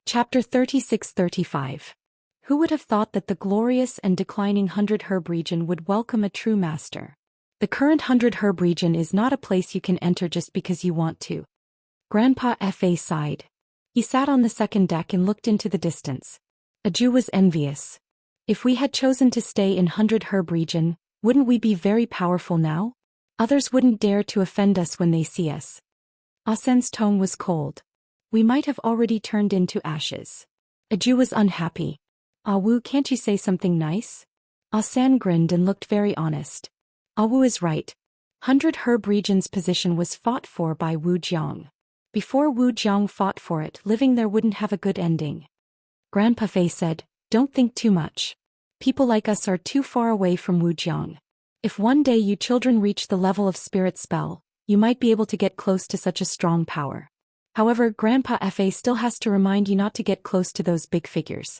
Chapter 36-35. Who would have thought that the glorious and declining 100 Herb region would welcome a true master? The current 100 Herb region is not a place you can enter just because you want to. Grandpa Fa sighed. He sat on the second deck and looked into the distance. Zhou was envious. If we had chosen to stay in 100 Herb region, wouldn't we be very powerful now? Others wouldn't dare to offend us when they see us. Asen's tone was cold. We might have already turned into ashes. Zhou was unhappy. Wu, can't you say something nice? Asen grinned and looked very honest. Wu is right. 100 Herb region's position was fought for by Wu Jiang. Before Wu Jiang fought for it, living there wouldn't have a good ending. Grandpa Fei said, "Don't think too much. People like us are too far away from Wu Jiang. If one day you children reach the level of spirit spell, you might be able to get close to such a strong power. However, Grandpa Fa still has to remind you not to get close to those big figures.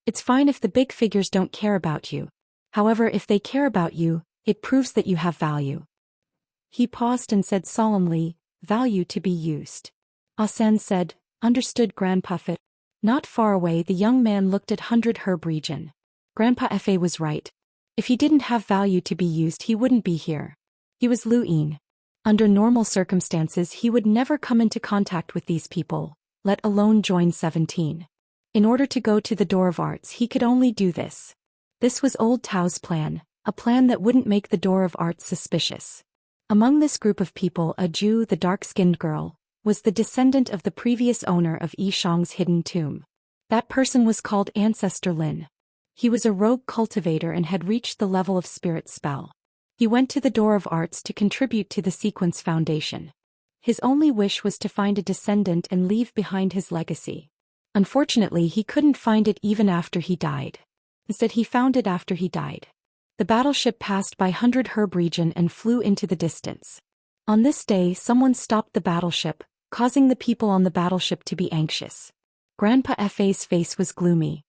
It's fine if the big figures don't care about you. However, if they care about you, it proves that you have value." He paused and said solemnly, "Value to be used." Asen said, "Understood, Grandpa Fa." Not far away, the young man looked at 100 Herb region. Grandpa Fa was right. If he didn't have value to be used, he wouldn't be here. He was Lu Yin. Under normal circumstances, he would never come into contact with these people, let alone join 17. In order to go to the Door of Arts, he could only do this. This was Old Tao's plan, a plan that wouldn't make the Door of Arts suspicious. Among this group of people, Zhou, the dark-skinned girl, was the descendant of the previous owner of Yishang's hidden tomb. That person was called Ancestor Lin. He was a rogue cultivator and had reached the level of spirit spell. He went to the Door of Arts to contribute to the Sequence Foundation. His only wish was to find a descendant and leave behind his legacy. Unfortunately, he couldn't find it even after he died. Instead, he found it after he died. The battleship passed by 100 Herb region and flew into the distance. On this day, someone stopped the battleship, causing the people on the battleship to be anxious. Grandpa Fa's face was gloomy.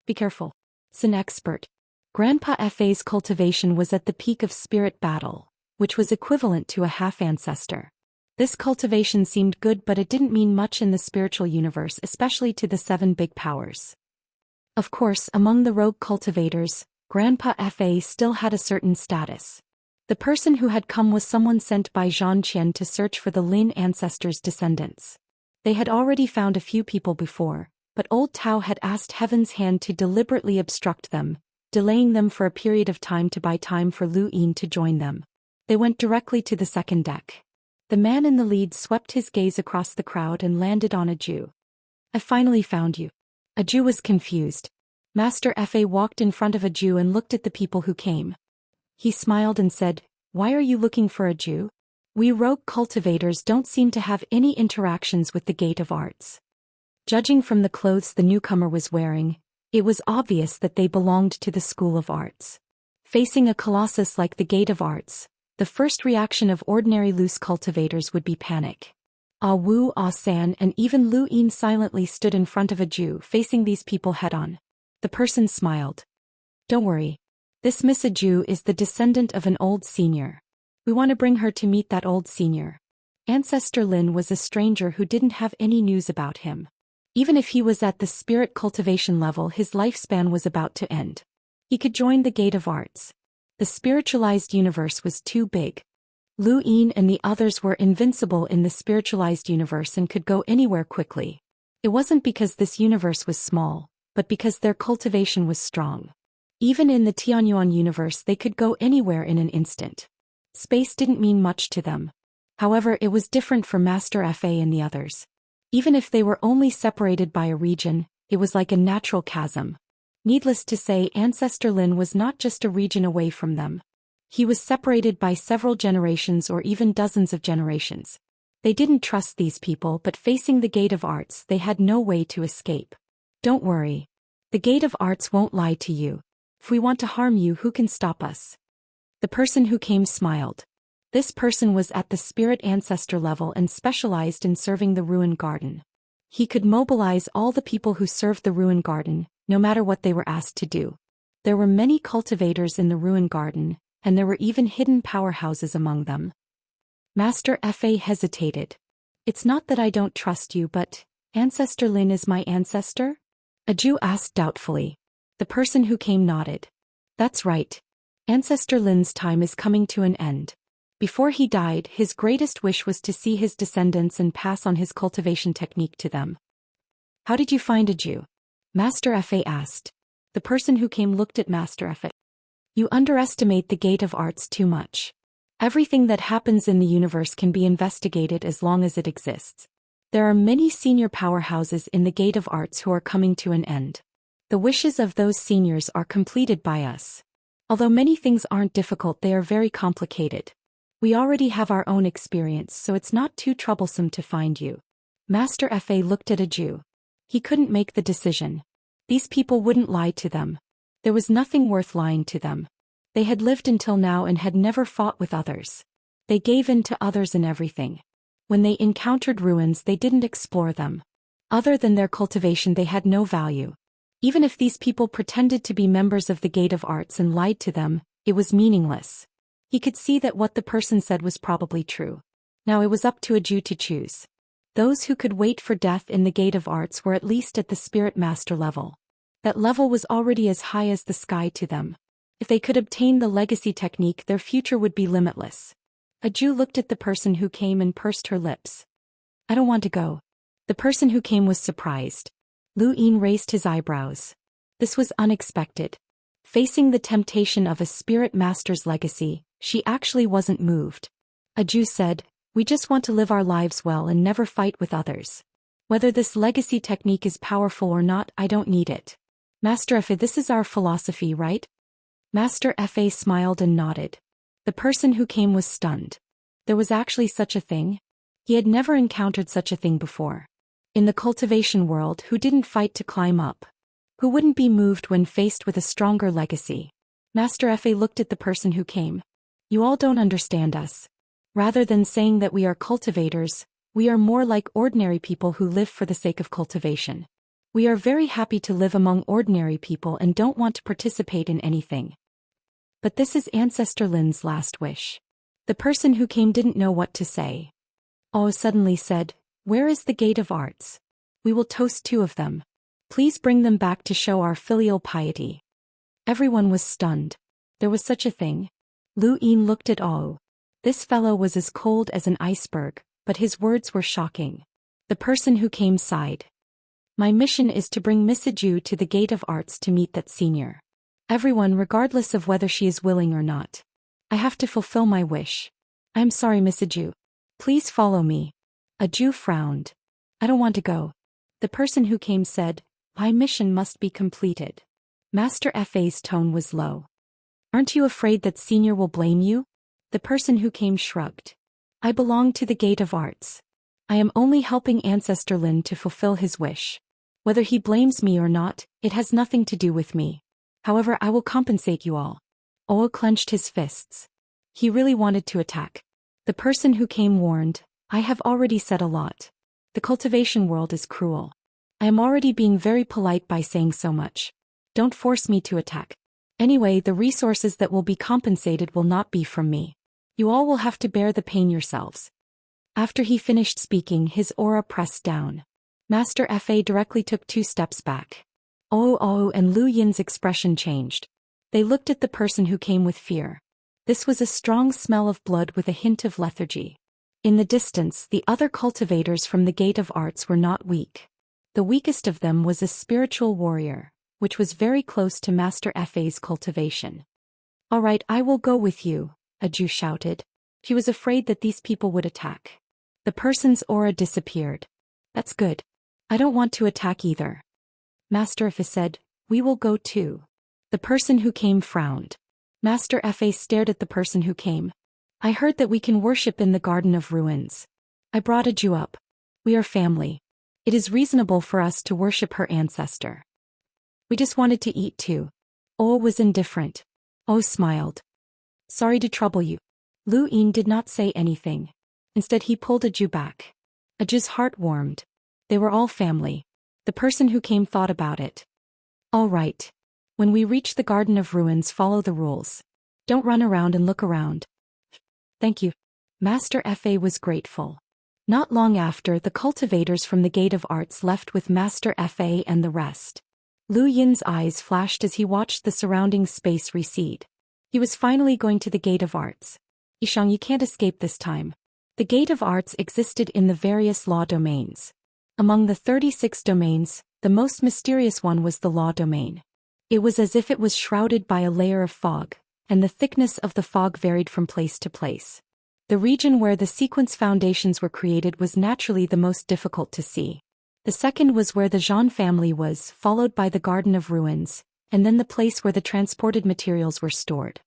"Be careful. It's an expert." Grandpa Fa's cultivation was at the peak of spirit battle, which was equivalent to a half-ancestor. This cultivation seemed good, but it didn't mean much in the spiritual universe, especially to the 7 big powers. Of course, among the rogue cultivators, Grandpa Fa still had a certain status. The person who had come was someone sent by Zhou Xian to search for the Lin ancestors' descendants. They had already found a few people before, but Old Tao had asked Heaven's Hand to deliberately obstruct them, delaying them for a period of time to buy time for Lu Yin to join them. They went directly to the second deck. The man in the lead swept his gaze across the crowd and landed on Zhou. "I finally found you." Zhou was confused. Master Fa walked in front of Zhou and looked at the people who came. He smiled and said, "Why are you looking for Zhou? We rogue cultivators don't seem to have any interactions with the Gate of Arts." Judging from the clothes the newcomer was wearing, it was obvious that they belonged to the School of Arts. Facing a colossus like the Gate of Arts, the first reaction of ordinary loose cultivators would be panic. Wu, San, and even Lu Yin silently stood in front of Zhou, facing these people head-on. The person smiled. "Don't worry. This Miss Zhou is the descendant of an old senior. We want to bring her to meet that old senior." Ancestor Lin was a stranger who didn't have any news about him. Even if he was at the spirit cultivation level, his lifespan was about to end. He could join the Gate of Arts. The spiritualized universe was too big. Lu Yin and the others were invincible in the spiritualized universe and could go anywhere quickly. It wasn't because this universe was small, but because their cultivation was strong. Even in the Tianyuan universe, they could go anywhere in an instant. Space didn't mean much to them. However, it was different for Master Fa and the others. Even if they were only separated by a region, it was like a natural chasm. Needless to say, Ancestor Lin was not just a region away from them. He was separated by several generations or even dozens of generations. They didn't trust these people, but facing the Gate of Arts, they had no way to escape. "Don't worry. The Gate of Arts won't lie to you. If we want to harm you, who can stop us?" The person who came smiled. This person was at the spirit ancestor level and specialized in serving the ruin garden. He could mobilize all the people who served the ruin garden, no matter what they were asked to do. There were many cultivators in the ruin garden, and there were even hidden powerhouses among them. Master Fa hesitated. "It's not that I don't trust you, but Ancestor Lin is my ancestor? A Jew asked doubtfully. The person who came nodded. That's right. Ancestor Lin's time is coming to an end. Before he died, his greatest wish was to see his descendants and pass on his cultivation technique to them. How did you find a Jew? Master Fa asked. The person who came looked at Master Fa. You underestimate the Gate of Arts too much. Everything that happens in the universe can be investigated as long as it exists. There are many senior powerhouses in the Gate of Arts who are coming to an end. The wishes of those seniors are completed by us. Although many things aren't difficult, they are very complicated. We already have our own experience, so it's not too troublesome to find you. Master Fa looked at a Jew. He couldn't make the decision. These people wouldn't lie to them. There was nothing worth lying to them. They had lived until now and had never fought with others. They gave in to others in everything. When they encountered ruins, they didn't explore them. Other than their cultivation, they had no value. Even if these people pretended to be members of the Gate of Arts and lied to them, it was meaningless. He could see that what the person said was probably true. Now it was up to a Jew to choose. Those who could wait for death in the Gate of Arts were at least at the Spirit Master level. That level was already as high as the sky to them. If they could obtain the legacy technique, their future would be limitless. A Jew looked at the person who came and pursed her lips. I don't want to go. The person who came was surprised. Lu Yin raised his eyebrows. This was unexpected. Facing the temptation of a Spirit Master's legacy, she actually wasn't moved. A Jew said, we just want to live our lives well and never fight with others. Whether this legacy technique is powerful or not, I don't need it. Master Fa, this is our philosophy, right? Master Fa smiled and nodded. The person who came was stunned. There was actually such a thing? He had never encountered such a thing before. In the cultivation world, who didn't fight to climb up? Who wouldn't be moved when faced with a stronger legacy? Master Fa looked at the person who came. You all don't understand us. Rather than saying that we are cultivators, we are more like ordinary people who live for the sake of cultivation. We are very happy to live among ordinary people and don't want to participate in anything. But this is Ancestor Lin's last wish. The person who came didn't know what to say. Oh suddenly said, where is the Gate of Arts? We will toast 2 of them. Please bring them back to show our filial piety. Everyone was stunned. There was such a thing. Lu Yin looked at Oh. This fellow was as cold as an iceberg, but his words were shocking. The person who came sighed. My mission is to bring Miss Ju to the Gate of Arts to meet that senior. Everyone, regardless of whether she is willing or not. I have to fulfill my wish. I am sorry, Miss Ju. Please follow me. A Jew frowned. I don't want to go. The person who came said, my mission must be completed. Master Fa's tone was low. Aren't you afraid that senior will blame you? The person who came shrugged. I belong to the Gate of Arts. I am only helping Ancestor Lin to fulfill his wish. Whether he blames me or not, it has nothing to do with me. However, I will compensate you all. Oa clenched his fists. He really wanted to attack. The person who came warned, I have already said a lot. The cultivation world is cruel. I am already being very polite by saying so much. Don't force me to attack. Anyway, the resources that will be compensated will not be from me. You all will have to bear the pain yourselves. After he finished speaking, his aura pressed down. Master Fa directly took 2 steps back. Oh, and Lu Yin's expression changed. They looked at the person who came with fear. This was a strong smell of blood with a hint of lethargy. In the distance, the other cultivators from the Gate of Arts were not weak. The weakest of them was a spiritual warrior, which was very close to Master Fa's cultivation. All right, I will go with you, a Jew shouted. He was afraid that these people would attack. The person's aura disappeared. That's good. I don't want to attack either. Master Fa said, we will go too. The person who came frowned. Master Fa stared at the person who came. I heard that we can worship in the Garden of Ruins. I brought a Jew up. We are family. It is reasonable for us to worship her ancestor. We just wanted to eat too. Oh was indifferent. Oh smiled. Sorry to trouble you. Lu Yin did not say anything. Instead he pulled a Jew back. A Jew's heart warmed. They were all family. The person who came thought about it. All right. When we reach the Garden of Ruins, follow the rules. Don't run around and look around. Thank you. Master Fa was grateful. Not long after, the cultivators from the Gate of Arts left with Master Fa and the rest. Lu Yin's eyes flashed as he watched the surrounding space recede. He was finally going to the Gate of Arts. Yishang, you can't escape this time. The Gate of Arts existed in the various law domains. Among the 36 domains, the most mysterious one was the law domain. It was as if it was shrouded by a layer of fog, and the thickness of the fog varied from place to place. The region where the sequence foundations were created was naturally the most difficult to see. The second was where the Zhan family was, followed by the Garden of Ruins, and then the place where the transported materials were stored.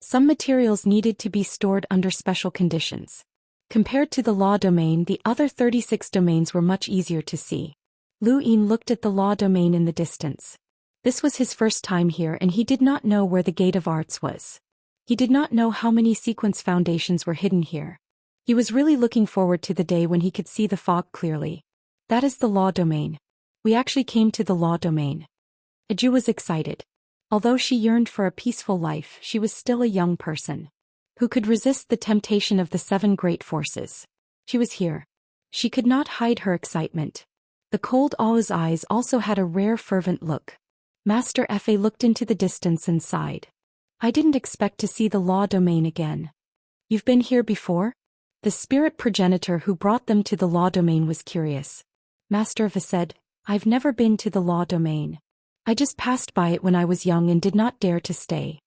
Some materials needed to be stored under special conditions. Compared to the law domain, the other 36 domains were much easier to see. Lu Yin looked at the law domain in the distance. This was his first time here and he did not know where the Gate of Arts was. He did not know how many sequence foundations were hidden here. He was really looking forward to the day when he could see the fog clearly. That is the law domain. We actually came to the law domain. Aju was excited. Although she yearned for a peaceful life, she was still a young person who could resist the temptation of the 7 great forces. She was here. She could not hide her excitement. The cold Ao's eyes also had a rare fervent look. Master Fa looked into the distance and sighed. I didn't expect to see the law domain again. You've been here before? The spirit progenitor who brought them to the law domain was curious. Master Fa said, I've never been to the law domain. I just passed by it when I was young and did not dare to stay.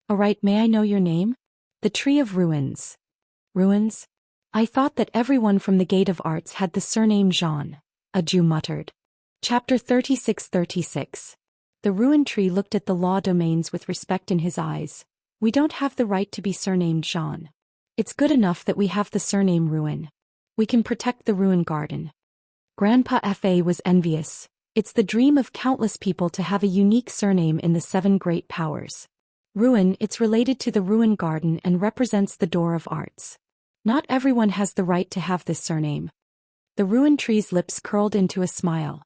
Alright, may I know your name? The Tree of Ruins. Ruins? I thought that everyone from the Gate of Arts had the surname Zhan, Aju muttered. Chapter 36:36. The ruin tree looked at the law domains with respect in his eyes. We don't have the right to be surnamed Zhan. It's good enough that we have the surname Ruin. We can protect the ruin garden. Grandpa Fa was envious. It's the dream of countless people to have a unique surname in the 7 great powers. Ruin, it's related to the ruin garden and represents the door of arts. Not everyone has the right to have this surname. The ruin tree's lips curled into a smile.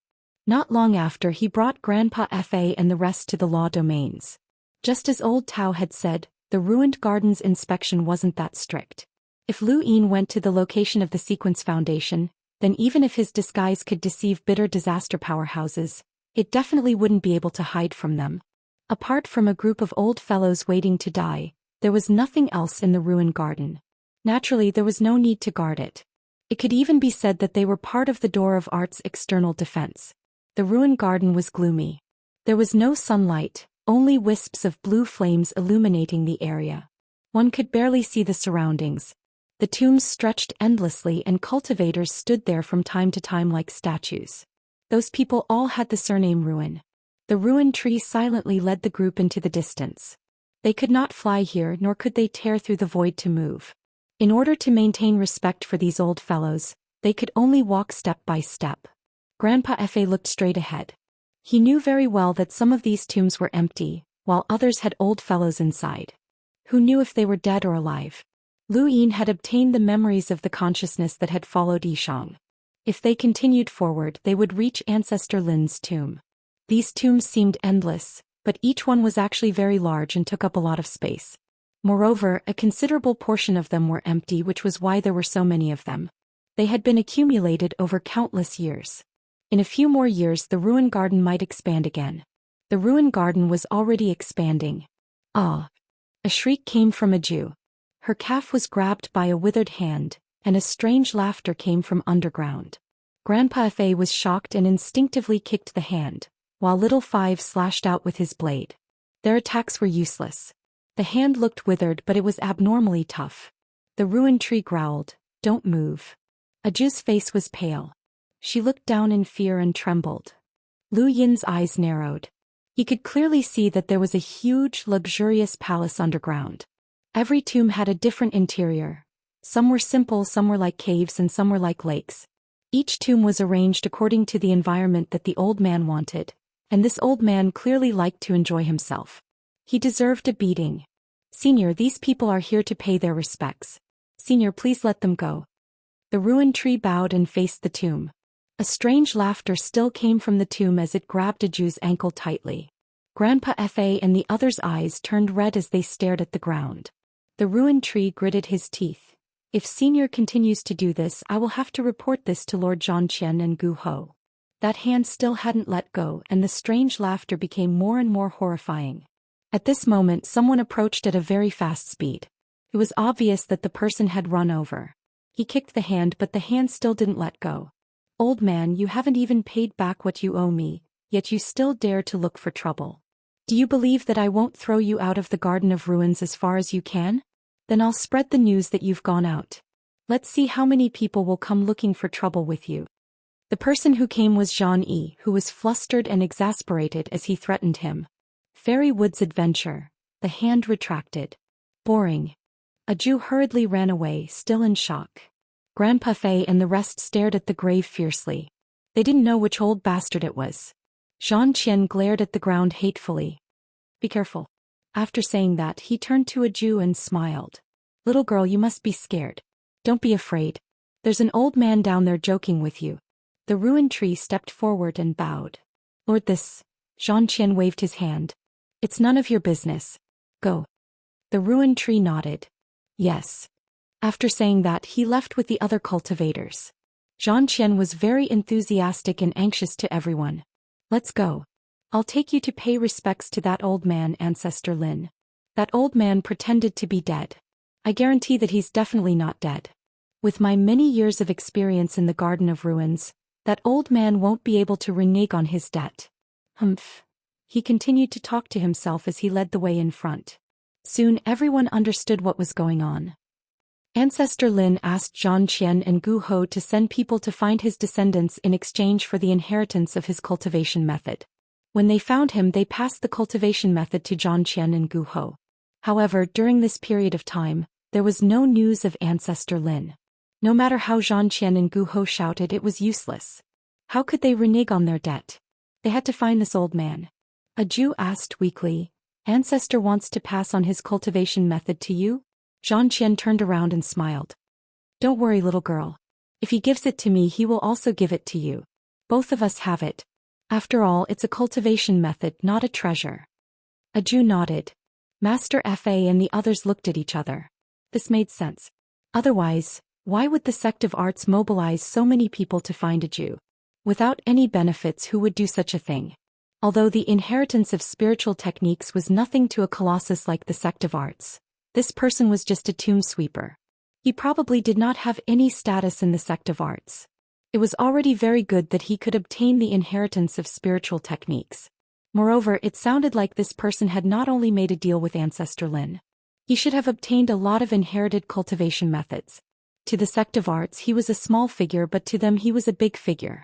Not long after, he brought Grandpa Fa and the rest to the law domains. Just as old Tao had said, the ruined garden's inspection wasn't that strict. If Lu Yin went to the location of the sequence foundation, then even if his disguise could deceive bitter disaster powerhouses, it definitely wouldn't be able to hide from them. Apart from a group of old fellows waiting to die, there was nothing else in the ruined garden. Naturally, there was no need to guard it. It could even be said that they were part of the door of art's external defense. The ruined garden was gloomy. There was no sunlight, only wisps of blue flames illuminating the area. One could barely see the surroundings. The tombs stretched endlessly and cultivators stood there from time to time like statues. Those people all had the surname Ruin. The ruined tree silently led the group into the distance. They could not fly here nor could they tear through the void to move. In order to maintain respect for these old fellows, they could only walk step by step. Grandpa Fa looked straight ahead. He knew very well that some of these tombs were empty, while others had old fellows inside. Who knew if they were dead or alive? Lu Yin had obtained the memories of the consciousness that had followed Yishang. If they continued forward, they would reach Ancestor Lin's tomb. These tombs seemed endless, but each one was actually very large and took up a lot of space. Moreover, a considerable portion of them were empty, which was why there were so many of them. They had been accumulated over countless years. In a few more years, the ruined garden might expand again. The ruined garden was already expanding. Ah! A shriek came from Aju. Her calf was grabbed by a withered hand, and a strange laughter came from underground. Grandpa Fa was shocked and instinctively kicked the hand, while Little Five slashed out with his blade. Their attacks were useless. The hand looked withered, but it was abnormally tough. The ruined tree growled, "Don't move." Aju's face was pale. She looked down in fear and trembled. Lu Yin's eyes narrowed. He could clearly see that there was a huge, luxurious palace underground. Every tomb had a different interior. Some were simple, some were like caves, and some were like lakes. Each tomb was arranged according to the environment that the old man wanted, and this old man clearly liked to enjoy himself. He deserved a beating. "Senior, these people are here to pay their respects. Senior, please let them go." The ruined tree bowed and faced the tomb. A strange laughter still came from the tomb as it grabbed Aju's ankle tightly. Grandpa Fa and the others' eyes turned red as they stared at the ground. The ruined tree gritted his teeth. If Senior continues to do this, I will have to report this to Lord Zhou Xian and Gu Ho. That hand still hadn't let go, and the strange laughter became more and more horrifying. At this moment, someone approached at a very fast speed. It was obvious that the person had run over. He kicked the hand, but the hand still didn't let go. Old man, you haven't even paid back what you owe me, yet you still dare to look for trouble. Do you believe that I won't throw you out of the Garden of Ruins as far as you can? Then I'll spread the news that you've gone out. Let's see how many people will come looking for trouble with you. The person who came was Zhang Yi, who was flustered and exasperated as he threatened him. Fairy Woods Adventure. The hand retracted. Boring. A Jew hurriedly ran away, still in shock. Grandpa Fei and the rest stared at the grave fiercely. They didn't know which old bastard it was. Zhou Xian glared at the ground hatefully. Be careful. After saying that, he turned to a Jew and smiled. Little girl, you must be scared. Don't be afraid. There's an old man down there joking with you. The ruined tree stepped forward and bowed. Lord, this. Zhou Xian waved his hand. It's none of your business. Go. The ruined tree nodded. Yes. After saying that, he left with the other cultivators. Zhou Xian was very enthusiastic and anxious to everyone. Let's go. I'll take you to pay respects to that old man, Ancestor Lin. That old man pretended to be dead. I guarantee that he's definitely not dead. With my many years of experience in the Garden of Ruins, that old man won't be able to renege on his debt. Humph. He continued to talk to himself as he led the way in front. Soon everyone understood what was going on. Ancestor Lin asked Zhou Xian and Gu Ho to send people to find his descendants in exchange for the inheritance of his cultivation method. When they found him, they passed the cultivation method to Zhou Xian and Gu Ho. However, during this period of time, there was no news of Ancestor Lin. No matter how Zhou Xian and Gu Ho shouted, it was useless. How could they renege on their debt? They had to find this old man. A Jew asked weakly, Ancestor wants to pass on his cultivation method to you? Zhou Xian turned around and smiled. Don't worry, little girl. If he gives it to me, he will also give it to you. Both of us have it. After all, it's a cultivation method, not a treasure. A Jew nodded. Master Fa and the others looked at each other. This made sense. Otherwise, why would the sect of arts mobilize so many people to find a Jew? Without any benefits, who would do such a thing? Although the inheritance of spiritual techniques was nothing to a colossus like the sect of arts, this person was just a tomb sweeper. He probably did not have any status in the sect of arts. It was already very good that he could obtain the inheritance of spiritual techniques. Moreover, it sounded like this person had not only made a deal with Ancestor Lin. He should have obtained a lot of inherited cultivation methods. To the sect of arts, he was a small figure, but to them he was a big figure.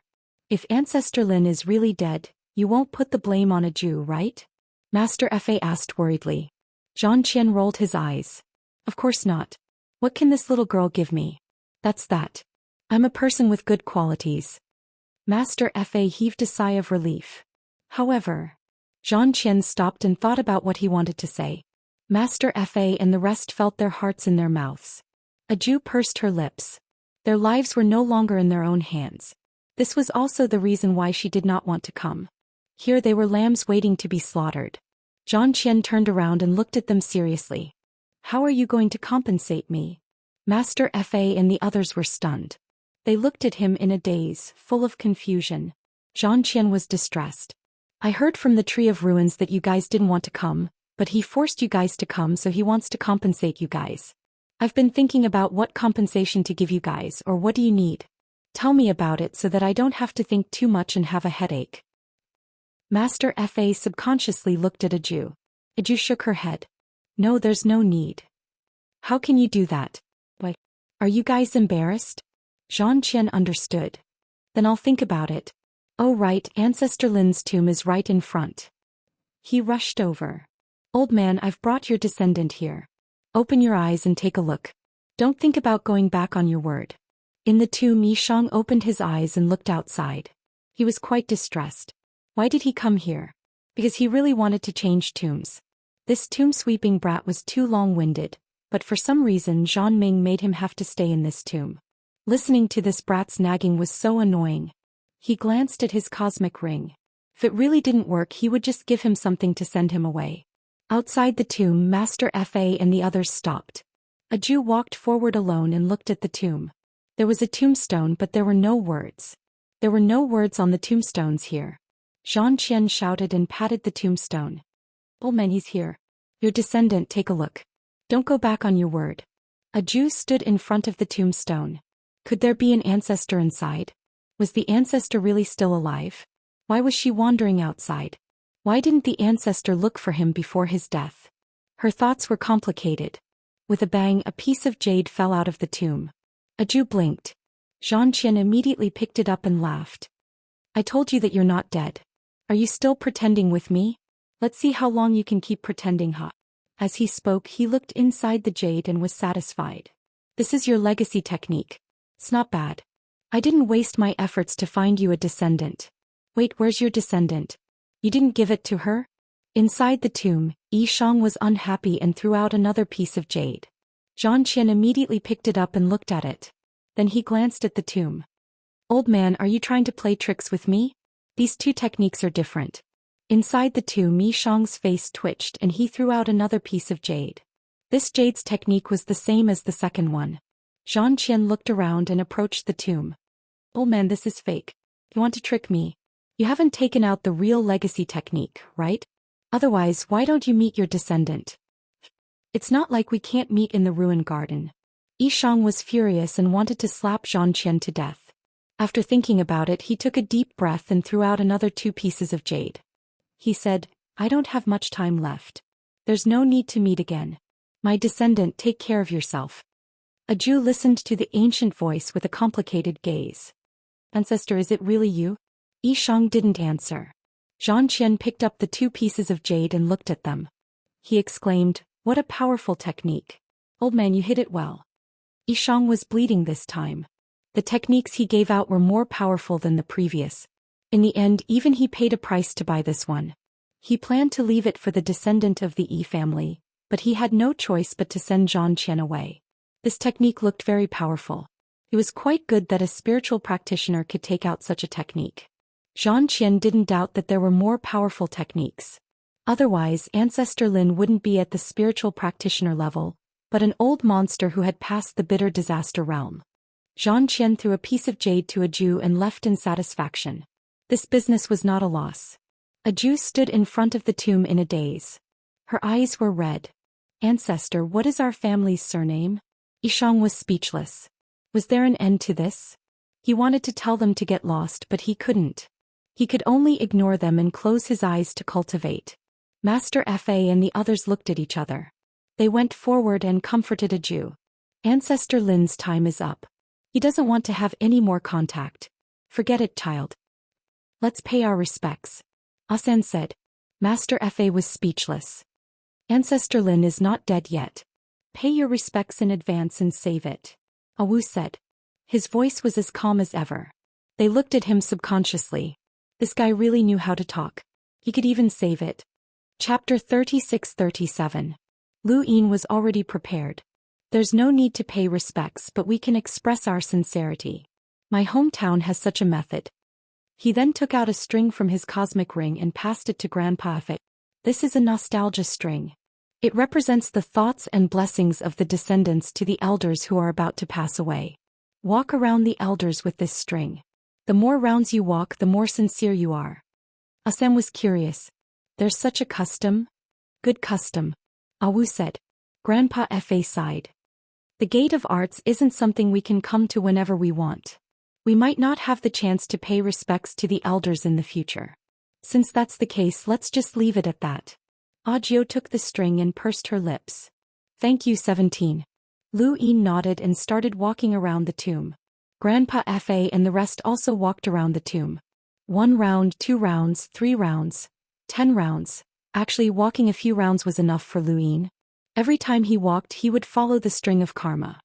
If Ancestor Lin is really dead, you won't put the blame on a Jew, right? Master Fa asked worriedly. Zhou Xian rolled his eyes. Of course not. What can this little girl give me? That's that. I'm a person with good qualities. Master Fa heaved a sigh of relief. However, Zhou Xian stopped and thought about what he wanted to say. Master Fa and the rest felt their hearts in their mouths. A Jew pursed her lips. Their lives were no longer in their own hands. This was also the reason why she did not want to come. Here they were, lambs waiting to be slaughtered. Zhou Xian turned around and looked at them seriously. How are you going to compensate me? Master Fa and the others were stunned. They looked at him in a daze, full of confusion. Zhou Xian was distressed. I heard from the Tree of Ruins that you guys didn't want to come, but he forced you guys to come, so he wants to compensate you guys. I've been thinking about what compensation to give you guys, or what do you need? Tell me about it so that I don't have to think too much and have a headache. Master Fa subconsciously looked at a Jew. A Jew shook her head. No, there's no need. How can you do that? Why? Are you guys embarrassed? Zhou Xian understood. Then I'll think about it. Oh right, Ancestor Lin's tomb is right in front. He rushed over. Old man, I've brought your descendant here. Open your eyes and take a look. Don't think about going back on your word. In the tomb, Yishang opened his eyes and looked outside. He was quite distressed. Why did he come here? Because he really wanted to change tombs. This tomb-sweeping brat was too long-winded, but for some reason Zhang Ming made him have to stay in this tomb. Listening to this brat's nagging was so annoying. He glanced at his cosmic ring. If it really didn't work, he would just give him something to send him away. Outside the tomb, Master Fa and the others stopped. A Jew walked forward alone and looked at the tomb. There was a tombstone, but there were no words. There were no words on the tombstones here. Zhou Xian shouted and patted the tombstone. Old man, he's here. Your descendant, take a look. Don't go back on your word. A Jew stood in front of the tombstone. Could there be an ancestor inside? Was the ancestor really still alive? Why was she wandering outside? Why didn't the ancestor look for him before his death? Her thoughts were complicated. With a bang, a piece of jade fell out of the tomb. A Jew blinked. Zhou Xian immediately picked it up and laughed. I told you that you're not dead. Are you still pretending with me? Let's see how long you can keep pretending, huh? As he spoke, he looked inside the jade and was satisfied. This is your legacy technique. It's not bad. I didn't waste my efforts to find you a descendant. Wait, where's your descendant? You didn't give it to her? Inside the tomb, Yishang was unhappy and threw out another piece of jade. Zhou Xian immediately picked it up and looked at it. Then he glanced at the tomb. Old man, are you trying to play tricks with me? These two techniques are different. Inside the tomb, Yishang's face twitched and he threw out another piece of jade. This jade's technique was the same as the second one. Zhou Xian looked around and approached the tomb. Old man, this is fake. You want to trick me? You haven't taken out the real legacy technique, right? Otherwise, why don't you meet your descendant? It's not like we can't meet in the ruined garden. Yishang was furious and wanted to slap Zhou Xian to death. After thinking about it, he took a deep breath and threw out another 2 pieces of jade. He said, I don't have much time left. There's no need to meet again. My descendant, take care of yourself. A Jew listened to the ancient voice with a complicated gaze. Ancestor, is it really you? Yishang didn't answer. Zhou Xian picked up the 2 pieces of jade and looked at them. He exclaimed, what a powerful technique. Old man, you hit it well. Yishang was bleeding this time. The techniques he gave out were more powerful than the previous. In the end, even he paid a price to buy this one. He planned to leave it for the descendant of the Yi family, but he had no choice but to send Zhou Xian away. This technique looked very powerful. It was quite good that a spiritual practitioner could take out such a technique. Zhou Xian didn't doubt that there were more powerful techniques. Otherwise, Ancestor Lin wouldn't be at the spiritual practitioner level, but an old monster who had passed the bitter disaster realm. Zhou Xian threw a piece of jade to a Jew and left in satisfaction. This business was not a loss. A Jew stood in front of the tomb in a daze. Her eyes were red. Ancestor, what is our family's surname? Yishang was speechless. Was there an end to this? He wanted to tell them to get lost, but he couldn't. He could only ignore them and close his eyes to cultivate. Master Fa and the others looked at each other. They went forward and comforted a Jew. Ancestor Lin's time is up. He doesn't want to have any more contact. Forget it, child. Let's pay our respects. Asan said. Master Fa was speechless. Ancestor Lin is not dead yet. Pay your respects in advance and save it. Awu said. His voice was as calm as ever. They looked at him subconsciously. This guy really knew how to talk. He could even save it. Chapter 36-37. Lu Yin was already prepared. There's no need to pay respects, but we can express our sincerity. My hometown has such a method. He then took out a string from his cosmic ring and passed it to Grandpa Fa. This is a nostalgia string. It represents the thoughts and blessings of the descendants to the elders who are about to pass away. Walk around the elders with this string. The more rounds you walk, the more sincere you are. Asem was curious. There's such a custom? Good custom. Awu said. Grandpa Fa sighed. The Gate of Arts isn't something we can come to whenever we want. We might not have the chance to pay respects to the elders in the future. Since that's the case, let's just leave it at that. Ajio took the string and pursed her lips. Thank you, 17. Lu Yin nodded and started walking around the tomb. Grandpa Fa and the rest also walked around the tomb. 1 round, 2 rounds, 3 rounds, 10 rounds. Actually, walking a few rounds was enough for Lu Yin. Every time he walked, he would follow the string of karma.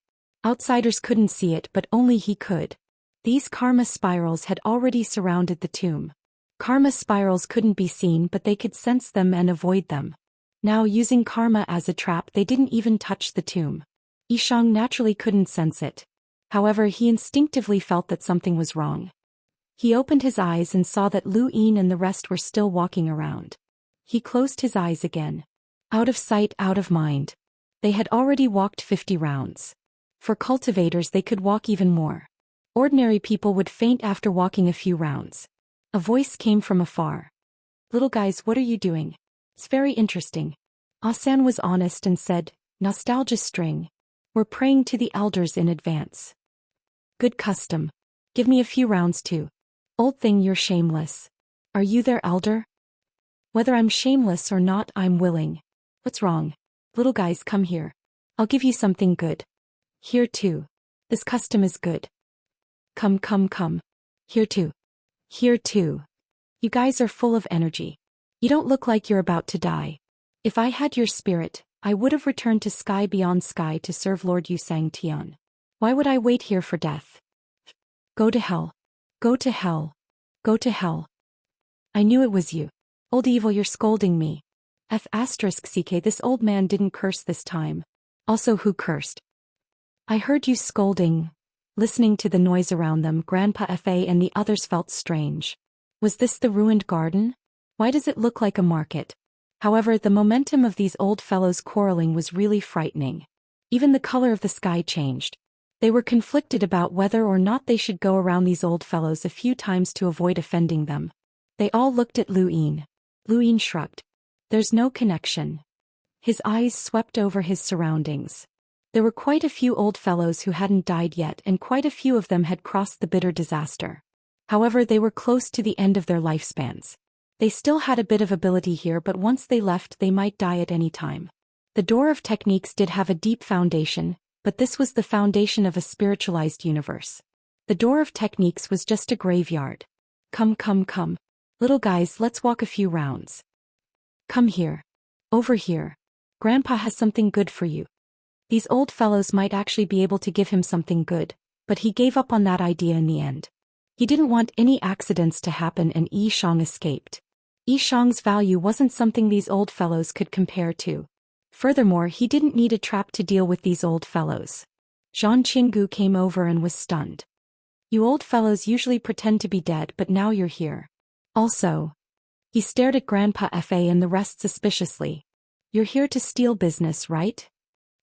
Outsiders couldn't see it, but only he could. These karma spirals had already surrounded the tomb. Karma spirals couldn't be seen, but they could sense them and avoid them. Now, using karma as a trap, they didn't even touch the tomb. Yishang naturally couldn't sense it. However, he instinctively felt that something was wrong. He opened his eyes and saw that Lu Yin and the rest were still walking around. He closed his eyes again. Out of sight, out of mind. They had already walked 50 rounds. For cultivators they could walk even more. Ordinary people would faint after walking a few rounds. A voice came from afar. "Little guys, what are you doing? It's very interesting." Asan was honest and said, "Nostalgia string. We're praying to the elders in advance." "Good custom. Give me a few rounds too." "Old thing, you're shameless." "Are you their elder?" "Whether I'm shameless or not, I'm willing." "What's wrong?" "Little guys, come here. I'll give you something good." "Here too. This custom is good." Come. Here too. Here too. You guys are full of energy. You don't look like you're about to die. If I had your spirit, I would have returned to sky beyond sky to serve Lord Yu Tian. Why would I wait here for death? Go to hell. Go to hell. Go to hell. I knew it was you. Old evil, you're scolding me. *CK, this old man didn't curse this time. Also, who cursed? I heard you scolding. Listening to the noise around them, Grandpa Fa and the others felt strange. Was this the ruined garden? Why does it look like a market? However, the momentum of these old fellows quarreling was really frightening. Even the color of the sky changed. They were conflicted about whether or not they should go around these old fellows a few times to avoid offending them. They all looked at Lu Yin. Lu Yin shrugged. There's no connection. His eyes swept over his surroundings. There were quite a few old fellows who hadn't died yet, and quite a few of them had crossed the bitter disaster. However, they were close to the end of their lifespans. They still had a bit of ability here, but once they left they might die at any time. The door of techniques did have a deep foundation, but this was the foundation of a spiritualized universe. The door of techniques was just a graveyard. Come. Little guys, let's walk a few rounds. Come here. Over here. Grandpa has something good for you. These old fellows might actually be able to give him something good, but he gave up on that idea in the end. He didn't want any accidents to happen, and Yi Shang escaped. Yi Shang's value wasn't something these old fellows could compare to. Furthermore, he didn't need a trap to deal with these old fellows. Zhang Qinggu came over and was stunned. You old fellows usually pretend to be dead, but now you're here. Also, he stared at Grandpa Fa and the rest suspiciously. You're here to steal business, right?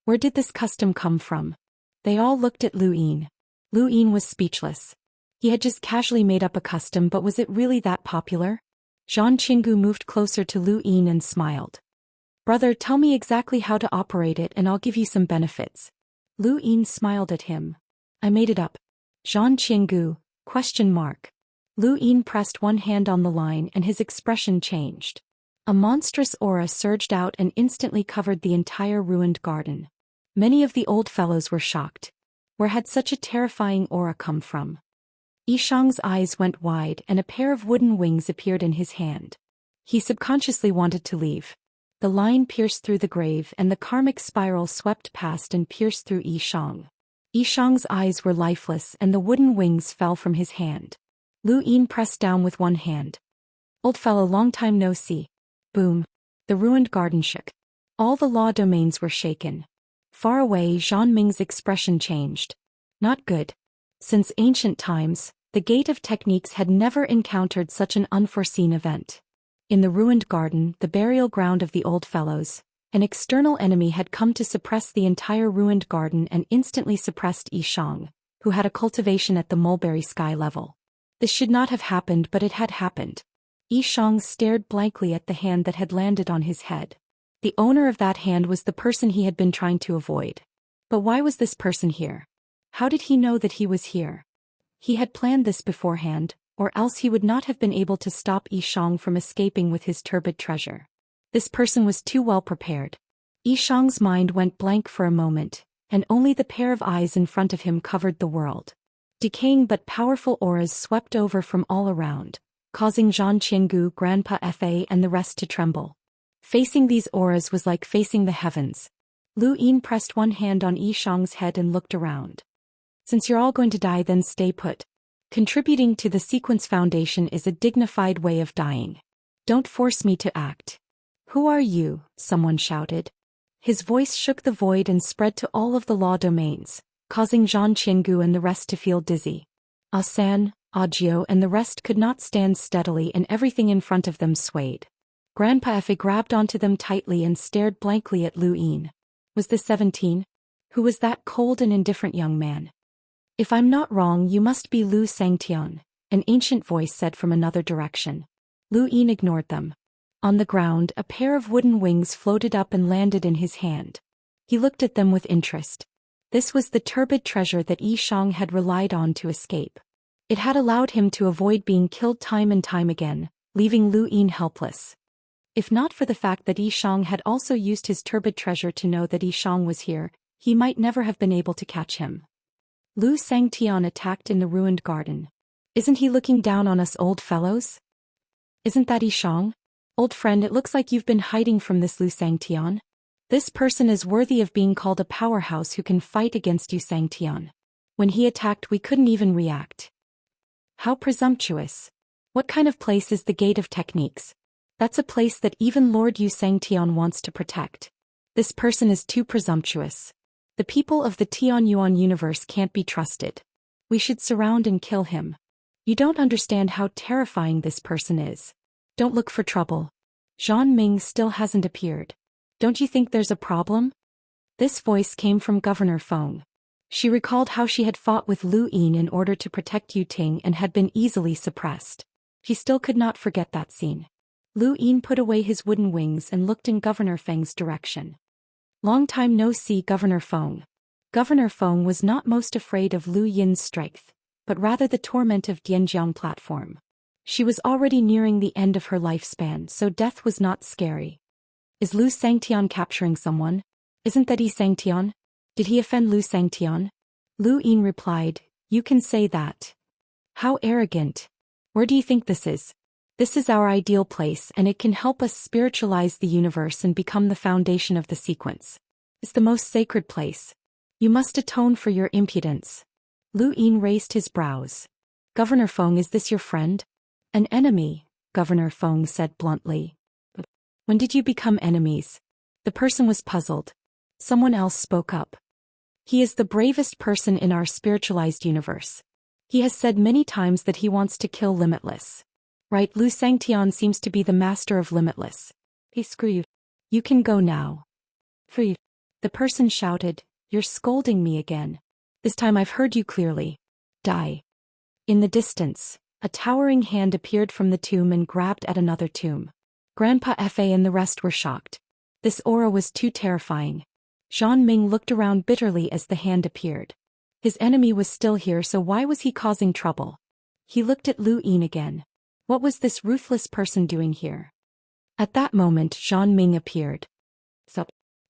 Where did this custom come from? They all looked at Lu Yin. Lu Yin was speechless. He had just casually made up a custom, but was it really that popular? Zhang Qinggu moved closer to Lu Yin and smiled. Brother, tell me exactly how to operate it and I'll give you some benefits. Lu Yin smiled at him. I made it up. Zhang Qinggu, ? Lu Yin pressed one hand on the line and his expression changed. A monstrous aura surged out and instantly covered the entire ruined garden. Many of the old fellows were shocked. Where had such a terrifying aura come from? Yi Shang's eyes went wide and a pair of wooden wings appeared in his hand. He subconsciously wanted to leave. The line pierced through the grave and the karmic spiral swept past and pierced through Yi Shang. Yi Shang's eyes were lifeless and the wooden wings fell from his hand. Lu Yin pressed down with one hand. Old fellow, long time no see. Boom. The ruined garden shook. All the law domains were shaken. Far away, Zhang Ming's expression changed. Not good. Since ancient times, the Gate of Techniques had never encountered such an unforeseen event. In the ruined garden, the burial ground of the old fellows, an external enemy had come to suppress the entire ruined garden and instantly suppressed Yi Shang, who had a cultivation at the mulberry sky level. This should not have happened, but it had happened. Yi Shang stared blankly at the hand that had landed on his head. The owner of that hand was the person he had been trying to avoid. But why was this person here? How did he know that he was here? He had planned this beforehand, or else he would not have been able to stop Yi Shang from escaping with his turbid treasure. This person was too well prepared. Yi Shang's mind went blank for a moment, and only the pair of eyes in front of him covered the world. Decaying but powerful auras swept over from all around, causing Zhang Qinggu, Grandpa Fa and the rest to tremble. Facing these auras was like facing the heavens. Lu Yin pressed one hand on Yi Shang's head and looked around. Since you're all going to die, then stay put. Contributing to the sequence foundation is a dignified way of dying. Don't force me to act. Who are you? Someone shouted. His voice shook the void and spread to all of the law domains, causing Zhang Qinggu and the rest to feel dizzy. Asan, Agio and the rest could not stand steadily and everything in front of them swayed. Grandpa Fa grabbed onto them tightly and stared blankly at Lu Yin. Was this 17? Who was that cold and indifferent young man? If I'm not wrong, you must be Lu Xian, an ancient voice said from another direction. Lu Yin ignored them. On the ground, a pair of wooden wings floated up and landed in his hand. He looked at them with interest. This was the turbid treasure that Yishang had relied on to escape. It had allowed him to avoid being killed time and time again, leaving Lu Yin helpless. If not for the fact that Yishang had also used his turbid treasure to know that Yishang was here, he might never have been able to catch him. Lu Xian attacked in the ruined garden. Isn't he looking down on us old fellows? Isn't that Yishang? Old friend, it looks like you've been hiding from this Lu Xian. This person is worthy of being called a powerhouse who can fight against Lu Xian. When he attacked, we couldn't even react. How presumptuous. What kind of place is the Gate of Techniques? That's a place that even Lord Yu Xian wants to protect. This person is too presumptuous. The people of the Tianyuan universe can't be trusted. We should surround and kill him. You don't understand how terrifying this person is. Don't look for trouble. Zhang Ming still hasn't appeared. Don't you think there's a problem? This voice came from Governor Feng. She recalled how she had fought with Lu Yin in order to protect Yu Ting and had been easily suppressed. She still could not forget that scene. Lu Yin put away his wooden wings and looked in Governor Feng's direction. Long time no see, Governor Feng. Governor Feng was not most afraid of Lu Yin's strength, but rather the torment of Dianjiang platform. She was already nearing the end of her lifespan, so death was not scary. Is Lu Xian capturing someone? Isn't that Yi Xian? Did he offend Lu Xian? Lu Yin replied, you can say that. How arrogant. Where do you think this is? This is our ideal place, and it can help us spiritualize the universe and become the foundation of the sequence. It's the most sacred place. You must atone for your impudence. Lu Yin raised his brows. Governor Feng, is this your friend? An enemy, Governor Feng said bluntly. When did you become enemies? The person was puzzled. Someone else spoke up. He is the bravest person in our spiritualized universe. He has said many times that he wants to kill Limitless. Right, Lu Xian seems to be the master of Limitless. Hey, screw you. You can go now. Free. The person shouted, you're scolding me again. This time I've heard you clearly. Die. In the distance, a towering hand appeared from the tomb and grabbed at another tomb. Grandpa Fa and the rest were shocked. This aura was too terrifying. Zhang Ming looked around bitterly as the hand appeared. His enemy was still here, so why was he causing trouble? He looked at Lu Yin again. What was this ruthless person doing here? At that moment, Zhang Ming appeared. So,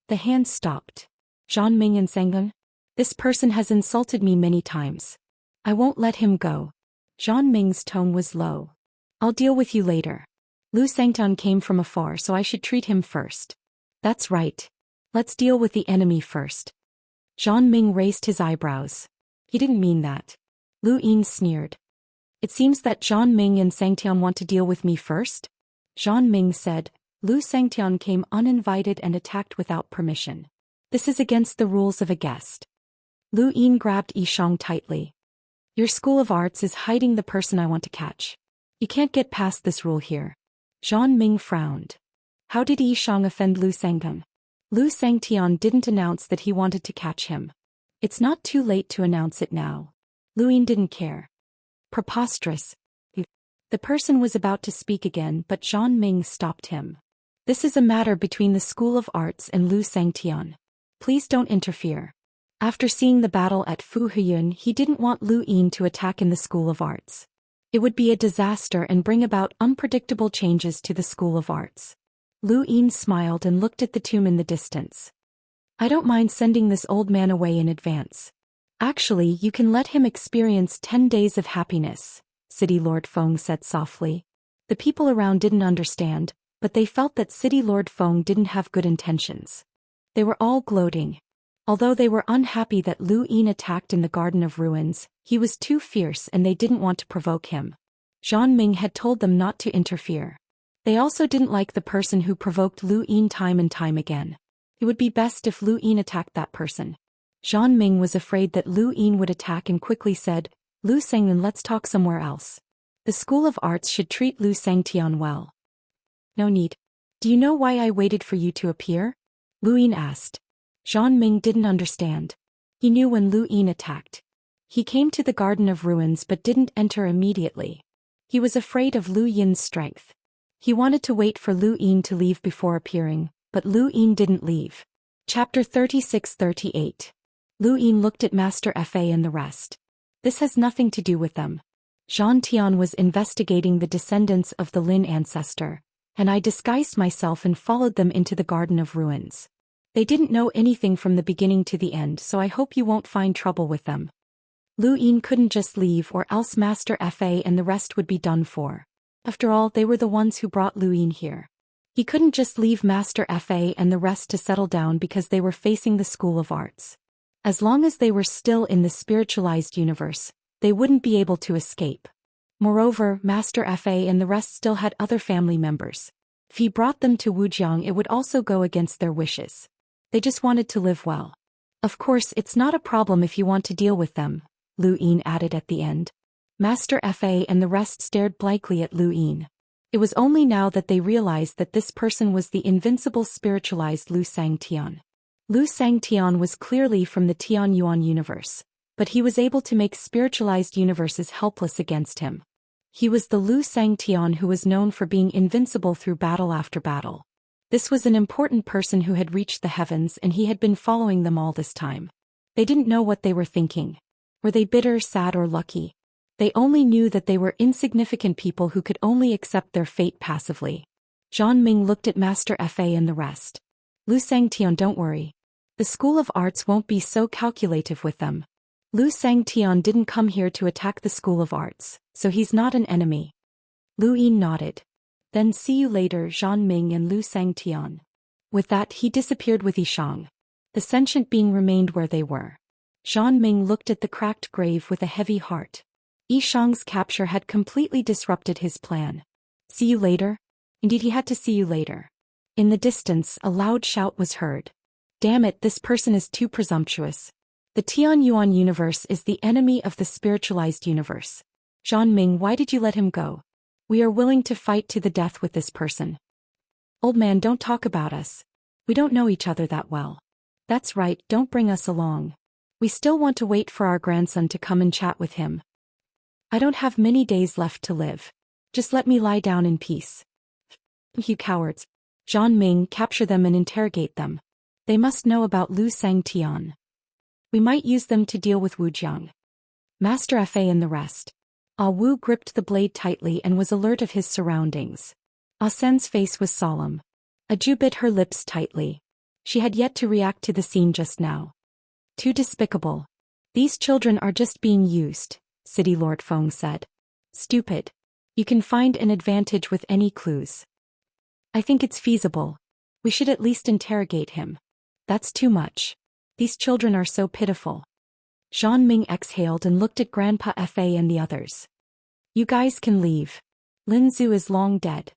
the hand stopped. Zhang Ming and Sengun? This person has insulted me many times. I won't let him go. Zhang Ming's tone was low. I'll deal with you later. Lu Xian came from afar, so I should treat him first. That's right. Let's deal with the enemy first. Zhang Ming raised his eyebrows. He didn't mean that. Lu Yin sneered. It seems that Zhang Ming and Xianxia want to deal with me first? Zhang Ming said. Lu Xian came uninvited and attacked without permission. This is against the rules of a guest. Lu Yin grabbed Yishang tightly. Your school of arts is hiding the person I want to catch. You can't get past this rule here. Zhang Ming frowned. How did Yishang offend Lu Xian? Lu Xian didn't announce that he wanted to catch him. It's not too late to announce it now. Lu Yin didn't care. Preposterous. The person was about to speak again, but Zhang Ming stopped him. This is a matter between the School of Arts and Lu Xian. Please don't interfere. After seeing the battle at Fu Huyun, he didn't want Lu Yin to attack in the School of Arts. It would be a disaster and bring about unpredictable changes to the School of Arts. Lu Yin smiled and looked at the tomb in the distance. I don't mind sending this old man away in advance. Actually, you can let him experience 10 days of happiness, City Lord Feng said softly. The people around didn't understand, but they felt that City Lord Feng didn't have good intentions. They were all gloating. Although they were unhappy that Lu Yin attacked in the Garden of Ruins, he was too fierce and they didn't want to provoke him. Zhang Ming had told them not to interfere. They also didn't like the person who provoked Lu Yin time and time again. It would be best if Lu Yin attacked that person. Zhang Ming was afraid that Lu Yin would attack and quickly said, Lu Xian, let's talk somewhere else. The School of Arts should treat Lu Xian well. No need. Do you know why I waited for you to appear? Lu Yin asked. Zhang Ming didn't understand. He knew when Lu Yin attacked. He came to the Garden of Ruins but didn't enter immediately. He was afraid of Lu Yin's strength. He wanted to wait for Lu Yin to leave before appearing, but Lu Yin didn't leave. Chapter 36-38. Lu Yin looked at Master Fa and the rest. This has nothing to do with them. Zhang Tian was investigating the descendants of the Lin ancestor, and I disguised myself and followed them into the Garden of Ruins. They didn't know anything from the beginning to the end, so I hope you won't find trouble with them. Lu Yin couldn't just leave, or else Master Fa and the rest would be done for. After all, they were the ones who brought Lu Yin here. He couldn't just leave Master Fa and the rest to settle down because they were facing the School of Arts. As long as they were still in the spiritualized universe, they wouldn't be able to escape. Moreover, Master Fa and the rest still had other family members. If he brought them to Wujiang, it would also go against their wishes. They just wanted to live well. Of course, it's not a problem if you want to deal with them, Lu Yin added at the end. Master Fa and the rest stared blankly at Lu Yin. It was only now that they realized that this person was the invincible spiritualized Lu Xian. Lu Xian was clearly from the Tian Yuan universe, but he was able to make spiritualized universes helpless against him. He was the Lu Xian who was known for being invincible through battle after battle. This was an important person who had reached the heavens, and he had been following them all this time. They didn't know what they were thinking. Were they bitter, sad, or lucky? They only knew that they were insignificant people who could only accept their fate passively. Zhang Ming looked at Master Fa and the rest. Lu Xian, don't worry. The School of Arts won't be so calculative with them. Lu Xian didn't come here to attack the School of Arts, so he's not an enemy. Lu Yin nodded. Then see you later, Zhang Ming and Lu Xian. With that, he disappeared with Yishang. The sentient being remained where they were. Zhang Ming looked at the cracked grave with a heavy heart. Yishang's capture had completely disrupted his plan. See you later? Indeed, he had to see you later. In the distance, a loud shout was heard. Damn it, this person is too presumptuous. The Tian Yuan universe is the enemy of the spiritualized universe. Zhang Ming, why did you let him go? We are willing to fight to the death with this person. Old man, don't talk about us. We don't know each other that well. That's right, don't bring us along. We still want to wait for our grandson to come and chat with him. I don't have many days left to live. Just let me lie down in peace. You cowards. Zhang Ming, capture them and interrogate them. They must know about Lu Xian. We might use them to deal with Wujiang. Master Fa and the rest. Ah Wu gripped the blade tightly and was alert of his surroundings. Ah Sen's face was solemn. Aju bit her lips tightly. She had yet to react to the scene just now. Too despicable. These children are just being used, City Lord Feng said. Stupid. You can find an advantage with any clues. I think it's feasible. We should at least interrogate him. That's too much. These children are so pitiful. Zhang Ming exhaled and looked at Grandpa Fa and the others. You guys can leave. Lin Zhu is long dead.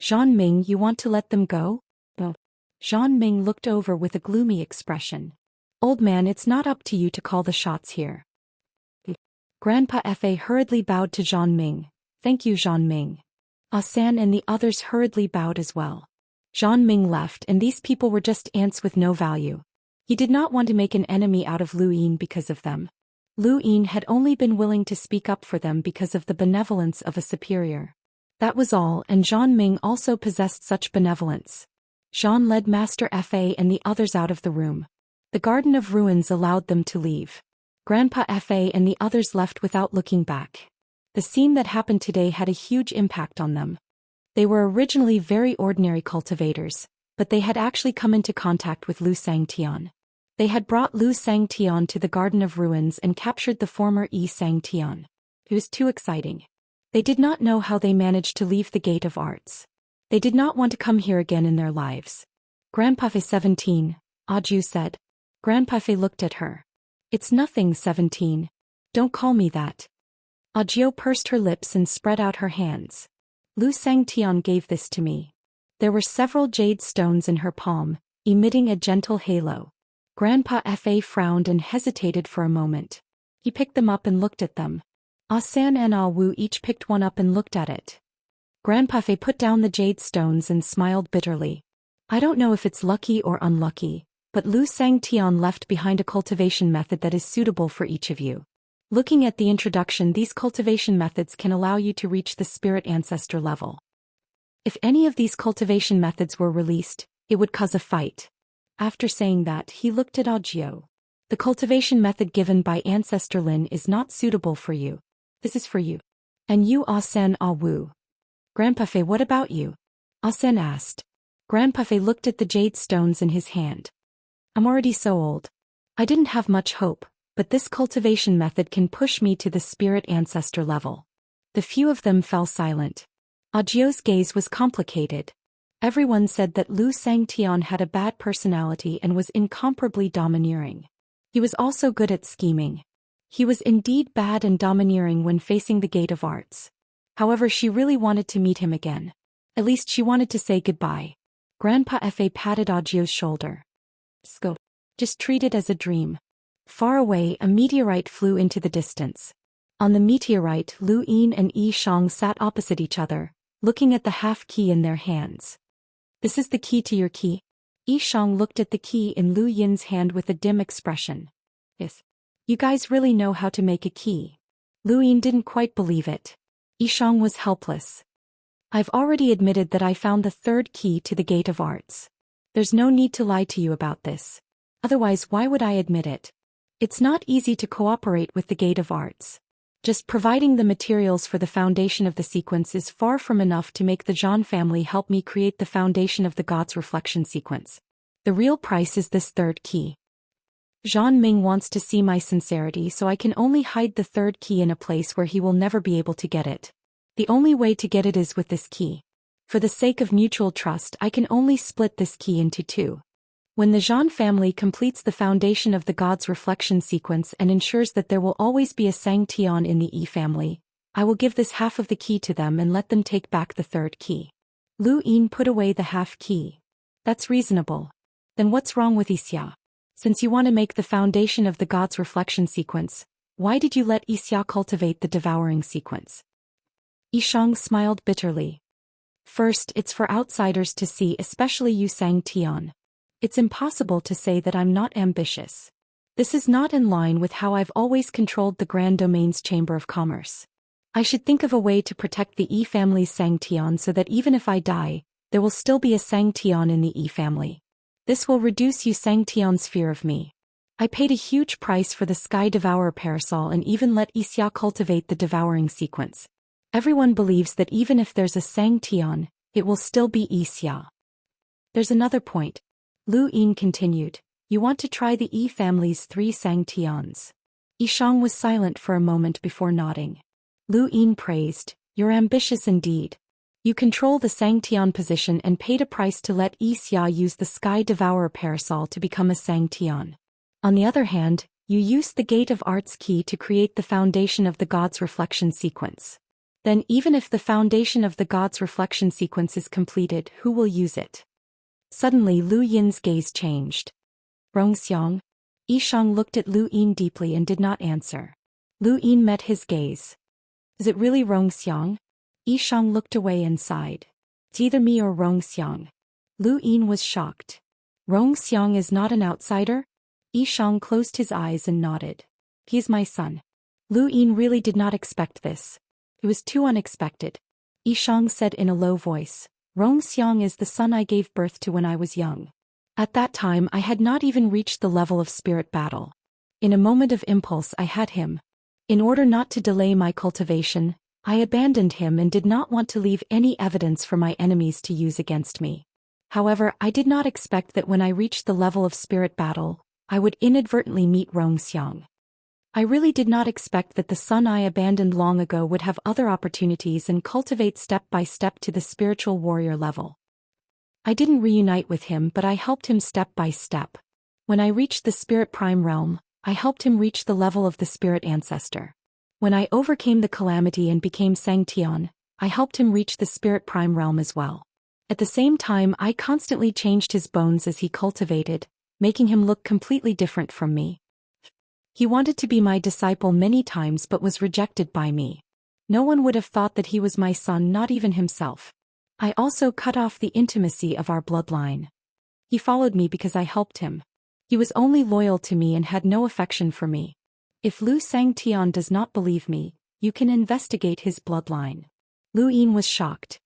Zhang Ming, you want to let them go? Oh. Zhang Ming looked over with a gloomy expression. Old man, it's not up to you to call the shots here. Grandpa Fa hurriedly bowed to Zhang Ming. Thank you, Zhang Ming. San and the others hurriedly bowed as well. Zhang Ming left, and these people were just ants with no value. He did not want to make an enemy out of Lu Yin because of them. Lu Yin had only been willing to speak up for them because of the benevolence of a superior. That was all, and Zhang Ming also possessed such benevolence. Zhang led Master Fa and the others out of the room. The Garden of Ruins allowed them to leave. Grandpa Fa and the others left without looking back. The scene that happened today had a huge impact on them. They were originally very ordinary cultivators, but they had actually come into contact with Lu Xian. They had brought Lu Xian to the Garden of Ruins and captured the former Xianxia. It was too exciting. They did not know how they managed to leave the Gate of Arts. They did not want to come here again in their lives. Grandpa Fe 17, Aju said. Grandpa Fe looked at her. It's nothing, 17. Don't call me that. Ajio pursed her lips and spread out her hands. Lu Xian gave this to me. There were several jade stones in her palm, emitting a gentle halo. Grandpa Fa frowned and hesitated for a moment. He picked them up and looked at them. San and Wu each picked one up and looked at it. Grandpa Fa put down the jade stones and smiled bitterly. I don't know if it's lucky or unlucky, but Lu Xian left behind a cultivation method that is suitable for each of you. Looking at the introduction, these cultivation methods can allow you to reach the spirit ancestor level. If any of these cultivation methods were released, it would cause a fight. After saying that, he looked at Audiobook. The cultivation method given by Ancestor Lin is not suitable for you. This is for you. And you, Asen Awu. Grandpa Fei, what about you? Asen asked. Grandpa Fei looked at the jade stones in his hand. I'm already so old. I didn't have much hope, but this cultivation method can push me to the spirit ancestor level. The few of them fell silent. Audio's gaze was complicated. Everyone said that Lu Xian had a bad personality and was incomparably domineering. He was also good at scheming. He was indeed bad and domineering when facing the Gate of Arts. However, she really wanted to meet him again. At least she wanted to say goodbye. Grandpa Fa patted Audio's shoulder. Sco. Just treat it as a dream. Far away, a meteorite flew into the distance. On the meteorite, Lu Yin and Yi Shang sat opposite each other, looking at the half-key in their hands. This is the key to your key? Yi Shang looked at the key in Lu Yin's hand with a dim expression. Yes. You guys really know how to make a key. Lu Yin didn't quite believe it. Yi Shang was helpless. I've already admitted that I found the third key to the Gate of Arts. There's no need to lie to you about this. Otherwise, why would I admit it? It's not easy to cooperate with the Gate of Arts. Just providing the materials for the foundation of the sequence is far from enough to make the Zhang family help me create the foundation of the God's reflection sequence. The real price is this third key. Zhang Ming wants to see my sincerity, so I can only hide the third key in a place where he will never be able to get it. The only way to get it is with this key. For the sake of mutual trust, I can only split this key into two. When the Zhang family completes the foundation of the God's reflection sequence and ensures that there will always be a Xianxia in the Yi family, I will give this half of the key to them and let them take back the third key. Lu Yin put away the half key. That's reasonable. Then what's wrong with Wuxia? Since you want to make the foundation of the God's reflection sequence, why did you let Wuxia cultivate the devouring sequence? Yi Shang smiled bitterly. First, it's for outsiders to see, especially you Xianxia. It's impossible to say that I'm not ambitious. This is not in line with how I've always controlled the Grand Domain's Chamber of Commerce. I should think of a way to protect the Yi family's Xianxia so that even if I die, there will still be a Xianxia in the Yi family. This will reduce Yu Xianxia's fear of me. I paid a huge price for the Sky Devourer parasol and even let Wuxia cultivate the devouring sequence. Everyone believes that even if there's a Xianxia, it will still be Wuxia. There's another point. Lu Yin continued. You want to try the Yi family's 3 Xianxias. Yi Shang was silent for a moment before nodding. Lu Yin praised. You're ambitious indeed. You control the Xianxia position and paid a price to let Wuxia use the Sky Devourer parasol to become a Xianxia. On the other hand, you used the Gate of Arts key to create the foundation of the God's reflection sequence. Then even if the foundation of the God's reflection sequence is completed, who will use it? Suddenly Lu Yin's gaze changed. Rongxiang? Yi Shang looked at Lu Yin deeply and did not answer. Lu Yin met his gaze. Is it really Rongxiang? Yi Shang looked away and sighed. It's either me or Rongxiang. Lu Yin was shocked. Rongxiang is not an outsider? Yi Shang closed his eyes and nodded. He's my son. Lu Yin really did not expect this. It was too unexpected. Yi Shang said in a low voice. Rongxiang is the son I gave birth to when I was young. At that time I had not even reached the level of spirit battle. In a moment of impulse I had him. In order not to delay my cultivation, I abandoned him and did not want to leave any evidence for my enemies to use against me. However, I did not expect that when I reached the level of spirit battle, I would inadvertently meet Rongxiang. I really did not expect that the son I abandoned long ago would have other opportunities and cultivate step by step to the spiritual warrior level. I didn't reunite with him, but I helped him step by step. When I reached the spirit prime realm, I helped him reach the level of the spirit ancestor. When I overcame the calamity and became Xianxia, I helped him reach the spirit prime realm as well. At the same time, I constantly changed his bones as he cultivated, making him look completely different from me. He wanted to be my disciple many times but was rejected by me. No one would have thought that he was my son, not even himself. I also cut off the intimacy of our bloodline. He followed me because I helped him. He was only loyal to me and had no affection for me. If Lu Xian does not believe me, you can investigate his bloodline. Lu Yin was shocked.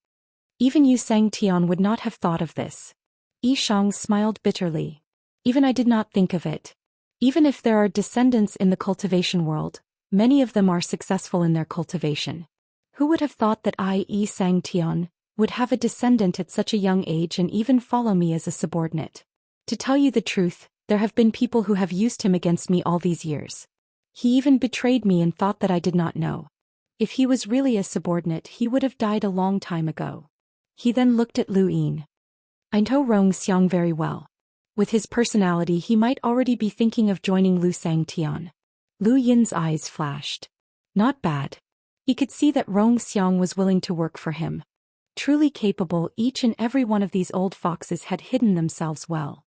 Even Yu Xian would not have thought of this. Yi Shang smiled bitterly. Even I did not think of it. Even if there are descendants in the cultivation world, many of them are successful in their cultivation. Who would have thought that I, Yi Xian, would have a descendant at such a young age and even follow me as a subordinate? To tell you the truth, there have been people who have used him against me all these years. He even betrayed me and thought that I did not know. If he was really a subordinate, he would have died a long time ago. He then looked at Lu Yin. I know Rong Xiang very well. With his personality, he might already be thinking of joining Lu Xian. Lu Yin's eyes flashed. Not bad. He could see that Rong Xiang was willing to work for him. Truly capable, each and every one of these old foxes had hidden themselves well.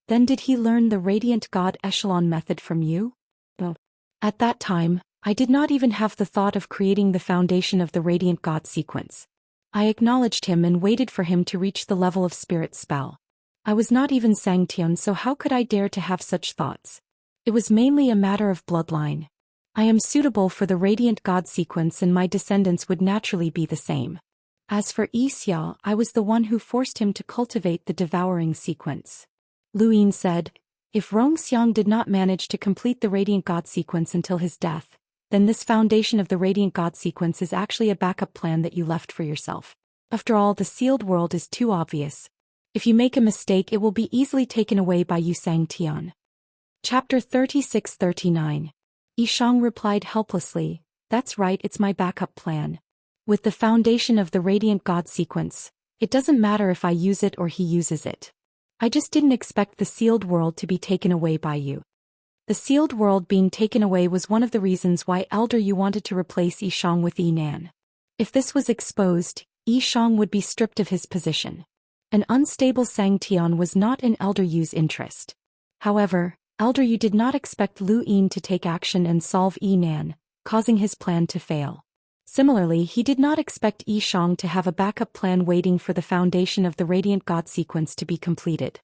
Then did he learn the Radiant God Echelon method from you? No. At that time, I did not even have the thought of creating the foundation of the Radiant God sequence. I acknowledged him and waited for him to reach the level of spirit spell. I was not even Xianxia, so how could I dare to have such thoughts? It was mainly a matter of bloodline. I am suitable for the Radiant God sequence and my descendants would naturally be the same. As for Xia, I was the one who forced him to cultivate the devouring sequence. Lu Yin said, if Rong Xiang did not manage to complete the Radiant God sequence until his death, then this foundation of the Radiant God sequence is actually a backup plan that you left for yourself. After all, the sealed world is too obvious. If you make a mistake, it will be easily taken away by Yu Xian. Chapter 36-39. Yi Shang replied helplessly, that's right, it's my backup plan. With the foundation of the Radiant God sequence, it doesn't matter if I use it or he uses it. I just didn't expect the sealed world to be taken away by you. The sealed world being taken away was one of the reasons why Elder Yu wanted to replace Yi Shang with Yi Nan. If this was exposed, Yi Shang would be stripped of his position. An unstable Xianxia was not in Elder Yu's interest. However, Elder Yu did not expect Lu Yin to take action and solve Yi Nan, causing his plan to fail. Similarly, he did not expect Yi Shang to have a backup plan waiting for the foundation of the Radiant God sequence to be completed.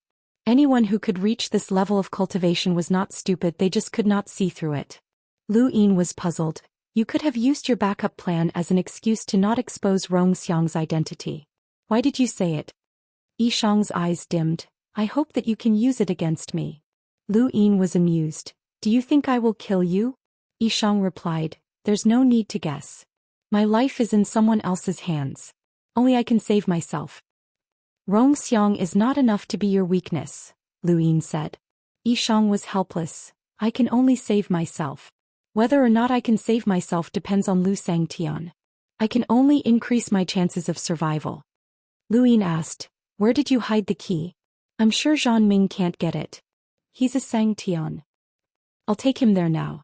Anyone who could reach this level of cultivation was not stupid, they just could not see through it. Lu Yin was puzzled. You could have used your backup plan as an excuse to not expose Rong Xiang's identity. Why did you say it? Yi Shang's eyes dimmed. I hope that you can use it against me. Lu Yin was amused. Do you think I will kill you? Yi Shang replied, there's no need to guess. My life is in someone else's hands. Only I can save myself. Rong Xiang is not enough to be your weakness, Lu Yin said. Yi Shang was helpless. I can only save myself. Whether or not I can save myself depends on Lu Xian. I can only increase my chances of survival. Lu Yin asked, where did you hide the key? I'm sure Zhang Ming can't get it. He's a Xianxia. I'll take him there now.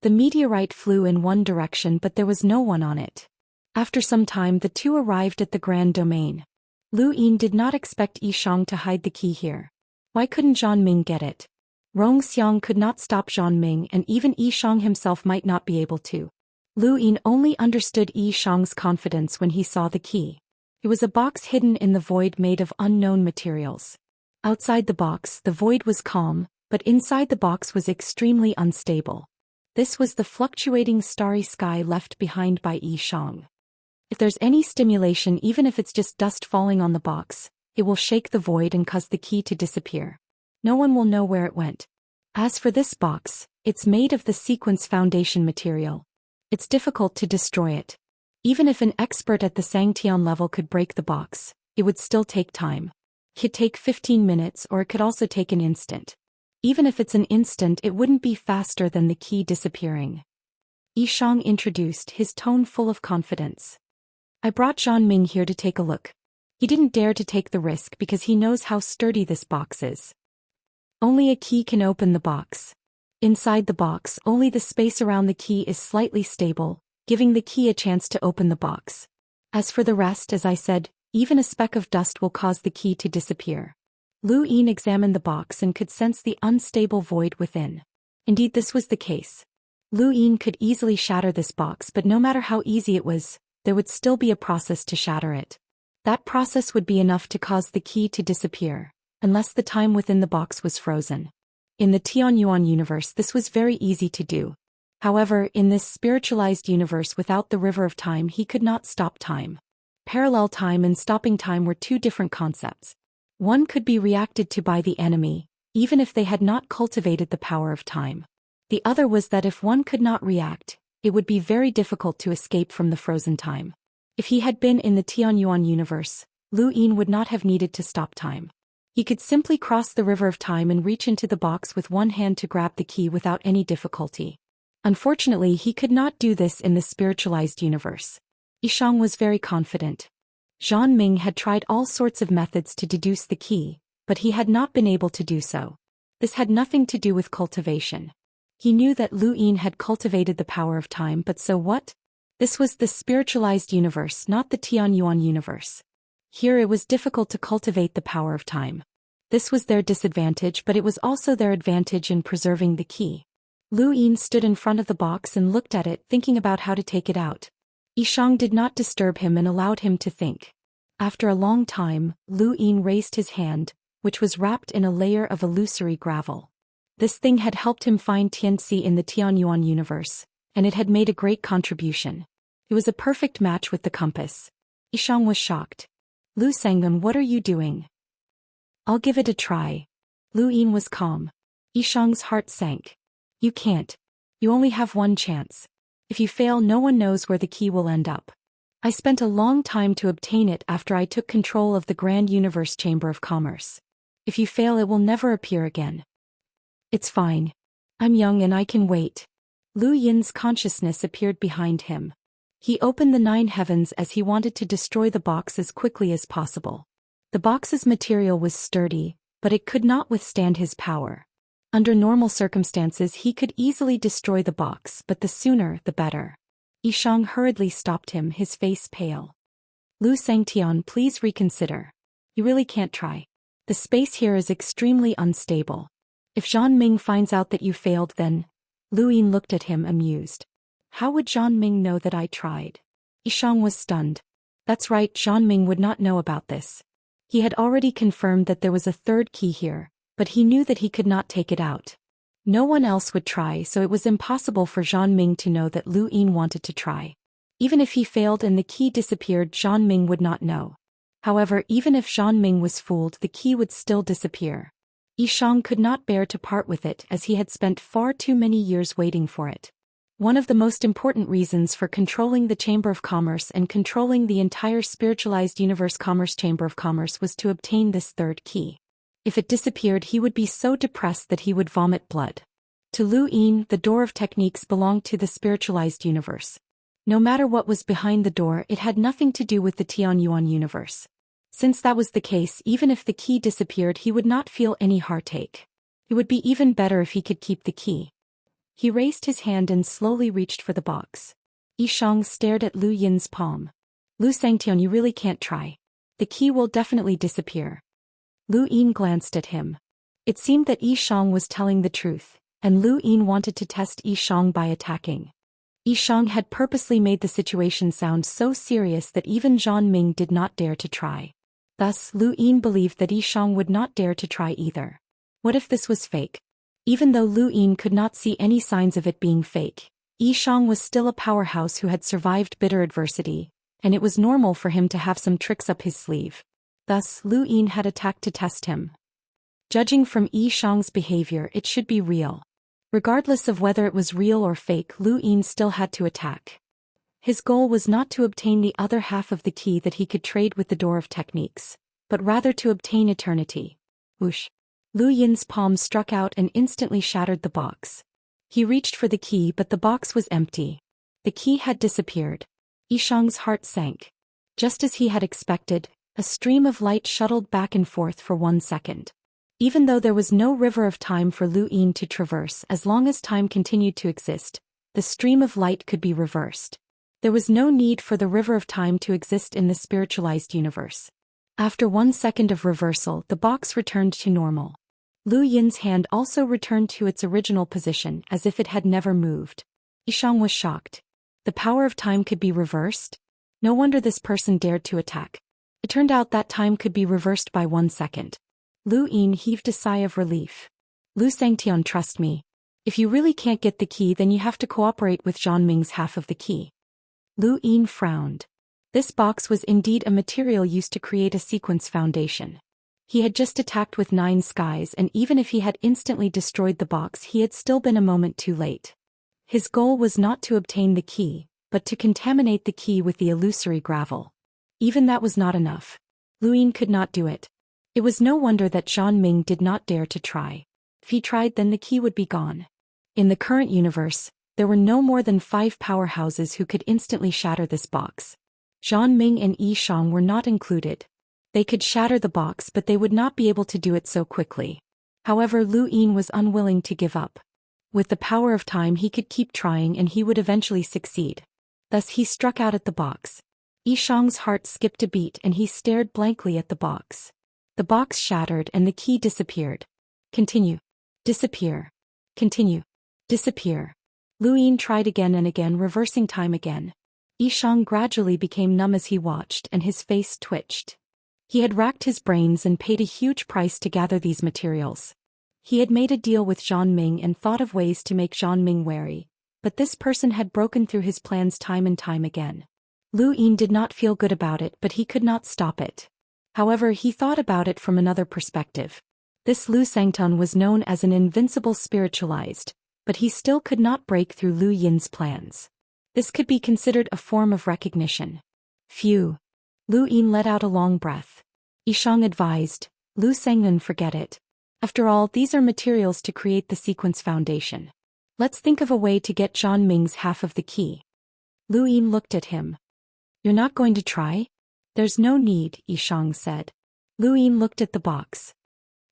The meteorite flew in one direction but there was no one on it. After some time the two arrived at the Grand Domain. Lu Yin did not expect Yi Shang to hide the key here. Why couldn't Zhang Ming get it? Rong Xiang could not stop Zhang Ming and even Yi Shang himself might not be able to. Lu Yin only understood Yi Shang's confidence when he saw the key. It was a box hidden in the void made of unknown materials. Outside the box, the void was calm, but inside the box was extremely unstable. This was the fluctuating starry sky left behind by Yi Shang. If there's any stimulation, even if it's just dust falling on the box, it will shake the void and cause the key to disappear. No one will know where it went. As for this box, it's made of the sequence foundation material. It's difficult to destroy it. Even if an expert at the Xianxia level could break the box, it would still take time. It could take 15 minutes or it could also take an instant. Even if it's an instant, it wouldn't be faster than the key disappearing. Yi Shang introduced, his tone full of confidence. I brought Zhang Ming here to take a look. He didn't dare to take the risk because he knows how sturdy this box is. Only a key can open the box. Inside the box, only the space around the key is slightly stable, giving the key a chance to open the box. As for the rest, as I said, even a speck of dust will cause the key to disappear. Lu Yin examined the box and could sense the unstable void within. Indeed, this was the case. Lu Yin could easily shatter this box, but no matter how easy it was, there would still be a process to shatter it. That process would be enough to cause the key to disappear, unless the time within the box was frozen. In the Tianyuan universe this was very easy to do. However, in this spiritualized universe without the river of time he could not stop time. Parallel time and stopping time were two different concepts. One could be reacted to by the enemy, even if they had not cultivated the power of time. The other was that if one could not react, it would be very difficult to escape from the frozen time. If he had been in the Tianyuan universe, Lu Yin would not have needed to stop time. He could simply cross the river of time and reach into the box with one hand to grab the key without any difficulty. Unfortunately, he could not do this in the spiritualized universe. Yishang was very confident. Zhang Ming had tried all sorts of methods to deduce the key, but he had not been able to do so. This had nothing to do with cultivation. He knew that Lu Yin had cultivated the power of time, but so what? This was the spiritualized universe, not the Tianyuan universe. Here it was difficult to cultivate the power of time. This was their disadvantage, but it was also their advantage in preserving the key. Lu Yin stood in front of the box and looked at it, thinking about how to take it out. Yishang did not disturb him and allowed him to think. After a long time, Lu Yin raised his hand, which was wrapped in a layer of illusory gravel. This thing had helped him find Tianxi in the Tianyuan universe, and it had made a great contribution. It was a perfect match with the compass. Yishang was shocked. Lu Sangam, what are you doing? I'll give it a try. Lu Yin was calm. Yishang's heart sank. You can't. You only have one chance. If you fail, no one knows where the key will end up. I spent a long time to obtain it after I took control of the Grand Universe Chamber of Commerce. If you fail, it will never appear again. It's fine. I'm young and I can wait. Lu Yin's consciousness appeared behind him. He opened the 9 heavens as he wanted to destroy the box as quickly as possible. The box's material was sturdy, but it could not withstand his power. Under normal circumstances he could easily destroy the box, but the sooner the better. Yishang hurriedly stopped him, his face pale. Lu Sangtian, please reconsider. You really can't try. The space here is extremely unstable. If Zhang Ming finds out that you failed, then... Lu Yin looked at him amused. How would Zhang Ming know that I tried? Yishang was stunned. That's right, Zhang Ming would not know about this. He had already confirmed that there was a third key here, but he knew that he could not take it out. No one else would try, so it was impossible for Zhang Ming to know that Lu Yin wanted to try. Even if he failed and the key disappeared, Zhang Ming would not know. However, even if Zhang Ming was fooled, the key would still disappear. Yishang could not bear to part with it as he had spent far too many years waiting for it. One of the most important reasons for controlling the Chamber of Commerce and controlling the entire spiritualized universe Commerce Chamber of Commerce was to obtain this third key. If it disappeared, he would be so depressed that he would vomit blood. To Lu Yin, the door of techniques belonged to the spiritualized universe. No matter what was behind the door, it had nothing to do with the Tianyuan universe. Since that was the case, even if the key disappeared, he would not feel any heartache. It would be even better if he could keep the key. He raised his hand and slowly reached for the box. Yishang stared at Lu Yin's palm. Lu Sangtian, you really can't try. The key will definitely disappear. Lu Yin glanced at him. It seemed that Yishang was telling the truth, and Lu Yin wanted to test Yishang by attacking. Yishang had purposely made the situation sound so serious that even Zhang Ming did not dare to try. Thus, Lu Yin believed that Yishang would not dare to try either. What if this was fake? Even though Lu Yin could not see any signs of it being fake, Yishang was still a powerhouse who had survived bitter adversity, and it was normal for him to have some tricks up his sleeve. Thus, Lu Yin had attacked to test him. Judging from Yishang's behavior, it should be real. Regardless of whether it was real or fake, Lu Yin still had to attack. His goal was not to obtain the other half of the key that he could trade with the door of techniques, but rather to obtain eternity. Whoosh! Lu Yin's palm struck out and instantly shattered the box. He reached for the key, but the box was empty. The key had disappeared. Yishang's heart sank. Just as he had expected, a stream of light shuttled back and forth for 1 second. Even though there was no river of time for Lu Yin to traverse, as long as time continued to exist, the stream of light could be reversed. There was no need for the river of time to exist in the spiritualized universe. After 1 second of reversal, the box returned to normal. Lu Yin's hand also returned to its original position, as if it had never moved. Yishang was shocked. The power of time could be reversed? No wonder this person dared to attack. It turned out that time could be reversed by 1 second. Lu Yin heaved a sigh of relief. Lu Sangtian, trust me. If you really can't get the key, then you have to cooperate with Zhang Ming's half of the key. Lu Yin frowned. This box was indeed a material used to create a sequence foundation. He had just attacked with 9 skies, and even if he had instantly destroyed the box, he had still been a moment too late. His goal was not to obtain the key, but to contaminate the key with the illusory gravel. Even that was not enough. Lu Yin could not do it. It was no wonder that Zhang Ming did not dare to try. If he tried, then the key would be gone. In the current universe, there were no more than 5 powerhouses who could instantly shatter this box. Zhang Ming and Yi Shang were not included. They could shatter the box, but they would not be able to do it so quickly. However, Lu Yin was unwilling to give up. With the power of time, he could keep trying and he would eventually succeed. Thus he struck out at the box. Yi Shang's heart skipped a beat and he stared blankly at the box. The box shattered and the key disappeared. Continue. Disappear. Continue. Disappear. Lu Yin tried again and again, reversing time again. Yi Shang gradually became numb as he watched, and his face twitched. He had racked his brains and paid a huge price to gather these materials. He had made a deal with Zhang Ming and thought of ways to make Zhang Ming wary, but this person had broken through his plans time and time again. Lu Yin did not feel good about it, but he could not stop it. However, he thought about it from another perspective. This Lu Sangtun was known as an invincible spiritualized, but he still could not break through Lu Yin's plans. This could be considered a form of recognition. Phew. Lu Yin let out a long breath. Yi Shang advised, Lu Sangtun, forget it. After all, these are materials to create the sequence foundation. Let's think of a way to get Zhang Ming's half of the key. Lu Yin looked at him. You're not going to try? There's no need, Yi Shang said. Lu Yin looked at the box.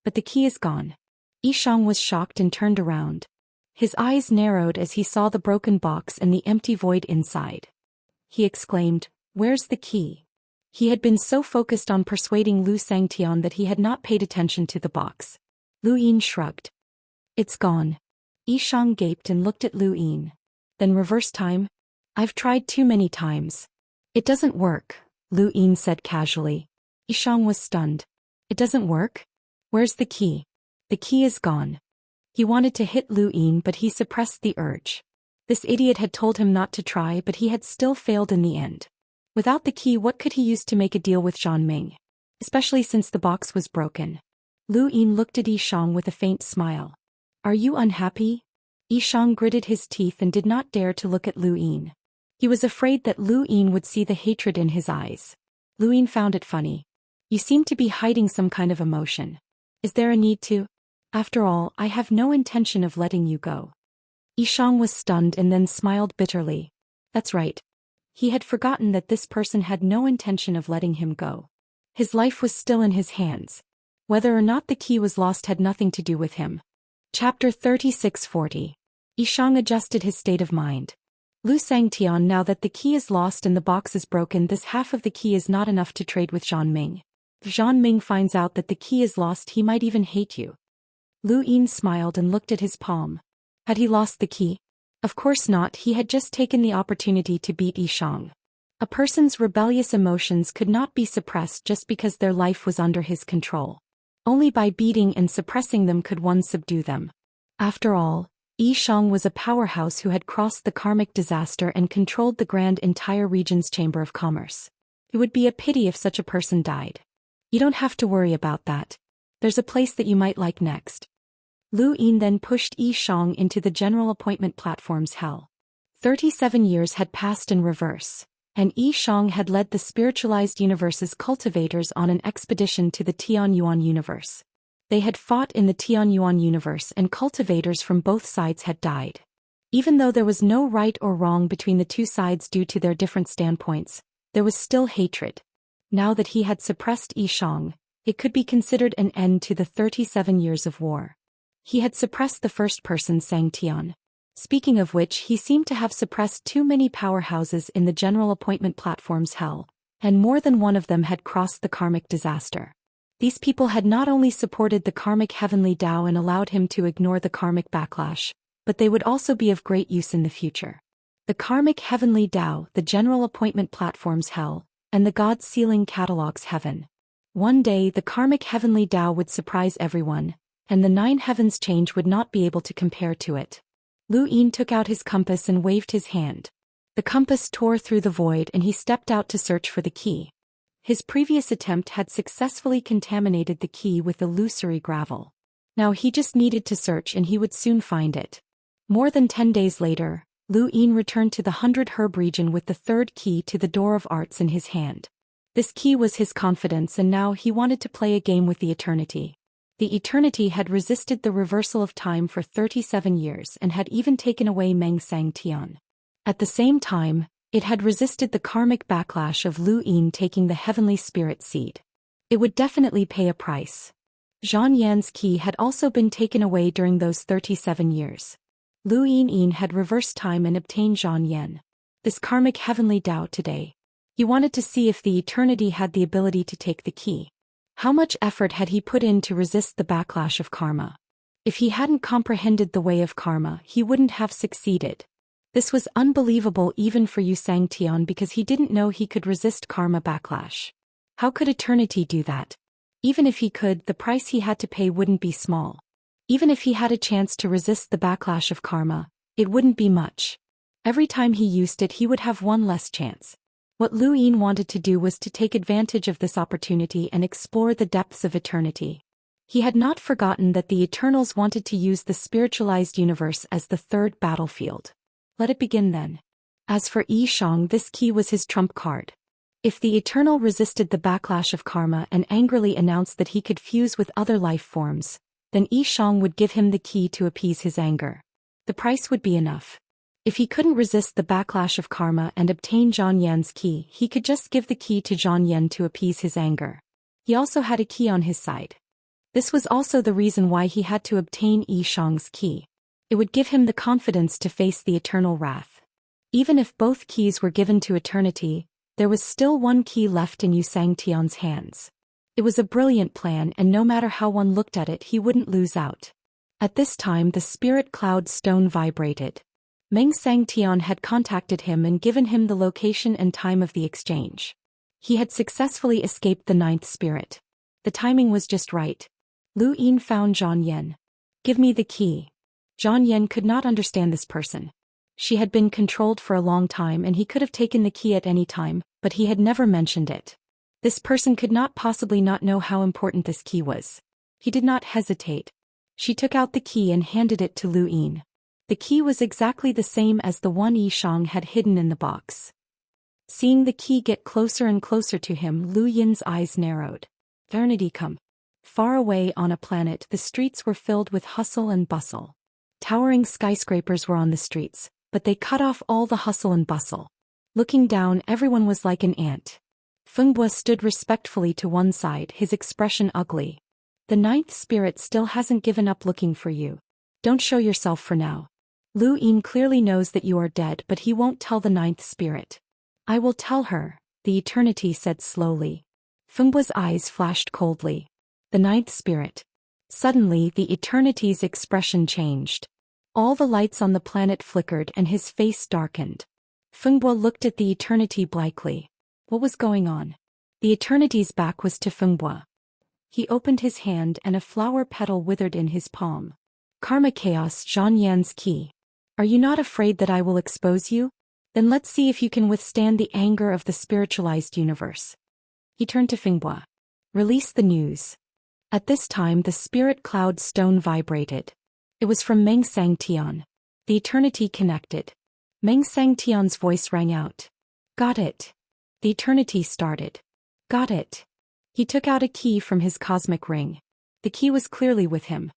But the key is gone. Yi Shang was shocked and turned around. His eyes narrowed as he saw the broken box and the empty void inside. He exclaimed, where's the key? He had been so focused on persuading Lu Sangtian that he had not paid attention to the box. Lu Yin shrugged. It's gone. Yi Shang gaped and looked at Lu Yin. Then reverse time? I've tried too many times. It doesn't work, Lu Yin said casually. Yi Shang was stunned. It doesn't work? Where's the key? The key is gone. He wanted to hit Lu Yin, but he suppressed the urge. This idiot had told him not to try, but he had still failed in the end. Without the key, what could he use to make a deal with Zhang Ming? Especially since the box was broken. Lu Yin looked at Yi Shang with a faint smile. Are you unhappy? Yi Shang gritted his teeth and did not dare to look at Lu Yin. He was afraid that Lu Yin would see the hatred in his eyes. Lu Yin found it funny. You seem to be hiding some kind of emotion. Is there a need to? After all, I have no intention of letting you go. Yi Shang was stunned and then smiled bitterly. That's right. He had forgotten that this person had no intention of letting him go. His life was still in his hands. Whether or not the key was lost had nothing to do with him. Chapter 3640. Yi Shang adjusted his state of mind. Lu Sangtian, now that the key is lost and the box is broken, this half of the key is not enough to trade with Zhang Ming. If Zhang Ming finds out that the key is lost, he might even hate you. Lu Yin smiled and looked at his palm. Had he lost the key? Of course not, he had just taken the opportunity to beat Yi Shang. A person's rebellious emotions could not be suppressed just because their life was under his control. Only by beating and suppressing them could one subdue them. After all, Yi Shang was a powerhouse who had crossed the karmic disaster and controlled the grand entire region's chamber of commerce. It would be a pity if such a person died. You don't have to worry about that. There's a place that you might like next. Lu Yin then pushed Yi Shang into the general appointment platform's hell. 37 years had passed in reverse, and Yi Shang had led the spiritualized universe's cultivators on an expedition to the Tianyuan universe. They had fought in the Tianyuan universe and cultivators from both sides had died. Even though there was no right or wrong between the two sides due to their different standpoints, there was still hatred. Now that he had suppressed Yi Shang, it could be considered an end to the 37 years of war. He had suppressed the first person, Sang Tian. Speaking of which, he seemed to have suppressed too many powerhouses in the general appointment platform's hell, and more than one of them had crossed the karmic disaster. These people had not only supported the karmic heavenly Tao and allowed him to ignore the karmic backlash, but they would also be of great use in the future. The karmic heavenly Tao, the general appointment platform's hell, and the God sealing catalog's heaven. One day the karmic heavenly Tao would surprise everyone, and the 9 heavens change would not be able to compare to it. Lu Yin took out his compass and waved his hand. The compass tore through the void and he stepped out to search for the key. His previous attempt had successfully contaminated the key with illusory gravel. Now he just needed to search and he would soon find it. More than 10 days later, Lu Yin returned to the 100 Herb region with the 3rd key to the Door of Arts in his hand. This key was his confidence, and now he wanted to play a game with the Eternity. The Eternity had resisted the reversal of time for 37 years and had even taken away Meng Sang Tian. At the same time, it had resisted the karmic backlash of Lu Yin taking the heavenly spirit seed. It would definitely pay a price. Zhang Yan's key had also been taken away during those 37 years. Lu Yin had reversed time and obtained Zhang Yan. This karmic heavenly Tao today. He wanted to see if the Eternity had the ability to take the key. How much effort had he put in to resist the backlash of karma? If he hadn't comprehended the way of karma, he wouldn't have succeeded. This was unbelievable even for Yu Sangtian because he didn't know he could resist karma backlash. How could Eternity do that? Even if he could, the price he had to pay wouldn't be small. Even if he had a chance to resist the backlash of karma, it wouldn't be much. Every time he used it, he would have one less chance. What Lu Yin wanted to do was to take advantage of this opportunity and explore the depths of eternity. He had not forgotten that the Eternals wanted to use the spiritualized universe as the 3rd battlefield. Let it begin then. As for Yi Shang, this key was his trump card. If the Eternal resisted the backlash of karma and angrily announced that he could fuse with other life forms, then Yi Shang would give him the key to appease his anger. The price would be enough. If he couldn't resist the backlash of karma and obtain Zhang Yan's key, he could just give the key to Zhang Yan to appease his anger. He also had a key on his side. This was also the reason why he had to obtain Yi Shang's key. It would give him the confidence to face the eternal wrath. Even if both keys were given to Eternity, there was still one key left in Yu Sangtian's hands. It was a brilliant plan, and no matter how one looked at it, he wouldn't lose out. At this time, the spirit cloud stone vibrated. Meng Sangtian had contacted him and given him the location and time of the exchange. He had successfully escaped the 9th spirit. The timing was just right. Lu Yin found Zhang Yan. Give me the key. Zhang Yan could not understand this person. She had been controlled for a long time and he could have taken the key at any time, but he had never mentioned it. This person could not possibly not know how important this key was. He did not hesitate. She took out the key and handed it to Lu Yin. The key was exactly the same as the one Yi Shang had hidden in the box. Seeing the key get closer and closer to him, Lu Yin's eyes narrowed. Eternity come. Far away on a planet, the streets were filled with hustle and bustle. Towering skyscrapers were on the streets, but they cut off all the hustle and bustle. Looking down, everyone was like an ant. Fengbua stood respectfully to one side, his expression ugly. The 9th spirit still hasn't given up looking for you. Don't show yourself for now. Lu Yin clearly knows that you are dead, but he won't tell the 9th spirit. I will tell her, the Eternity said slowly. Fengbua's eyes flashed coldly. The 9th spirit. Suddenly, the Eternity's expression changed. All the lights on the planet flickered and his face darkened. Fengbua looked at the Eternity blankly. What was going on? The Eternity's back was to Fengbua. He opened his hand and a flower petal withered in his palm. Karma Chaos, Zhang Yan's key. Are you not afraid that I will expose you? Then let's see if you can withstand the anger of the spiritualized universe. He turned to Fengbua. Release the news. At this time, the spirit cloud stone vibrated. It was from Meng Sangtian. The Eternity connected. Meng Sangtian's voice rang out. Got it. The Eternity started. Got it. He took out a key from his cosmic ring. The key was clearly with him.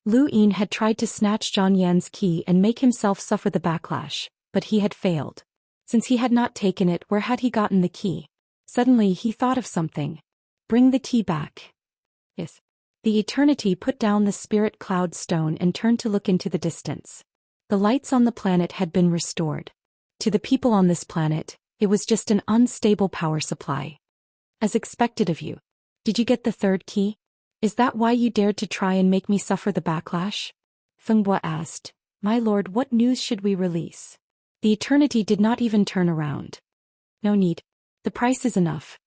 Lu Yin had tried to snatch Zhang Yan's key and make himself suffer the backlash, but he had failed. Since he had not taken it, where had he gotten the key? Suddenly he thought of something. Bring the key back. Yes. The Eternity put down the spirit cloud stone and turned to look into the distance. The lights on the planet had been restored. To the people on this planet, it was just an unstable power supply. As expected of you. Did you get the 3rd key? Is that why you dared to try and make me suffer the backlash? Fengbua asked. My lord, what news should we release? The Eternity did not even turn around. No need. The price is enough.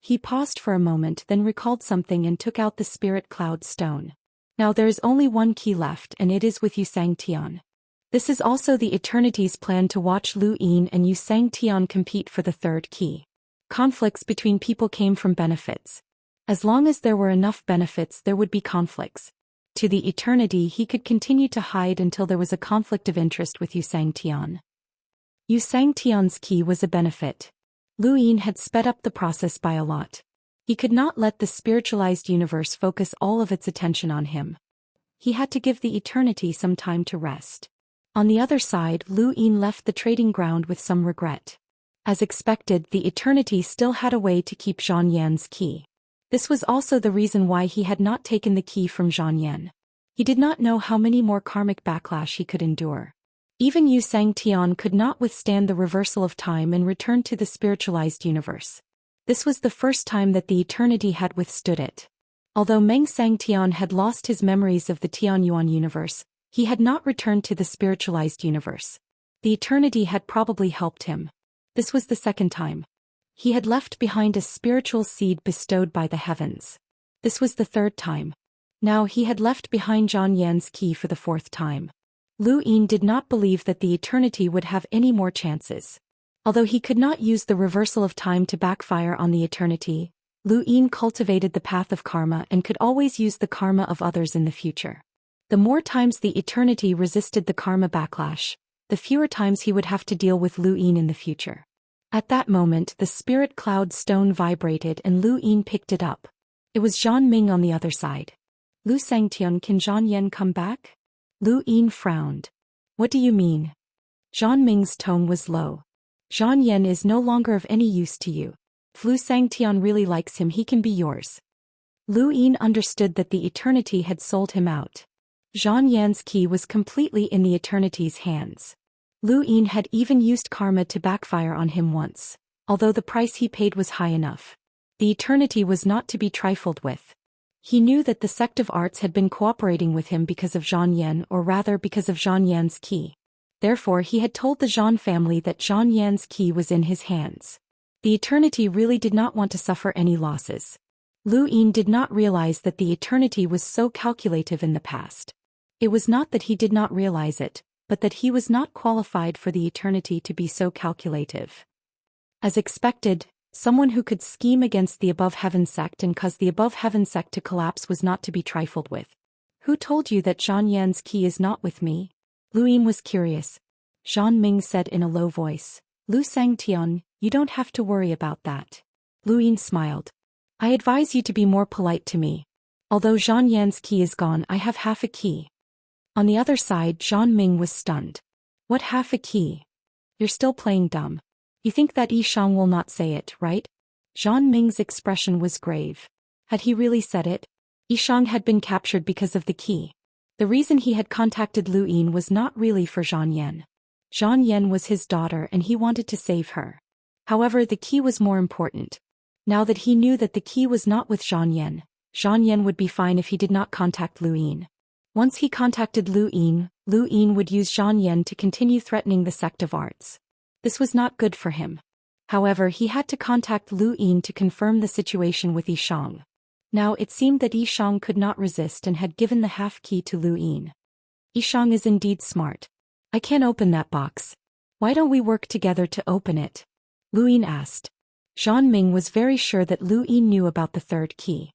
He paused for a moment, then recalled something and took out the spirit cloud stone. Now there is only one key left and it is with Xianxia. This is also the Eternity's plan to watch Lu Yin and Xianxia compete for the third key. Conflicts between people came from benefits. As long as there were enough benefits there would be conflicts. To the Eternity he could continue to hide until there was a conflict of interest with Xianxia. Xianxia's key was a benefit. Lu Yin had sped up the process by a lot. He could not let the spiritualized universe focus all of its attention on him. He had to give the Eternity some time to rest. On the other side, Lu Yin left the trading ground with some regret. As expected, the Eternity still had a way to keep Zhang Yan's key. This was also the reason why he had not taken the key from Zhang Yan. He did not know how many more karmic backlash he could endure. Even Xianxia could not withstand the reversal of time and return to the spiritualized universe. This was the first time that the Eternity had withstood it. Although Meng Xianxia had lost his memories of the Tianyuan universe, he had not returned to the spiritualized universe. The Eternity had probably helped him. This was the second time. He had left behind a spiritual seed bestowed by the heavens. This was the third time. Now he had left behind Zhang Yan's key for the fourth time. Lu Yin did not believe that the Eternity would have any more chances. Although he could not use the reversal of time to backfire on the Eternity, Lu Yin cultivated the path of karma and could always use the karma of others in the future. The more times the Eternity resisted the karma backlash, the fewer times he would have to deal with Lu Yin in the future. At that moment the spirit cloud stone vibrated and Lu Yin picked it up. It was Zhan Ming on the other side. Lu Sangtian, can Zhan Yan come back? Lu Yin frowned. What do you mean? Zhan Ming's tone was low. Zhan Yan is no longer of any use to you. If Lu Sangtian really likes him he can be yours. Lu Yin understood that the Eternity had sold him out. Zhan Yan's key was completely in the Eternity's hands. Lu Yin had even used karma to backfire on him once, although the price he paid was high enough. The Eternity was not to be trifled with. He knew that the sect of arts had been cooperating with him because of Zhan Yan, or rather because of Zhan Yan's key. Therefore he had told the Zhan family that Zhan Yan's key was in his hands. The Eternity really did not want to suffer any losses. Lu Yin did not realize that the Eternity was so calculative in the past. It was not that he did not realize it, but that he was not qualified for the Eternity to be so calculative. As expected, someone who could scheme against the above heaven sect and cause the above heaven sect to collapse was not to be trifled with. Who told you that Zhan Yan's key is not with me? Lu Yin was curious. Zhan Ming said in a low voice. Lu Sangtian, you don't have to worry about that. Lu Yin smiled. I advise you to be more polite to me. Although Zhan Yan's key is gone, I have half a key. On the other side, Zhan Ming was stunned. What half a key? You're still playing dumb. You think that Yishang will not say it, right? Zhan Ming's expression was grave. Had he really said it? Yishang had been captured because of the key. The reason he had contacted Lu Yin was not really for Zhan Yan. Zhan Yan was his daughter and he wanted to save her. However, the key was more important. Now that he knew that the key was not with Zhan Yan would be fine if he did not contact Lu Yin. Once he contacted Lu Yin would use Zhan Yan to continue threatening the sect of arts. This was not good for him. However, he had to contact Lu Yin to confirm the situation with Yishang. Now it seemed that Yishang could not resist and had given the half key to Lu Yin. Yishang is indeed smart. I can't open that box. Why don't we work together to open it? Lu Yin asked. Zhan Ming was very sure that Lu Yin knew about the third key.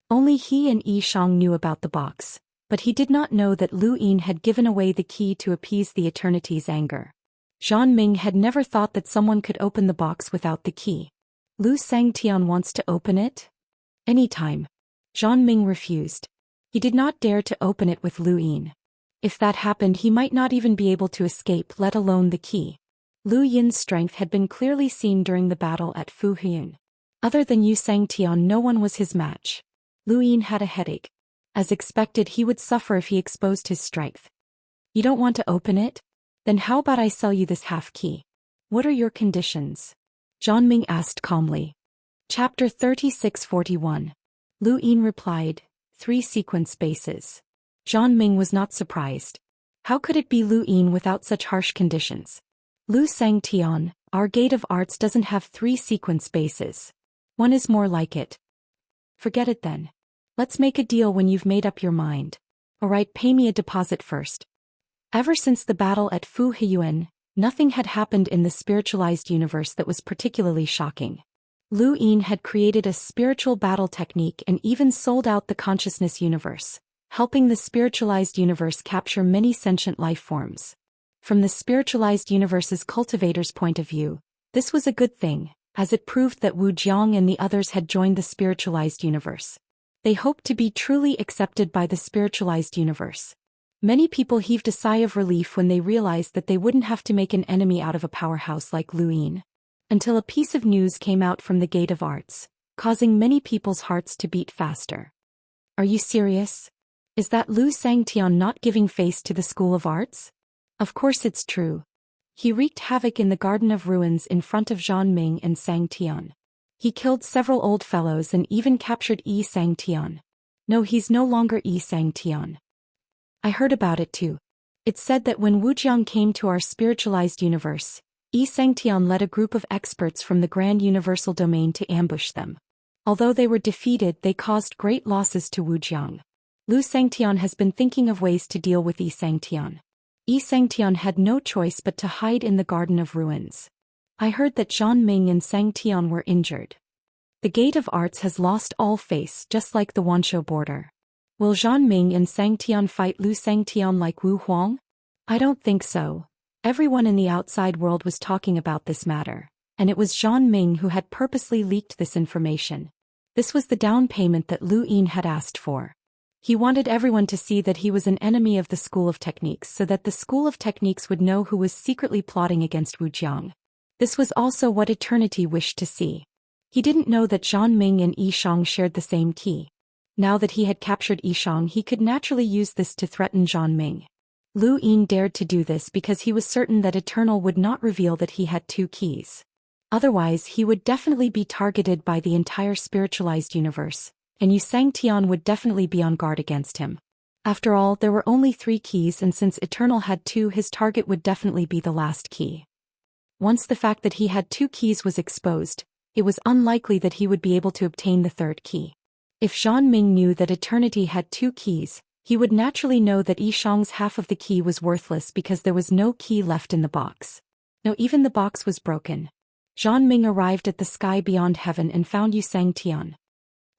Only he and Yishang knew about the box, but he did not know that Lu Yin had given away the key to appease the Eternity's anger. Zhan Ming had never thought that someone could open the box without the key. Lu Sangtian wants to open it? Anytime. Zhan Ming refused. He did not dare to open it with Lu Yin. If that happened he might not even be able to escape, let alone the key. Lu Yin's strength had been clearly seen during the battle at Fu Huyun. Other than Yu Sangtian no one was his match. Lu Yin had a headache. As expected he would suffer if he exposed his strength. You don't want to open it? Then how about I sell you this half key? What are your conditions? Zhan Ming asked calmly. Chapter 3641. Lu Yin replied, 3 sequence spaces. Zhan Ming was not surprised. How could it be Lu Yin without such harsh conditions? Lu Sangtian, our gate of arts doesn't have 3 sequence spaces. One is more like it. Forget it then. Let's make a deal when you've made up your mind. Alright, pay me a deposit first. Ever since the battle at Fu Heyuan, nothing had happened in the spiritualized universe that was particularly shocking. Lu Yin had created a spiritual battle technique and even sold out the consciousness universe, helping the spiritualized universe capture many sentient life forms. From the spiritualized universe's cultivator's point of view, this was a good thing, as it proved that Wu Jiang and the others had joined the spiritualized universe. They hoped to be truly accepted by the spiritualized universe. Many people heaved a sigh of relief when they realized that they wouldn't have to make an enemy out of a powerhouse like Lu Yin. Until a piece of news came out from the Gate of Arts, causing many people's hearts to beat faster. Are you serious? Is that Lu Xianxia not giving face to the School of Arts? Of course it's true. He wreaked havoc in the Garden of Ruins in front of Zhang Ming and Xianxia. He killed several old fellows and even captured Xianxia. No, he's no longer Xianxia. I heard about it too. It's said that when Wu Jiang came to our spiritualized universe, Xianxia led a group of experts from the Grand Universal Domain to ambush them. Although they were defeated, they caused great losses to Wu Jiang. Lu Xianxia has been thinking of ways to deal with Xianxia. Xianxia had no choice but to hide in the Garden of Ruins. I heard that Zhang Ming and Xianxia were injured. The Gate of Arts has lost all face, just like the Wanshou border. Will Zhang Ming and Xianxia fight Lu Xianxia like Wu Huang? I don't think so. Everyone in the outside world was talking about this matter, and it was Zhang Ming who had purposely leaked this information. This was the down payment that Lu Yin had asked for. He wanted everyone to see that he was an enemy of the School of Techniques so that the School of Techniques would know who was secretly plotting against Wu Jiang. This was also what Eternity wished to see. He didn't know that Zhang Ming and Yishang shared the same key. Now that he had captured Yishang, he could naturally use this to threaten Zhang Ming. Lu Yin dared to do this because he was certain that Eternal would not reveal that he had two keys. Otherwise, he would definitely be targeted by the entire spiritualized universe, and Xianxia would definitely be on guard against him. After all, there were only 3 keys, and since Eternal had 2, his target would definitely be the last key. Once the fact that he had 2 keys was exposed, it was unlikely that he would be able to obtain the 3rd key. If Zhang Ming knew that Eternity had 2 keys, he would naturally know that Yishang's half of the key was worthless because there was no key left in the box. No, even the box was broken. Zhang Ming arrived at the sky beyond heaven and found Xianxia.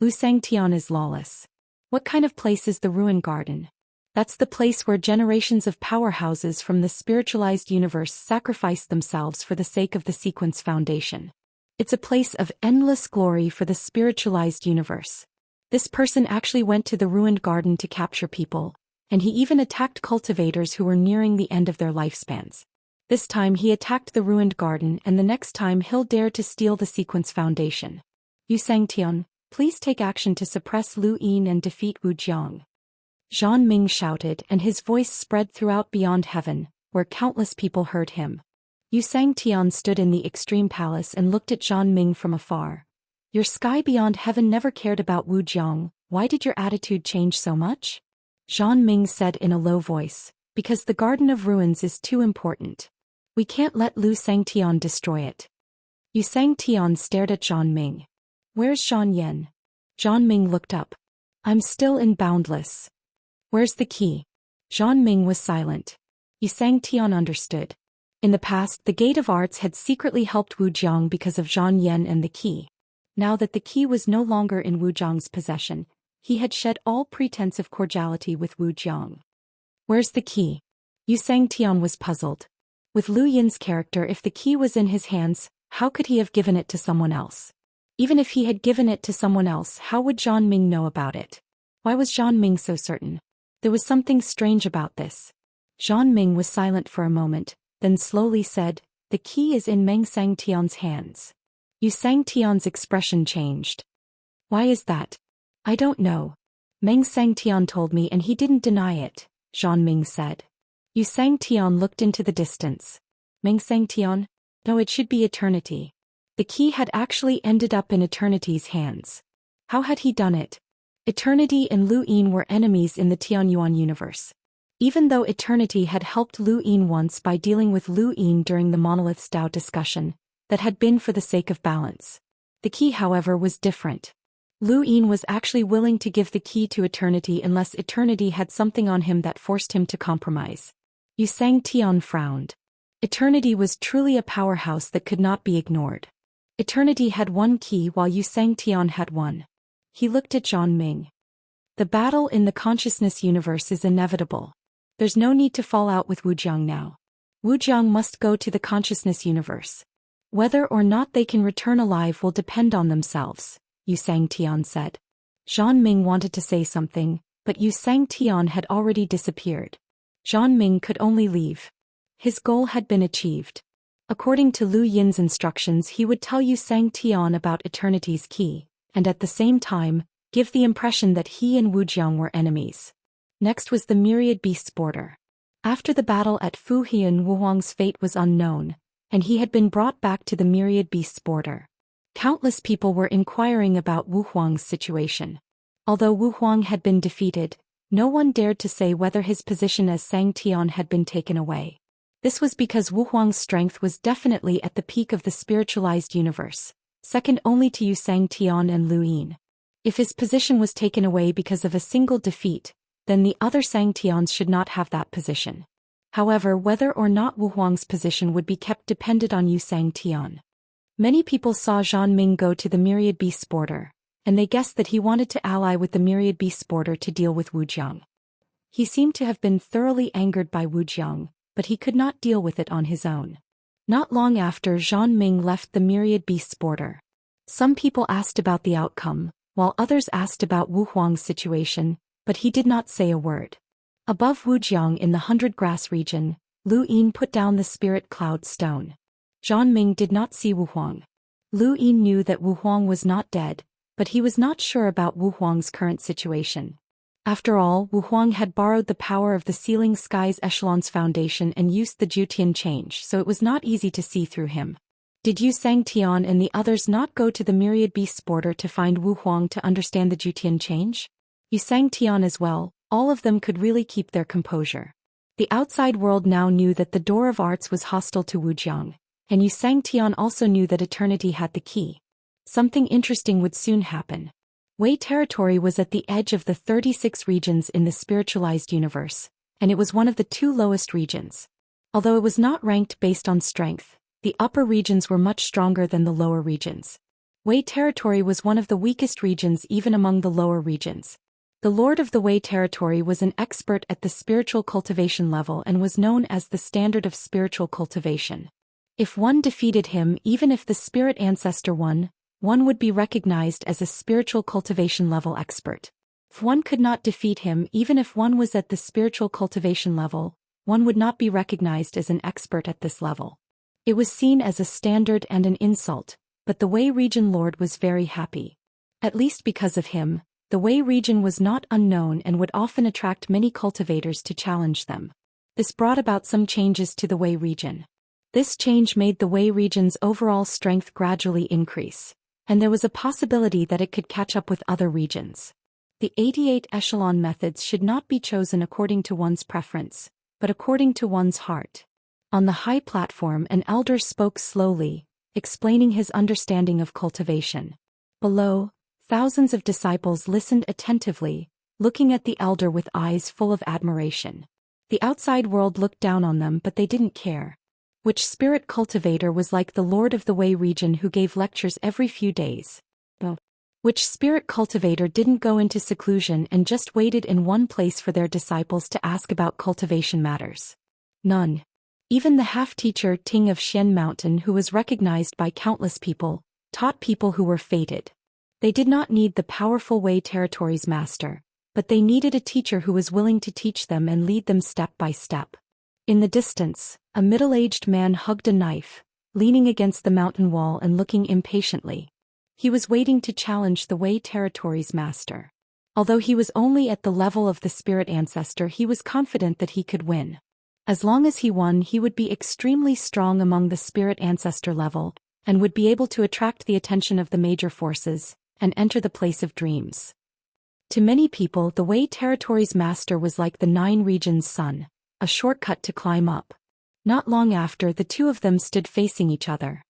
Lu Xianxia is lawless. What kind of place is the Ruined Garden? That's the place where generations of powerhouses from the spiritualized universe sacrificed themselves for the sake of the Sequence Foundation. It's a place of endless glory for the spiritualized universe. This person actually went to the Ruined Garden to capture people, and he even attacked cultivators who were nearing the end of their lifespans. This time he attacked the Ruined Garden, and the next time he'll dare to steal the Sequence Foundation. Xianxia, please take action to suppress Lu Yin and defeat Wu Jiang. Zhang Ming shouted, and his voice spread throughout beyond heaven, where countless people heard him. Xianxia stood in the extreme palace and looked at Zhang Ming from afar. Your sky beyond heaven never cared about Wu Jiang. Why did your attitude change so much? Zhang Ming said in a low voice, because the Garden of Ruins is too important. We can't let Lu Xianxia destroy it. Xianxia stared at Zhang Ming. Where's Zhang Yan? Zhang Ming looked up. I'm still in Boundless. Where's the key? Zhang Ming was silent. Xianxia understood. In the past, the Gate of Arts had secretly helped Wu Jiang because of Zhang Yan and the key. Now that the key was no longer in Wu Jiang's possession, he had shed all pretense of cordiality with Wu Jiang. Where's the key? Xianxia was puzzled. With Lu Yin's character, if the key was in his hands, how could he have given it to someone else? Even if he had given it to someone else, how would Zhang Ming know about it? Why was Zhang Ming so certain? There was something strange about this. Zhang Ming was silent for a moment, then slowly said, the key is in Meng Xianxia's hands. Xianxia's expression changed. Why is that? I don't know. Meng Xianxia told me and he didn't deny it, Zhang Ming said. Xianxia looked into the distance. Meng Xianxia? No, it should be Eternity. The key had actually ended up in Eternity's hands. How had he done it? Eternity and Lu Yin were enemies in the Tianyuan universe. Even though Eternity had helped Lu Yin once by dealing with Lu Yin during the Monolith's Tao discussion, that had been for the sake of balance. The key, however, was different. Lu Yin was actually willing to give the key to eternity unless eternity had something on him that forced him to compromise. Xianxia frowned. Eternity was truly a powerhouse that could not be ignored. Eternity had one key while Xianxia had one. He looked at Zhang Ming. The battle in the consciousness universe is inevitable. There's no need to fall out with Wujiang now. Wujiang must go to the consciousness universe. Whether or not they can return alive will depend on themselves, Yu Sangtian said. Zhang Ming wanted to say something, but Yu Sangtian had already disappeared. Zhang Ming could only leave. His goal had been achieved. According to Lu Yin's instructions, he would tell Yu Sangtian about eternity's key, and at the same time, give the impression that he and Wujiang were enemies. Next was the Myriad Beasts border. After the battle at Fujian, Wu Huang's fate was unknown, and he had been brought back to the Myriad Beasts border. Countless people were inquiring about Wu Huang's situation. Although Wu Huang had been defeated, no one dared to say whether his position as Sangtian had been taken away. This was because Wu Huang's strength was definitely at the peak of the spiritualized universe, second only to Yu Sangtian and Lu Yin. If his position was taken away because of a single defeat, then the other Sangtians should not have that position. However, whether or not Wu Huang's position would be kept depended on Yu Sangtian. Many people saw Zhang Ming go to the Myriad Beasts border, and they guessed that he wanted to ally with the Myriad Beasts border to deal with Wujiang. He seemed to have been thoroughly angered by Wujiang, but he could not deal with it on his own. Not long after, Zhang Ming left the Myriad Beasts border. Some people asked about the outcome, while others asked about Wu Huang's situation, but he did not say a word. Above Wujiang in the 100 Grass region, Lu Yin put down the spirit cloud stone. Zhang Ming did not see Wu Huang. Lu Yin knew that Wu Huang was not dead, but he was not sure about Wu Huang's current situation. After all, Wu Huang had borrowed the power of the Sealing Skies Echelon's foundation and used the Jutian change, so it was not easy to see through him. Did Yu Sangtian and the others not go to the Myriad Beasts border to find Wu Huang to understand the Jutian change? Yu Sangtian as well, all of them could really keep their composure. The outside world now knew that the Door of Arts was hostile to Wujiang, and Yu Sangtian also knew that eternity had the key. Something interesting would soon happen. Wei territory was at the edge of the 36 regions in the spiritualized universe, and it was one of the 2 lowest regions. Although it was not ranked based on strength, the upper regions were much stronger than the lower regions. Wei territory was one of the weakest regions even among the lower regions. The Lord of the Wei territory was an expert at the spiritual cultivation level and was known as the standard of spiritual cultivation. If one defeated him, even if the spirit ancestor won, one would be recognized as a spiritual cultivation level expert. If one could not defeat him, even if one was at the spiritual cultivation level, one would not be recognized as an expert at this level. It was seen as a standard and an insult, but the Wei region lord was very happy. At least because of him, the Wei region was not unknown and would often attract many cultivators to challenge them. This brought about some changes to the Wei region. This change made the Wei region's overall strength gradually increase, and there was a possibility that it could catch up with other regions. The 88 echelon methods should not be chosen according to one's preference, but according to one's heart. On the high platform, an elder spoke slowly, explaining his understanding of cultivation. Below, thousands of disciples listened attentively, looking at the elder with eyes full of admiration. The outside world looked down on them, but they didn't care. Which spirit cultivator was like the Lord of the Wei region who gave lectures every few days? Which spirit cultivator didn't go into seclusion and just waited in one place for their disciples to ask about cultivation matters? None. Even the half-teacher Ting of Xian Mountain, who was recognized by countless people, taught people who were fated. They did not need the powerful Wei territory's master, but they needed a teacher who was willing to teach them and lead them step by step. In the distance, a middle-aged man hugged a knife, leaning against the mountain wall and looking impatiently. He was waiting to challenge the Wei territory's master. Although he was only at the level of the spirit ancestor, he was confident that he could win. As long as he won, he would be extremely strong among the spirit ancestor level, and would be able to attract the attention of the major forces, and enter the place of dreams. To many people, the Wei territory's master was like the 9 regions' sun, a shortcut to climb up. Not long after, the two of them stood facing each other.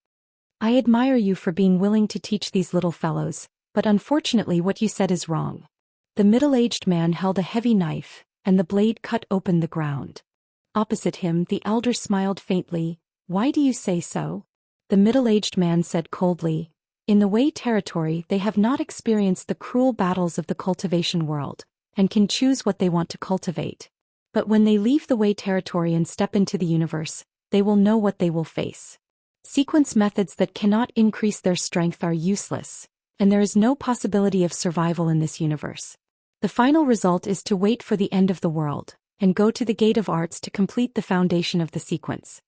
I admire you for being willing to teach these little fellows, But unfortunately what you said is wrong. The middle-aged man held a heavy knife, and the blade cut open the ground. Opposite him the elder smiled faintly. Why do you say so? The middle-aged man said coldly, in the Wei territory they have not experienced the cruel battles of the cultivation world, and can choose what they want to cultivate. But when they leave the Wei territory and step into the universe, they will know what they will face. Sequence methods that cannot increase their strength are useless, and there is no possibility of survival in this universe. The final result is to wait for the end of the world, and go to the Gate of Arts to complete the foundation of the sequence.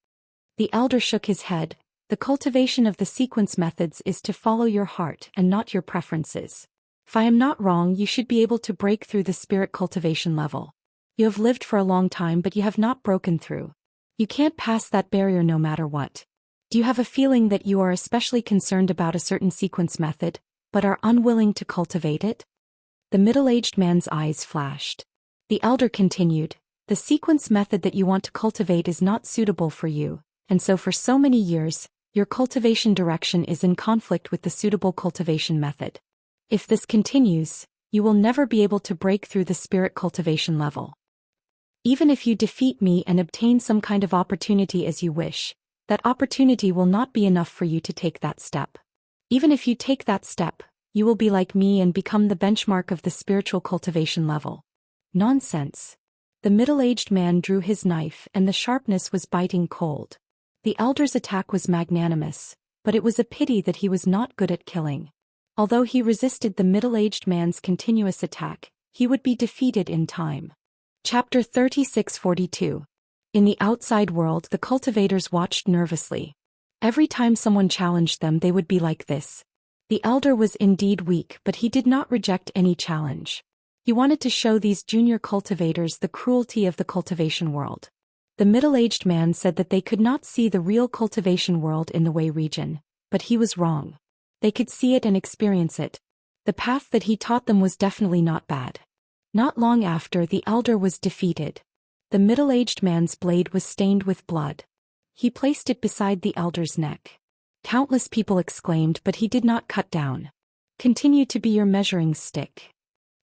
The elder shook his head. The cultivation of the sequence methods is to follow your heart and not your preferences. If I am not wrong, you should be able to break through the spirit cultivation level. You have lived for a long time but you have not broken through. You can't pass that barrier no matter what. Do you have a feeling that you are especially concerned about a certain sequence method, but are unwilling to cultivate it? The middle-aged man's eyes flashed. The elder continued, the sequence method that you want to cultivate is not suitable for you, and so for so many years, your cultivation direction is in conflict with the suitable cultivation method. If this continues, you will never be able to break through the spirit cultivation level. Even if you defeat me and obtain some kind of opportunity as you wish, that opportunity will not be enough for you to take that step. Even if you take that step, you will be like me and become the benchmark of the spiritual cultivation level. Nonsense. The middle-aged man drew his knife and the sharpness was biting cold. The elder's attack was magnanimous, but it was a pity that he was not good at killing. Although he resisted the middle-aged man's continuous attack, he would be defeated in time. Chapter 3642. In the outside world the cultivators watched nervously. Every time someone challenged them they would be like this. The elder was indeed weak but he did not reject any challenge. He wanted to show these junior cultivators the cruelty of the cultivation world. The middle-aged man said that they could not see the real cultivation world in the Wei region, but he was wrong. They could see it and experience it. The path that he taught them was definitely not bad. Not long after the elder was defeated. The middle-aged man's blade was stained with blood. He placed it beside the elder's neck. Countless people exclaimed, but he did not cut down. Continue to be your measuring stick.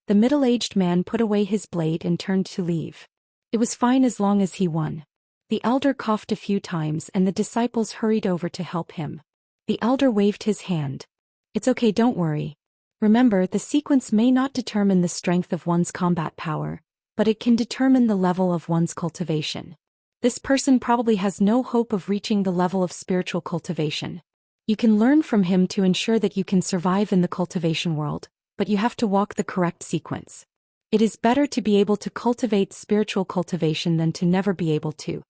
The middle-aged man put away his blade and turned to leave. It was fine as long as he won. The elder coughed a few times and the disciples hurried over to help him. The elder waved his hand. It's okay, don't worry. Remember, the sequence may not determine the strength of one's combat power, but it can determine the level of one's cultivation. This person probably has no hope of reaching the level of spiritual cultivation. You can learn from him to ensure that you can survive in the cultivation world, but you have to walk the correct sequence. It is better to be able to cultivate spiritual cultivation than to never be able to.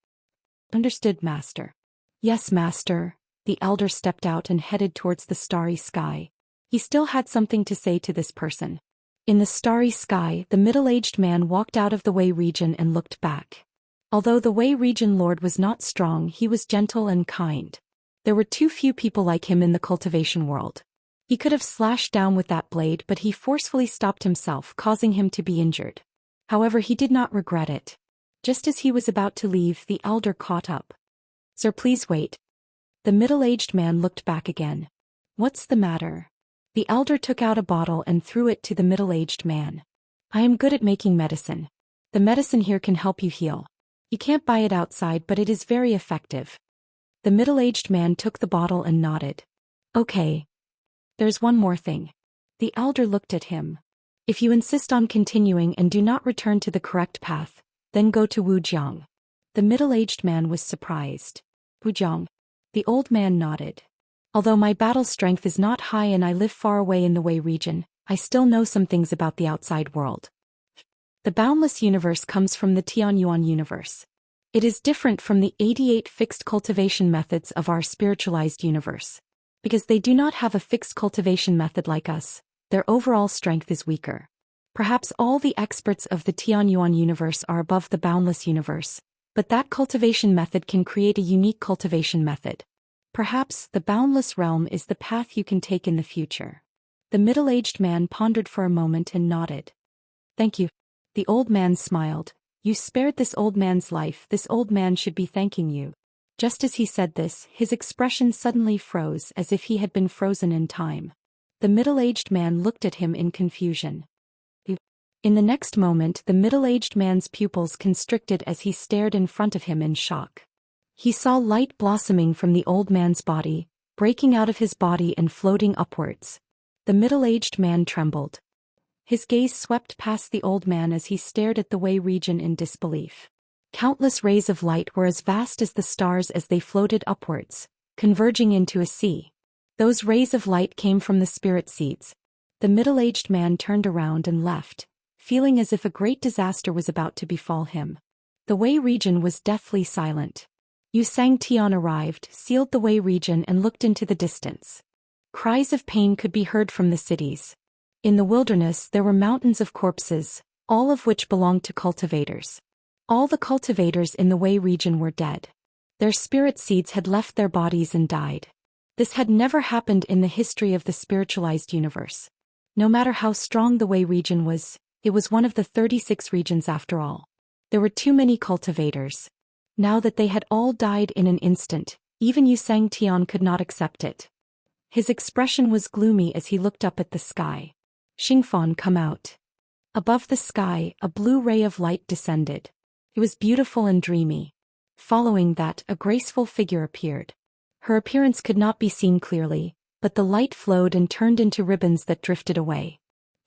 Understood, Master. Yes, Master. The elder stepped out and headed towards the starry sky. He still had something to say to this person. In the starry sky, the middle-aged man walked out of the Wei region and looked back. Although the Wei region lord was not strong, he was gentle and kind. There were too few people like him in the cultivation world. He could have slashed down with that blade, but he forcefully stopped himself, causing him to be injured. However, he did not regret it. Just as he was about to leave, the elder caught up. Sir, please wait. The middle-aged man looked back again. What's the matter? The elder took out a bottle and threw it to the middle-aged man. I am good at making medicine. The medicine here can help you heal. You can't buy it outside, but it is very effective. The middle-aged man took the bottle and nodded. Okay. There's one more thing. The elder looked at him. If you insist on continuing and do not return to the correct path, then go to Wujiang. The middle-aged man was surprised. Wujiang. The old man nodded. Although my battle strength is not high and I live far away in the Wei region, I still know some things about the outside world. The boundless universe comes from the Tianyuan universe. It is different from the 88 fixed cultivation methods of our spiritualized universe. Because they do not have a fixed cultivation method like us, their overall strength is weaker. Perhaps all the experts of the Tianyuan universe are above the boundless universe, but that cultivation method can create a unique cultivation method. Perhaps the boundless realm is the path you can take in the future. The middle-aged man pondered for a moment and nodded. Thank you. The old man smiled. You spared this old man's life. This old man should be thanking you. Just as he said this, his expression suddenly froze as if he had been frozen in time. The middle-aged man looked at him in confusion. In the next moment, the middle-aged man's pupils constricted as he stared in front of him in shock. He saw light blossoming from the old man's body, breaking out of his body and floating upwards. The middle-aged man trembled. His gaze swept past the old man as he stared at the Wei region in disbelief. Countless rays of light were as vast as the stars as they floated upwards, converging into a sea. Those rays of light came from the spirit seeds. The middle-aged man turned around and left, feeling as if a great disaster was about to befall him. The Wei region was deathly silent. Xianxia arrived, sealed the Wei region and looked into the distance. Cries of pain could be heard from the cities. In the wilderness there were mountains of corpses, all of which belonged to cultivators. All the cultivators in the Wei region were dead. Their spirit seeds had left their bodies and died. This had never happened in the history of the spiritualized universe. No matter how strong the Wei region was, it was one of the 36 regions after all. There were too many cultivators. Now that they had all died in an instant, even Xianxia could not accept it. His expression was gloomy as he looked up at the sky. Xingfan, come out. Above the sky, a blue ray of light descended. It was beautiful and dreamy. Following that, a graceful figure appeared. Her appearance could not be seen clearly, but the light flowed and turned into ribbons that drifted away.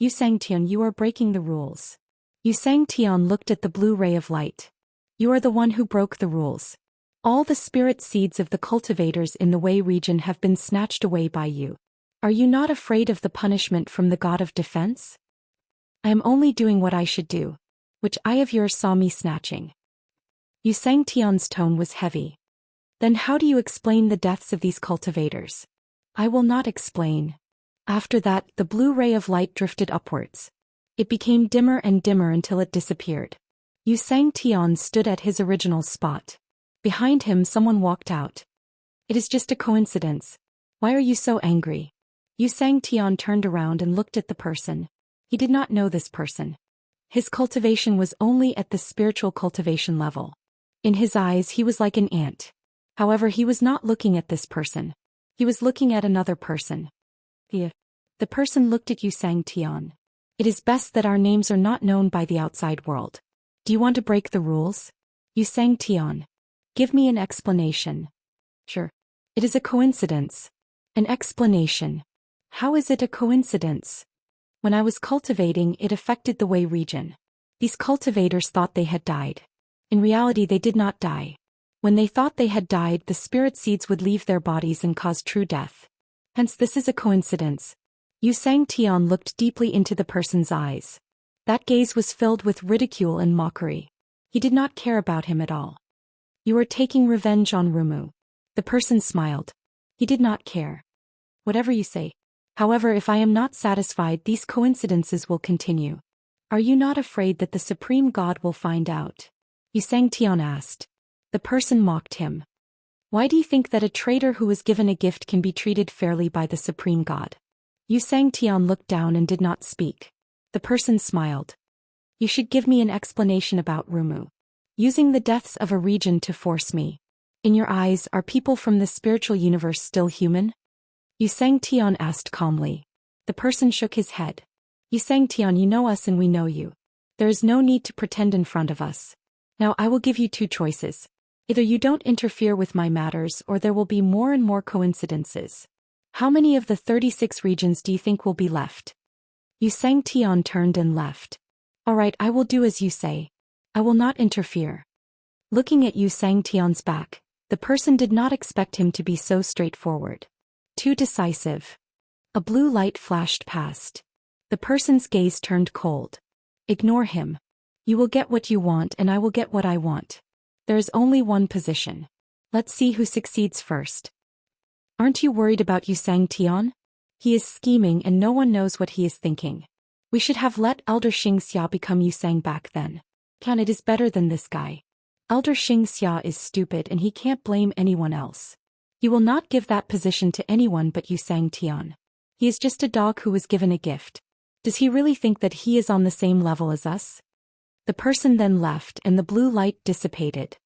Xianxia, you are breaking the rules. Xianxia looked at the blue ray of light. You are the one who broke the rules. All the spirit seeds of the cultivators in the Wei region have been snatched away by you. Are you not afraid of the punishment from the god of defense? I am only doing what I should do. Which eye of yours saw me snatching? Xianxia's tone was heavy. Then how do you explain the deaths of these cultivators? I will not explain. After that, the blue ray of light drifted upwards. It became dimmer and dimmer until it disappeared. Xianxia stood at his original spot. Behind him someone walked out. It is just a coincidence. Why are you so angry? Xianxia turned around and looked at the person. He did not know this person. His cultivation was only at the spiritual cultivation level. In his eyes he was like an ant. However, he was not looking at this person. He was looking at another person. The person looked at Xianxia. It is best that our names are not known by the outside world. Do you want to break the rules? Xianxia. Give me an explanation. Sure. It is a coincidence. An explanation. How is it a coincidence? When I was cultivating, it affected the Wei region. These cultivators thought they had died. In reality, they did not die. When they thought they had died, the spirit seeds would leave their bodies and cause true death. Hence this is a coincidence. Xianxia looked deeply into the person's eyes. That gaze was filled with ridicule and mockery. He did not care about him at all. You are taking revenge on Rumu. The person smiled. He did not care. Whatever you say. However, if I am not satisfied, these coincidences will continue. Are you not afraid that the Supreme God will find out? Xianxia asked. The person mocked him. Why do you think that a traitor who was given a gift can be treated fairly by the Supreme God? Xianxia looked down and did not speak. The person smiled. You should give me an explanation about Rumu. Using the deaths of a region to force me. In your eyes, are people from the spiritual universe still human? Xianxia asked calmly. The person shook his head. Xianxia, you know us and we know you. There is no need to pretend in front of us. Now I will give you two choices. Either you don't interfere with my matters or there will be more and more coincidences. How many of the 36 regions do you think will be left? Xianxia turned and left. All right, I will do as you say. I will not interfere. Looking at Xianxia's back, the person did not expect him to be so straightforward. Too decisive. A blue light flashed past. The person's gaze turned cold. Ignore him. You will get what you want and I will get what I want. There is only one position. Let's see who succeeds first. Aren't you worried about Xianxia? He is scheming and no one knows what he is thinking. We should have let Elder Xianxia become Yusang back then. It is better than this guy. Elder Xianxia is stupid and he can't blame anyone else. He will not give that position to anyone but Xianxia. He is just a dog who was given a gift. Does he really think that he is on the same level as us? The person then left and the blue light dissipated.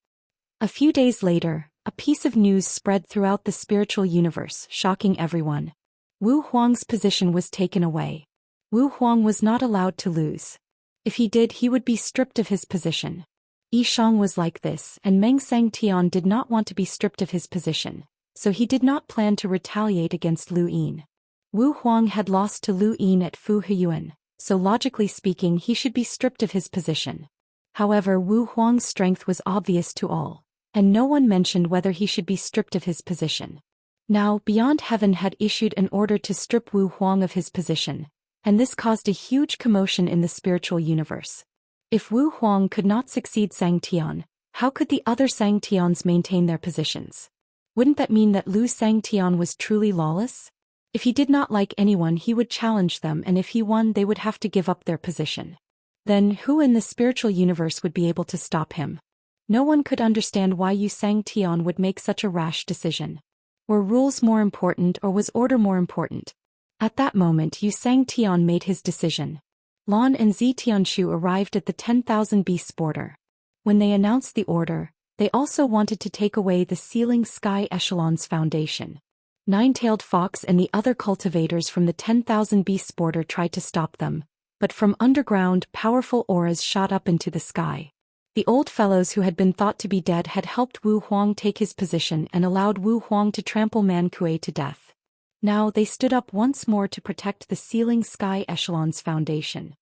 A few days later, a piece of news spread throughout the spiritual universe, shocking everyone. Wu Huang's position was taken away. Wu Huang was not allowed to lose. If he did, he would be stripped of his position. Yi Shang was like this, and Meng Sangtian did not want to be stripped of his position, so he did not plan to retaliate against Lu Yin. Wu Huang had lost to Lu Yin at Fu Huyuan, so logically speaking he should be stripped of his position. However, Wu Huang's strength was obvious to all, and no one mentioned whether he should be stripped of his position. Now, Beyond Heaven had issued an order to strip Wu Huang of his position, and this caused a huge commotion in the spiritual universe. If Wu Huang could not succeed Sangtian, how could the other Sangtians maintain their positions? Wouldn't that mean that Lu Sangtian was truly lawless? If he did not like anyone, he would challenge them, and if he won, they would have to give up their position. Then, who in the spiritual universe would be able to stop him? No one could understand why Yu Sangtian would make such a rash decision. Were rules more important, or was order more important? At that moment, Yu Sangtian made his decision. Lan and Zitianshu arrived at the 10,000 beasts border. When they announced the order, they also wanted to take away the ceiling sky echelon's foundation. Nine-tailed fox and the other cultivators from the 10,000 beasts border tried to stop them, but from underground, powerful auras shot up into the sky. The old fellows who had been thought to be dead had helped Wu Huang take his position and allowed Wu Huang to trample Man Kuei to death. Now they stood up once more to protect the ceiling sky echelon's foundation.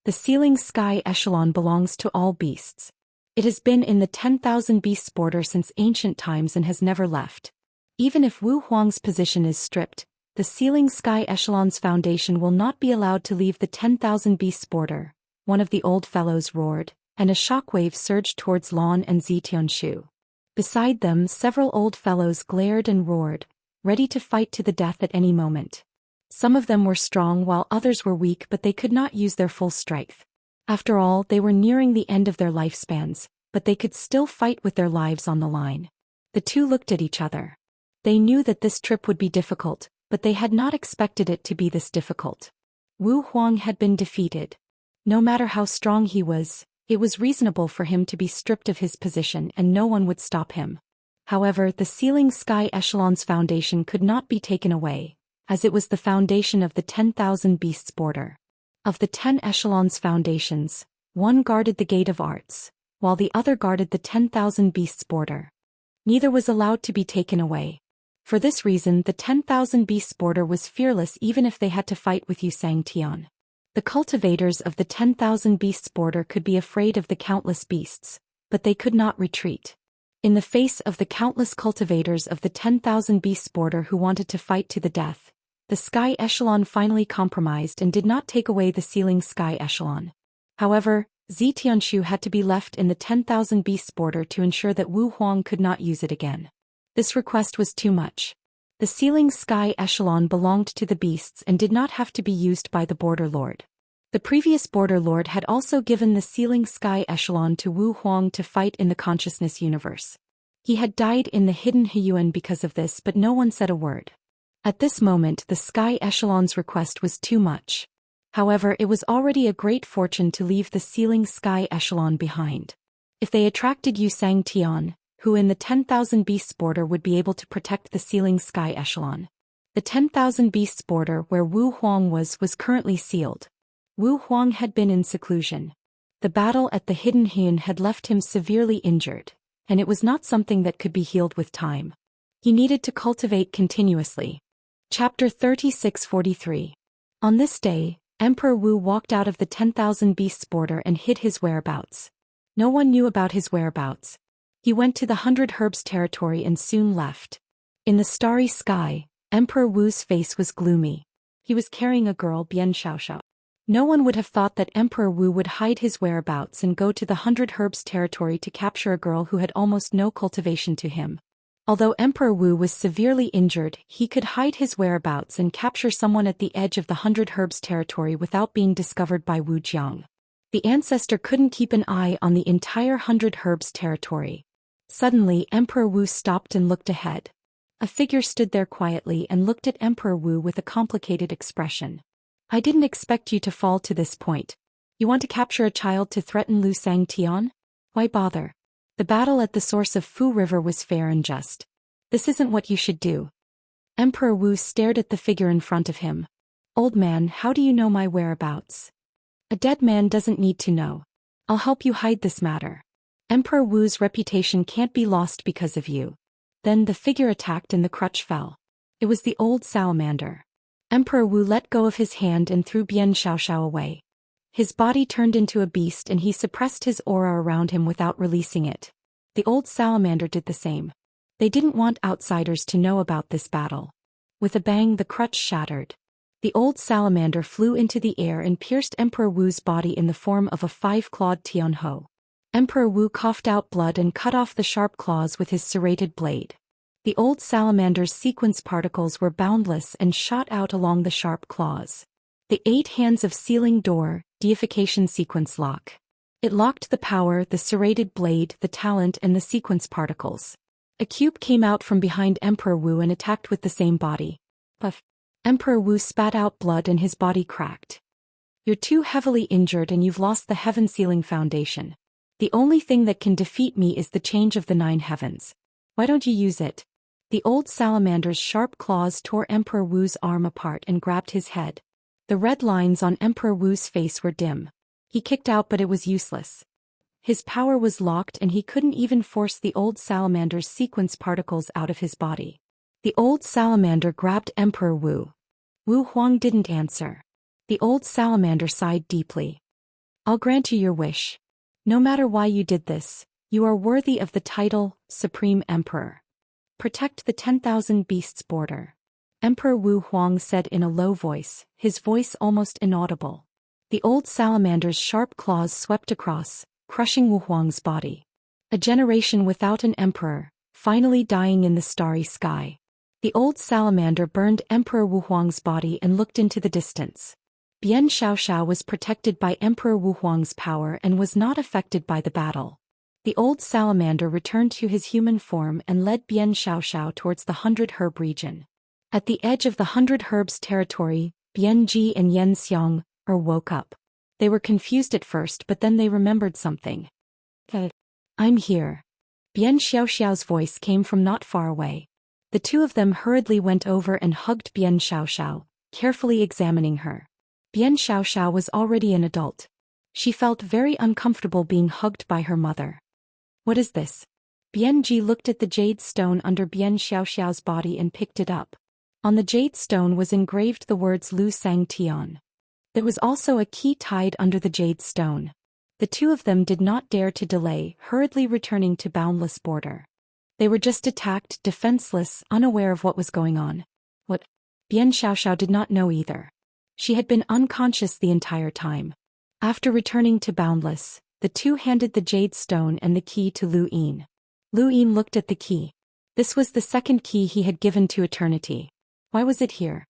The ceiling sky echelon belongs to all beasts. It has been in the 10,000 beasts border since ancient times and has never left. Even if Wu Huang's position is stripped, the ceiling sky echelon's foundation will not be allowed to leave the 10,000 beasts border, one of the old fellows roared, and a shockwave surged towards Lan and Zitianshu. Beside them, several old fellows glared and roared, ready to fight to the death at any moment. Some of them were strong while others were weak, but they could not use their full strength. After all, they were nearing the end of their lifespans, but they could still fight with their lives on the line. The two looked at each other. They knew that this trip would be difficult, but they had not expected it to be this difficult. Wu Huang had been defeated. No matter how strong he was, it was reasonable for him to be stripped of his position and no one would stop him. However, the ceiling sky echelon's foundation could not be taken away, as it was the foundation of the 10,000 beasts border. Of the 10 echelons foundations, one guarded the Gate of Arts, while the other guarded the 10,000 beasts border. Neither was allowed to be taken away. For this reason, the 10,000 beasts border was fearless even if they had to fight with Yu Sangtian. The cultivators of the 10,000 beasts border could be afraid of the countless beasts, but they could not retreat. In the face of the countless cultivators of the 10,000 beasts border who wanted to fight to the death, the sky echelon finally compromised and did not take away the ceiling sky echelon. However, Zitianshu had to be left in the 10,000 beasts border to ensure that Wu Huang could not use it again. This request was too much. The ceiling sky echelon belonged to the beasts and did not have to be used by the border lord. The previous border lord had also given the ceiling sky echelon to Wu Huang to fight in the consciousness universe. He had died in the hidden Huyuan because of this, but no one said a word. At this moment, the sky echelon's request was too much. However, it was already a great fortune to leave the ceiling sky echelon behind. If they attracted Yu Sangtian, who in the 10,000 beasts border would be able to protect the ceiling sky echelon. The 10,000 beasts border where Wu Huang was currently sealed. Wu Huang had been in seclusion. The battle at the Hidden Huyuan had left him severely injured, and it was not something that could be healed with time. He needed to cultivate continuously. Chapter 3643. On this day, Emperor Wu walked out of the 10,000 beasts border and hid his whereabouts. No one knew about his whereabouts. He went to the 100 Herbs territory and soon left. In the starry sky, Emperor Wu's face was gloomy. He was carrying a girl, Bian Xiaoxiao. No one would have thought that Emperor Wu would hide his whereabouts and go to the 100 Herbs territory to capture a girl who had almost no cultivation to him. Although Emperor Wu was severely injured, he could hide his whereabouts and capture someone at the edge of the 100 Herbs territory without being discovered by Wu Jiang. The ancestor couldn't keep an eye on the entire 100 Herbs territory. Suddenly, Emperor Wu stopped and looked ahead. A figure stood there quietly and looked at Emperor Wu with a complicated expression. I didn't expect you to fall to this point. You want to capture a child to threaten Lu Sangtian? Why bother? The battle at the source of Fu River was fair and just. This isn't what you should do. Emperor Wu stared at the figure in front of him. "Old man, how do you know my whereabouts?" "A dead man doesn't need to know. I'll help you hide this matter. Emperor Wu's reputation can't be lost because of you." Then the figure attacked and the crutch fell. It was the old salamander. Emperor Wu let go of his hand and threw Bian Xiaoxiao away. His body turned into a beast and he suppressed his aura around him without releasing it. The old salamander did the same. They didn't want outsiders to know about this battle. With a bang, the crutch shattered. The old salamander flew into the air and pierced Emperor Wu's body in the form of a 5-clawed Tianhou. Emperor Wu coughed out blood and cut off the sharp claws with his serrated blade. The old salamander's sequence particles were boundless and shot out along the sharp claws. The 8 hands of sealing door, deification sequence lock. It locked the power, the serrated blade, the talent and the sequence particles. A cube came out from behind Emperor Wu and attacked with the same body. Puff. Emperor Wu spat out blood and his body cracked. "You're too heavily injured and you've lost the heaven sealing foundation. The only thing that can defeat me is the change of the 9 heavens. Why don't you use it?" The old salamander's sharp claws tore Emperor Wu's arm apart and grabbed his head. The red lines on Emperor Wu's face were dim. He kicked out but it was useless. His power was locked and he couldn't even force the old salamander's sequence particles out of his body. The old salamander grabbed Emperor Wu. Wu Huang didn't answer. The old salamander sighed deeply. "I'll grant you your wish. No matter why you did this, you are worthy of the title, Supreme Emperor. Protect the 10,000 beasts border." Emperor Wu Huang said in a low voice, his voice almost inaudible. The old salamander's sharp claws swept across, crushing Wu Huang's body. A generation without an emperor, finally dying in the starry sky. The old salamander burned Emperor Wu Huang's body and looked into the distance. Bian Xiaoxiao was protected by Emperor Wu Huang's power and was not affected by the battle. The old salamander returned to his human form and led Bian Xiaoxiao towards the 100 Herb region. At the edge of the 100 Herbs territory, Bian Ji and Yan Xiang woke up. They were confused at first but then they remembered something. "I'm here." Bian Xiaoxiao's voice came from not far away. The two of them hurriedly went over and hugged Bian Xiaoxiao, carefully examining her. Bian Xiaoxiao was already an adult. She felt very uncomfortable being hugged by her mother. "What is this?" Bian Ji looked at the jade stone under Bian Xiaoxiao's body and picked it up. On the jade stone was engraved the words Lu Sang Tian. There was also a key tied under the jade stone. The two of them did not dare to delay, hurriedly returning to Boundless Border. They were just attacked, defenseless, unaware of what was going on. What? Bian Xiaoxiao did not know either. She had been unconscious the entire time. After returning to Boundless, the two handed the jade stone and the key to Lu Yin. Lu Yin looked at the key. This was the second key he had given to Eternity. Why was it here?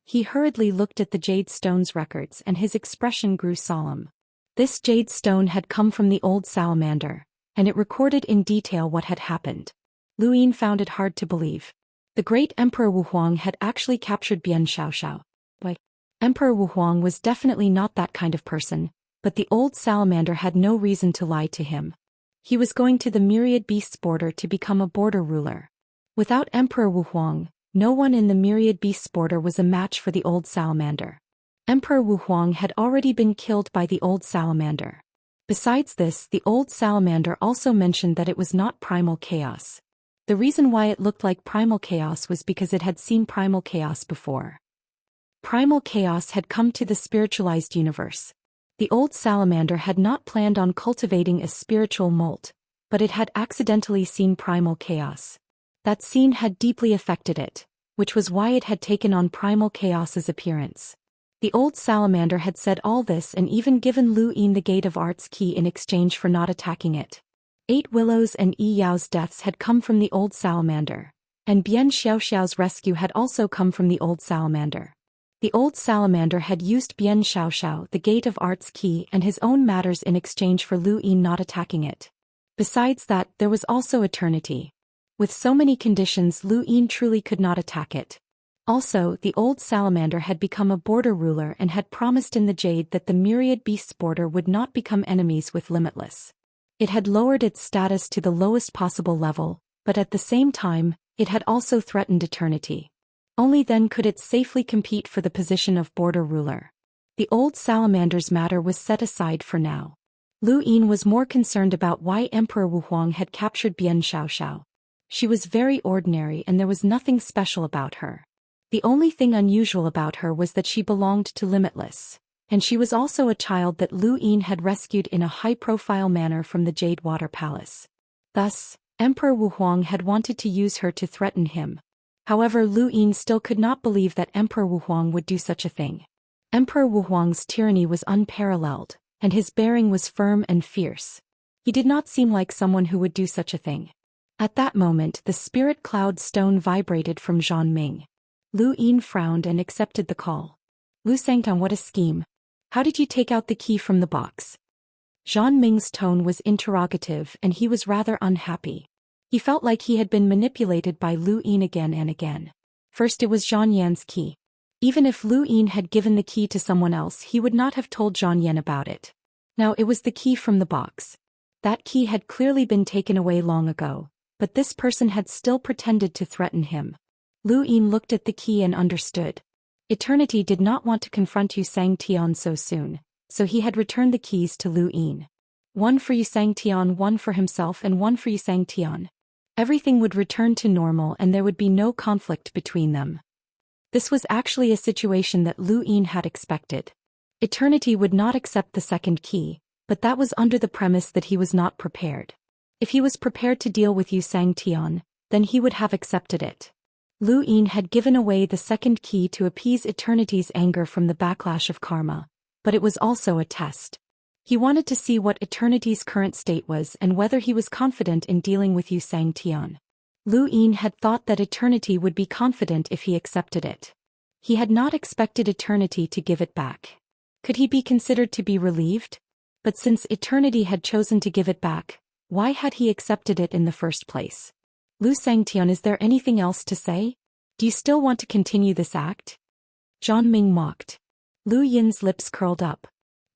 He hurriedly looked at the jade stone's records and his expression grew solemn. This jade stone had come from the old salamander, and it recorded in detail what had happened. Lu Yin found it hard to believe. The great Emperor Wu Huang had actually captured Bian Xiaoxiao. But Emperor Wu Huang was definitely not that kind of person, but the old salamander had no reason to lie to him. He was going to the Myriad Beasts border to become a border ruler. Without Emperor Wu Huang, no one in the Myriad Beasts border was a match for the old salamander. Emperor Wu Huang had already been killed by the old salamander. Besides this, the old salamander also mentioned that it was not primal chaos. The reason why it looked like primal chaos was because it had seen primal chaos before. Primal chaos had come to the spiritualized universe. The old salamander had not planned on cultivating a spiritual molt, but it had accidentally seen primal chaos. That scene had deeply affected it, which was why it had taken on primal chaos's appearance. The old salamander had said all this and even given Lu Yin the Gate of Art's key in exchange for not attacking it. 8 Willows and Yi Yao's deaths had come from the old salamander, and Bian Xiaoxiao's rescue had also come from the old salamander. The old salamander had used Bian Xiaoxiao, the Gate of Art's key, and his own matters in exchange for Lu Yin not attacking it. Besides that, there was also Eternity. With so many conditions, Lu Yin truly could not attack it. Also, the old salamander had become a border ruler and had promised in the Jade that the Myriad Beasts border would not become enemies with Limitless. It had lowered its status to the lowest possible level, but at the same time, it had also threatened Eternity. Only then could it safely compete for the position of border ruler. The old salamander's matter was set aside for now. Lu Yin was more concerned about why Emperor Wu Huang had captured Bian Xiaoxiao. She was very ordinary and there was nothing special about her. The only thing unusual about her was that she belonged to Limitless, and she was also a child that Lu Yin had rescued in a high-profile manner from the Jade Water Palace. Thus, Emperor Wu Huang had wanted to use her to threaten him. However, Lu Yin still could not believe that Emperor Wu Huang would do such a thing. Emperor Wu Huang's tyranny was unparalleled, and his bearing was firm and fierce. He did not seem like someone who would do such a thing. At that moment, the spirit cloud stone vibrated from Zhang Ming. Lu Yin frowned and accepted the call. Lu Sangtang, what a scheme. How did you take out the key from the box? Zhang Ming's tone was interrogative and he was rather unhappy. He felt like he had been manipulated by Lu Yin again and again. First it was Zhang Yan's key. Even if Lu Yin had given the key to someone else, he would not have told Zhang Yan about it. Now it was the key from the box. That key had clearly been taken away long ago, but this person had still pretended to threaten him. Lu Yin looked at the key and understood. Eternity did not want to confront Xianxia so soon, so he had returned the keys to Lu Yin. One for Xianxia, one for himself and one for Xianxia. Everything would return to normal and there would be no conflict between them. This was actually a situation that Lu Yin had expected. Eternity would not accept the second key, but that was under the premise that he was not prepared. If he was prepared to deal with Xianxia, then he would have accepted it. Lu Yin had given away the second key to appease Eternity's anger from the backlash of karma, but it was also a test. He wanted to see what Eternity's current state was and whether he was confident in dealing with Xianxia. Lu Yin had thought that Eternity would be confident if he accepted it. He had not expected Eternity to give it back. Could he be considered to be relieved? But since Eternity had chosen to give it back, why had he accepted it in the first place? Lu Sangtian, is there anything else to say? Do you still want to continue this act? Zhang Ming mocked. Lu Yin's lips curled up.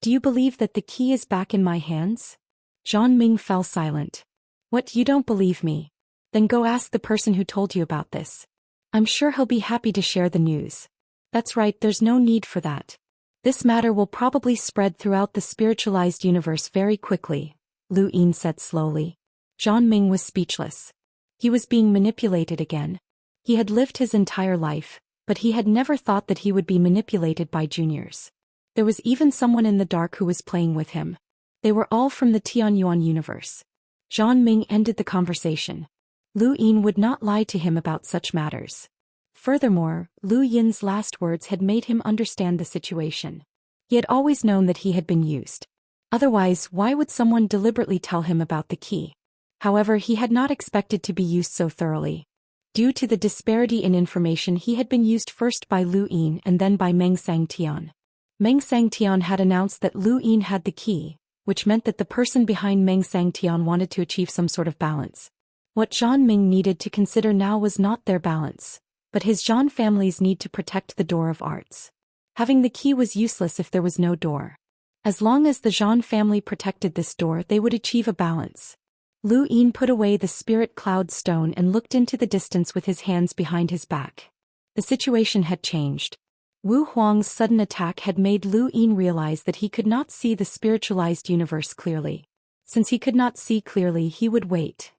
Do you believe that the key is back in my hands? Zhang Ming fell silent. What, you don't believe me? Then go ask the person who told you about this. I'm sure he'll be happy to share the news. That's right, there's no need for that. This matter will probably spread throughout the spiritualized universe very quickly, Lu Yin said slowly. Zhang Ming was speechless. He was being manipulated again. He had lived his entire life, but he had never thought that he would be manipulated by juniors. There was even someone in the dark who was playing with him. They were all from the Tianyuan universe. Zhang Ming ended the conversation. Lu Yin would not lie to him about such matters. Furthermore, Lu Yin's last words had made him understand the situation. He had always known that he had been used. Otherwise, why would someone deliberately tell him about the key? However, he had not expected to be used so thoroughly. Due to the disparity in information, he had been used first by Lu Yin and then by Meng Sangtian. Meng Sangtian had announced that Lu Yin had the key, which meant that the person behind Meng Sangtian wanted to achieve some sort of balance. What Zhang Ming needed to consider now was not their balance, but his Zhang family's need to protect the door of arts. Having the key was useless if there was no door. As long as the Zhang family protected this door, they would achieve a balance. Lu Yin put away the spirit cloud stone and looked into the distance with his hands behind his back. The situation had changed. Wu Huang's sudden attack had made Lu Yin realize that he could not see the spiritualized universe clearly. Since he could not see clearly, he would wait.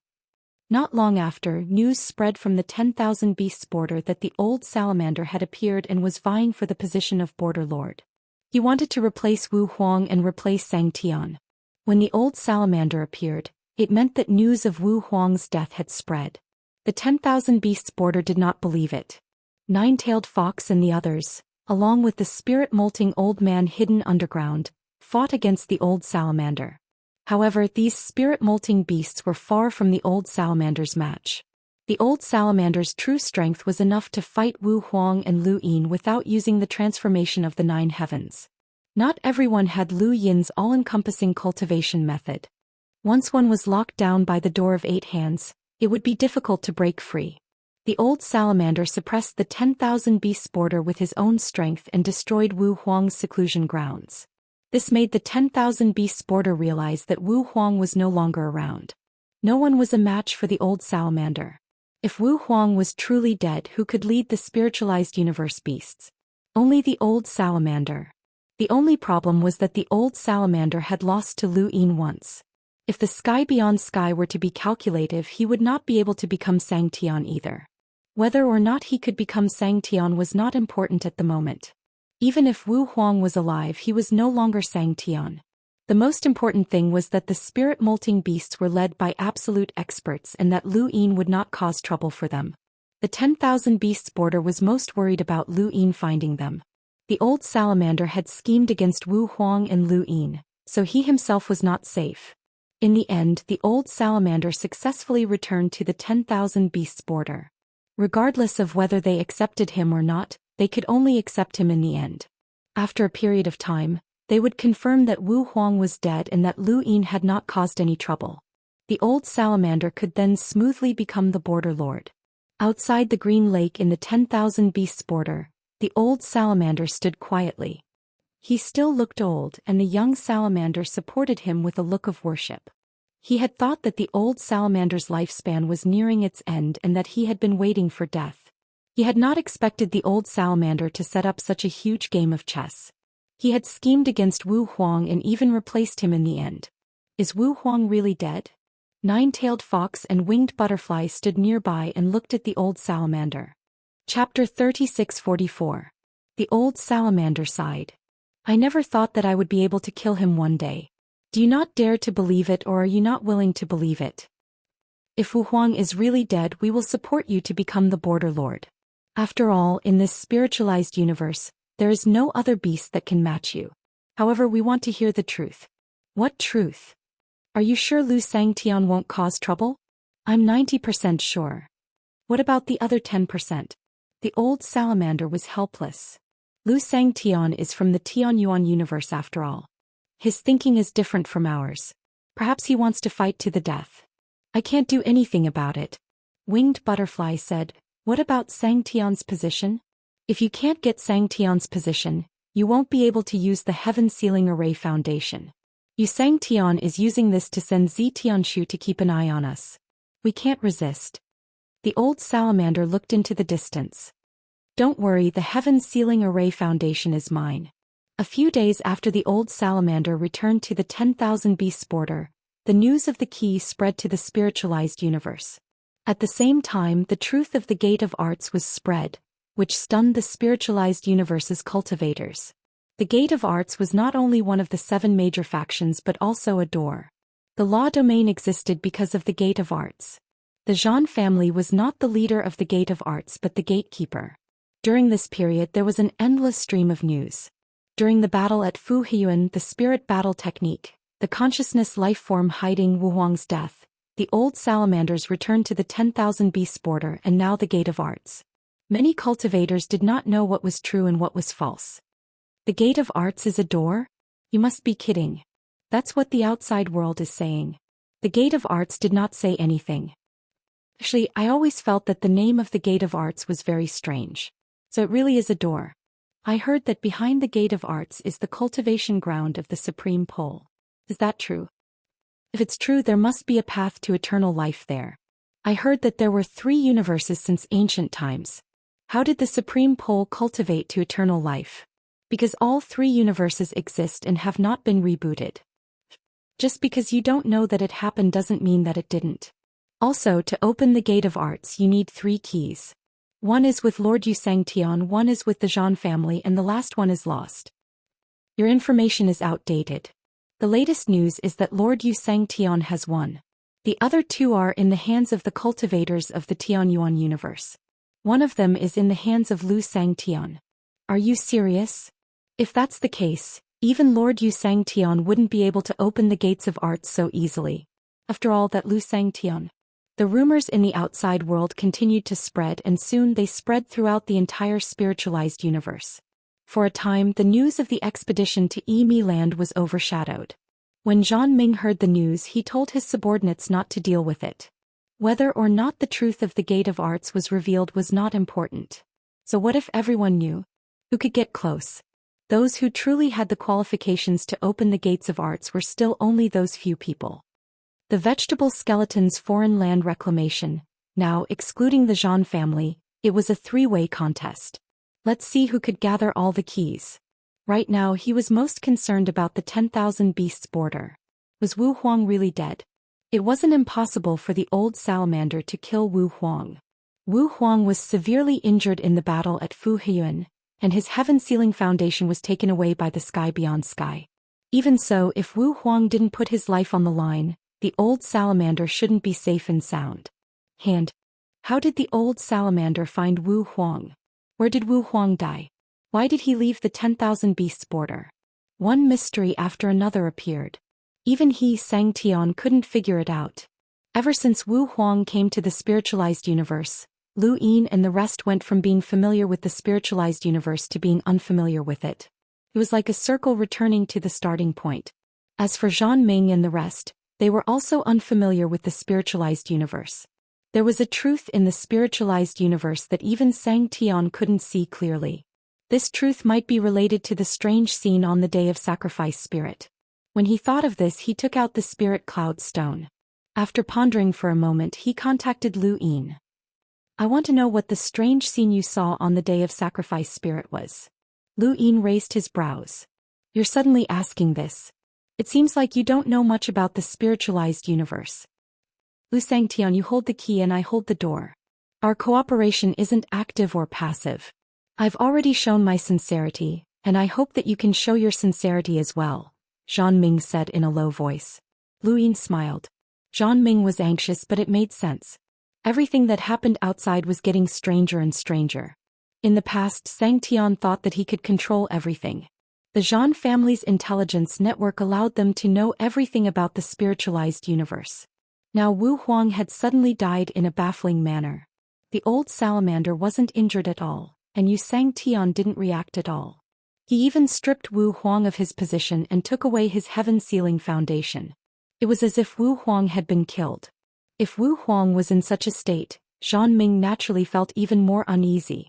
Not long after, news spread from the 10,000 Beasts border that the old salamander had appeared and was vying for the position of border lord. He wanted to replace Wu Huang and replace Sang Tian. When the old salamander appeared, it meant that news of Wu Huang's death had spread. The 10,000 Beasts border did not believe it. Nine-tailed fox and the others, along with the spirit-molting old man hidden underground, fought against the old salamander. However, these spirit-molting beasts were far from the old salamander's match. The old salamander's true strength was enough to fight Wu Huang and Lu Yin without using the transformation of the nine heavens. Not everyone had Lu Yin's all-encompassing cultivation method. Once one was locked down by the door of 8 hands, it would be difficult to break free. The old salamander suppressed the 10,000 beasts border with his own strength and destroyed Wu Huang's seclusion grounds. This made the 10,000 beasts border realize that Wu Huang was no longer around. No one was a match for the old salamander. If Wu Huang was truly dead, who could lead the spiritualized universe beasts? Only the old salamander. The only problem was that the old salamander had lost to Lu Yin once. If the sky beyond sky were to be calculative, he would not be able to become Xianxia either. Whether or not he could become Xianxia was not important at the moment. Even if Wu Huang was alive, he was no longer Xianxia. The most important thing was that the spirit-molting beasts were led by absolute experts and that Lu Yin would not cause trouble for them. The 10,000 beasts border was most worried about Lu Yin finding them. The old salamander had schemed against Wu Huang and Lu Yin, so he himself was not safe. In the end, the old salamander successfully returned to the 10,000 beasts border. Regardless of whether they accepted him or not, they could only accept him in the end. After a period of time, they would confirm that Wu Huang was dead and that Lu Yin had not caused any trouble. The old salamander could then smoothly become the border lord. Outside the green lake in the 10,000 beasts border, the old salamander stood quietly. He still looked old, and the young salamander supported him with a look of worship. He had thought that the old salamander's lifespan was nearing its end and that he had been waiting for death. He had not expected the old salamander to set up such a huge game of chess. He had schemed against Wu Huang and even replaced him in the end. Is Wu Huang really dead? Nine-tailed fox and winged butterfly stood nearby and looked at the old salamander. Chapter 36:44. The old salamander sighed. I never thought that I would be able to kill him one day. Do you not dare to believe it, or are you not willing to believe it? If Wu Huang is really dead, we will support you to become the border lord. After all, in this spiritualized universe, there is no other beast that can match you. However, we want to hear the truth. What truth? Are you sure Lu Xianxia won't cause trouble? I'm 90% sure. What about the other 10%? The old salamander was helpless. Lu Xianxia is from the Tianyuan universe after all. His thinking is different from ours. Perhaps he wants to fight to the death. I can't do anything about it. Winged butterfly said, what about Xianxia's position? If you can't get Xianxia's position, you won't be able to use the Heaven Sealing Array Foundation. Yu Xianxian is using this to send Zitianshu to keep an eye on us. We can't resist. The old salamander looked into the distance. Don't worry, the Heaven Sealing Array Foundation is mine. A few days after the old salamander returned to the 10,000 beasts border, the news of the key spread to the spiritualized universe. At the same time, the truth of the Gate of Arts was spread, which stunned the spiritualized universe's cultivators. The Gate of Arts was not only one of the 7 major factions but also a door. The law domain existed because of the Gate of Arts. The Zhang family was not the leader of the Gate of Arts but the gatekeeper. During this period there was an endless stream of news. During the battle at Fu Hiyuan, the spirit battle technique, the consciousness life form hiding Wu Huang's death, the old salamanders returned to the 10,000 beasts border and now the Gate of Arts. Many cultivators did not know what was true and what was false. The Gate of Arts is a door? You must be kidding. That's what the outside world is saying. The Gate of Arts did not say anything. Actually, I always felt that the name of the Gate of Arts was very strange. So it really is a door. I heard that behind the Gate of Arts is the cultivation ground of the Supreme Pole. Is that true? If it's true, there must be a path to eternal life there. I heard that there were 3 universes since ancient times. How did the Supreme Pole cultivate to eternal life? Because all 3 universes exist and have not been rebooted. Just because you don't know that it happened doesn't mean that it didn't. Also, to open the Gate of Arts you need 3 keys. One is with Lord Yu Xianxia, one is with the Zhang family, and the last one is lost. Your information is outdated. The latest news is that Lord Yu Xianxia has one. The other 2 are in the hands of the cultivators of the Tianyuan universe. One of them is in the hands of Lu Xianxia. Are you serious? If that's the case, even Lord Yu Xianxia wouldn't be able to open the gates of arts so easily. After all, that Lu Xianxia. The rumors in the outside world continued to spread, and soon they spread throughout the entire spiritualized universe. For a time, the news of the expedition to Yi land was overshadowed. When Zhang Ming heard the news, he told his subordinates not to deal with it. Whether or not the truth of the Gate of Arts was revealed was not important. So what if everyone knew? Who could get close? Those who truly had the qualifications to open the gates of arts were still only those few people. The vegetable skeleton's foreign land reclamation, Now, excluding the Zhang family, it was a three-way contest. Let's see who could gather all the keys. Right now he was most concerned about the 10,000 beasts border. Was Wu Huang really dead? It wasn't impossible for the old salamander to kill Wu Huang. Wu Huang was severely injured in the battle at Fu Heyuan, and his heaven-sealing foundation was taken away by the sky beyond sky. Even so, if Wu Huang didn't put his life on the line, the old salamander shouldn't be safe and sound. How did the old salamander find Wu Huang? Where did Wu Huang die? Why did he leave the 10,000 beasts border? One mystery after another appeared. Even he, Xianxia, couldn't figure it out. Ever since Wu Huang came to the spiritualized universe, Lu Yin and the rest went from being familiar with the spiritualized universe to being unfamiliar with it. It was like a circle returning to the starting point. As for Zhang Ming and the rest, they were also unfamiliar with the spiritualized universe. There was a truth in the spiritualized universe that even Xianxia couldn't see clearly. This truth might be related to the strange scene on the day of sacrifice spirit. When he thought of this, he took out the spirit cloud stone. After pondering for a moment, he contacted Lu Yin. I want to know what the strange scene you saw on the day of sacrifice spirit was. Lu Yin raised his brows. You're suddenly asking this. It seems like you don't know much about the spiritualized universe. Lu Xianxia, you hold the key and I hold the door. Our cooperation isn't active or passive. I've already shown my sincerity, and I hope that you can show your sincerity as well, Zhang Ming said in a low voice. Lu Yin smiled. Zhang Ming was anxious, but it made sense. Everything that happened outside was getting stranger and stranger. In the past, Xianxia thought that he could control everything. The Zhang family's intelligence network allowed them to know everything about the spiritualized universe. Now Wu Huang had suddenly died in a baffling manner. The old salamander wasn't injured at all, and Xianxia didn't react at all. He even stripped Wu Huang of his position and took away his heaven-sealing foundation. It was as if Wu Huang had been killed. If Wu Huang was in such a state, Zhang Ming naturally felt even more uneasy.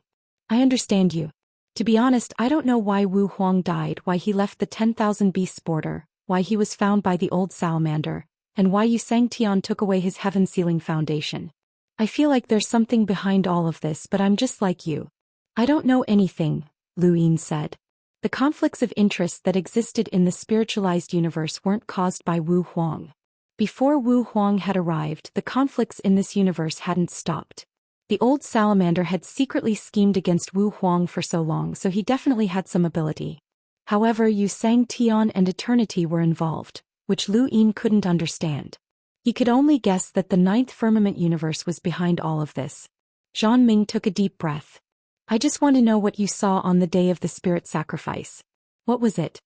I understand you. To be honest, I don't know why Wu Huang died, why he left the 10,000 beasts border, why he was found by the old salamander, and why Xianxia took away his heaven-sealing foundation. I feel like there's something behind all of this, but I'm just like you. I don't know anything, Lu Yin said. The conflicts of interest that existed in the spiritualized universe weren't caused by Wu Huang. Before Wu Huang had arrived, the conflicts in this universe hadn't stopped. The old salamander had secretly schemed against Wu Huang for so long, so he definitely had some ability. However, Xianxia and eternity were involved, which Lu Yin couldn't understand. He could only guess that the ninth firmament universe was behind all of this. Zhang Ming took a deep breath. I just want to know what you saw on the day of the spirit sacrifice. What was it?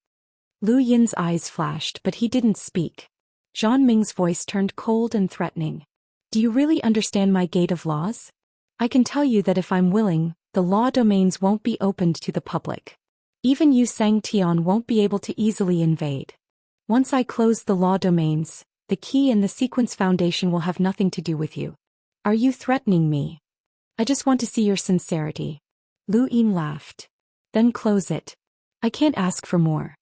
Lu Yin's eyes flashed, but he didn't speak. Zhang Ming's voice turned cold and threatening. Do you really understand my gate of laws? I can tell you that if I'm willing, the law domains won't be opened to the public. Even you Xianxia won't be able to easily invade. Once I close the law domains, the key and the sequence foundation will have nothing to do with you. Are you threatening me? I just want to see your sincerity. Lu Yin laughed. Then close it. I can't ask for more.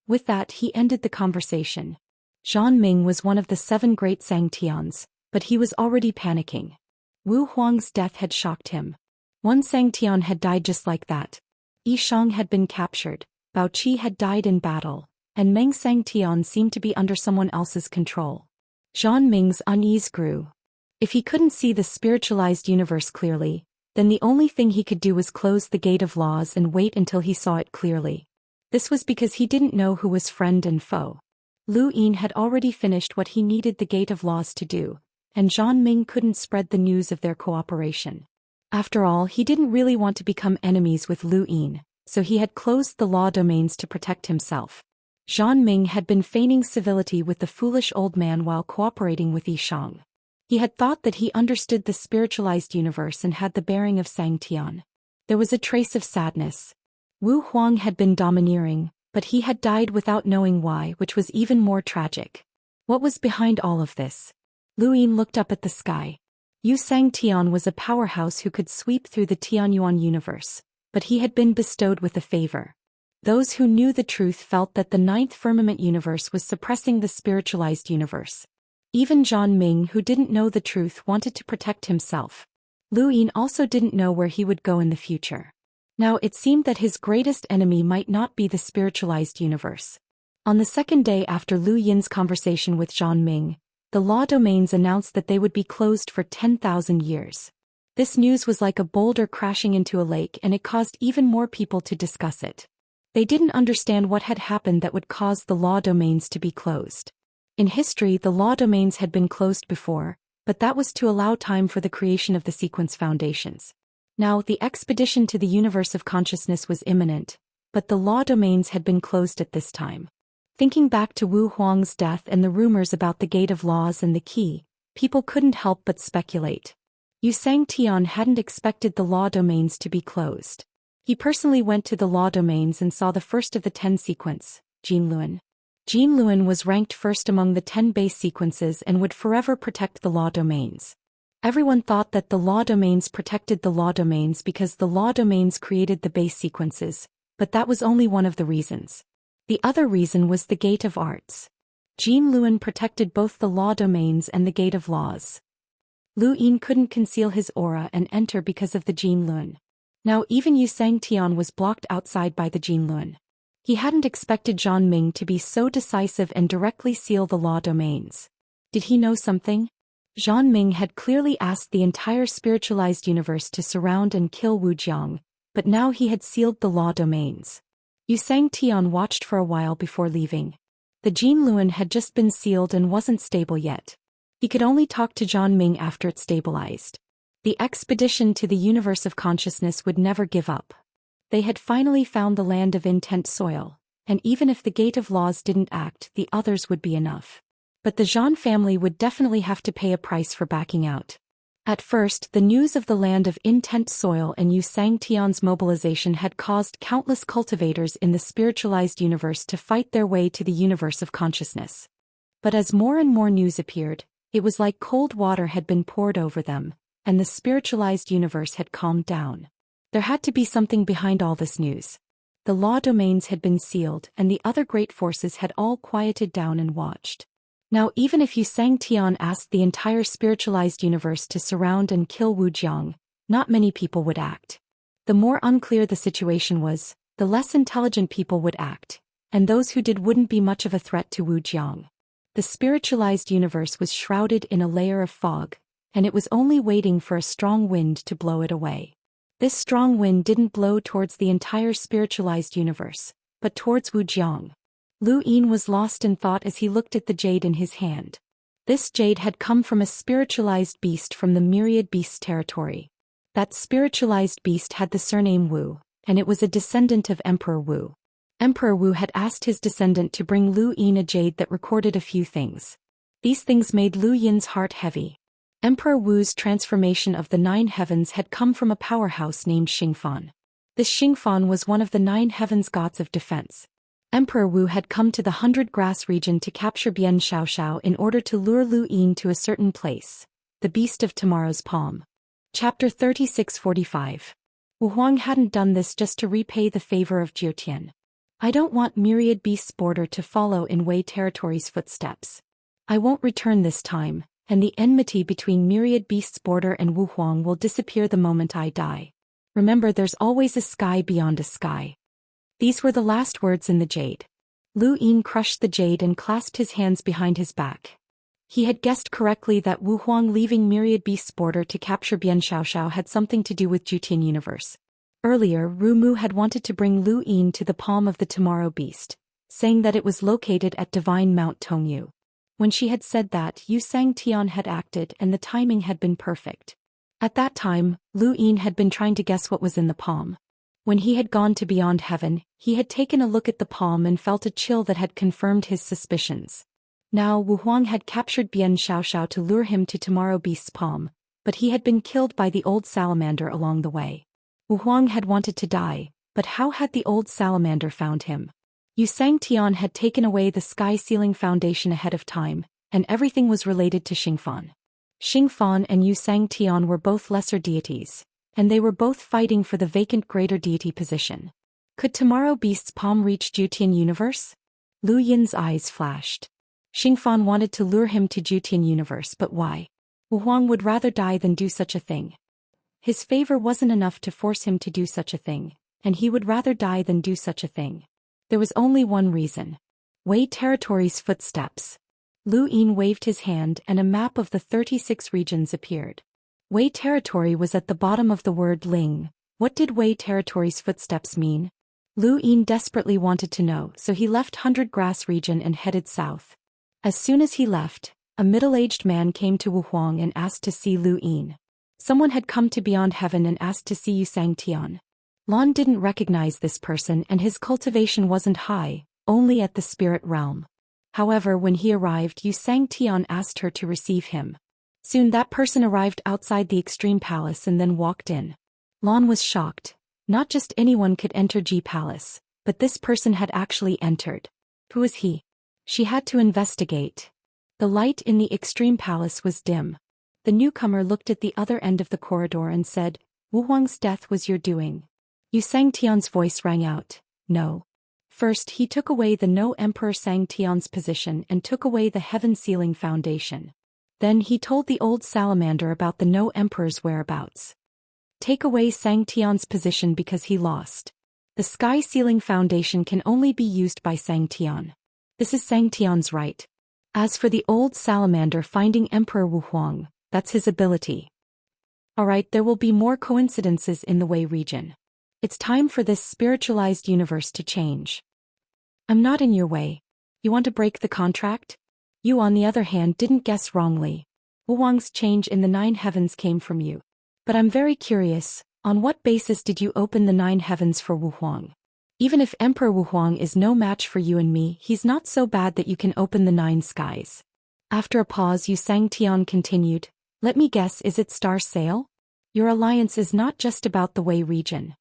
With that, he ended the conversation. Zhang Ming was one of the 7 great Xianxians, but he was already panicking. Wu Huang's death had shocked him. One Xianxian had died just like that. Yi Shang had been captured, Bao Qi had died in battle, and Meng Xianxian seemed to be under someone else's control. Zhang Ming's unease grew. If he couldn't see the spiritualized universe clearly, then the only thing he could do was close the gate of laws and wait until he saw it clearly. This was because he didn't know who was friend and foe. Lu Yin had already finished what he needed the gate of laws to do, and Zhang Ming couldn't spread the news of their cooperation. After all, he didn't really want to become enemies with Lu Yin, so he had closed the law domains to protect himself. Zhang Ming had been feigning civility with the foolish old man while cooperating with Yi Shang. He had thought that he understood the spiritualized universe and had the bearing of Xianxia. There was a trace of sadness. Wu Huang had been domineering, but he had died without knowing why, which was even more tragic. What was behind all of this? Lu Yin looked up at the sky. Yu Xianxia was a powerhouse who could sweep through the Tianyuan universe, but he had been bestowed with a favor. Those who knew the truth felt that the ninth firmament universe was suppressing the spiritualized universe. Even Zhang Ming, who didn't know the truth, wanted to protect himself. Lu Yin also didn't know where he would go in the future. Now it seemed that his greatest enemy might not be the spiritualized universe. On the second day after Lu Yin's conversation with Zhang Ming, the law domains announced that they would be closed for 10,000 years. This news was like a boulder crashing into a lake, and it caused even more people to discuss it. They didn't understand what had happened that would cause the law domains to be closed. In history, the law domains had been closed before, but that was to allow time for the creation of the sequence foundations. Now, the expedition to the universe of consciousness was imminent, but the law domains had been closed at this time. Thinking back to Wu Huang's death and the rumors about the Gate of Laws and the key, people couldn't help but speculate. Xianxia hadn't expected the law domains to be closed. He personally went to the law domains and saw the first of the 10 sequence, Jinluan. Jinluan was ranked first among the 10 base sequences and would forever protect the law domains. Everyone thought that the law domains protected the law domains because the law domains created the base sequences, but that was only one of the reasons. The other reason was the Gate of Arts. Jinluan protected both the law domains and the Gate of Laws. Lu Yin couldn't conceal his aura and enter because of the Jinluan. Now even Xianxia was blocked outside by the Jinluan. He hadn't expected Zhang Ming to be so decisive and directly seal the law domains. Did he know something? Zhang Ming had clearly asked the entire spiritualized universe to surround and kill Wu Jiang, but now he had sealed the law domains. Xianxia watched for a while before leaving. The Jinluan had just been sealed and wasn't stable yet. He could only talk to Zhang Ming after it stabilized. The expedition to the universe of consciousness would never give up. They had finally found the land of intent soil, and even if the Gate of Laws didn't act, the others would be enough. But the Zhan family would definitely have to pay a price for backing out. At first, the news of the land of intent soil and Xianxia's mobilization had caused countless cultivators in the spiritualized universe to fight their way to the universe of consciousness. But as more and more news appeared, it was like cold water had been poured over them, and the spiritualized universe had calmed down. There had to be something behind all this news. The law domains had been sealed, and the other great forces had all quieted down and watched. Now even if Xianxia asked the entire spiritualized universe to surround and kill Wu Jiang, not many people would act. The more unclear the situation was, the less intelligent people would act, and those who did wouldn't be much of a threat to Wu Jiang. The spiritualized universe was shrouded in a layer of fog, and it was only waiting for a strong wind to blow it away. This strong wind didn't blow towards the entire spiritualized universe, but towards Wu Jiang. Lu Yin was lost in thought as he looked at the jade in his hand. This jade had come from a spiritualized beast from the myriad beasts territory. That spiritualized beast had the surname Wu, and it was a descendant of Emperor Wu. Emperor Wu had asked his descendant to bring Lu Yin a jade that recorded a few things. These things made Lu Yin's heart heavy. Emperor Wu's transformation of the 9 heavens had come from a powerhouse named Xingfan. This Xingfan was one of the 9 heavens gods of defense. Emperor Wu had come to the 100 Grass region to capture Bian Xiaoxiao in order to lure Lu Yin to a certain place, the Beast of Tomorrow's Palm. Chapter 3645. Wu Huang hadn't done this just to repay the favor of Jiutian. I don't want myriad beasts border to follow in Wei territory's footsteps. I won't return this time, and the enmity between myriad beasts border and Wu Huang will disappear the moment I die. Remember, there's always a sky beyond a sky. These were the last words in the jade. Lu Yin crushed the jade and clasped his hands behind his back. He had guessed correctly that Wu Huang leaving myriad beasts border to capture Bian Xiaoxiao had something to do with Jiutian universe. Earlier, Ru Mu had wanted to bring Lu Yin to the palm of the Tomorrow Beast, saying that it was located at Divine Mount Tongyu. When she had said that, Xianxia had acted and the timing had been perfect. At that time, Lu Yin had been trying to guess what was in the palm. When he had gone to Beyond Heaven, he had taken a look at the palm and felt a chill that had confirmed his suspicions. Now Wu Huang had captured Bian Xiaoxiao to lure him to Tomorrow Beast's palm, but he had been killed by the old salamander along the way. Wu Huang had wanted to die, but how had the old salamander found him? Xianxia had taken away the sky sealing foundation ahead of time, and everything was related to Xingfan. Xingfan and Xianxia were both lesser deities, and they were both fighting for the vacant greater deity position. Could Tomorrow Beast's palm reach Jiutian universe? Lu Yin's eyes flashed. Xingfan wanted to lure him to Jutian universe, but why? Wu Huang would rather die than do such a thing. His favor wasn't enough to force him to do such a thing, and he would rather die than do such a thing. There was only one reason. Wei territory's footsteps. Lu Yin waved his hand and a map of the 36 regions appeared. Wei territory was at the bottom of the word Ling. What did Wei territory's footsteps mean? Lu Yin desperately wanted to know, so he left 100 Grass region and headed south. As soon as he left, a middle-aged man came to Wu Huang and asked to see Lu Yin. Someone had come to Beyond Heaven and asked to see Xianxia. Lan didn't recognize this person and his cultivation wasn't high, only at the spirit realm. However, when he arrived, Xianxia asked her to receive him. Soon that person arrived outside the Extreme Palace and then walked in. Lan was shocked. Not just anyone could enter G Palace, but this person had actually entered. Who was he? She had to investigate. The light in the Extreme Palace was dim. The newcomer looked at the other end of the corridor and said, Wu Huang's death was your doing. Xianxia's voice rang out, no. First he took away the No Emperor Xianxia's position and took away the Heaven Sealing Foundation. Then he told the old salamander about the No Emperor's whereabouts. Take away Xianxia's position because he lost. The Sky Sealing Foundation can only be used by Xianxia. This is Xianxia's right. As for the old salamander finding Emperor Wu Huang, that's his ability. Alright, there will be more coincidences in the Wei region. It's time for this spiritualized universe to change. I'm not in your way. You want to break the contract? You, on the other hand, didn't guess wrongly. Wu Huang's change in the 9 heavens came from you. But I'm very curious, on what basis did you open the 9 heavens for Wu Huang? Even if Emperor Wu Huang is no match for you and me, he's not so bad that you can open the 9 skies. After a pause, Xianxia continued, let me guess, is it Star Sail? Your alliance is not just about the Wei region.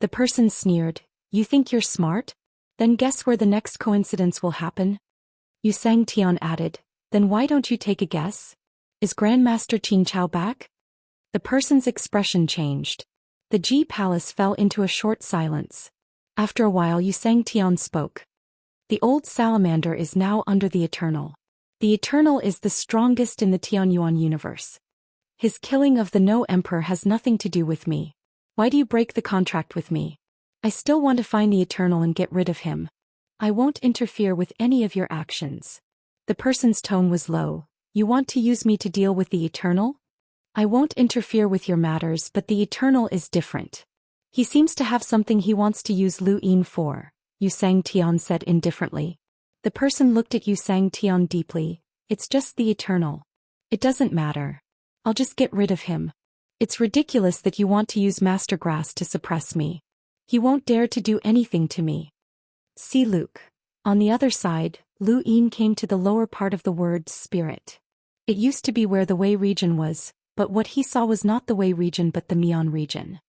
The person sneered, you think you're smart? Then guess where the next coincidence will happen? Xianxia added, then why don't you take a guess? Is Grandmaster Qin Chao back? The person's expression changed. The G Palace fell into a short silence. After a while Xianxia spoke. The old salamander is now under the Eternal. The Eternal is the strongest in the Tianyuan universe. His killing of the No Emperor has nothing to do with me. Why do you break the contract with me? I still want to find the Eternal and get rid of him. I won't interfere with any of your actions. The person's tone was low. You want to use me to deal with the Eternal? I won't interfere with your matters, but the Eternal is different. He seems to have something he wants to use Lu Yin for, Xianxia said indifferently. The person looked at Xianxia deeply. It's just the Eternal. It doesn't matter. I'll just get rid of him. It's ridiculous that you want to use Master Grass to suppress me. He won't dare to do anything to me. See Luke. On the other side, Lu Yin came to the lower part of the word spirit. It used to be where the Wei region was, but what he saw was not the Wei region but the Mian region.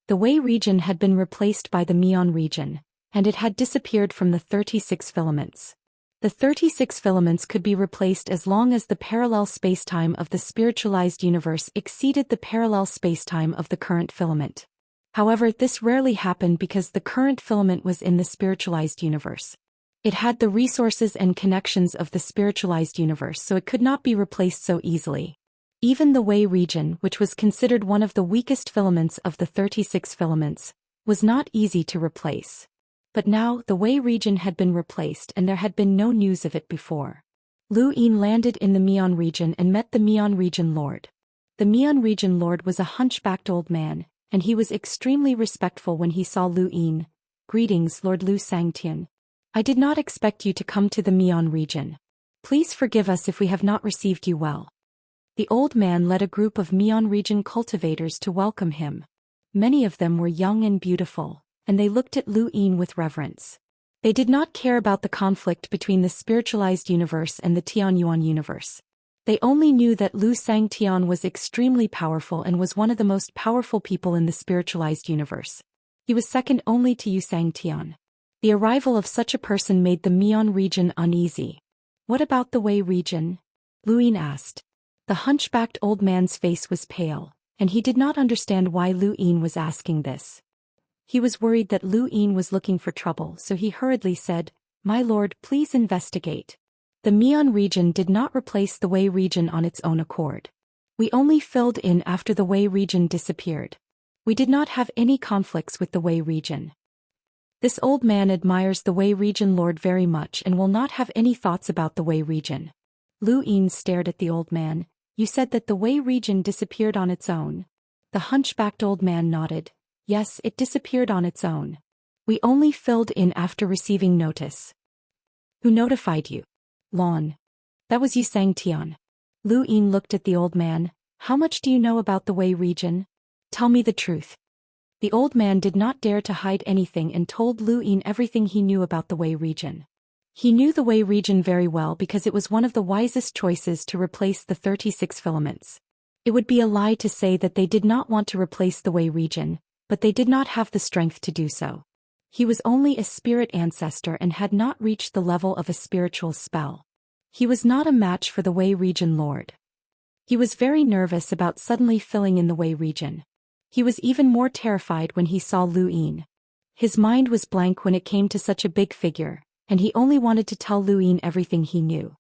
The Wei region had been replaced by the Mian region, and it had disappeared from the 36 filaments. The 36 filaments could be replaced as long as the parallel spacetime of the spiritualized universe exceeded the parallel spacetime of the current filament. However, this rarely happened because the current filament was in the spiritualized universe. It had the resources and connections of the spiritualized universe, so it could not be replaced so easily. Even the Wei region, which was considered one of the weakest filaments of the 36 filaments, was not easy to replace. But now, the Wei region had been replaced and there had been no news of it before. Lu Yin landed in the Mian region and met the Mian region lord. The Mian region lord was a hunchbacked old man, and he was extremely respectful when he saw Lu Yin. Greetings, Lord Lu Xianxia. I did not expect you to come to the Mian region. Please forgive us if we have not received you well. The old man led a group of Mian region cultivators to welcome him. Many of them were young and beautiful, and they looked at Lu Yin with reverence. They did not care about the conflict between the spiritualized universe and the Tianyuan universe. They only knew that Lu Xianxia was extremely powerful and was one of the most powerful people in the spiritualized universe. He was second only to Xianxia. The arrival of such a person made the Mian region uneasy. What about the Wei region? Lu Yin asked. The hunchbacked old man's face was pale, and he did not understand why Lu Yin was asking this. He was worried that Lu Yin was looking for trouble, so he hurriedly said, My lord, please investigate. The Mian region did not replace the Wei region on its own accord. We only filled in after the Wei region disappeared. We did not have any conflicts with the Wei region. This old man admires the Wei region lord very much and will not have any thoughts about the Wei region. Lu Yin stared at the old man. You said that the Wei region disappeared on its own. The hunchbacked old man nodded. Yes, it disappeared on its own. We only filled in after receiving notice. Who notified you? Lon. That was Xianxia. Lu Yin looked at the old man. How much do you know about the Wei region? Tell me the truth. The old man did not dare to hide anything and told Lu Yin everything he knew about the Wei region. He knew the Wei region very well because it was one of the wisest choices to replace the 36 filaments. It would be a lie to say that they did not want to replace the Wei region, but they did not have the strength to do so. He was only a spirit ancestor and had not reached the level of a spiritual spell. He was not a match for the Wei region lord. He was very nervous about suddenly filling in the Wei region. He was even more terrified when he saw Lu Yin. His mind was blank when it came to such a big figure, and he only wanted to tell Lu Yin everything he knew.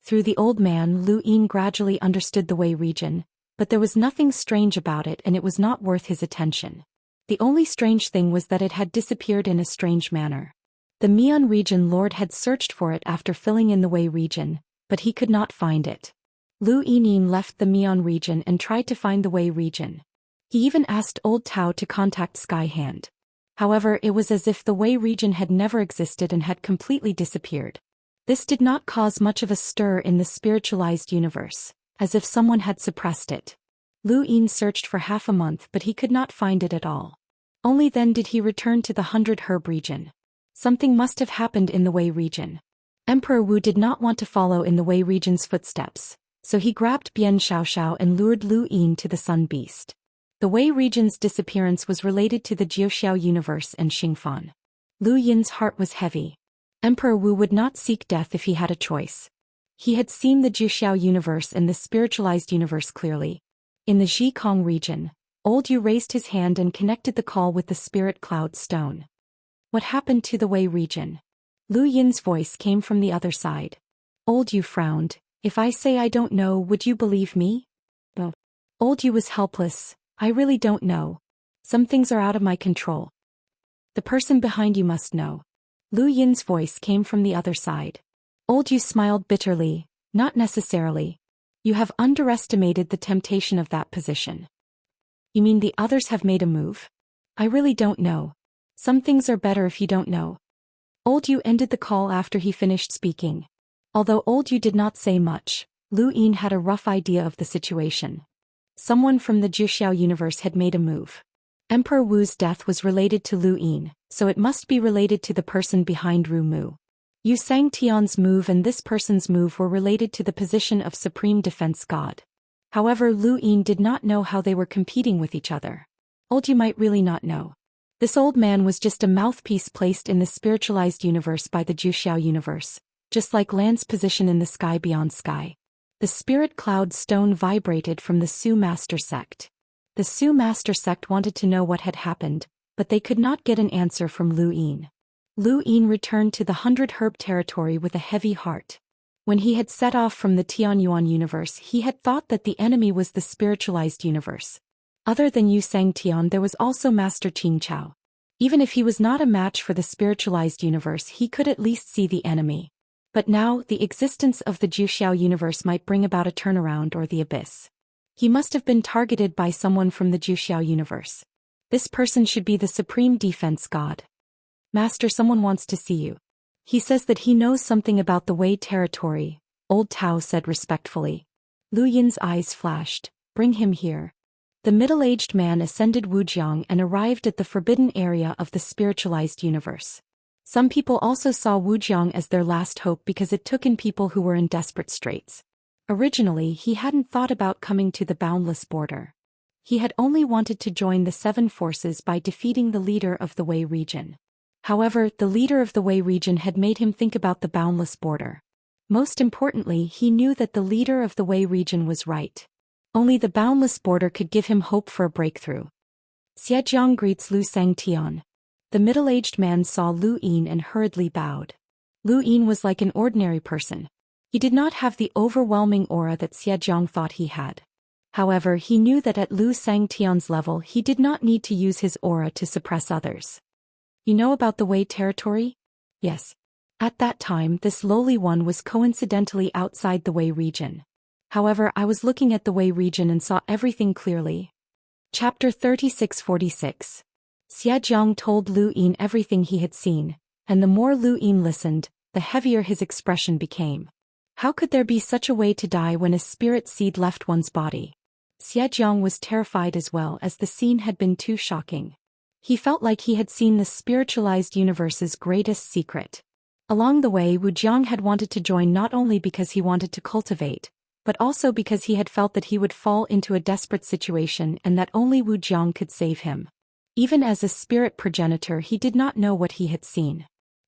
Through the old man, Lu Yin gradually understood the Wei region, but there was nothing strange about it and it was not worth his attention. The only strange thing was that it had disappeared in a strange manner. The Mian region lord had searched for it after filling in the Wei region, but he could not find it. Lu Yin left the Mian region and tried to find the Wei region. He even asked Old Tao to contact Sky Hand. However, it was as if the Wei region had never existed and had completely disappeared. This did not cause much of a stir in the spiritualized universe, as if someone had suppressed it. Lu Yin searched for half a month but he could not find it at all. Only then did he return to the 100 Herb region. Something must have happened in the Wei region. Emperor Wu did not want to follow in the Wei region's footsteps, so he grabbed Bian Xiaoxiao and lured Lu Yin to the Sun Beast. The Wei region's disappearance was related to the Jiuxiao universe and Xingfan. Lu Yin's heart was heavy. Emperor Wu would not seek death if he had a choice. He had seen the Jiuxiao universe and the spiritualized universe clearly. In the Zhikong region, Old Yu raised his hand and connected the call with the spirit cloud stone. What happened to the Wei region? Lu Yin's voice came from the other side. Old Yu frowned. If I say I don't know, would you believe me? No. Old Yu was helpless. I really don't know. Some things are out of my control. The person behind you must know. Lu Yin's voice came from the other side. Old Yu smiled bitterly. Not necessarily. You have underestimated the temptation of that position. You mean the others have made a move? I really don't know. Some things are better if you don't know. Old Yu ended the call after he finished speaking. Although Old Yu did not say much, Lu Yin had a rough idea of the situation. Someone from the Jiuxiao universe had made a move. Emperor Wu's death was related to Lu Yin, so it must be related to the person behind Ru Mu. Yu Sangtian's move and this person's move were related to the position of Supreme Defense God. However, Lu Yin did not know how they were competing with each other. Old Yu might really not know. This old man was just a mouthpiece placed in the spiritualized universe by the Jiuxiao universe, just like Lan's position in the sky beyond sky. The spirit cloud stone vibrated from the Su Master sect. The Su Master sect wanted to know what had happened, but they could not get an answer from Lu Yin. Lu Yin returned to the 100 Herb territory with a heavy heart. When he had set off from the Tianyuan universe, he had thought that the enemy was the spiritualized universe. Other than Yu Sangtian, there was also Master Qingchao. Even if he was not a match for the spiritualized universe, he could at least see the enemy. But now, the existence of the Jiuxiao universe might bring about a turnaround or the abyss. He must have been targeted by someone from the Jiuxiao universe. This person should be the supreme defense god. Master, someone wants to see you. He says that he knows something about the Wei territory, Old Tao said respectfully. Lu Yin's eyes flashed. Bring him here. The middle-aged man ascended Wujiang and arrived at the forbidden area of the spiritualized universe. Some people also saw Wujiang as their last hope because it took in people who were in desperate straits. Originally, he hadn't thought about coming to the boundless border. He had only wanted to join the seven forces by defeating the leader of the Wei region. However, the leader of the Wei region had made him think about the boundless border. Most importantly, he knew that the leader of the Wei region was right. Only the boundless border could give him hope for a breakthrough. Xiejiang greets Lu Sangtian. The middle-aged man saw Lu Yin and hurriedly bowed. Lu Yin was like an ordinary person. He did not have the overwhelming aura that Xiajiang thought he had. However, he knew that at Lu Sangtian's level he did not need to use his aura to suppress others. You know about the Wei territory? Yes. At that time this lowly one was coincidentally outside the Wei region. However, I was looking at the Wei region and saw everything clearly. Chapter 3646. Xiajiang told Lu Yin everything he had seen, and the more Lu Yin listened, the heavier his expression became. How could there be such a way to die when a spirit seed left one's body? Xiajiang was terrified as well as the scene had been too shocking. He felt like he had seen the spiritualized universe's greatest secret. Along the way, Wu Jiang had wanted to join not only because he wanted to cultivate, but also because he had felt that he would fall into a desperate situation and that only Wu Jiang could save him. Even as a spirit progenitor, he did not know what he had seen.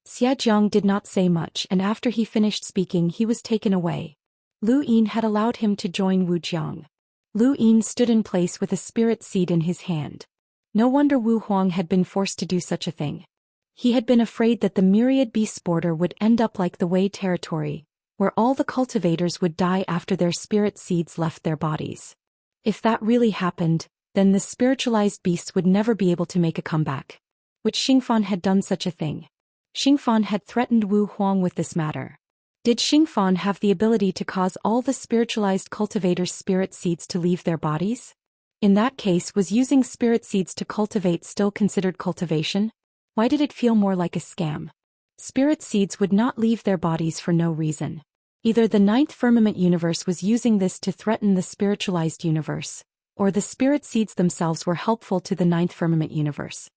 Xiajiang did not say much, and after he finished speaking he was taken away. Lu Yin had allowed him to join Wu Jiang. Lu Yin stood in place with a spirit seed in his hand. No wonder Wu Huang had been forced to do such a thing. He had been afraid that the myriad beast border would end up like the Wei territory, where all the cultivators would die after their spirit seeds left their bodies. If that really happened, then the spiritualized beasts would never be able to make a comeback. Which Xingfan had done such a thing? Xingfan had threatened Wu Huang with this matter. Did Xingfan have the ability to cause all the spiritualized cultivators' spirit seeds to leave their bodies? In that case, was using spirit seeds to cultivate still considered cultivation? Why did it feel more like a scam? Spirit seeds would not leave their bodies for no reason. Either the ninth firmament universe was using this to threaten the spiritualized universe, or the spirit seeds themselves were helpful to the ninth firmament universe.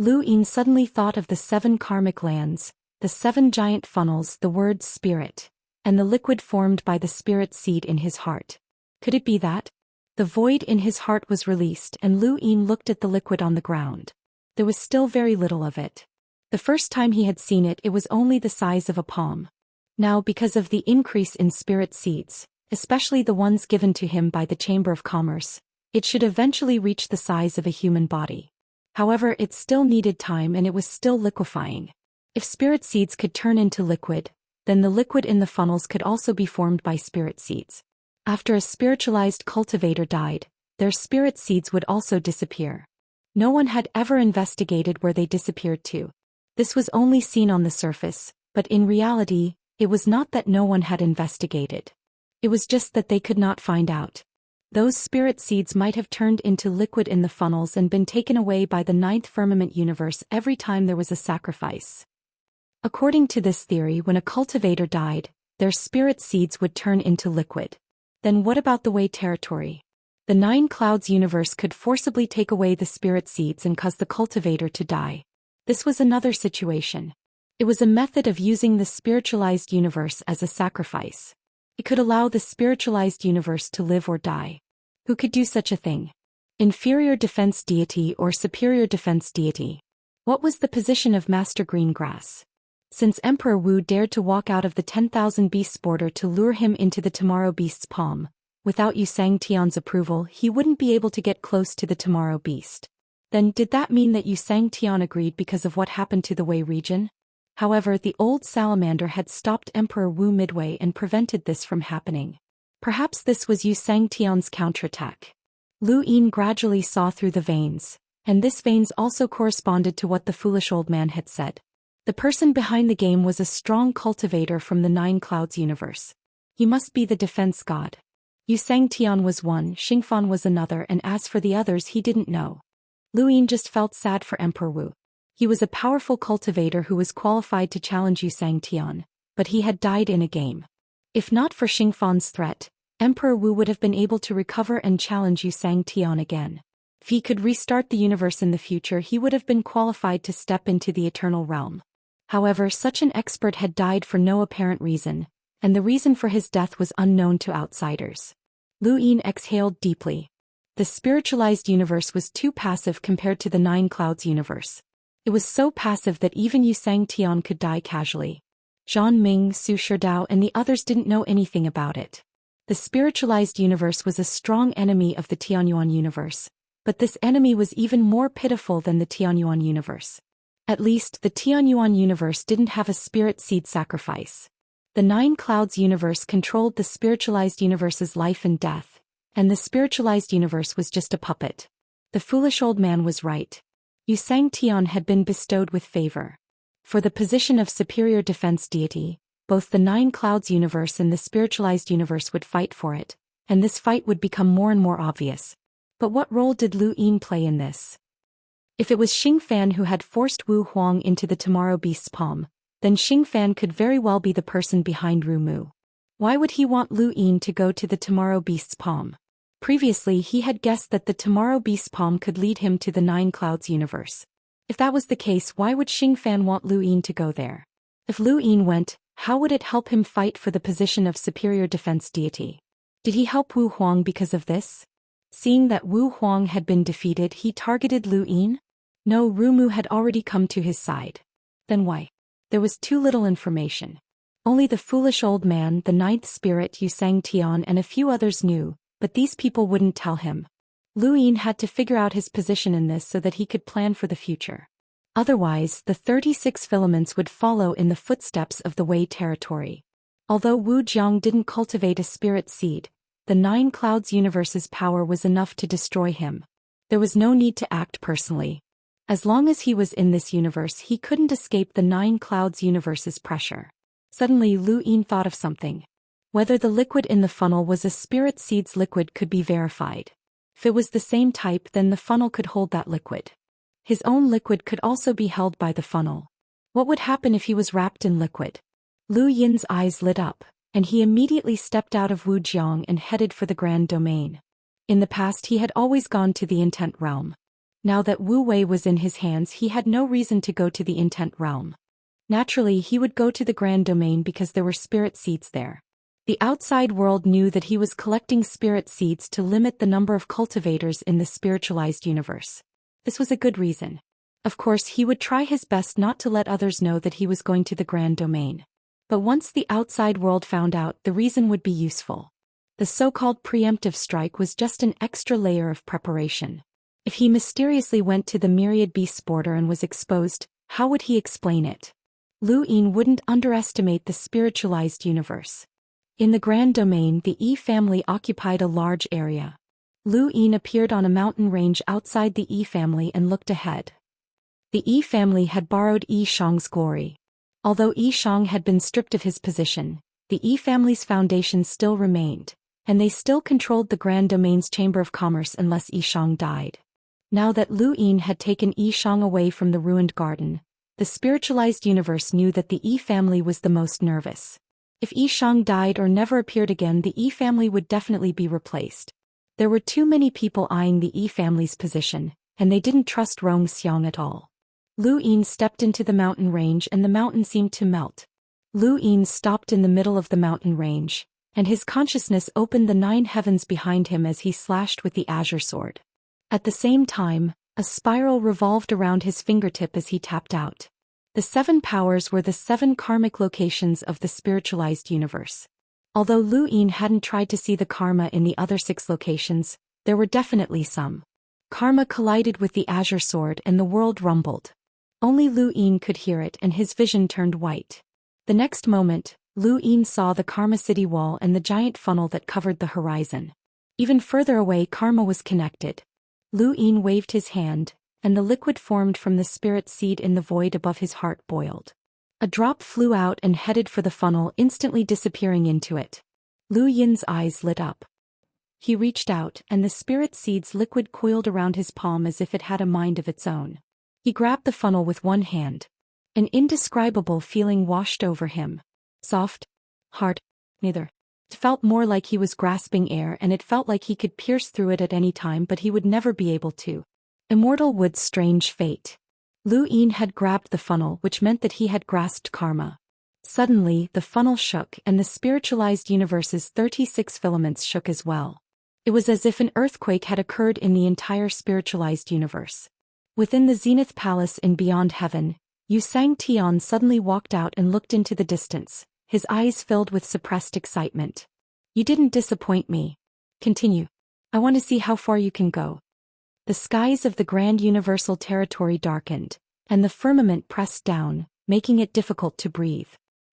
Lu Yin suddenly thought of the 7 karmic lands, the 7 giant funnels, the word spirit, and the liquid formed by the spirit seed in his heart. Could it be that? The void in his heart was released and Lu Yin looked at the liquid on the ground. There was still very little of it. The first time he had seen it, it was only the size of a palm. Now, because of the increase in spirit seeds, especially the ones given to him by the Chamber of Commerce, it should eventually reach the size of a human body. However, it still needed time and it was still liquefying. If spirit seeds could turn into liquid, then the liquid in the funnels could also be formed by spirit seeds. After a spiritualized cultivator died, their spirit seeds would also disappear. No one had ever investigated where they disappeared to. This was only seen on the surface, but in reality, it was not that no one had investigated. It was just that they could not find out. Those spirit seeds might have turned into liquid in the funnels and been taken away by the ninth firmament universe every time there was a sacrifice. According to this theory, when a cultivator died, their spirit seeds would turn into liquid. Then what about the Wei territory? The 9 clouds universe could forcibly take away the spirit seeds and cause the cultivator to die. This was another situation. It was a method of using the spiritualized universe as a sacrifice. It could allow the spiritualized universe to live or die. Who could do such a thing? Inferior defense deity or superior defense deity? What was the position of Master Greengrass? Since Emperor Wu dared to walk out of the 10,000 beasts border to lure him into the tomorrow beast's palm, without Yu Sangtian's approval he wouldn't be able to get close to the tomorrow beast. Then did that mean that Yu Sangtian agreed because of what happened to the Wei region? However, the old salamander had stopped Emperor Wu midway and prevented this from happening. Perhaps this was Yu Sangtian's counterattack. Lu Yin gradually saw through the veins, and this veins also corresponded to what the foolish old man had said. The person behind the game was a strong cultivator from the 9 clouds universe. He must be the defense god. Yu Sangtian was one, Xingfan was another, and as for the others he didn't know. Lu Yin just felt sad for Emperor Wu. He was a powerful cultivator who was qualified to challenge Yu Sangtian, but he had died in a game. If not for Xingfan's threat, Emperor Wu would have been able to recover and challenge Yu Sangtian again. If he could restart the universe in the future, he would have been qualified to step into the eternal realm. However, such an expert had died for no apparent reason, and the reason for his death was unknown to outsiders. Lu Yin exhaled deeply. The spiritualized universe was too passive compared to the 9 clouds universe. It was so passive that even Yu Sangtian could die casually. Zhang Ming, Su Sherdao and the others didn't know anything about it. The spiritualized universe was a strong enemy of the Tianyuan universe, but this enemy was even more pitiful than the Tianyuan universe. At least, the Tianyuan universe didn't have a spirit seed sacrifice. The Nine Clouds universe controlled the spiritualized universe's life and death, and the spiritualized universe was just a puppet. The foolish old man was right. Xianxia had been bestowed with favor. For the position of superior defense deity, both the Nine Clouds universe and the spiritualized universe would fight for it, and this fight would become more and more obvious. But what role did Lu Yin play in this? If it was Xingfan who had forced Wu Huang into the Tomorrow Beast's palm, then Xingfan could very well be the person behind Ru Mu. Why would he want Lu Yin to go to the Tomorrow Beast's palm? Previously he had guessed that the Tomorrow Beast's palm could lead him to the Nine Clouds universe. If that was the case, why would Xingfan want Lu Yin to go there? If Lu Yin went, how would it help him fight for the position of superior defense deity? Did he help Wu Huang because of this? Seeing that Wu Huang had been defeated, he targeted Lu Yin? No, Ru Mu had already come to his side. Then why? There was too little information. Only the foolish old man, the ninth spirit Xianxia, and a few others knew, but these people wouldn't tell him. Lu Yin had to figure out his position in this so that he could plan for the future. Otherwise, the 36 filaments would follow in the footsteps of the Wei territory. Although Wu Jiang didn't cultivate a spirit seed, the Nine Clouds universe's power was enough to destroy him. There was no need to act personally. As long as he was in this universe, he couldn't escape the Nine Clouds universe's pressure. Suddenly Lu Yin thought of something. Whether the liquid in the funnel was a spirit seed's liquid could be verified. If it was the same type, then the funnel could hold that liquid. His own liquid could also be held by the funnel. What would happen if he was wrapped in liquid? Lu Yin's eyes lit up, and he immediately stepped out of Wu Jiang and headed for the Grand Domain. In the past he had always gone to the Intent Realm. Now that Wu Wei was in his hands, he had no reason to go to the Intent Realm. Naturally, he would go to the Grand Domain because there were spirit seeds there. The outside world knew that he was collecting spirit seeds to limit the number of cultivators in the spiritualized universe. This was a good reason. Of course, he would try his best not to let others know that he was going to the Grand Domain. But once the outside world found out, the reason would be useful. The so-called preemptive strike was just an extra layer of preparation. If he mysteriously went to the Myriad Beasts border and was exposed, how would he explain it? Lu Yin wouldn't underestimate the spiritualized universe. In the Grand Domain, the Yi family occupied a large area. Lu Yin appeared on a mountain range outside the Yi family and looked ahead. The Yi family had borrowed Yi Shang's glory. Although Yi Shang had been stripped of his position, the Yi family's foundation still remained, and they still controlled the Grand Domain's Chamber of Commerce unless Yi Shang died. Now that Lu Yin had taken Yi Shang away from the ruined garden, the spiritualized universe knew that the Yi family was the most nervous. If Yi Shang died or never appeared again, the Yi family would definitely be replaced. There were too many people eyeing the Yi family's position, and they didn't trust Rong Xiang at all. Lu Yin stepped into the mountain range and the mountain seemed to melt. Lu Yin stopped in the middle of the mountain range, and his consciousness opened the 9 heavens behind him as he slashed with the azure sword. At the same time, a spiral revolved around his fingertip as he tapped out. The 7 powers were the 7 karmic locations of the spiritualized universe. Although Lu Yin hadn't tried to see the karma in the other 6 locations, there were definitely some. Karma collided with the azure sword and the world rumbled. Only Lu Yin could hear it and his vision turned white. The next moment, Lu Yin saw the Karma City wall and the giant funnel that covered the horizon. Even further away, karma was connected. Lu Yin waved his hand, and the liquid formed from the spirit seed in the void above his heart boiled. A drop flew out and headed for the funnel, instantly disappearing into it. Lu Yin's eyes lit up. He reached out, and the spirit seed's liquid coiled around his palm as if it had a mind of its own. He grabbed the funnel with one hand. An indescribable feeling washed over him. Soft? Hard? Neither. It felt more like he was grasping air, and it felt like he could pierce through it at any time, but he would never be able to. Immortal Wood's strange fate. Lu Yin had grabbed the funnel, which meant that he had grasped karma. Suddenly, the funnel shook and the spiritualized universe's 36 filaments shook as well. It was as if an earthquake had occurred in the entire spiritualized universe. Within the Zenith Palace in Beyond Heaven, Xianxia suddenly walked out and looked into the distance, his eyes filled with suppressed excitement. You didn't disappoint me. Continue. I want to see how far you can go. The skies of the grand universal territory darkened, and the firmament pressed down, making it difficult to breathe.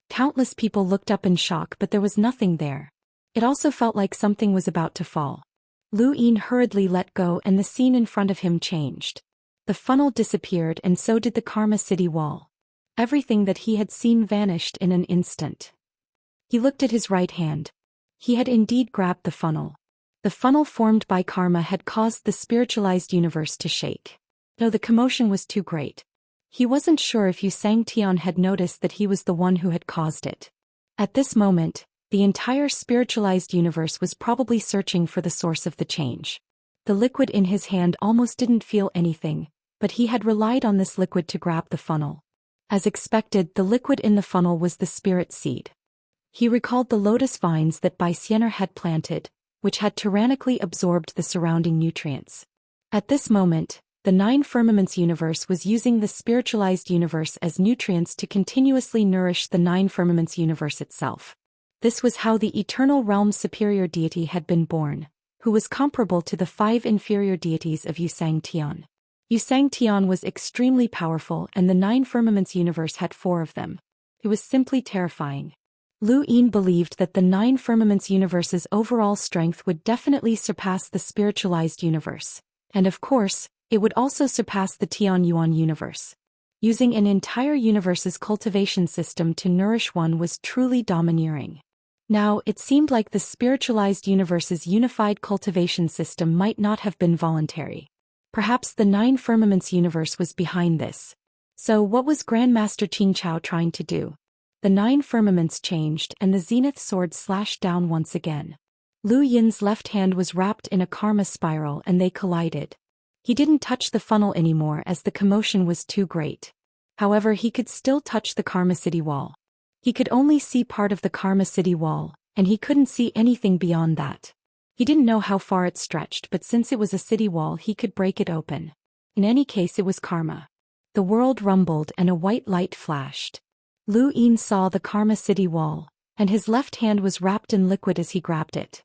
Countless people looked up in shock, but there was nothing there. It also felt like something was about to fall. Lu Yin hurriedly let go and the scene in front of him changed. The funnel disappeared and so did the Karma City wall. Everything that he had seen vanished in an instant. He looked at his right hand. He had indeed grabbed the funnel. The funnel formed by karma had caused the spiritualized universe to shake. Though the commotion was too great. He wasn't sure if Xianxia had noticed that he was the one who had caused it. At this moment, the entire spiritualized universe was probably searching for the source of the change. The liquid in his hand almost didn't feel anything, but he had relied on this liquid to grab the funnel. As expected, the liquid in the funnel was the spirit seed. He recalled the lotus vines that Bai Xianer had planted, which had tyrannically absorbed the surrounding nutrients. At this moment, the Nine Firmaments universe was using the spiritualized universe as nutrients to continuously nourish the Nine Firmaments universe itself. This was how the Eternal Realm's superior deity had been born, who was comparable to the 5 inferior deities of Xianxia. Xianxia was extremely powerful and the Nine Firmaments universe had 4 of them. It was simply terrifying. Lu Yin believed that the Nine Firmaments universe's overall strength would definitely surpass the spiritualized universe. And of course, it would also surpass the Tian Yuan universe. Using an entire universe's cultivation system to nourish one was truly domineering. Now, it seemed like the spiritualized universe's unified cultivation system might not have been voluntary. Perhaps the Nine Firmaments universe was behind this. So what was Grandmaster Qin Chao trying to do? The 9 firmaments changed and the zenith sword slashed down once again. Lu Yin's left hand was wrapped in a karma spiral and they collided. He didn't touch the funnel anymore as the commotion was too great. However, he could still touch the Karma City wall. He could only see part of the Karma City wall, and he couldn't see anything beyond that. He didn't know how far it stretched, but since it was a city wall he could break it open. In any case, it was karma. The world rumbled and a white light flashed. Lu Yin saw the Karma City wall, and his left hand was wrapped in liquid as he grabbed it.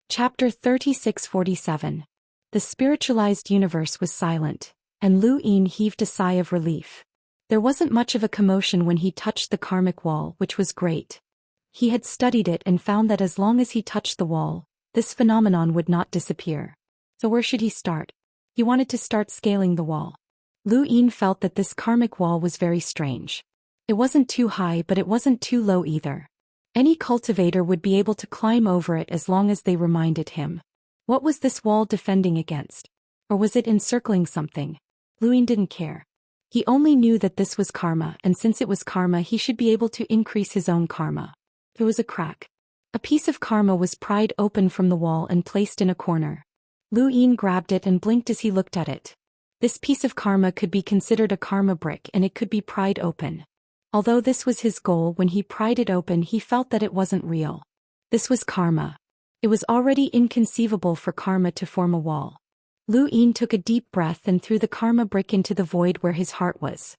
Chapter 3647. The spiritualized universe was silent, and Lu Yin heaved a sigh of relief. There wasn't much of a commotion when he touched the karmic wall, which was great. He had studied it and found that as long as he touched the wall, this phenomenon would not disappear. So where should he start? He wanted to start scaling the wall. Lu Yin felt that this karmic wall was very strange. It wasn't too high, but it wasn't too low either. Any cultivator would be able to climb over it as long as they reminded him. What was this wall defending against? Or was it encircling something? Lu Yin didn't care. He only knew that this was karma, and since it was karma he should be able to increase his own karma. There was a crack. A piece of karma was pried open from the wall and placed in a corner. Lu Yin grabbed it and blinked as he looked at it. This piece of karma could be considered a karma brick and it could be pried open. Although this was his goal, when he pried it open he felt that it wasn't real. This was karma. It was already inconceivable for karma to form a wall. Lu Yin took a deep breath and threw the karma brick into the void where his heart was.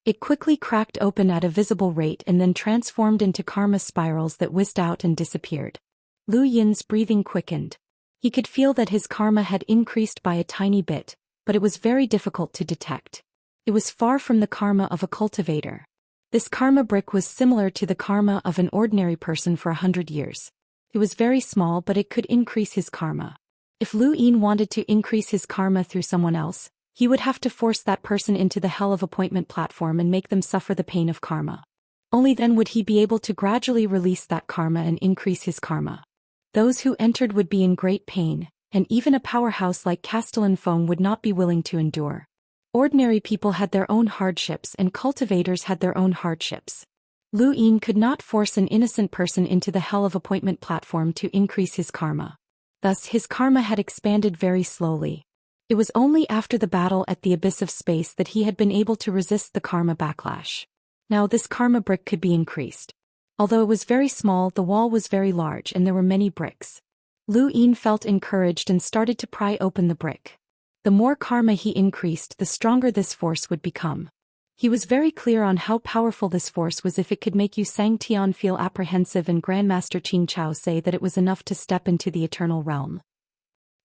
It quickly cracked open at a visible rate and then transformed into karma spirals that whizzed out and disappeared. Lu Yin's breathing quickened. He could feel that his karma had increased by a tiny bit, but it was very difficult to detect. It was far from the karma of a cultivator. This karma brick was similar to the karma of an ordinary person for 100 years. It was very small, but it could increase his karma. If Lu Yin wanted to increase his karma through someone else, he would have to force that person into the hell of appointment platform and make them suffer the pain of karma. Only then would he be able to gradually release that karma and increase his karma. Those who entered would be in great pain, and even a powerhouse like Castellan Foam would not be willing to endure. Ordinary people had their own hardships and cultivators had their own hardships. Lu Yin could not force an innocent person into the hell of appointment platform to increase his karma. Thus his karma had expanded very slowly. It was only after the battle at the abyss of space that he had been able to resist the karma backlash. Now this karma brick could be increased. Although it was very small, the wall was very large and there were many bricks. Lu Yin felt encouraged and started to pry open the brick. The more karma he increased, the stronger this force would become. He was very clear on how powerful this force was. If it could make Xianxia feel apprehensive and Grandmaster Qin Chao say that it was enough to step into the eternal realm.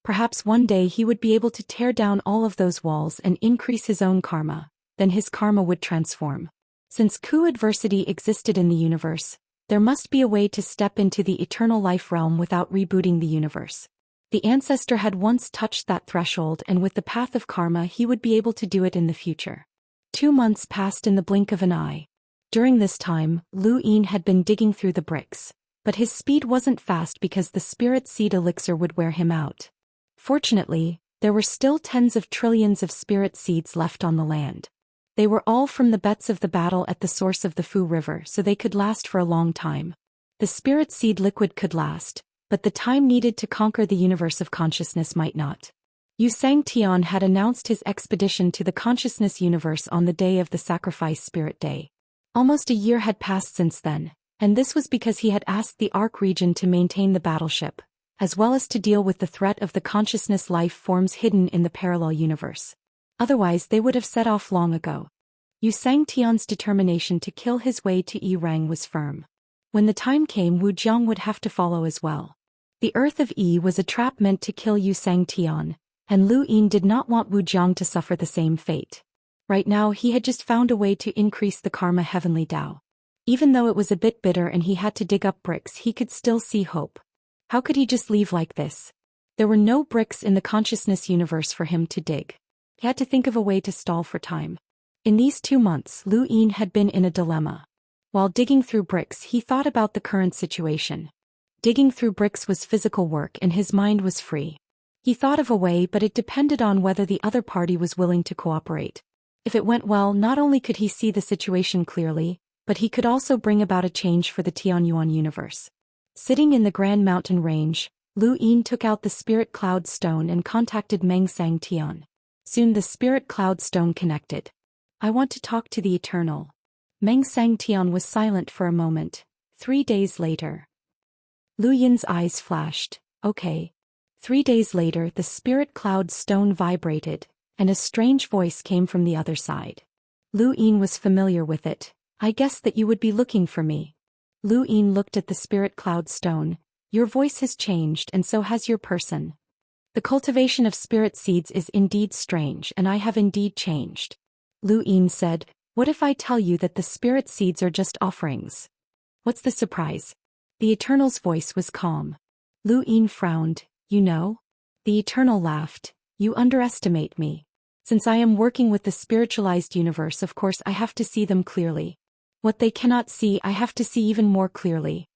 Perhaps one day he would be able to tear down all of those walls and increase his own karma, then his karma would transform. Since coup adversity existed in the universe, There must be a way to step into the eternal life realm without rebooting the universe. The ancestor had once touched that threshold, and with the path of karma he would be able to do it in the future. 2 months passed in the blink of an eye. During this time, Lu Yin had been digging through the bricks, but his speed wasn't fast because the spirit seed elixir would wear him out. Fortunately, there were still tens of trillions of spirit seeds left on the land. They were all from the bets of the battle at the source of the Fu River, so they could last for a long time. The spirit seed liquid could last, but the time needed to conquer the universe of consciousness might not. Xianxia had announced his expedition to the consciousness universe on the day of the sacrifice spirit day. Almost a year had passed since then, and this was because he had asked the Arc region to maintain the battleship, as well as to deal with the threat of the consciousness life forms hidden in the parallel universe. Otherwise they would have set off long ago. Xianxia's determination to kill his way to Yi-Rang was firm. When the time came, Wu Jiang would have to follow as well. The Earth of Yi was a trap meant to kill Xianxia, and Lu Yin did not want Wu Jiang to suffer the same fate. Right now he had just found a way to increase the karma heavenly Dao. Even though it was a bit bitter and he had to dig up bricks, he could still see hope. How could he just leave like this? There were no bricks in the consciousness universe for him to dig. He had to think of a way to stall for time. In these 2 months, Lu Yin had been in a dilemma. While digging through bricks, he thought about the current situation. Digging through bricks was physical work and his mind was free. He thought of a way, but it depended on whether the other party was willing to cooperate. If it went well, not only could he see the situation clearly, but he could also bring about a change for the Tianyuan universe. Sitting in the Grand Mountain Range, Lu Yin took out the Spirit Cloud Stone and contacted Meng Sang Tian. Soon the Spirit Cloud Stone connected. I want to talk to the Eternal. Meng Sang Tian was silent for a moment. 3 days later. Lu Yin's eyes flashed. Okay. 3 days later the Spirit Cloud Stone vibrated, and a strange voice came from the other side. Lu Yin was familiar with it. I guessed that you would be looking for me. Lu Yin looked at the Spirit Cloud Stone. Your voice has changed and so has your person. The cultivation of spirit seeds is indeed strange, and I have indeed changed. Lu Yin said, what if I tell you that the spirit seeds are just offerings? What's the surprise? The Eternal's voice was calm. Lu Yin frowned. You know? The Eternal laughed. You underestimate me. Since I am working with the spiritualized universe, of course I have to see them clearly. What they cannot see, I have to see even more clearly.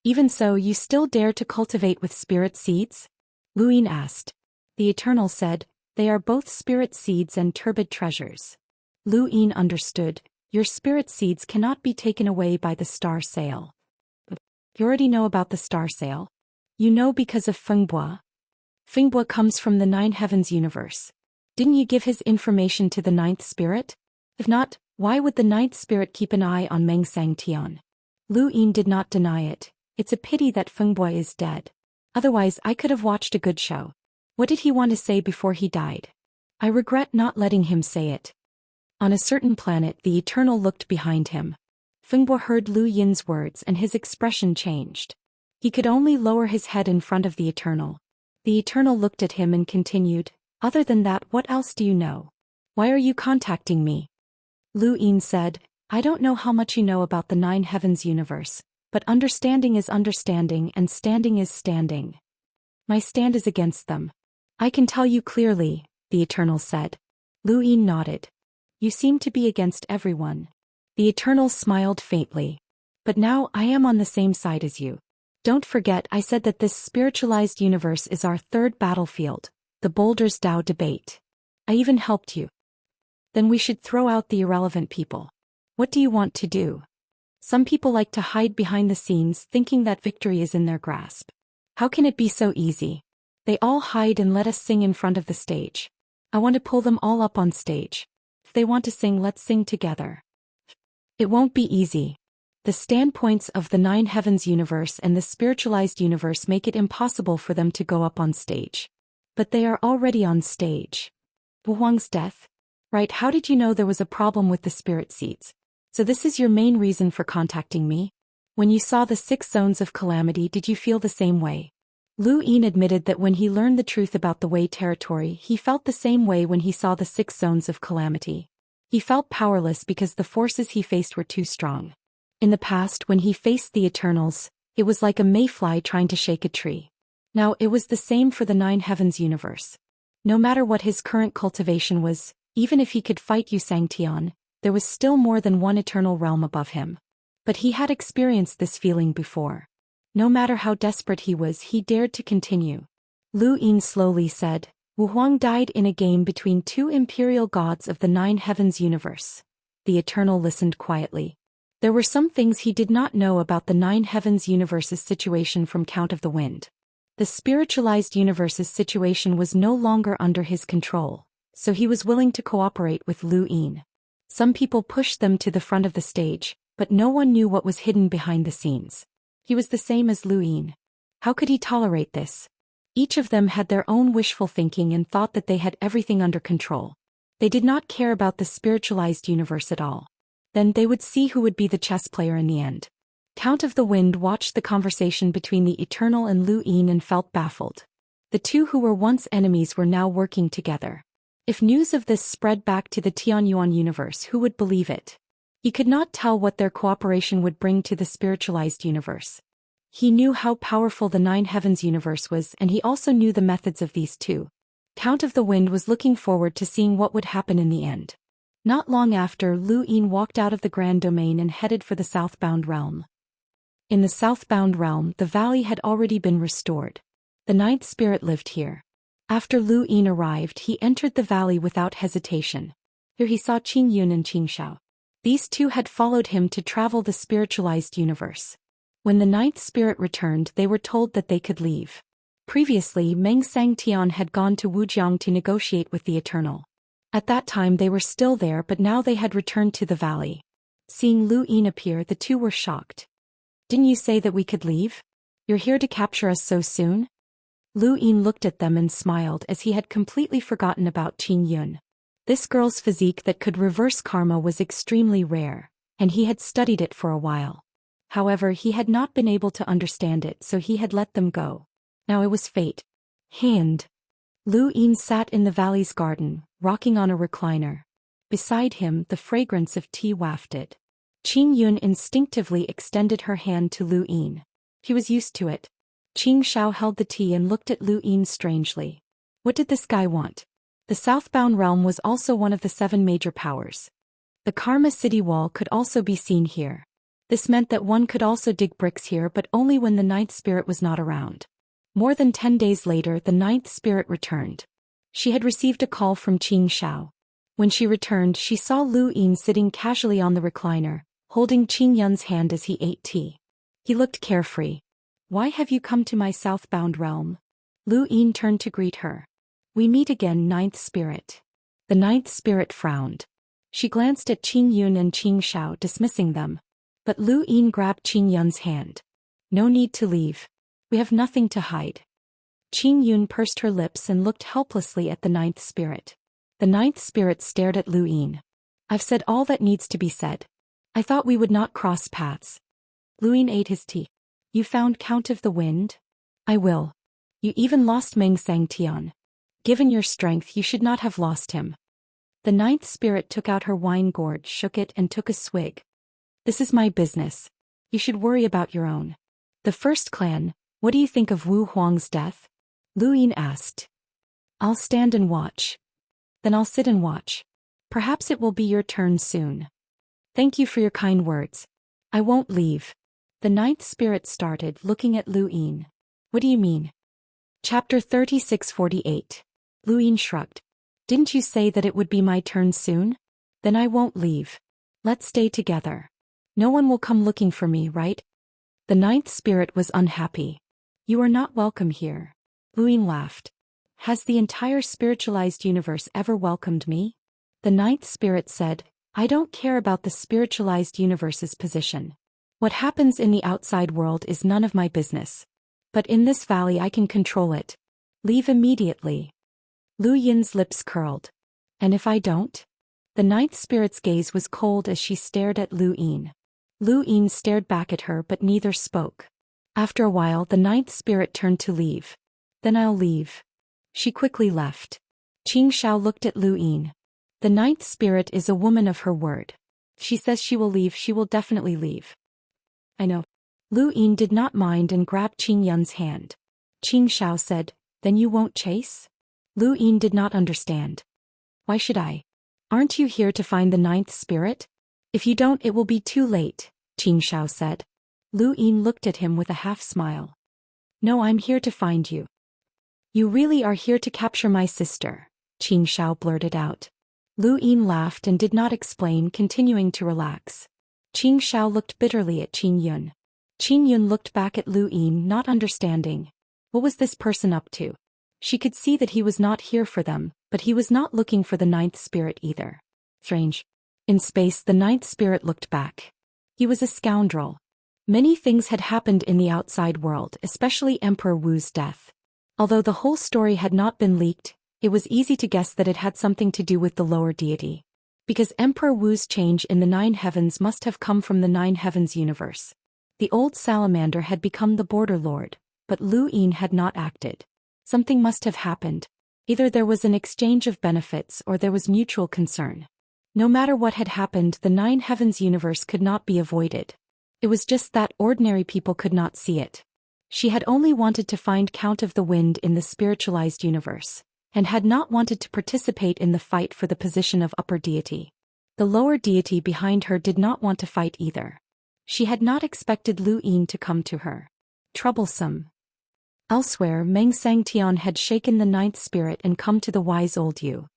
Even so, you still dare to cultivate with spirit seeds? Lu Yin asked. The Eternal said, they are both spirit seeds and turbid treasures. Lu Yin understood. Your spirit seeds cannot be taken away by the star sail. You already know about the star sail. You know because of Fengbua. Fengbua comes from the 9 heavens universe. Didn't you give his information to the 9th spirit? If not, why would the 9th spirit keep an eye on Meng Sang Tian? Lu Yin did not deny it. It's a pity that Fengbua is dead. Otherwise I could have watched a good show. What did he want to say before he died? I regret not letting him say it. On a certain planet the Eternal looked behind him. Fengbua heard Lu Yin's words and his expression changed. He could only lower his head in front of the Eternal. The Eternal looked at him and continued, other than that, what else do you know? Why are you contacting me? Lu Yin said, I don't know how much you know about the 9 heavens universe, but understanding is understanding and standing is standing. My stand is against them. I can tell you clearly, the Eternal said. Lu Yin nodded. You seem to be against everyone. The Eternal smiled faintly. But now I am on the same side as you. Don't forget I said that this spiritualized universe is our 3rd battlefield, the Boulder's Dao debate. I even helped you. Then we should throw out the irrelevant people. What do you want to do? Some people like to hide behind the scenes thinking that victory is in their grasp. How can it be so easy? They all hide and let us sing in front of the stage. I want to pull them all up on stage. If they want to sing, let's sing together. It won't be easy. The standpoints of the 9 heavens universe and the spiritualized universe make it impossible for them to go up on stage. But they are already on stage. Wu Huang's death? Right, how did you know there was a problem with the spirit seeds? So this is your main reason for contacting me? When you saw the 6 zones of calamity, did you feel the same way? Lu Yin admitted that when he learned the truth about the Wei territory, he felt the same way when he saw the 6 zones of calamity. He felt powerless because the forces he faced were too strong. In the past, when he faced the Eternals, it was like a mayfly trying to shake a tree. Now it was the same for the Nine Heavens universe. No matter what his current cultivation was, even if he could fight Xianxia, there was still more than one eternal realm above him. But he had experienced this feeling before. No matter how desperate he was, he dared to continue. Lu Yin slowly said, Wu Huang died in a game between two imperial gods of the Nine Heavens universe. The Eternal listened quietly. There were some things he did not know about the Nine Heavens universe's situation from Count of the Wind. The spiritualized universe's situation was no longer under his control, so he was willing to cooperate with Lu Yin. Some people pushed them to the front of the stage, but no one knew what was hidden behind the scenes. He was the same as Lu Yin. How could he tolerate this? Each of them had their own wishful thinking and thought that they had everything under control. They did not care about the spiritualized universe at all. Then they would see who would be the chess player in the end. Count of the Wind watched the conversation between the Eternal and Lu Yin and felt baffled. The two who were once enemies were now working together. If news of this spread back to the Tianyuan universe, who would believe it? He could not tell what their cooperation would bring to the spiritualized universe. He knew how powerful the Nine Heavens universe was, and he also knew the methods of these two. Count of the Wind was looking forward to seeing what would happen in the end. Not long after, Lu Yin walked out of the Grand Domain and headed for the southbound realm. In the southbound realm, the valley had already been restored. The Ninth Spirit lived here. After Lu Yin arrived, he entered the valley without hesitation. Here he saw Qing Yun and Qing Xiao. These two had followed him to travel the spiritualized universe. When the Ninth Spirit returned, they were told that they could leave. Previously, Meng Sangtian had gone to Wujiang to negotiate with the Eternal. At that time they were still there, but now they had returned to the valley. Seeing Lu Yin appear, the two were shocked. Didn't you say that we could leave? You're here to capture us so soon? Lu Yin looked at them and smiled, as he had completely forgotten about Qing Yun. This girl's physique that could reverse karma was extremely rare, and he had studied it for a while. However, he had not been able to understand it, so he had let them go. Now it was fate. Hand. Lu Yin sat in the valley's garden, rocking on a recliner. Beside him, the fragrance of tea wafted. Qing Yun instinctively extended her hand to Lu Yin. He was used to it. Qing Xiao held the tea and looked at Lu Yin strangely. What did this guy want? The southbound realm was also one of the 7 major powers. The Karma City wall could also be seen here. This meant that one could also dig bricks here, but only when the Ninth Spirit was not around. More than 10 days later, the Ninth Spirit returned. She had received a call from Qing Xiao. When she returned, she saw Lu Yin sitting casually on the recliner, holding Qing Yun's hand as he ate tea. He looked carefree. Why have you come to my southbound realm? Lu Yin turned to greet her. We meet again, Ninth Spirit. The Ninth Spirit frowned. She glanced at Qing Yun and Qing Xiao, dismissing them. But Lu Yin grabbed Qing Yun's hand. No need to leave. We have nothing to hide. Qing Yun pursed her lips and looked helplessly at the Ninth Spirit. The Ninth Spirit stared at Lu Yin. I've said all that needs to be said. I thought we would not cross paths. Lu Yin ate his tea. You found Count of the Wind? I will. You even lost Meng Sangtian. Given your strength, you should not have lost him. The Ninth Spirit took out her wine gourd, shook it, and took a swig. This is my business. You should worry about your own. The first clan, what do you think of Wu Huang's death? Lu Yin asked. I'll stand and watch. Then I'll sit and watch. Perhaps it will be your turn soon. Thank you for your kind words. I won't leave. The Ninth Spirit started, looking at Lu Yin. What do you mean? Chapter 3648. Lu Yin shrugged. Didn't you say that it would be my turn soon? Then I won't leave. Let's stay together. No one will come looking for me, right? The Ninth Spirit was unhappy. You are not welcome here. Lu Yin laughed. Has the entire spiritualized universe ever welcomed me? The Ninth Spirit said, I don't care about the spiritualized universe's position. What happens in the outside world is none of my business. But in this valley I can control it. Leave immediately. Lu Yin's lips curled. And if I don't? The Ninth Spirit's gaze was cold as she stared at Lu Yin. Lu Yin stared back at her, but neither spoke. After a while, the Ninth Spirit turned to leave. Then I'll leave. She quickly left. Qing Xiao looked at Lu Yin. The Ninth Spirit is a woman of her word. She says she will leave, she will definitely leave. I know. Lu Yin did not mind and grabbed Qing Yun's hand. Qing Shao said, then you won't chase? Lu Yin did not understand. Why should I? Aren't you here to find the ninth spirit? If you don't, it will be too late, Qing Shao said. Lu Yin looked at him with a half-smile. No, I'm here to find you. You really are here to capture my sister, Qing Shao blurted out. Lu Yin laughed and did not explain, continuing to relax. Qing Shao looked bitterly at Qing Yun. Qing Yun looked back at Lu Yin, not understanding. What was this person up to? She could see that he was not here for them, but he was not looking for the ninth spirit either. Strange. In space, the ninth spirit looked back. He was a scoundrel. Many things had happened in the outside world, especially Emperor Wu's death. Although the whole story had not been leaked, it was easy to guess that it had something to do with the lower deity. Because Emperor Wu's change in the nine heavens must have come from the nine heavens universe. The old salamander had become the border lord, but Lu Yin had not acted. Something must have happened. Either there was an exchange of benefits or there was mutual concern. No matter what had happened, the nine heavens universe could not be avoided. It was just that ordinary people could not see it. She had only wanted to find Count of the Wind in the spiritualized universe, and had not wanted to participate in the fight for the position of upper deity. The lower deity behind her did not want to fight either. She had not expected Lu Yin to come to her. Troublesome. Elsewhere, Meng Sangtian had shaken the ninth spirit and come to the wise old Yu.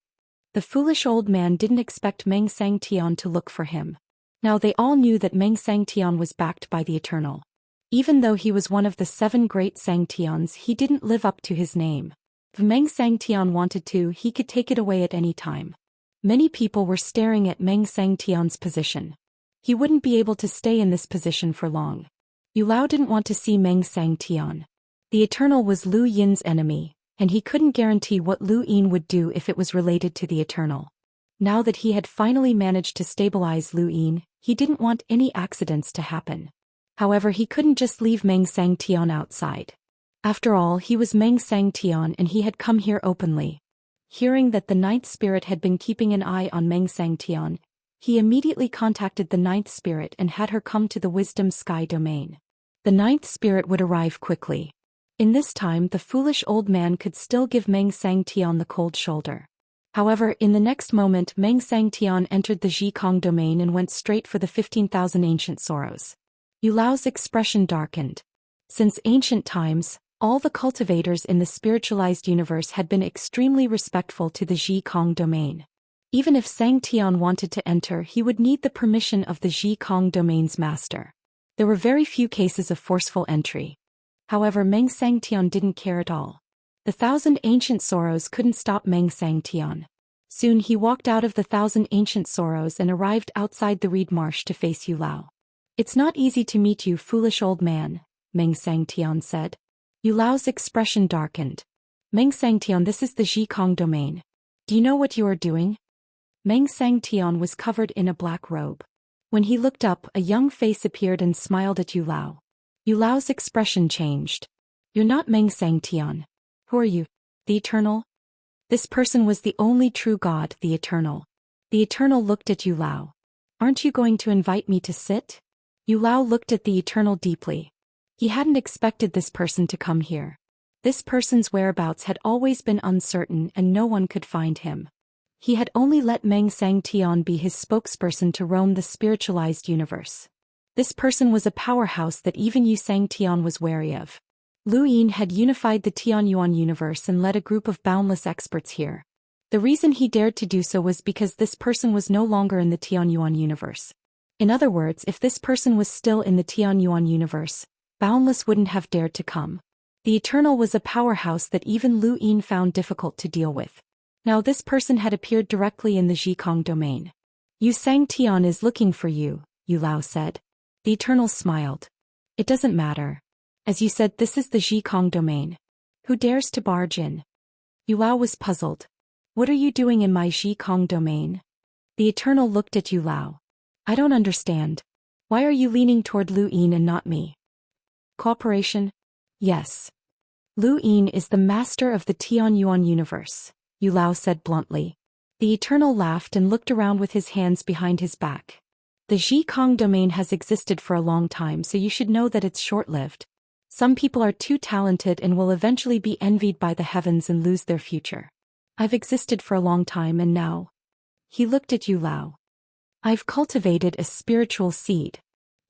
The foolish old man didn't expect Meng Sangtian to look for him. Now they all knew that Meng Sangtian was backed by the Eternal. Even though he was one of the 7 great Sangtians, he didn't live up to his name. If Meng Sangtian wanted to, he could take it away at any time. Many people were staring at Meng Sangtian's position. He wouldn't be able to stay in this position for long. Yu Lao didn't want to see Meng Sangtian. The Eternal was Lu Yin's enemy, and he couldn't guarantee what Lu Yin would do if it was related to the Eternal. Now that he had finally managed to stabilize Lu Yin, he didn't want any accidents to happen. However, he couldn't just leave Meng Sangtian outside. After all, he was Meng Sangtian and he had come here openly. Hearing that the ninth spirit had been keeping an eye on Meng Sangtian, he immediately contacted the ninth spirit and had her come to the Wisdom Sky domain. The ninth spirit would arrive quickly. In this time, the foolish old man could still give Meng Sangtian the cold shoulder. However, in the next moment, Meng Sangtian entered the Zhikong domain and went straight for the 15,000 ancient sorrows. Yu Lao's expression darkened. Since ancient times, all the cultivators in the spiritualized universe had been extremely respectful to the Zhikong domain. Even if Sangtian wanted to enter, he would need the permission of the Zhikong domain's master. There were very few cases of forceful entry. However, Meng Sangtian didn't care at all. The 1,000 ancient sorrows couldn't stop Meng Sangtian. Soon he walked out of the 1,000 ancient sorrows and arrived outside the reed marsh to face Yu Lao. It's not easy to meet you, foolish old man, Meng Sangtian said. Yu Lao's expression darkened. Meng Sangtian, this is the Zhikong domain. Do you know what you are doing? Meng Sangtian was covered in a black robe. When he looked up, a young face appeared and smiled at Yu Lao. Yu Lao's expression changed. You're not Meng Sangtian. Who are you? The Eternal? This person was the only true God, the Eternal. The Eternal looked at Yu Lao. Aren't you going to invite me to sit? Yu Lao looked at the Eternal deeply. He hadn't expected this person to come here. This person's whereabouts had always been uncertain and no one could find him. He had only let Meng Sangtian be his spokesperson to roam the spiritualized universe. This person was a powerhouse that even Yu Sangtian was wary of. Lu Yin had unified the Tianyuan universe and led a group of boundless experts here. The reason he dared to do so was because this person was no longer in the Tianyuan universe. In other words, if this person was still in the Tianyuan universe, Boundless wouldn't have dared to come. The Eternal was a powerhouse that even Lu Yin found difficult to deal with. Now this person had appeared directly in the Zhikong domain. Yu Sangtian is looking for you, Yu Lao said. The Eternal smiled. It doesn't matter. As you said, this is the Zhikong domain. Who dares to barge in? Yu Lao was puzzled. What are you doing in my Zhikong domain? The Eternal looked at Yu Lao. I don't understand. Why are you leaning toward Lu Yin and not me? Cooperation? Yes. Lu Yin is the master of the Tianyuan universe, Yu Lao said bluntly. The Eternal laughed and looked around with his hands behind his back. The Zhikong domain has existed for a long time, so you should know that it's short-lived. Some people are too talented and will eventually be envied by the heavens and lose their future. I've existed for a long time and now. He looked at Yu Lao. I've cultivated a spiritual seed.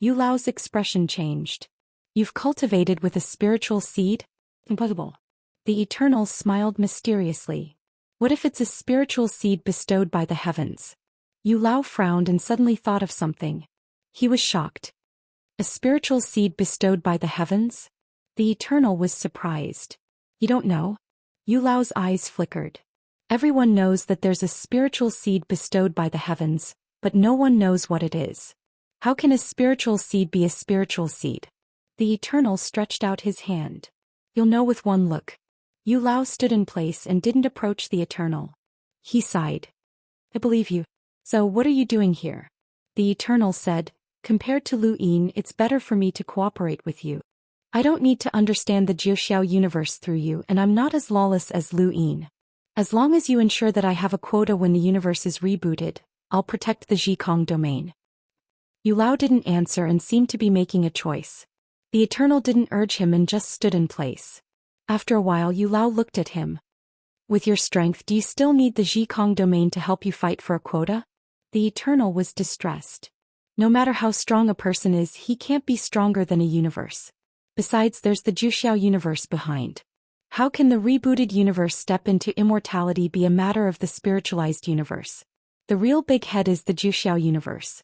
Yu Lao's expression changed. You've cultivated with a spiritual seed? Impossible. The Eternal smiled mysteriously. What if it's a spiritual seed bestowed by the heavens? Yu Lao frowned and suddenly thought of something. He was shocked. A spiritual seed bestowed by the heavens? The Eternal was surprised. You don't know? Yu Lao's eyes flickered. Everyone knows that there's a spiritual seed bestowed by the heavens, but no one knows what it is. How can a spiritual seed be a spiritual seed? The Eternal stretched out his hand. You'll know with one look. Yu Lao stood in place and didn't approach the Eternal. He sighed. I believe you. So what are you doing here? The Eternal said, compared to Lu Yin, it's better for me to cooperate with you. I don't need to understand the Jiuxiao universe through you, and I'm not as lawless as Lu Yin. As long as you ensure that I have a quota when the universe is rebooted, I'll protect the Zhikong domain. Yu Lao didn't answer and seemed to be making a choice. The Eternal didn't urge him and just stood in place. After a while Yu Lao looked at him. With your strength, do you still need the Zhikong domain to help you fight for a quota? The Eternal was distressed. No matter how strong a person is, he can't be stronger than a universe. Besides, there's the Jiuxiao universe behind. How can the rebooted universe step into immortality be a matter of the spiritualized universe? The real big head is the Jiuxiao universe.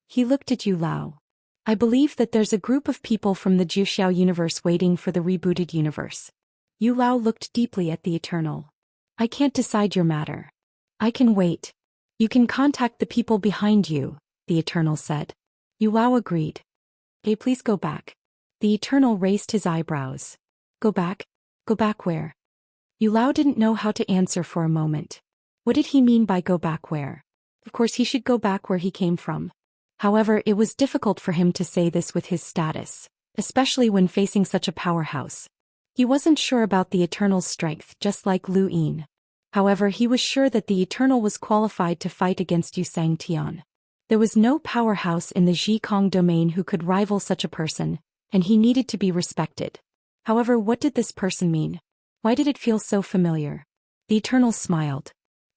He looked at Yu Lao. I believe that there's a group of people from the Jiuxiao universe waiting for the rebooted universe. Yu Lao looked deeply at the Eternal. I can't decide your matter. I can wait. You can contact the people behind you, the Eternal said. Yu Lao agreed. Okay, please go back. The Eternal raised his eyebrows. Go back? Go back where? Yu Lao didn't know how to answer for a moment. What did he mean by go back where? Of course he should go back where he came from. However, it was difficult for him to say this with his status, especially when facing such a powerhouse. He wasn't sure about the Eternal's strength, just like Lu Yin. However, he was sure that the Eternal was qualified to fight against Xianxia. There was no powerhouse in the Zhikong domain who could rival such a person, and he needed to be respected. However, what did this person mean? Why did it feel so familiar? The Eternal smiled.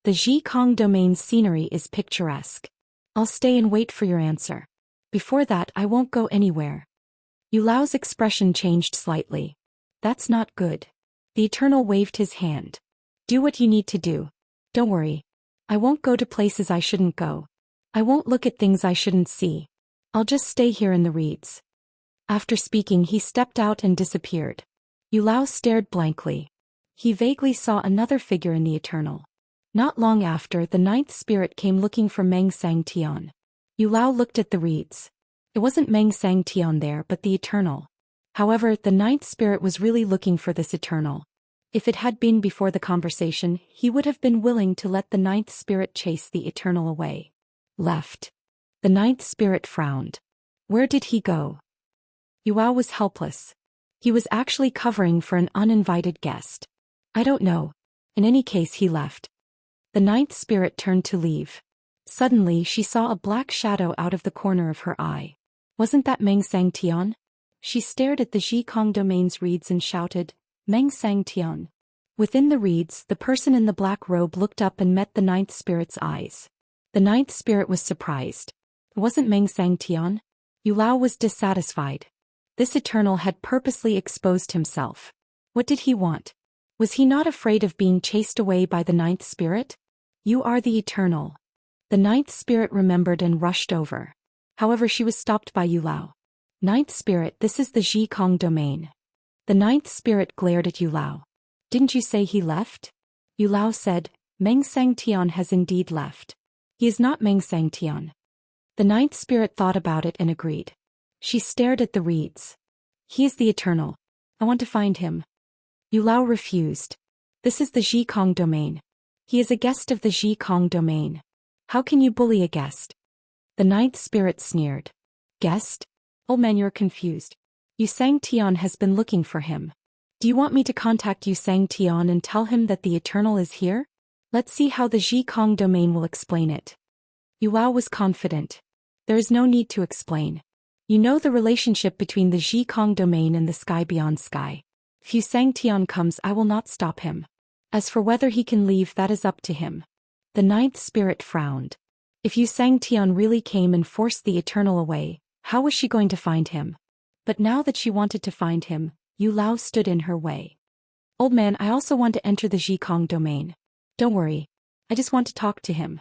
The Zhikong domain's scenery is picturesque. I'll stay and wait for your answer. Before that, I won't go anywhere. Yu Lao's expression changed slightly. That's not good. The Eternal waved his hand. Do what you need to do. Don't worry. I won't go to places I shouldn't go. I won't look at things I shouldn't see. I'll just stay here in the reeds. After speaking, he stepped out and disappeared. Yu Lao stared blankly. He vaguely saw another figure in the Eternal. Not long after, the ninth spirit came looking for Meng Xianxia. Yu Lao looked at the reeds. It wasn't Meng Xianxia there, but the Eternal. However, the ninth spirit was really looking for this Eternal. If it had been before the conversation, he would have been willing to let the ninth spirit chase the Eternal away. Left. The ninth spirit frowned. Where did he go? Yu Lao was helpless. He was actually covering for an uninvited guest. I don't know. In any case, he left. The ninth spirit turned to leave. Suddenly, she saw a black shadow out of the corner of her eye. Wasn't that Meng Xianxia? She stared at the Zhikong domain's reeds and shouted, Meng Xianxia. Within the reeds, the person in the black robe looked up and met the ninth spirit's eyes. The ninth spirit was surprised. It wasn't Meng Xianxia? Yu Lao was dissatisfied. This Eternal had purposely exposed himself. What did he want? Was he not afraid of being chased away by the ninth spirit? You are the Eternal. The ninth spirit remembered and rushed over. However, she was stopped by Yu Lao. Ninth spirit, this is the Zhikong domain. The ninth spirit glared at Yu Lao. Didn't you say he left? Yu Lao said, Meng Xianxia has indeed left. He is not Meng Xianxia. The ninth spirit thought about it and agreed. She stared at the reeds. He is the Eternal. I want to find him. Yu Lao refused. This is the Zhikong domain. He is a guest of the Zhikong domain. How can you bully a guest? The ninth spirit sneered. Guest? Old man, you're confused. Xianxia has been looking for him. Do you want me to contact Xianxia and tell him that the Eternal is here? Let's see how the Zhikong domain will explain it. Yu Lao was confident. There is no need to explain. You know the relationship between the Zhikong domain and the sky beyond sky. If Yu Sangtian comes, I will not stop him. As for whether he can leave, that is up to him. The ninth spirit frowned. If Yu Sangtian really came and forced the Eternal away, how was she going to find him? But now that she wanted to find him, Yu Lao stood in her way. Old man, I also want to enter the Zhikong domain. Don't worry. I just want to talk to him.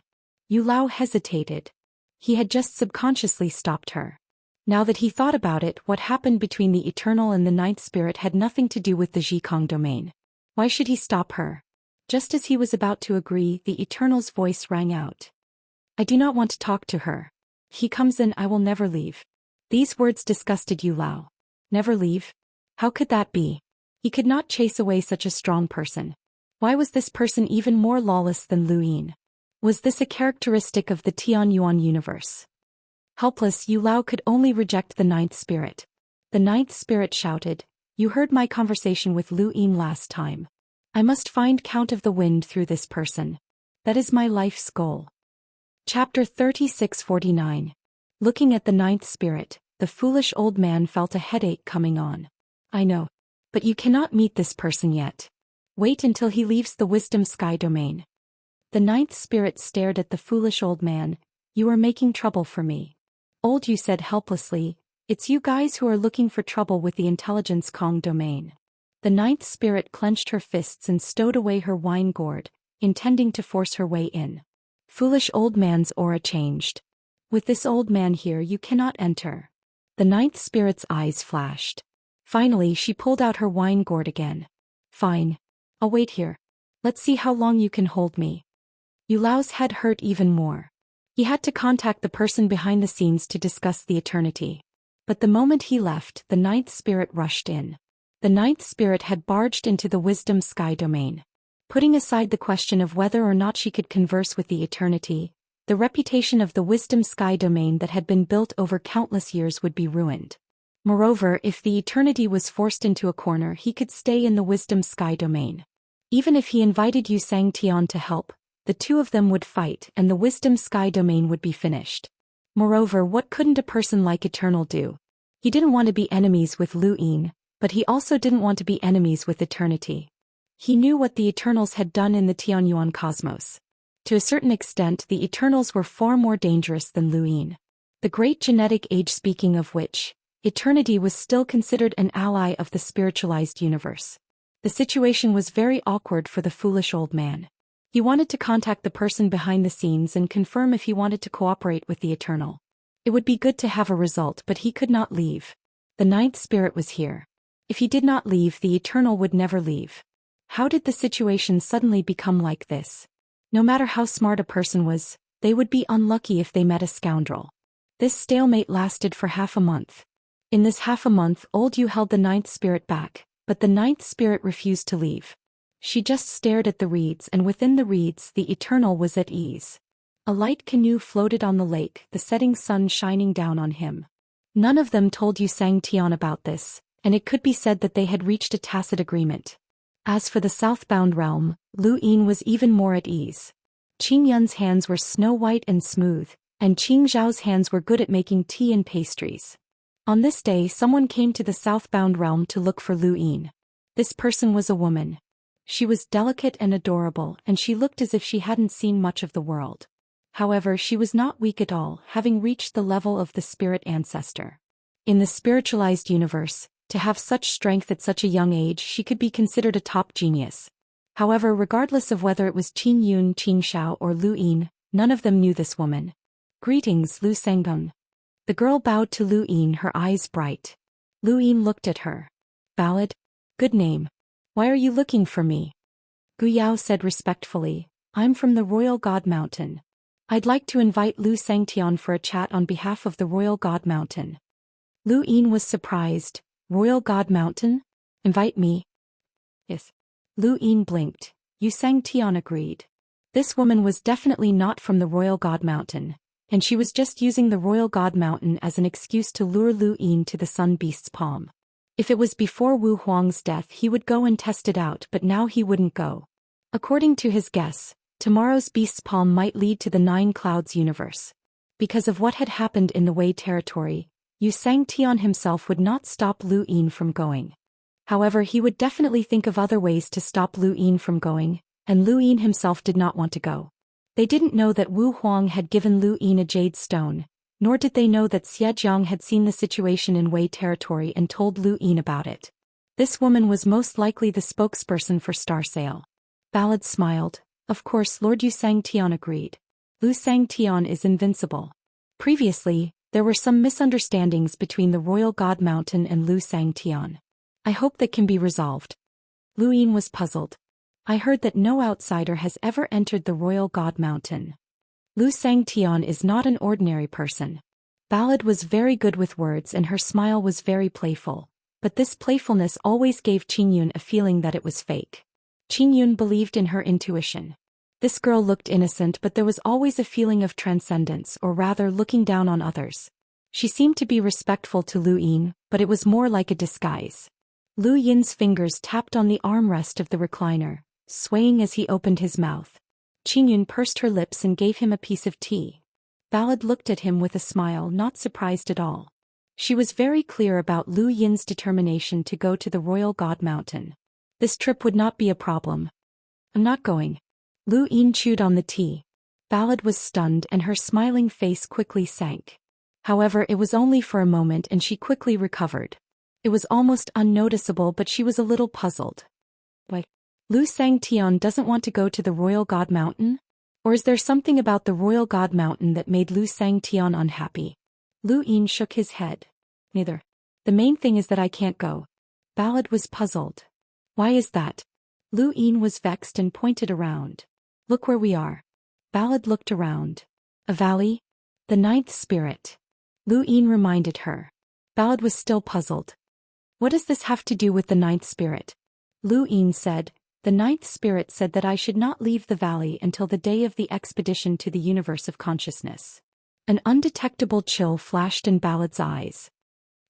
Yu Lao hesitated. He had just subconsciously stopped her. Now that he thought about it, what happened between the Eternal and the Ninth Spirit had nothing to do with the Zhikong domain. Why should he stop her? Just as he was about to agree, the Eternal's voice rang out. I do not want to talk to her. If he comes in, I will never leave. These words disgusted Yu Lao. Never leave? How could that be? He could not chase away such a strong person. Why was this person even more lawless than Lu Yin? Was this a characteristic of the Tianyuan universe? Helpless, Yu Lao could only reject the Ninth Spirit. The Ninth Spirit shouted, You heard my conversation with Lu Yin last time. I must find Count of the Wind through this person. That is my life's goal. Chapter 3649. Looking at the Ninth Spirit, the foolish old man felt a headache coming on. I know. But you cannot meet this person yet. Wait until he leaves the Wisdom Sky domain. The Ninth Spirit stared at the foolish old man. You are making trouble for me. Old Yu said helplessly, It's you guys who are looking for trouble with the Intelligence Kong domain. The Ninth Spirit clenched her fists and stowed away her wine gourd, intending to force her way in. Foolish old man's aura changed. With this old man here, you cannot enter. The Ninth Spirit's eyes flashed. Finally, she pulled out her wine gourd again. Fine. I'll wait here. Let's see how long you can hold me. Yu Lao's head hurt even more. He had to contact the person behind the scenes to discuss the eternity. But the moment he left, the Ninth Spirit rushed in. The Ninth Spirit had barged into the Wisdom Sky domain. Putting aside the question of whether or not she could converse with the eternity, the reputation of the Wisdom Sky domain that had been built over countless years would be ruined. Moreover, if the eternity was forced into a corner, he could stay in the Wisdom Sky domain. Even if he invited Yu Sangtian to help, the two of them would fight and the Wisdom Sky domain would be finished. Moreover, what couldn't a person like Eternal do? He didn't want to be enemies with Lu Yin, but he also didn't want to be enemies with Eternity. He knew what the Eternals had done in the Tianyuan cosmos. To a certain extent, the Eternals were far more dangerous than Lu Yin. The Great Genetic Age, speaking of which, Eternity was still considered an ally of the spiritualized universe. The situation was very awkward for the foolish old man. He wanted to contact the person behind the scenes and confirm if he wanted to cooperate with the Eternal. It would be good to have a result, but he could not leave. The Ninth Spirit was here. If he did not leave, the Eternal would never leave. How did the situation suddenly become like this? No matter how smart a person was, they would be unlucky if they met a scoundrel. This stalemate lasted for half a month. In this half a month, old Yu held the Ninth Spirit back, but the Ninth Spirit refused to leave. She just stared at the reeds, and within the reeds the Eternal was at ease. A light canoe floated on the lake, the setting sun shining down on him. None of them told Yu Sangtian about this, and it could be said that they had reached a tacit agreement. As for the southbound realm, Lu Yin was even more at ease. Qing Yun's hands were snow-white and smooth, and Qing Zhao's hands were good at making tea and pastries. On this day, someone came to the southbound realm to look for Lu Yin. This person was a woman. She was delicate and adorable, and she looked as if she hadn't seen much of the world. However, she was not weak at all, having reached the level of the spirit ancestor. In the spiritualized universe, to have such strength at such a young age, she could be considered a top genius. However, regardless of whether it was Qing Yun, Qing Shao, or Lu Yin, none of them knew this woman. Greetings, Lu Sangbun. The girl bowed to Lu Yin, her eyes bright. Lu Yin looked at her. Ballad? Good name. Why are you looking for me? Gu Yao said respectfully, I'm from the Royal God Mountain. I'd like to invite Lu Sangtian for a chat on behalf of the Royal God Mountain. Lu Yin was surprised. Royal God Mountain? Invite me? Yes. Lu Yin blinked. Yu Sangtian agreed. This woman was definitely not from the Royal God Mountain, and she was just using the Royal God Mountain as an excuse to lure Lu Yin to the Sun Beast's palm. If it was before Wu Huang's death, he would go and test it out, but now he wouldn't go. According to his guess, tomorrow's Beast's palm might lead to the Nine Clouds universe. Because of what had happened in the Wei territory, Xianxia himself would not stop Lu Yin from going. However, he would definitely think of other ways to stop Lu Yin from going, and Lu Yin himself did not want to go. They didn't know that Wu Huang had given Lu Yin a jade stone, nor did they know that Xiejiang had seen the situation in Wei territory and told Lu Yin about it. This woman was most likely the spokesperson for Star Sail. Ballad smiled. Of course, Lord Yu Sangtian agreed. Lu Sangtian is invincible. Previously, there were some misunderstandings between the Royal God Mountain and Lu Sangtian. I hope that can be resolved. Lu Yin was puzzled. I heard that no outsider has ever entered the Royal God Mountain. Lu Sangtian is not an ordinary person. Ballad was very good with words and her smile was very playful, but this playfulness always gave Qingyun a feeling that it was fake. Qingyun believed in her intuition. This girl looked innocent, but there was always a feeling of transcendence, or rather looking down on others. She seemed to be respectful to Lu Yin, but it was more like a disguise. Lu Yin's fingers tapped on the armrest of the recliner, swaying as he opened his mouth. Qingyun pursed her lips and gave him a piece of tea. Ballad looked at him with a smile, not surprised at all. She was very clear about Lu Yin's determination to go to the Royal God Mountain. This trip would not be a problem. I'm not going. Lu Yin chewed on the tea. Ballad was stunned and her smiling face quickly sank. However, it was only for a moment and she quickly recovered. It was almost unnoticeable, but she was a little puzzled. Why? Lu Sangtian doesn't want to go to the Royal God Mountain? Or is there something about the Royal God Mountain that made Lu Sangtian unhappy? Lu Yin shook his head. Neither. The main thing is that I can't go. Ballad was puzzled. Why is that? Lu Yin was vexed and pointed around. Look where we are. Ballad looked around. A valley? The ninth spirit. Lu Yin reminded her. Ballad was still puzzled. What does this have to do with the ninth spirit? Lu Yin said, the ninth spirit said that I should not leave the valley until the day of the expedition to the universe of consciousness. An undetectable chill flashed in Ballad's eyes.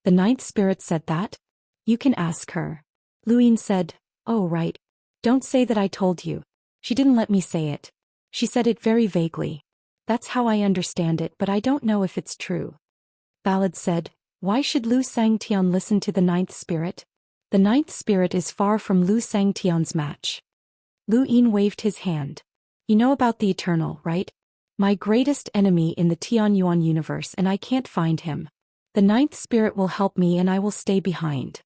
The ninth spirit said that? You can ask her. Lu Yin said, oh right. Don't say that I told you. She didn't let me say it. She said it very vaguely. That's how I understand it, but I don't know if it's true. Ballad said, why should Lu Sangtian listen to the ninth spirit? The ninth spirit is far from Lu Sangtian's match. Lu Yin waved his hand. You know about the Eternal, right? My greatest enemy in the Tianyuan universe, and I can't find him. The ninth spirit will help me and I will stay behind.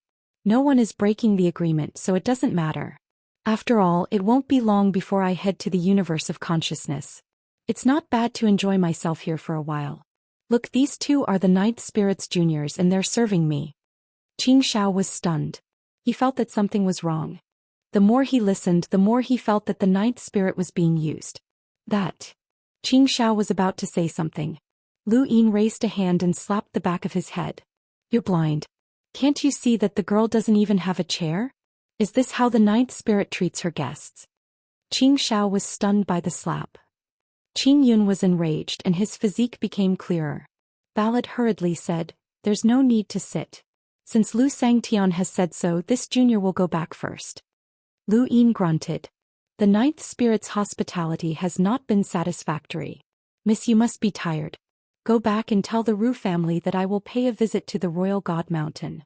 No one is breaking the agreement, so it doesn't matter. After all, it won't be long before I head to the universe of consciousness. It's not bad to enjoy myself here for a while. Look, these two are the ninth spirit's juniors and they're serving me. Xianxia was stunned. He felt that something was wrong. The more he listened, the more he felt that the ninth spirit was being used. That. Xianxia was about to say something. Lu Yin raised a hand and slapped the back of his head. You're blind. Can't you see that the girl doesn't even have a chair? Is this how the ninth spirit treats her guests? Xianxia was stunned by the slap. Qingyun was enraged and his physique became clearer. Ballad hurriedly said, there's no need to sit. Since Lu Sangtian has said so, this junior will go back first. Lu Yin grunted. The ninth spirit's hospitality has not been satisfactory. Miss, you must be tired. Go back and tell the Ru family that I will pay a visit to the Royal God Mountain.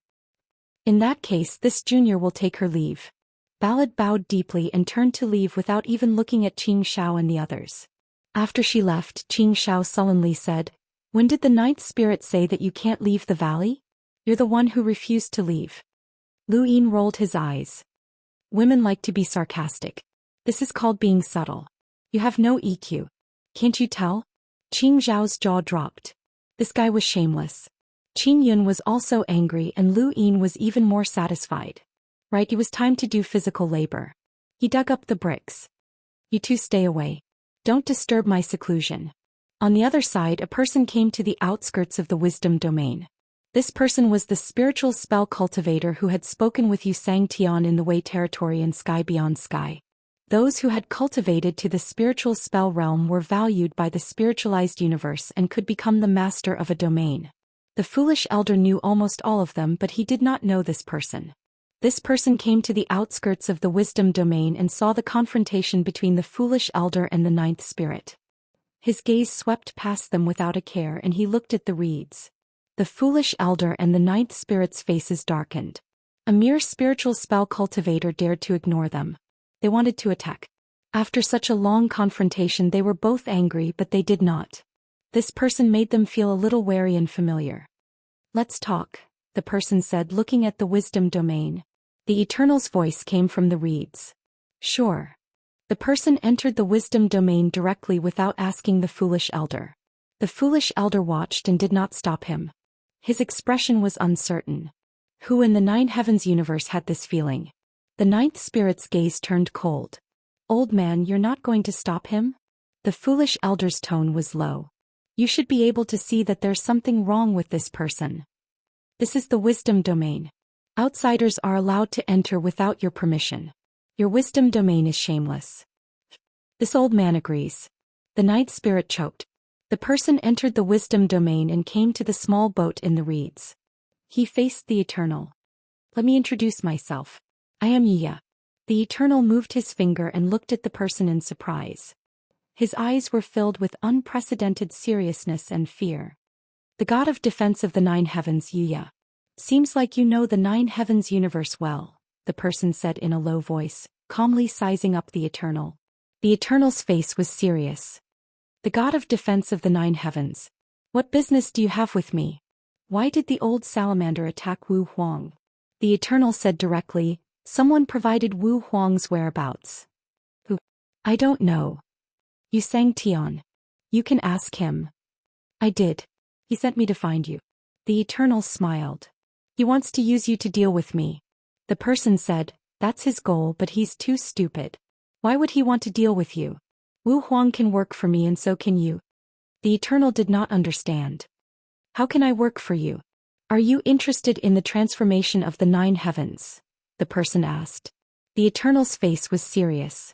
In that case, this junior will take her leave. Ballad bowed deeply and turned to leave without even looking at Xianxia and the others. After she left, Xianxia sullenly said, when did the ninth spirit say that you can't leave the valley? You're the one who refused to leave. Lu Yin rolled his eyes. Women like to be sarcastic. This is called being subtle. You have no EQ. Can't you tell? Qingzhao's jaw dropped. This guy was shameless. Qingyun was also angry and Lu Yin was even more satisfied. Right, it was time to do physical labor. He dug up the bricks. You two stay away. Don't disturb my seclusion. On the other side, a person came to the outskirts of the wisdom domain. This person was the spiritual spell cultivator who had spoken with Yu Sangtian in the Wei territory and Sky Beyond Sky. Those who had cultivated to the spiritual spell realm were valued by the spiritualized universe and could become the master of a domain. The foolish elder knew almost all of them, but he did not know this person. This person came to the outskirts of the wisdom domain and saw the confrontation between the foolish elder and the ninth spirit. His gaze swept past them without a care and he looked at the reeds. The foolish elder and the ninth spirit's faces darkened. A mere spiritual spell cultivator dared to ignore them. They wanted to attack. After such a long confrontation they were both angry but they did not. This person made them feel a little wary and familiar. "Let's talk," the person said, looking at the wisdom domain. The Eternal's voice came from the reeds. "Sure." The person entered the wisdom domain directly without asking the foolish elder. The foolish elder watched and did not stop him. His expression was uncertain. Who in the nine heavens universe had this feeling? The ninth spirit's gaze turned cold. "Old man, you're not going to stop him?" The foolish elder's tone was low. "You should be able to see that there's something wrong with this person. This is the wisdom domain. Outsiders are allowed to enter without your permission. Your wisdom domain is shameless." This old man agrees. The ninth spirit choked. The person entered the wisdom domain and came to the small boat in the reeds. He faced the Eternal. "Let me introduce myself. I am Wuxia." The Eternal moved his finger and looked at the person in surprise. His eyes were filled with unprecedented seriousness and fear. "The god of defense of the nine heavens, Wuxia. Seems like you know the nine heavens universe well," the person said in a low voice, calmly sizing up the Eternal. The Eternal's face was serious. "The god of defense of the nine heavens. What business do you have with me? Why did the old salamander attack Wu Huang?" The Eternal said directly, "Someone provided Wu Huang's whereabouts." "Who?" "I don't know. Xianxia. You can ask him." "I did. He sent me to find you." The Eternal smiled. "He wants to use you to deal with me." The person said, "That's his goal, but he's too stupid. Why would he want to deal with you? Wu Huang can work for me and so can you." The Eternal did not understand. "How can I work for you? Are you interested in the transformation of the nine heavens?" the person asked. The Eternal's face was serious.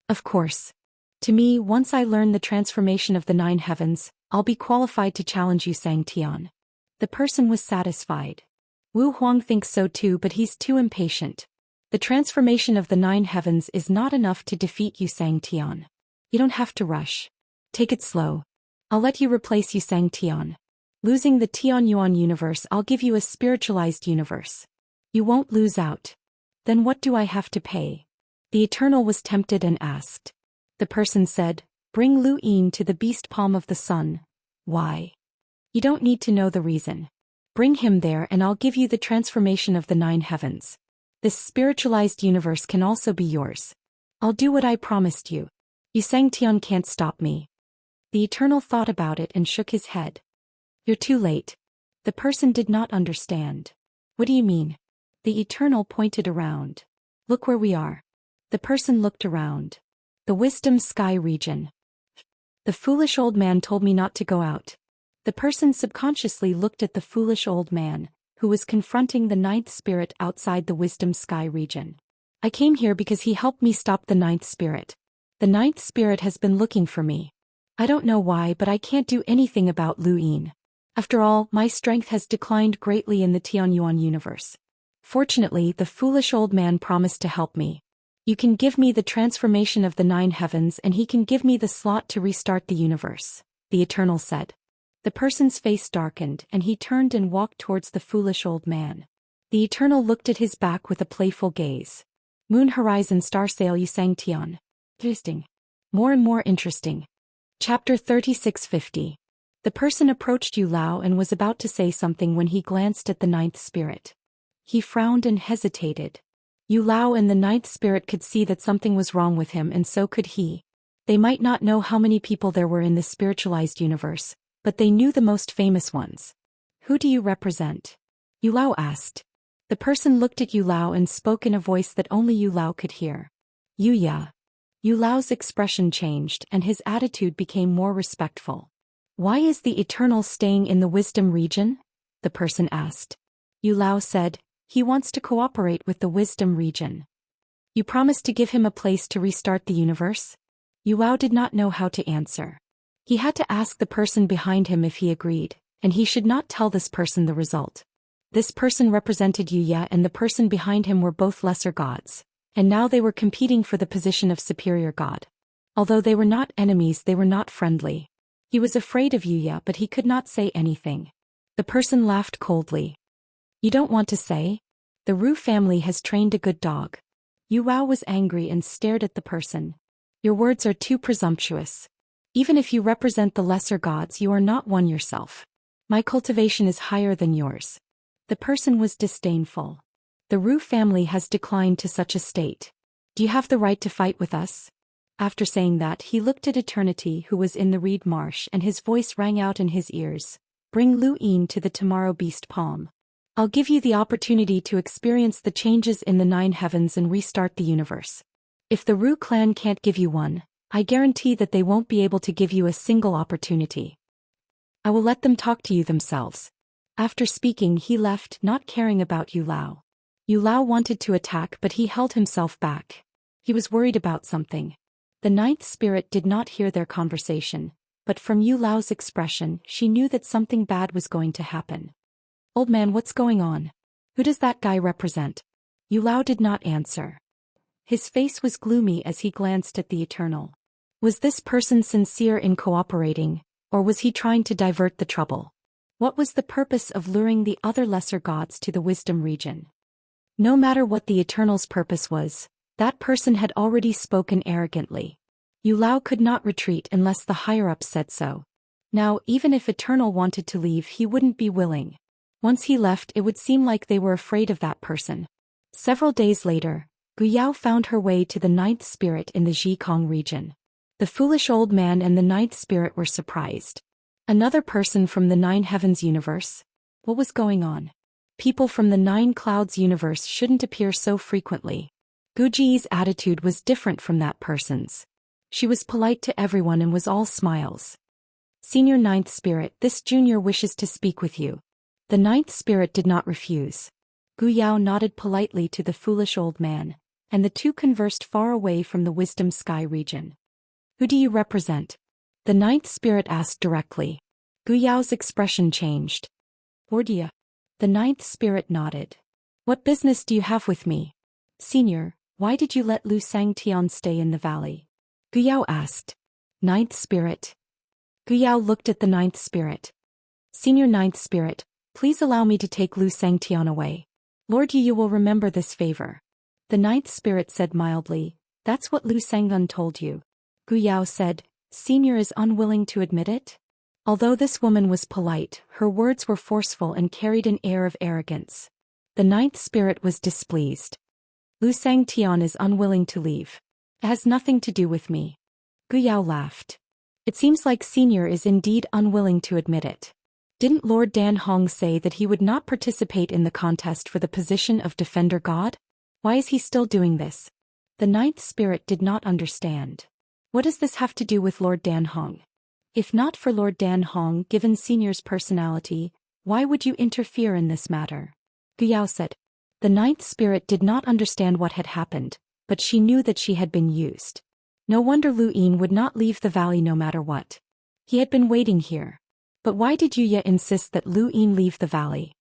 "Of course. To me, once I learn the transformation of the nine heavens, I'll be qualified to challenge Xianxia." The person was satisfied. Wu Huang thinks so too, but he's too impatient. The transformation of the nine heavens is not enough to defeat Xianxia. You don't have to rush. Take it slow. I'll let you replace Xianxia. Losing the Tianyuan universe, I'll give you a spiritualized universe. You won't lose out. Then what do I have to pay? The Eternal was tempted and asked. The person said, "Bring Lu Yin to the beast palm of the sun." "Why?" "You don't need to know the reason. Bring him there and I'll give you the transformation of the nine heavens. This spiritualized universe can also be yours. I'll do what I promised you. Xianxia can't stop me." The Eternal thought about it and shook his head. "You're too late." The person did not understand. "What do you mean?" The Eternal pointed around. "Look where we are." The person looked around. "The wisdom sky region. The foolish old man told me not to go out." The person subconsciously looked at the foolish old man, who was confronting the ninth spirit outside the wisdom sky region. "I came here because he helped me stop the ninth spirit. The ninth spirit has been looking for me. I don't know why, but I can't do anything about Lu Yin. After all, my strength has declined greatly in the Tianyuan universe. Fortunately, the foolish old man promised to help me. You can give me the transformation of the nine heavens and he can give me the slot to restart the universe," the Eternal said. The person's face darkened and he turned and walked towards the foolish old man. The Eternal looked at his back with a playful gaze. "Moon horizon star sail Xianxia. Interesting. More and more interesting." Chapter 3650. The person approached Yu Lao and was about to say something when he glanced at the ninth spirit. He frowned and hesitated. Yu Lao and the ninth spirit could see that something was wrong with him and so could he. They might not know how many people there were in the spiritualized universe, but they knew the most famous ones. "Who do you represent?" Yu Lao asked. The person looked at Yu Lao and spoke in a voice that only Yu Lao could hear. "Wuxia." Yu Lao's expression changed and his attitude became more respectful. "Why is the Eternal staying in the wisdom region?" the person asked. Yu Lao said, "He wants to cooperate with the wisdom region." "You promised to give him a place to restart the universe?" Yu Lao did not know how to answer. He had to ask the person behind him if he agreed, and he should not tell this person the result. This person represented Wuxia and the person behind him were both lesser gods, and now they were competing for the position of superior god. Although they were not enemies, they were not friendly. He was afraid of Yuya, but he could not say anything. The person laughed coldly. You don't want to say? The Ru family has trained a good dog. Yu Wao was angry and stared at the person. Your words are too presumptuous. Even if you represent the lesser gods, you are not one yourself. My cultivation is higher than yours. The person was disdainful. The Ru family has declined to such a state. Do you have the right to fight with us? After saying that, he looked at Eternity, who was in the reed marsh, and his voice rang out in his ears. Bring Lu Yin to the tomorrow beast palm. I'll give you the opportunity to experience the changes in the 9 heavens and restart the universe. If the Ru clan can't give you one, I guarantee that they won't be able to give you a single opportunity. I will let them talk to you themselves. After speaking, he left, not caring about Yu Lao. Yu Lao wanted to attack, but he held himself back. He was worried about something. The 9th spirit did not hear their conversation, but from Yu Lao's expression, she knew that something bad was going to happen. Old man, what's going on? Who does that guy represent? Yu Lao did not answer. His face was gloomy as he glanced at the Eternal. Was this person sincere in cooperating, or was he trying to divert the trouble? What was the purpose of luring the other lesser gods to the wisdom region? No matter what the Eternal's purpose was, that person had already spoken arrogantly. Yu Lao could not retreat unless the higher-ups said so. Now, even if Eternal wanted to leave, he wouldn't be willing. Once he left, it would seem like they were afraid of that person. Several days later, Gu Yao found her way to the 9th spirit in the Zhikong region. The foolish old man and the 9th spirit were surprised. Another person from the 9 heavens universe? What was going on? People from the 9 clouds universe shouldn't appear so frequently. Gu Ji's attitude was different from that person's. She was polite to everyone and was all smiles. Senior 9th spirit, this junior wishes to speak with you. The 9th spirit did not refuse. Gu Yao nodded politely to the foolish old man, and the two conversed far away from the wisdom sky region. Who do you represent? The 9th spirit asked directly. Gu Yao's expression changed. Ordia. The 9th spirit nodded. What business do you have with me? Senior, why did you let Lu Xianxia stay in the valley? Gu Yao asked. 9th spirit. Gu Yao looked at the 9th spirit. Senior 9th spirit, please allow me to take Lu Xianxia away. Lord Yu will remember this favor. The 9th spirit said mildly, that's what Lu Xianxia told you. Gu Yao said, Senior is unwilling to admit it? Although this woman was polite, her words were forceful and carried an air of arrogance. The 9th spirit was displeased. Lu Xianxia is unwilling to leave. It has nothing to do with me. Gu Yao laughed. It seems like Senior is indeed unwilling to admit it. Didn't Lord Dan Hong say that he would not participate in the contest for the position of Defender God? Why is he still doing this? The 9th spirit did not understand. What does this have to do with Lord Dan Hong? If not for Lord Dan Hong, given Senior's personality, why would you interfere in this matter? Gu Yao said. The 9th spirit did not understand what had happened, but she knew that she had been used. No wonder Lu Yin would not leave the valley no matter what. He had been waiting here. But why did Yuya insist that Lu Yin leave the valley?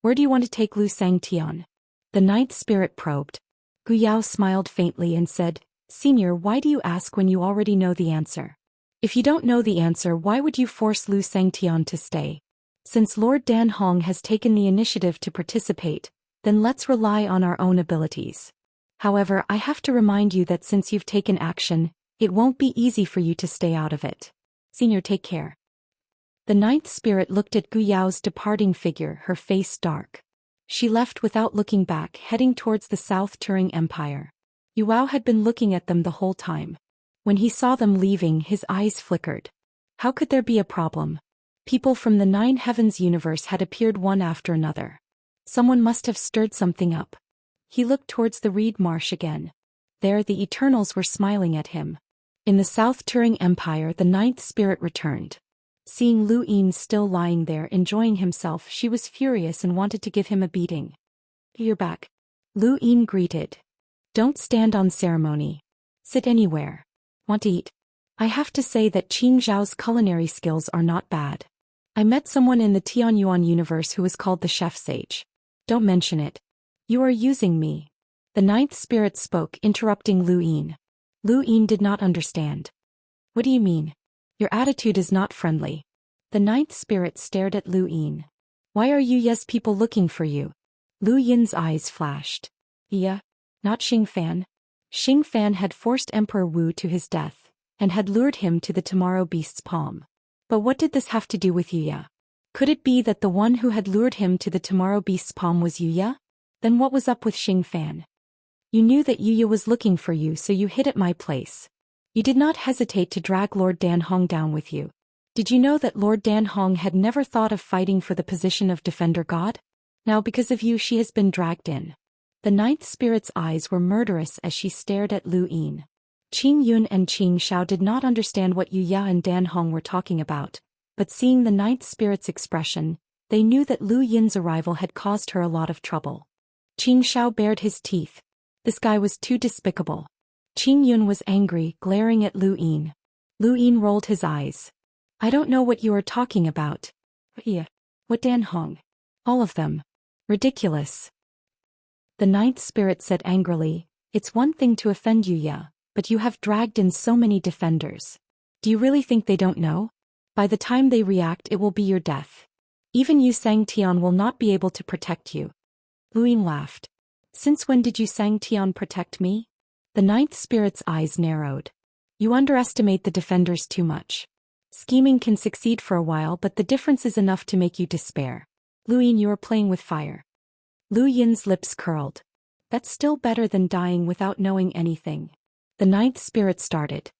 Where do you want to take Lu Xianxia? The 9th spirit probed. Gu Yao smiled faintly and said, Senior, why do you ask when you already know the answer? If you don't know the answer, why would you force Lu Xianxia to stay? Since Lord Dan Hong has taken the initiative to participate, then let's rely on our own abilities. However, I have to remind you that since you've taken action, it won't be easy for you to stay out of it. Senior, take care. The 9th spirit looked at Gu Yao's departing figure, her face dark. She left without looking back, heading towards the South Turing Empire. Yu Wao had been looking at them the whole time. When he saw them leaving, his eyes flickered. How could there be a problem? People from the 9 heavens universe had appeared one after another. Someone must have stirred something up. He looked towards the reed marsh again. There the Eternals were smiling at him. In the South Turing Empire, the 9th spirit returned. Seeing Lu Yin still lying there enjoying himself, she was furious and wanted to give him a beating. You're back. Lu Yin greeted. Don't stand on ceremony. Sit anywhere. Want to eat? I have to say that Qing Zhao's culinary skills are not bad. I met someone in the Tianyuan universe who is called the Chef Sage. Don't mention it. You are using me. The 9th spirit spoke, interrupting Lu Yin. Lu Yin did not understand. What do you mean? Your attitude is not friendly. The ninth spirit stared at Lu Yin. Why are Yuya's people looking for you? Lu Yin's eyes flashed. Yeah? Not Xing Fan? Xing Fan had forced Emperor Wu to his death, and had lured him to the Tomorrow Beast's palm. But what did this have to do with Yuya? Could it be that the one who had lured him to the Tomorrow Beast's palm was Yuya? Then what was up with Xing Fan? You knew that Yuya was looking for you, so you hid at my place. You did not hesitate to drag Lord Dan Hong down with you. Did you know that Lord Dan Hong had never thought of fighting for the position of Defender God? Now because of you she has been dragged in. The ninth spirit's eyes were murderous as she stared at Lu Yin. Qing Yun and Qing Xiao did not understand what Yuya and Dan Hong were talking about, but seeing the ninth spirit's expression, they knew that Lu Yin's arrival had caused her a lot of trouble. Qing Xiao bared his teeth. This guy was too despicable. Qing Yun was angry, glaring at Lu Yin. Lu Yin rolled his eyes. I don't know what you are talking about. Yeah. What Dan Hong? All of them. Ridiculous. The ninth spirit said angrily, it's one thing to offend Yuya, but you have dragged in so many defenders. Do you really think they don't know? By the time they react it will be your death. Even you Xianxia will not be able to protect you. Lu Yin laughed. Since when did you Xianxia protect me? The ninth spirit's eyes narrowed. You underestimate the defenders too much. Scheming can succeed for a while, but the difference is enough to make you despair. Lu Yin, you are playing with fire. Lu Yin's lips curled. That's still better than dying without knowing anything. The ninth spirit started.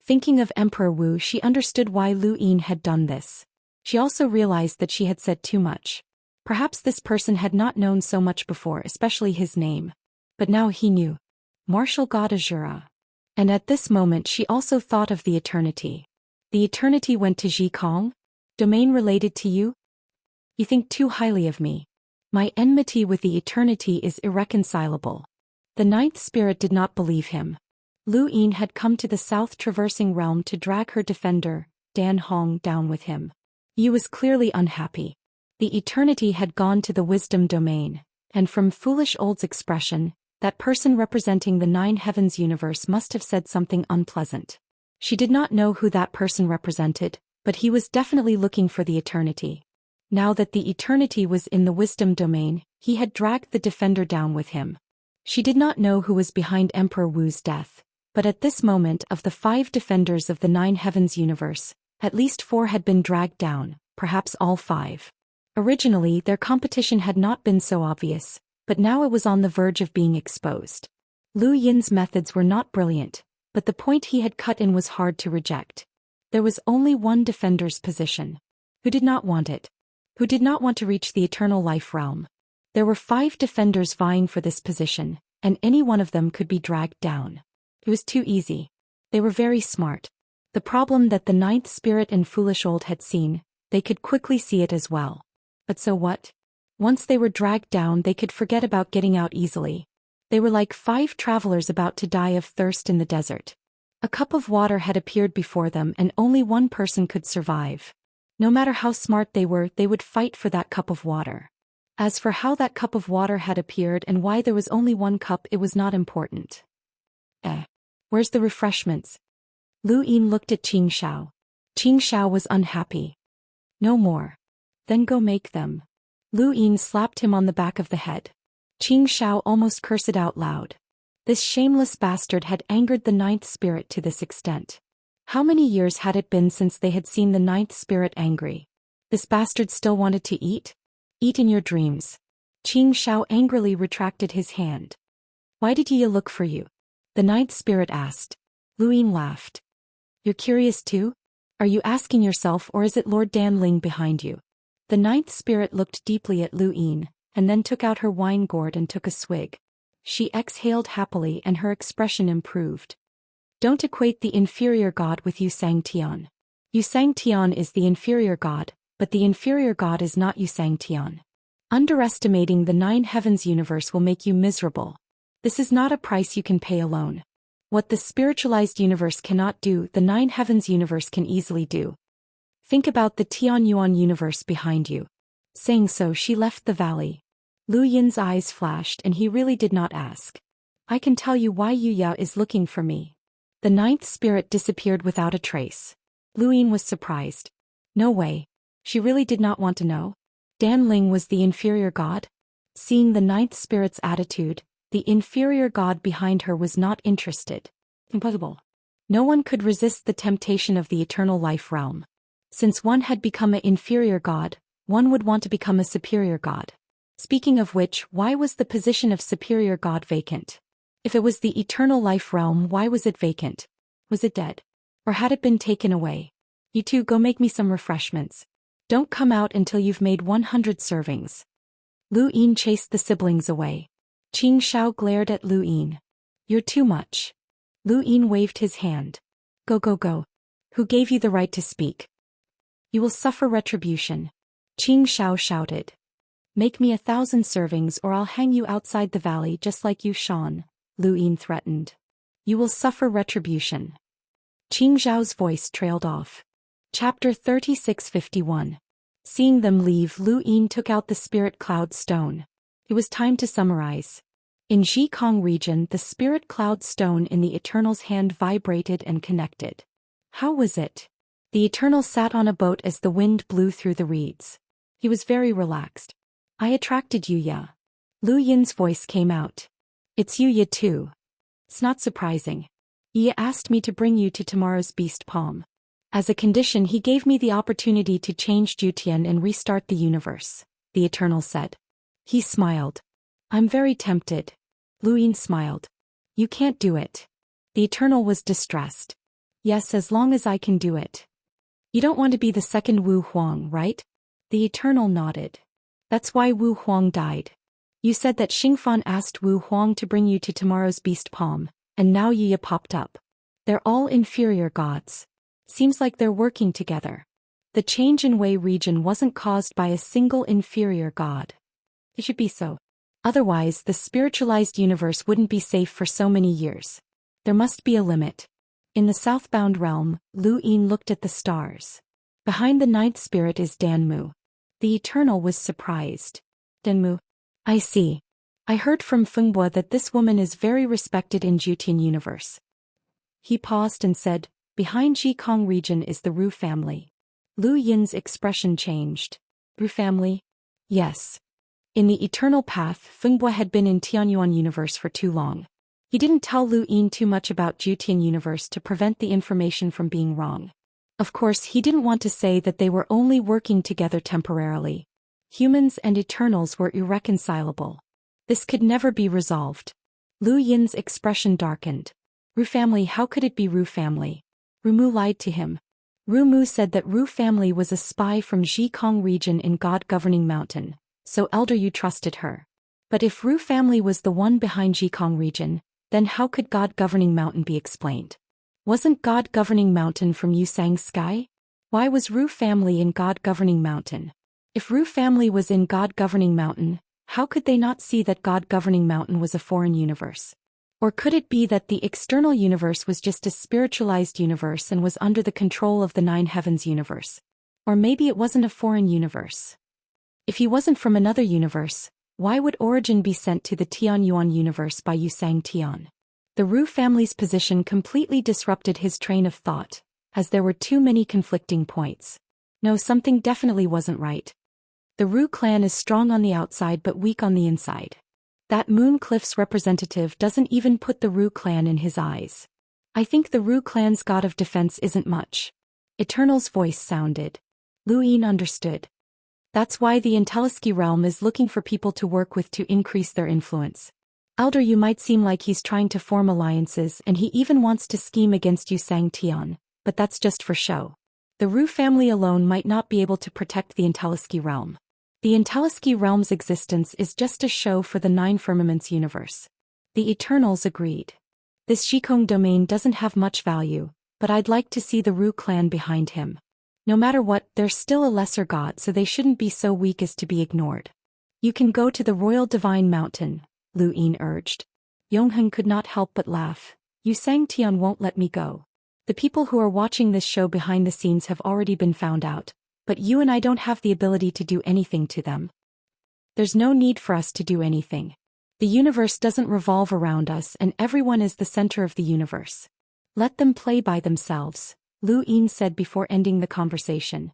Thinking of Emperor Wu, she understood why Lu Yin had done this. She also realized that she had said too much. Perhaps this person had not known so much before, especially his name. But now he knew. Martial God Azura. And at this moment she also thought of the eternity. The eternity went to Ji Kong? Domain related to you? You think too highly of me. My enmity with the eternity is irreconcilable. The ninth spirit did not believe him. Lu Yin had come to the South Traversing Realm to drag her defender, Dan Hong, down with him. Yu was clearly unhappy. The eternity had gone to the wisdom domain, and from Foolish Old's expression, that person representing the nine heavens universe must have said something unpleasant. She did not know who that person represented, but he was definitely looking for the eternity. Now that the eternity was in the wisdom domain, he had dragged the defender down with him. She did not know who was behind Emperor Wu's death, but at this moment of the 5 defenders of the nine heavens universe, at least 4 had been dragged down, perhaps all 5. Originally their competition had not been so obvious, but now it was on the verge of being exposed. Lu Yin's methods were not brilliant, but the point he had cut in was hard to reject. There was only one defender's position. Who did not want it? Who did not want to reach the eternal life realm? There were 5 defenders vying for this position, and any one of them could be dragged down. It was too easy. They were very smart. The problem that the ninth spirit and Foolish Old had seen, they could quickly see it as well. But so what? Once they were dragged down they could forget about getting out easily. They were like 5 travelers about to die of thirst in the desert. A cup of water had appeared before them and only one person could survive. No matter how smart they were, they would fight for that cup of water. As for how that cup of water had appeared and why there was only one cup, it was not important. Where's the refreshments? Lu Yin looked at Qing Xiao. Qing Xiao was unhappy. No more. Then go make them. Lu Yin slapped him on the back of the head. Qing Xiao almost cursed out loud. This shameless bastard had angered the ninth spirit to this extent. How many years had it been since they had seen the ninth spirit angry? This bastard still wanted to eat? Eat in your dreams. Qing Xiao angrily retracted his hand. Why did Yi look for you? The ninth spirit asked. Lu Yin laughed. You're curious too? Are you asking yourself, or is it Lord Dan Ling behind you? The ninth spirit looked deeply at Lu Yin, and then took out her wine gourd and took a swig. She exhaled happily and her expression improved. Don't equate the inferior god with Yu Xianxia. Yu Xianxia is the inferior god, but the inferior god is not Yu Xianxia. Underestimating the nine heavens universe will make you miserable. This is not a price you can pay alone. What the spiritualized universe cannot do, the nine heavens universe can easily do. Think about the Tianyuan universe behind you. Saying so, she left the valley. Lu Yin's eyes flashed and he really did not ask. I can tell you why Yuya is looking for me. The ninth spirit disappeared without a trace. Lu Yin was surprised. No way. She really did not want to know. Dan Ling was the inferior god? Seeing the ninth spirit's attitude, the inferior god behind her was not interested. Impossible. No one could resist the temptation of the eternal life realm. Since one had become an inferior god, one would want to become a superior god. Speaking of which, why was the position of superior god vacant? If it was the eternal life realm, why was it vacant? Was it dead? Or had it been taken away? You two go make me some refreshments. Don't come out until you've made 100 servings. Lu Yin chased the siblings away. Qing Shao glared at Lu Yin. You're too much. Lu Yin waved his hand. Go go go. Who gave you the right to speak? You will suffer retribution. Qing Shao shouted. Make me 1,000 servings or I'll hang you outside the valley just like Yu Shan, Lu Yin threatened. You will suffer retribution. Qing Zhao's voice trailed off. Chapter 3651. Seeing them leave, Lu Yin took out the spirit cloud stone. It was time to summarize. In Zhikong region, the spirit cloud stone in the Eternal's hand vibrated and connected. How was it? The Eternal sat on a boat as the wind blew through the reeds. He was very relaxed. I attracted Yuya. Lu Yin's voice came out. It's Yuya too. It's not surprising. Yi asked me to bring you to tomorrow's beast palm. As a condition, he gave me the opportunity to change Jutian and restart the universe, the Eternal said. He smiled. I'm very tempted. Lu Yin smiled. You can't do it. The Eternal was distressed. Yes, as long as I can do it. You don't want to be the second Wu Huang, right? The Eternal nodded. That's why Wu Huang died. You said that Xingfan asked Wu Huang to bring you to tomorrow's beast palm, and now Yuya popped up. They're all inferior gods. Seems like they're working together. The change in Wei region wasn't caused by a single inferior god. It should be so. Otherwise, the spiritualized universe wouldn't be safe for so many years. There must be a limit. In the southbound realm, Lu Yin looked at the stars. Behind the ninth spirit is Danmu. The Eternal was surprised. Danmu. I see. I heard from Fengbo that this woman is very respected in Jutian universe. He paused and said, behind Zhikong region is the Ru family. Lu Yin's expression changed. Ru family? Yes. In the eternal path, Fengbo had been in Tianyuan universe for too long. He didn't tell Lu Yin too much about Jutian universe to prevent the information from being wrong. Of course, he didn't want to say that they were only working together temporarily. Humans and Eternals were irreconcilable. This could never be resolved. Lu Yin's expression darkened. Ru family, how could it be Ru family? Rumu lied to him. Rumu said that Ru family was a spy from Zhikong region in God-governing mountain, so Elder Yu trusted her. But if Ru family was the one behind Zhikong region, then how could God-governing mountain be explained? Wasn't God-governing mountain from Yusang's sky? Why was Ru family in God-governing mountain? If Ru family was in God-governing mountain, how could they not see that God-governing mountain was a foreign universe? Or could it be that the external universe was just a spiritualized universe and was under the control of the Nine Heavens universe? Or maybe it wasn't a foreign universe. If he wasn't from another universe, why would Origin be sent to the Tianyuan universe by Yusang Tian? The Ru family's position completely disrupted his train of thought, as there were too many conflicting points. No, something definitely wasn't right. The Ru clan is strong on the outside but weak on the inside. That Moon Cliff's representative doesn't even put the Ru clan in his eyes. I think the Ru clan's god of defense isn't much. Eternal's voice sounded. Lu Yin understood. That's why the Intelliski realm is looking for people to work with to increase their influence. Elder Yu might seem like he's trying to form alliances and he even wants to scheme against Yusang Tian, but that's just for show. The Ru family alone might not be able to protect the Intelliski realm. The Intelliski realm's existence is just a show for the Nine Firmaments universe. The Eternals agreed. This Zhikong domain doesn't have much value, but I'd like to see the Ru clan behind him. No matter what, they're still a lesser god, so they shouldn't be so weak as to be ignored. You can go to the Royal Divine Mountain, Lu Yin urged. Yongheng could not help but laugh. Yusang Tian won't let me go. The people who are watching this show behind the scenes have already been found out, but you and I don't have the ability to do anything to them. There's no need for us to do anything. The universe doesn't revolve around us and everyone is the center of the universe. Let them play by themselves, Lu Yin said before ending the conversation.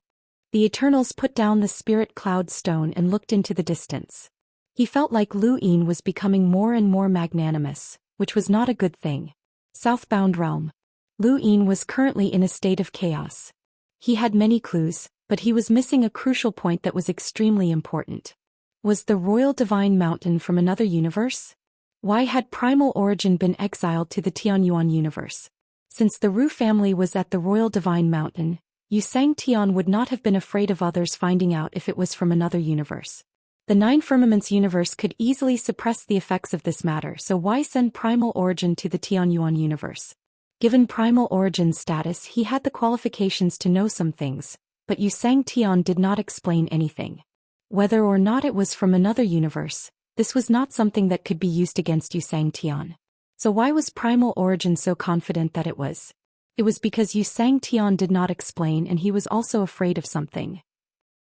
The Eternals put down the spirit cloud stone and looked into the distance. He felt like Lu Yin was becoming more and more magnanimous, which was not a good thing. Southbound realm. Lu Yin was currently in a state of chaos. He had many clues, but he was missing a crucial point that was extremely important. Was the Royal Divine Mountain from another universe? Why had Primal Origin been exiled to the Tianyuan universe? Since the Ru family was at the Royal Divine Mountain, Xianxia would not have been afraid of others finding out if it was from another universe. The Nine Firmaments universe could easily suppress the effects of this matter, so why send Primal Origin to the Tianyuan universe? Given Primal Origin's status, he had the qualifications to know some things, but Xianxia did not explain anything. Whether or not it was from another universe, this was not something that could be used against Xianxia. So why was Primal Origin so confident that it was? It was because Xianxia did not explain, and he was also afraid of something.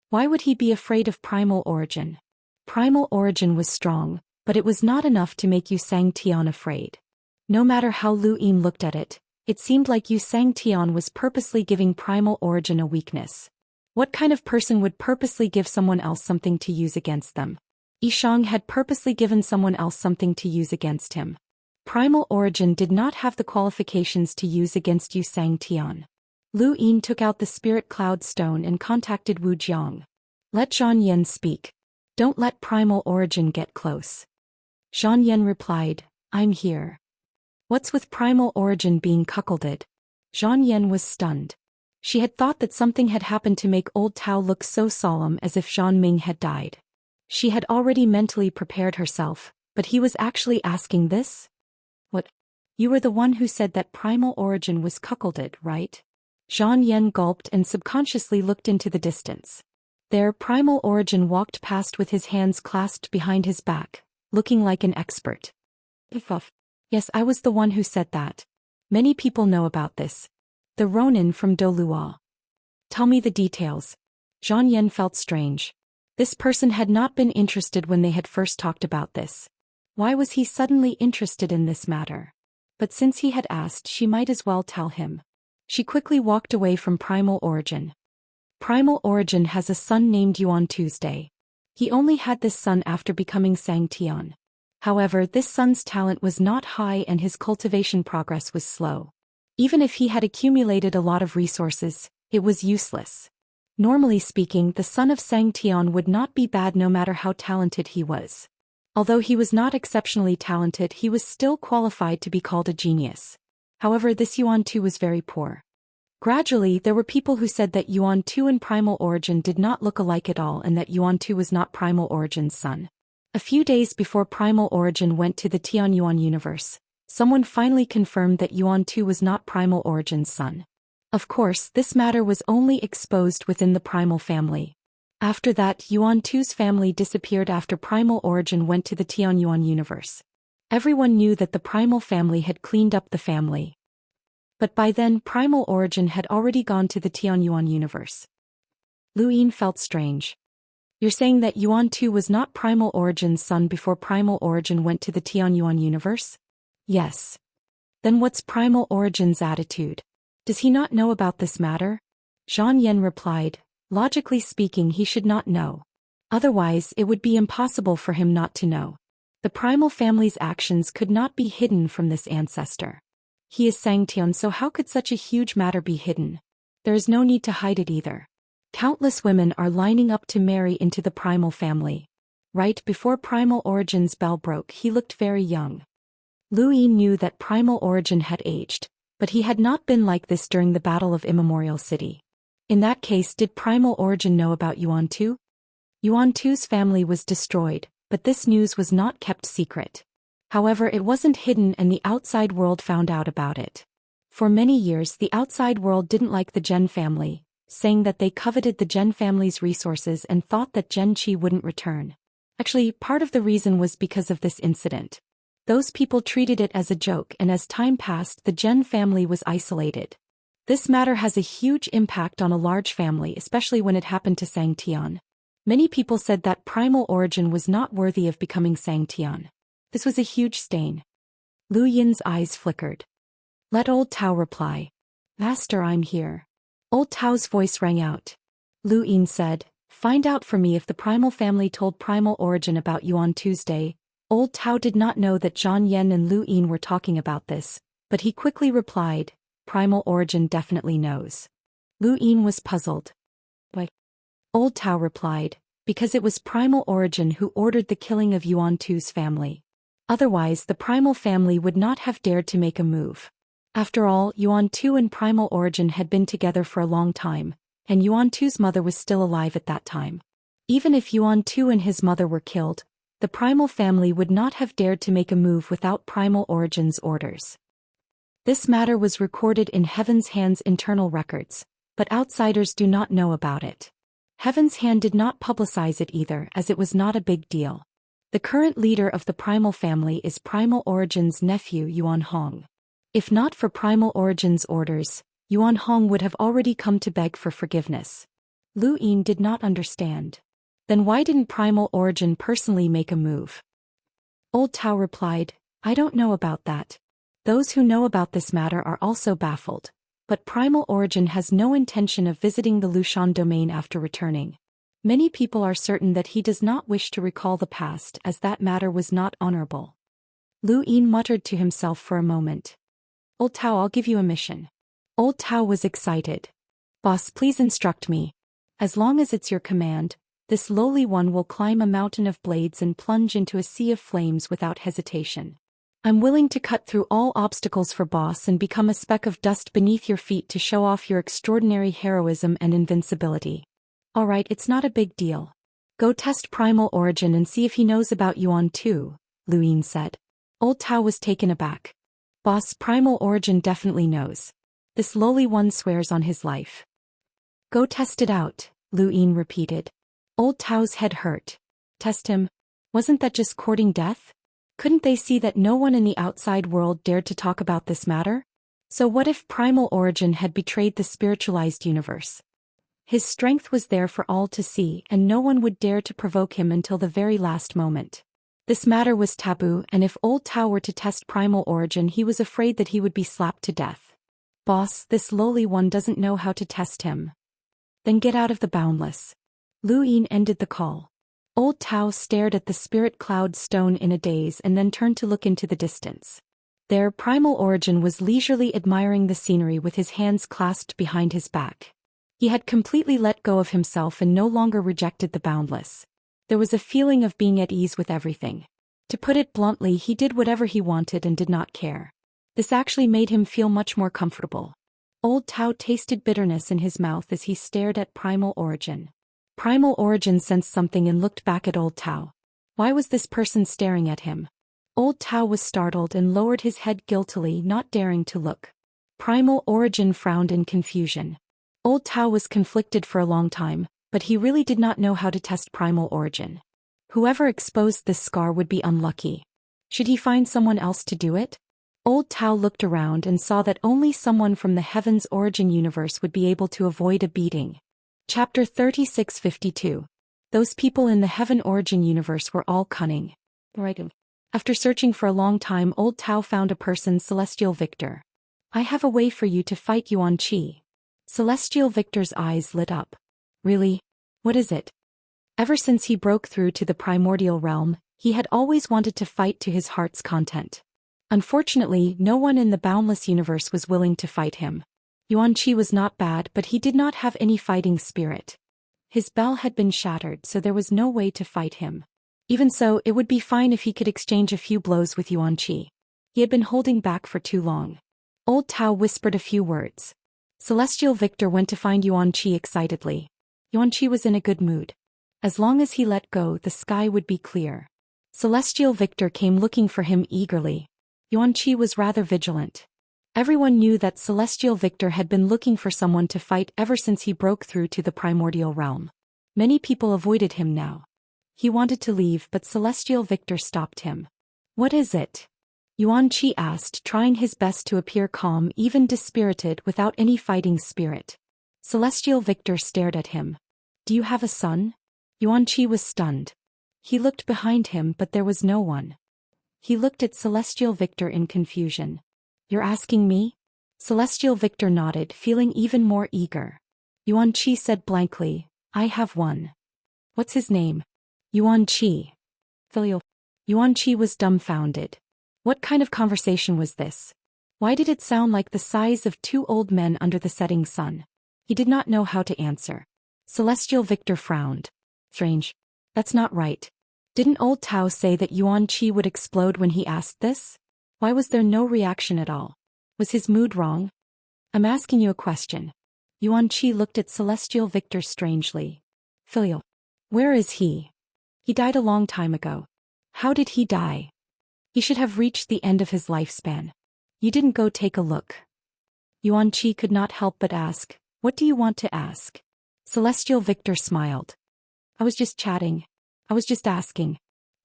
Why would he be afraid of Primal Origin? Primal Origin was strong, but it was not enough to make Xianxia afraid. No matter how Lu Yin looked at it, it seemed like Xianxia was purposely giving Primal Origin a weakness. What kind of person would purposely give someone else something to use against them? Yishang had purposely given someone else something to use against him. Primal Origin did not have the qualifications to use against Xianxia. Lu Yin took out the Spirit Cloud Stone and contacted Wu Jiang. Let Zhang Yan speak. Don't let Primal Origin get close. Zhang Yan replied, I'm here. What's with Primal Origin being cuckolded? Zhang Yan was stunned. She had thought that something had happened to make old Tao look so solemn, as if Zhang Ming had died. She had already mentally prepared herself, but he was actually asking this? What? You were the one who said that Primal Origin was cuckolded, right? Zhang Yan gulped and subconsciously looked into the distance. There Primal Origin walked past with his hands clasped behind his back, looking like an expert. Yes, I was the one who said that. Many people know about this. The Ronin from Dolua. Tell me the details. Zhang Yan felt strange. This person had not been interested when they had first talked about this. Why was he suddenly interested in this matter? But since he had asked, she might as well tell him. She quickly walked away from Primal Origin. Primal Origin has a son named Yuan Tuesday. He only had this son after becoming Xianxia. However, this son's talent was not high and his cultivation progress was slow. Even if he had accumulated a lot of resources, it was useless. Normally speaking, the son of Xianxia would not be bad no matter how talented he was. Although he was not exceptionally talented, he was still qualified to be called a genius. However, this Yuan Tu was very poor. Gradually, there were people who said that Yuan Tu and Primal Origin did not look alike at all and that Yuan Tu was not Primal Origin's son. A few days before Primal Origin went to the Tianyuan universe, someone finally confirmed that Yuan Tu was not Primal Origin's son. Of course, this matter was only exposed within the Primal family. After that, Yuan Tu's family disappeared after Primal Origin went to the Tianyuan universe. Everyone knew that the Primal family had cleaned up the family. But by then, Primal Origin had already gone to the Tianyuan universe. Lu Yin felt strange. You're saying that Yuan Tu was not Primal Origin's son before Primal Origin went to the Tianyuan universe? Yes. Then what's Primal Origin's attitude? Does he not know about this matter? Zhang Yan replied, logically speaking, he should not know. Otherwise, it would be impossible for him not to know. The Primal family's actions could not be hidden from this ancestor. He is Xianxia, so how could such a huge matter be hidden? There is no need to hide it either. Countless women are lining up to marry into the Primal family. Right before Primal Origin's bell broke, he looked very young. Lu Yin knew that Primal Origin had aged, but he had not been like this during the Battle of Immemorial City. In that case, did Primal Origin know about Yuan Tu? Yuan Tu's family was destroyed, but this news was not kept secret. However, it wasn't hidden and the outside world found out about it. For many years, the outside world didn't like the Zhen family, saying that they coveted the Zhen family's resources and thought that Zhen Qi wouldn't return. Actually, part of the reason was because of this incident. Those people treated it as a joke, and as time passed, the Zhen family was isolated. This matter has a huge impact on a large family, especially when it happened to Xianxia. Many people said that Primal Origin was not worthy of becoming Xianxia. This was a huge stain. Lu Yin's eyes flickered. Let old Tao reply. Master, I'm here. Old Tao's voice rang out. Lu Yin said, find out for me if the primal family told primal origin about you on Tuesday. Old Tao did not know that Zhang Yan and Lu Yin were talking about this, but he quickly replied, primal origin definitely knows. Lu Yin was puzzled. Why? Old Tao replied, because it was primal origin who ordered the killing of Yuan Tu's family. Otherwise the primal family would not have dared to make a move. After all, Yuan Tu and primal origin had been together for a long time, and Yuan Tu's mother was still alive at that time. Even if Yuan Tu and his mother were killed, the primal family would not have dared to make a move without primal origin's orders. This matter was recorded in Heaven's Hand's internal records, but outsiders do not know about it. Heaven's Hand did not publicize it either, as it was not a big deal. The current leader of the primal family is primal origin's nephew Yuan Hong. If not for primal origin's orders, Yuan Hong would have already come to beg for forgiveness. Lu Yin did not understand. Then why didn't primal origin personally make a move? Old Tao replied, I don't know about that. Those who know about this matter are also baffled, but primal origin has no intention of visiting the Lushan domain after returning. Many people are certain that he does not wish to recall the past as that matter was not honorable. Lu Yin muttered to himself for a moment. Old Tao, I'll give you a mission. Old Tao was excited. Boss, please instruct me. As long as it's your command, this lowly one will climb a mountain of blades and plunge into a sea of flames without hesitation. I'm willing to cut through all obstacles for boss and become a speck of dust beneath your feet to show off your extraordinary heroism and invincibility. Alright, it's not a big deal. Go test primal origin and see if he knows about Yuan Tu, Lu Yin said. Old Tao was taken aback. Boss, primal origin definitely knows. This lowly one swears on his life. Go test it out, Lu Yin repeated. Old Tao's head hurt. Test him? Wasn't that just courting death? Couldn't they see that no one in the outside world dared to talk about this matter? So what if primal origin had betrayed the spiritualized universe? His strength was there for all to see, and no one would dare to provoke him until the very last moment. This matter was taboo, and if old Tao were to test primal origin, he was afraid that he would be slapped to death. Boss, this lowly one doesn't know how to test him. Then get out of the boundless. Lu Yin ended the call. Old Tao stared at the spirit cloud stone in a daze and then turned to look into the distance. There, primal origin was leisurely admiring the scenery with his hands clasped behind his back. He had completely let go of himself and no longer rejected the boundless. There was a feeling of being at ease with everything. To put it bluntly, he did whatever he wanted and did not care. This actually made him feel much more comfortable. Old Tao tasted bitterness in his mouth as he stared at primal origin. Primal origin sensed something and looked back at old Tao. Why was this person staring at him? Old Tao was startled and lowered his head guiltily, not daring to look. Primal origin frowned in confusion. Old Tao was conflicted for a long time, but he really did not know how to test primal origin. Whoever exposed this scar would be unlucky. Should he find someone else to do it? Old Tao looked around and saw that only someone from the Heaven's Origin universe would be able to avoid a beating. Chapter 3652. Those people in the Heaven Origin universe were all cunning. Right. After searching for a long time, old Tao found a person, Celestial Victor. I have a way for you to fight Yuan Qi. Celestial Victor's eyes lit up. Really? What is it? Ever since he broke through to the primordial realm, he had always wanted to fight to his heart's content. Unfortunately, no one in the boundless universe was willing to fight him. Yuan Qi was not bad, but he did not have any fighting spirit. His bell had been shattered, so there was no way to fight him. Even so, it would be fine if he could exchange a few blows with Yuan Qi. He had been holding back for too long. Old Tao whispered a few words. Celestial Victor went to find Yuan Qi excitedly. Yuan Qi was in a good mood. As long as he let go, the sky would be clear. Celestial Victor came looking for him eagerly. Yuan Qi was rather vigilant. Everyone knew that Celestial Victor had been looking for someone to fight ever since he broke through to the primordial realm. Many people avoided him now. He wanted to leave, but Celestial Victor stopped him. What is it? Yuan Qi asked, trying his best to appear calm, even dispirited, without any fighting spirit. Celestial Victor stared at him. Do you have a son? Yuan Qi was stunned. He looked behind him, but there was no one. He looked at Celestial Victor in confusion. You're asking me? Celestial Victor nodded, feeling even more eager. Yuan Qi said blankly, I have one. What's his name? Yuan Qi. Filial. Yuan Qi was dumbfounded. What kind of conversation was this? Why did it sound like the sighs of two old men under the setting sun? He did not know how to answer. Celestial Victor frowned. Strange. That's not right. Didn't old Tao say that Yuan Qi would explode when he asked this? Why was there no reaction at all? Was his mood wrong? I'm asking you a question. Yuan Qi looked at Celestial Victor strangely. Filial. Where is he? He died a long time ago. How did he die? He should have reached the end of his lifespan. You didn't go take a look. Yuan Qi could not help but ask, what do you want to ask? Celestial Victor smiled. I was just chatting. I was just asking.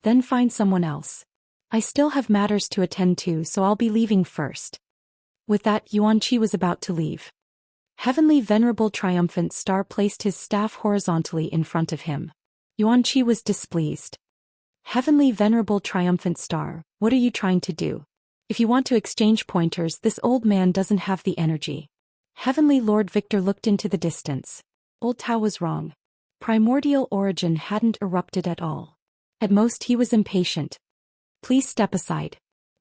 Then find someone else. I still have matters to attend to, so I'll be leaving first. With that, Yuan Qi was about to leave. Heavenly Venerable Triumphant Star placed his staff horizontally in front of him. Yuan Qi was displeased. Heavenly Venerable Triumphant Star, what are you trying to do? If you want to exchange pointers, this old man doesn't have the energy. Heavenly Lord Victor looked into the distance. Old Tao was wrong. Primordial origin hadn't erupted at all. At most he was impatient. Please step aside.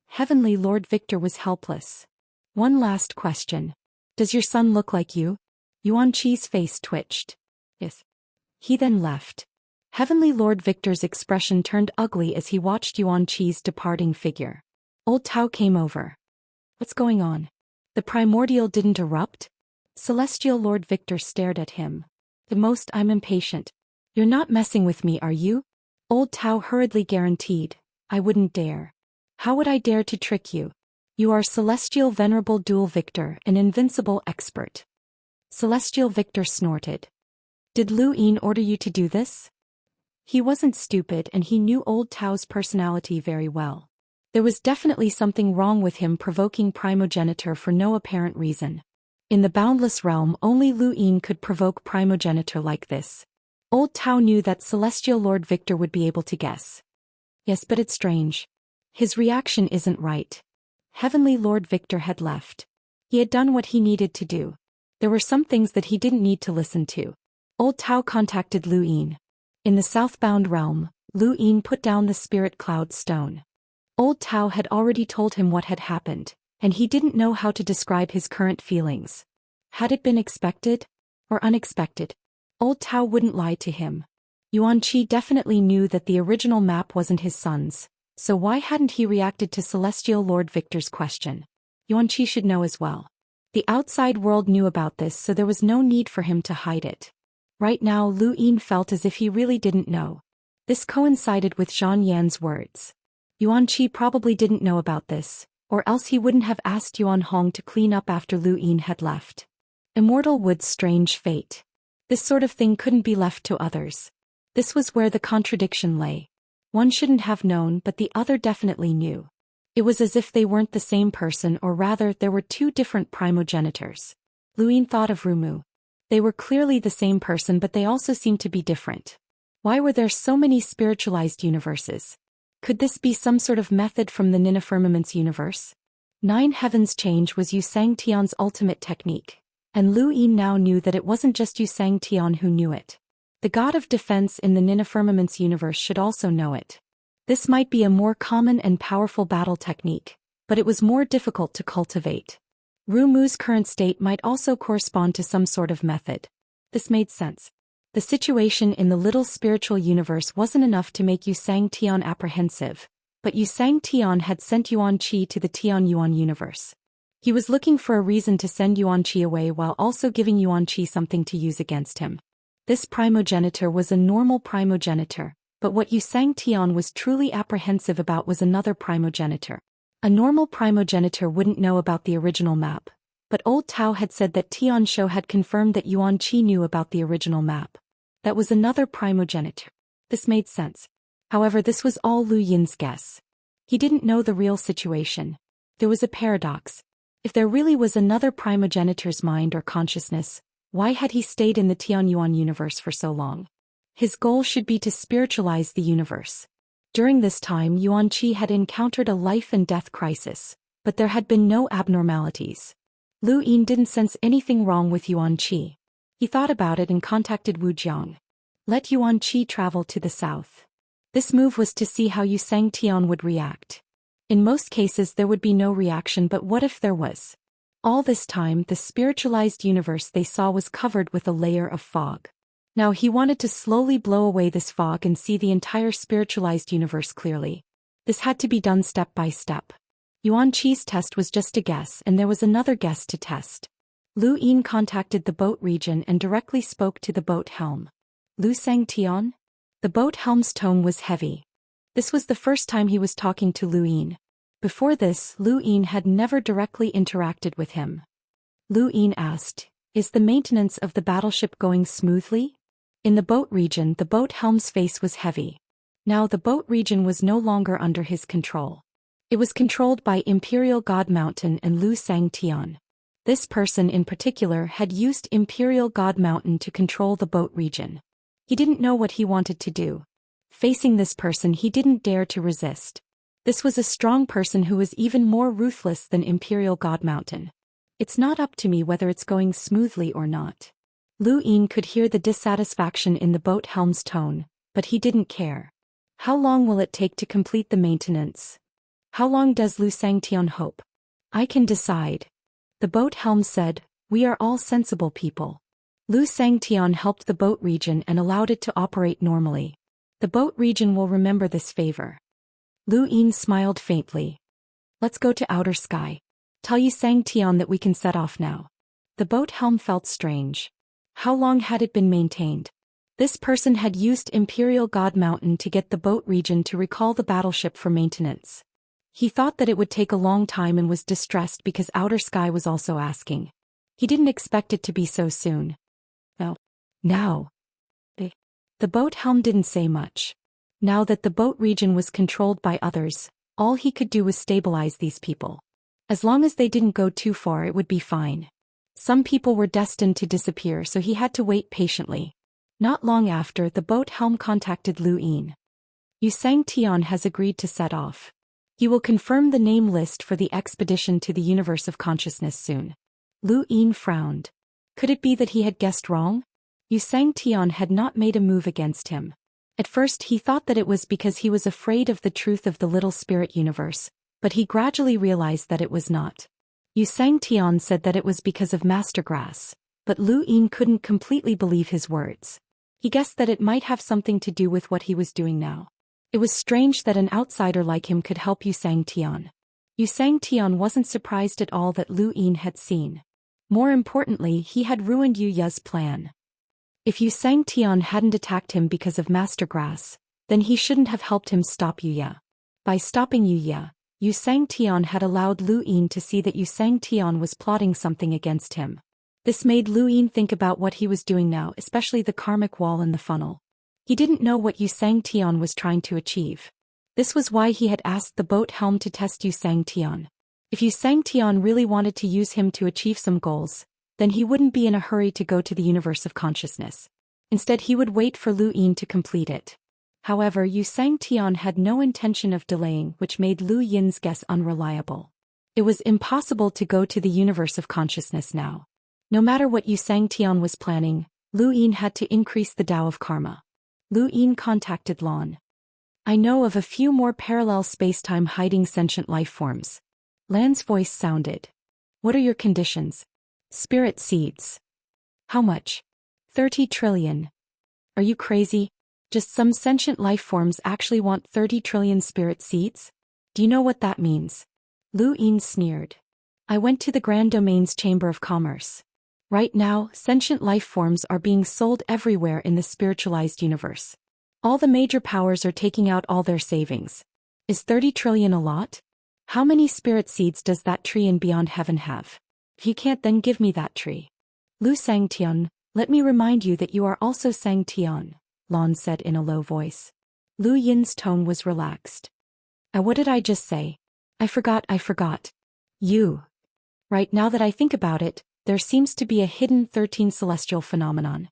Heavenly Lord Victor was helpless. One last question. Does your son look like you? Yuan Qi's face twitched. Yes. He then left. Heavenly Lord Victor's expression turned ugly as he watched Yuan Qi's departing figure. Old Tao came over. What's going on? The primordial didn't erupt? Celestial Lord Victor stared at him. The most I'm impatient. You're not messing with me, are you? Old Tao hurriedly guaranteed. I wouldn't dare. How would I dare to trick you? You are Celestial Venerable Dual Victor, an invincible expert. Celestial Victor snorted. Did Lu Yin order you to do this? He wasn't stupid and he knew old Tao's personality very well. There was definitely something wrong with him provoking primogenitor for no apparent reason. In the boundless realm, only Lu Yin could provoke primogenitor like this. Old Tao knew that Celestial Lord Victor would be able to guess. Yes, but it's strange. His reaction isn't right. Heavenly Lord Victor had left. He had done what he needed to do. There were some things that he didn't need to listen to. Old Tao contacted Lu Yin. In the southbound realm, Lu Yin put down the spirit cloud stone. Old Tao had already told him what had happened, and he didn't know how to describe his current feelings. Had it been expected? Or unexpected? Old Tao wouldn't lie to him. Yuan Qi definitely knew that the original map wasn't his son's, so why hadn't he reacted to Celestial Lord Victor's question? Yuan Qi should know as well. The outside world knew about this, so there was no need for him to hide it. Right now Lu Yin felt as if he really didn't know. This coincided with Zhang Yan's words. Yuan Qi probably didn't know about this, or else he wouldn't have asked Yuan Hong to clean up after Lu Yin had left. Immortal Wood's strange fate. This sort of thing couldn't be left to others. This was where the contradiction lay. One shouldn't have known, but the other definitely knew. It was as if they weren't the same person, or rather there were two different primogenitors. Lu Yin thought of Rumu. They were clearly the same person, but they also seemed to be different. Why were there so many spiritualized universes? Could this be some sort of method from the Nina Firmament's universe? Nine Heavens Change was Yu Xianxia's ultimate technique, and Lu Yin now knew that it wasn't just Yu Xianxia who knew it. The god of defense in the Nina Firmament's universe should also know it. This might be a more common and powerful battle technique, but it was more difficult to cultivate. Rumu's current state might also correspond to some sort of method. This made sense. The situation in the little spiritual universe wasn't enough to make Yu Xianxian apprehensive, but Yu Xianxian had sent Yuan Qi to the Tian Yuan universe. He was looking for a reason to send Yuan Qi away while also giving Yuan Qi something to use against him. This primogenitor was a normal primogenitor, but what Yu Xianxian was truly apprehensive about was another primogenitor. A normal primogenitor wouldn't know about the original map, but old Tao had said that Tian Shou had confirmed that Yuan Qi knew about the original map. That was another primogenitor. This made sense. However, this was all Lu Yin's guess. He didn't know the real situation. There was a paradox. If there really was another primogenitor's mind or consciousness, why had he stayed in the Tian Yuan universe for so long? His goal should be to spiritualize the universe. During this time, Yuan Qi had encountered a life and death crisis, but there had been no abnormalities. Lu Yin didn't sense anything wrong with Yuan Qi. He thought about it and contacted Wu Jiang. Let Yuan Qi travel to the south. This move was to see how Xianxia would react. In most cases there would be no reaction, but what if there was? All this time the spiritualized universe they saw was covered with a layer of fog. Now he wanted to slowly blow away this fog and see the entire spiritualized universe clearly. This had to be done step by step. Yuan Qi's test was just a guess, and there was another guess to test. Lu Yin contacted the boat region and directly spoke to the boat helm. Lu Xianxia? The boat helm's tone was heavy. This was the first time he was talking to Lu Yin. Before this, Lu Yin had never directly interacted with him. Lu Yin asked, "Is the maintenance of the battleship going smoothly?" In the boat region, the boat helm's face was heavy. Now the boat region was no longer under his control. It was controlled by Imperial God Mountain and Lu Xianxia. This person in particular had used Imperial God Mountain to control the boat region. He didn't know what he wanted to do. Facing this person, he didn't dare to resist. This was a strong person who was even more ruthless than Imperial God Mountain. It's not up to me whether it's going smoothly or not. Lu Yin could hear the dissatisfaction in the boat helm's tone, but he didn't care. How long will it take to complete the maintenance? How long does Lu Xianxia hope? I can decide. The boat helm said, "We are all sensible people." Lu Xianxia helped the boat region and allowed it to operate normally. The boat region will remember this favor. Lu Yin smiled faintly. Let's go to outer sky. Tell Xianxia that we can set off now. The boat helm felt strange. How long had it been maintained? This person had used Imperial God Mountain to get the boat region to recall the battleship for maintenance. He thought that it would take a long time and was distressed because outer sky was also asking. He didn't expect it to be so soon. Well, now. The boat helm didn't say much. Now that the boat region was controlled by others, all he could do was stabilize these people. As long as they didn't go too far, it would be fine. Some people were destined to disappear, so he had to wait patiently. Not long after, the boat helm contacted Lu Yin. Xianxia has agreed to set off. He will confirm the name list for the expedition to the universe of consciousness soon. Lu Yin frowned. Could it be that he had guessed wrong? Xianxia had not made a move against him. At first he thought that it was because he was afraid of the truth of the little spirit universe, but he gradually realized that it was not. Xianxia said that it was because of Master Grass, but Lu Yin couldn't completely believe his words. He guessed that it might have something to do with what he was doing now. It was strange that an outsider like him could help Xianxia. Xianxia wasn't surprised at all that Lu Yin had seen. More importantly, he had ruined Yu Ye's plan. If Xianxia hadn't attacked him because of Master Grass, then he shouldn't have helped him stop Yu Ye. By stopping Yu Ye, Xianxia had allowed Lu Yin to see that Xianxia was plotting something against him. This made Lu Yin think about what he was doing now, especially the karmic wall in the funnel. He didn't know what Xianxia was trying to achieve. This was why he had asked the boat helm to test Xianxia. If Xianxia really wanted to use him to achieve some goals, then he wouldn't be in a hurry to go to the universe of consciousness. Instead, he would wait for Lu Yin to complete it. However, Xianxia had no intention of delaying, which made Lu Yin's guess unreliable. It was impossible to go to the universe of consciousness now. No matter what Xianxia was planning, Lu Yin had to increase the Tao of Karma. Lu Yin contacted Lan. I know of a few more parallel space-time hiding sentient life forms. Lan's voice sounded. What are your conditions? Spirit seeds. How much? 30 trillion. Are you crazy? Just some sentient life forms actually want 30 trillion spirit seeds? Do you know what that means? Lu Yin sneered. I went to the Grand Domain's Chamber of Commerce. Right now, sentient life forms are being sold everywhere in the spiritualized universe. All the major powers are taking out all their savings. Is 30 trillion a lot? How many spirit seeds does that tree in Beyond Heaven have? If you can't, then give me that tree. Lu Xianxia, let me remind you that you are also Xianxia, Lan said in a low voice. Lu Yin's tone was relaxed. What did I just say? I forgot. You. Right now that I think about it, there seems to be a hidden 13 celestial phenomenon.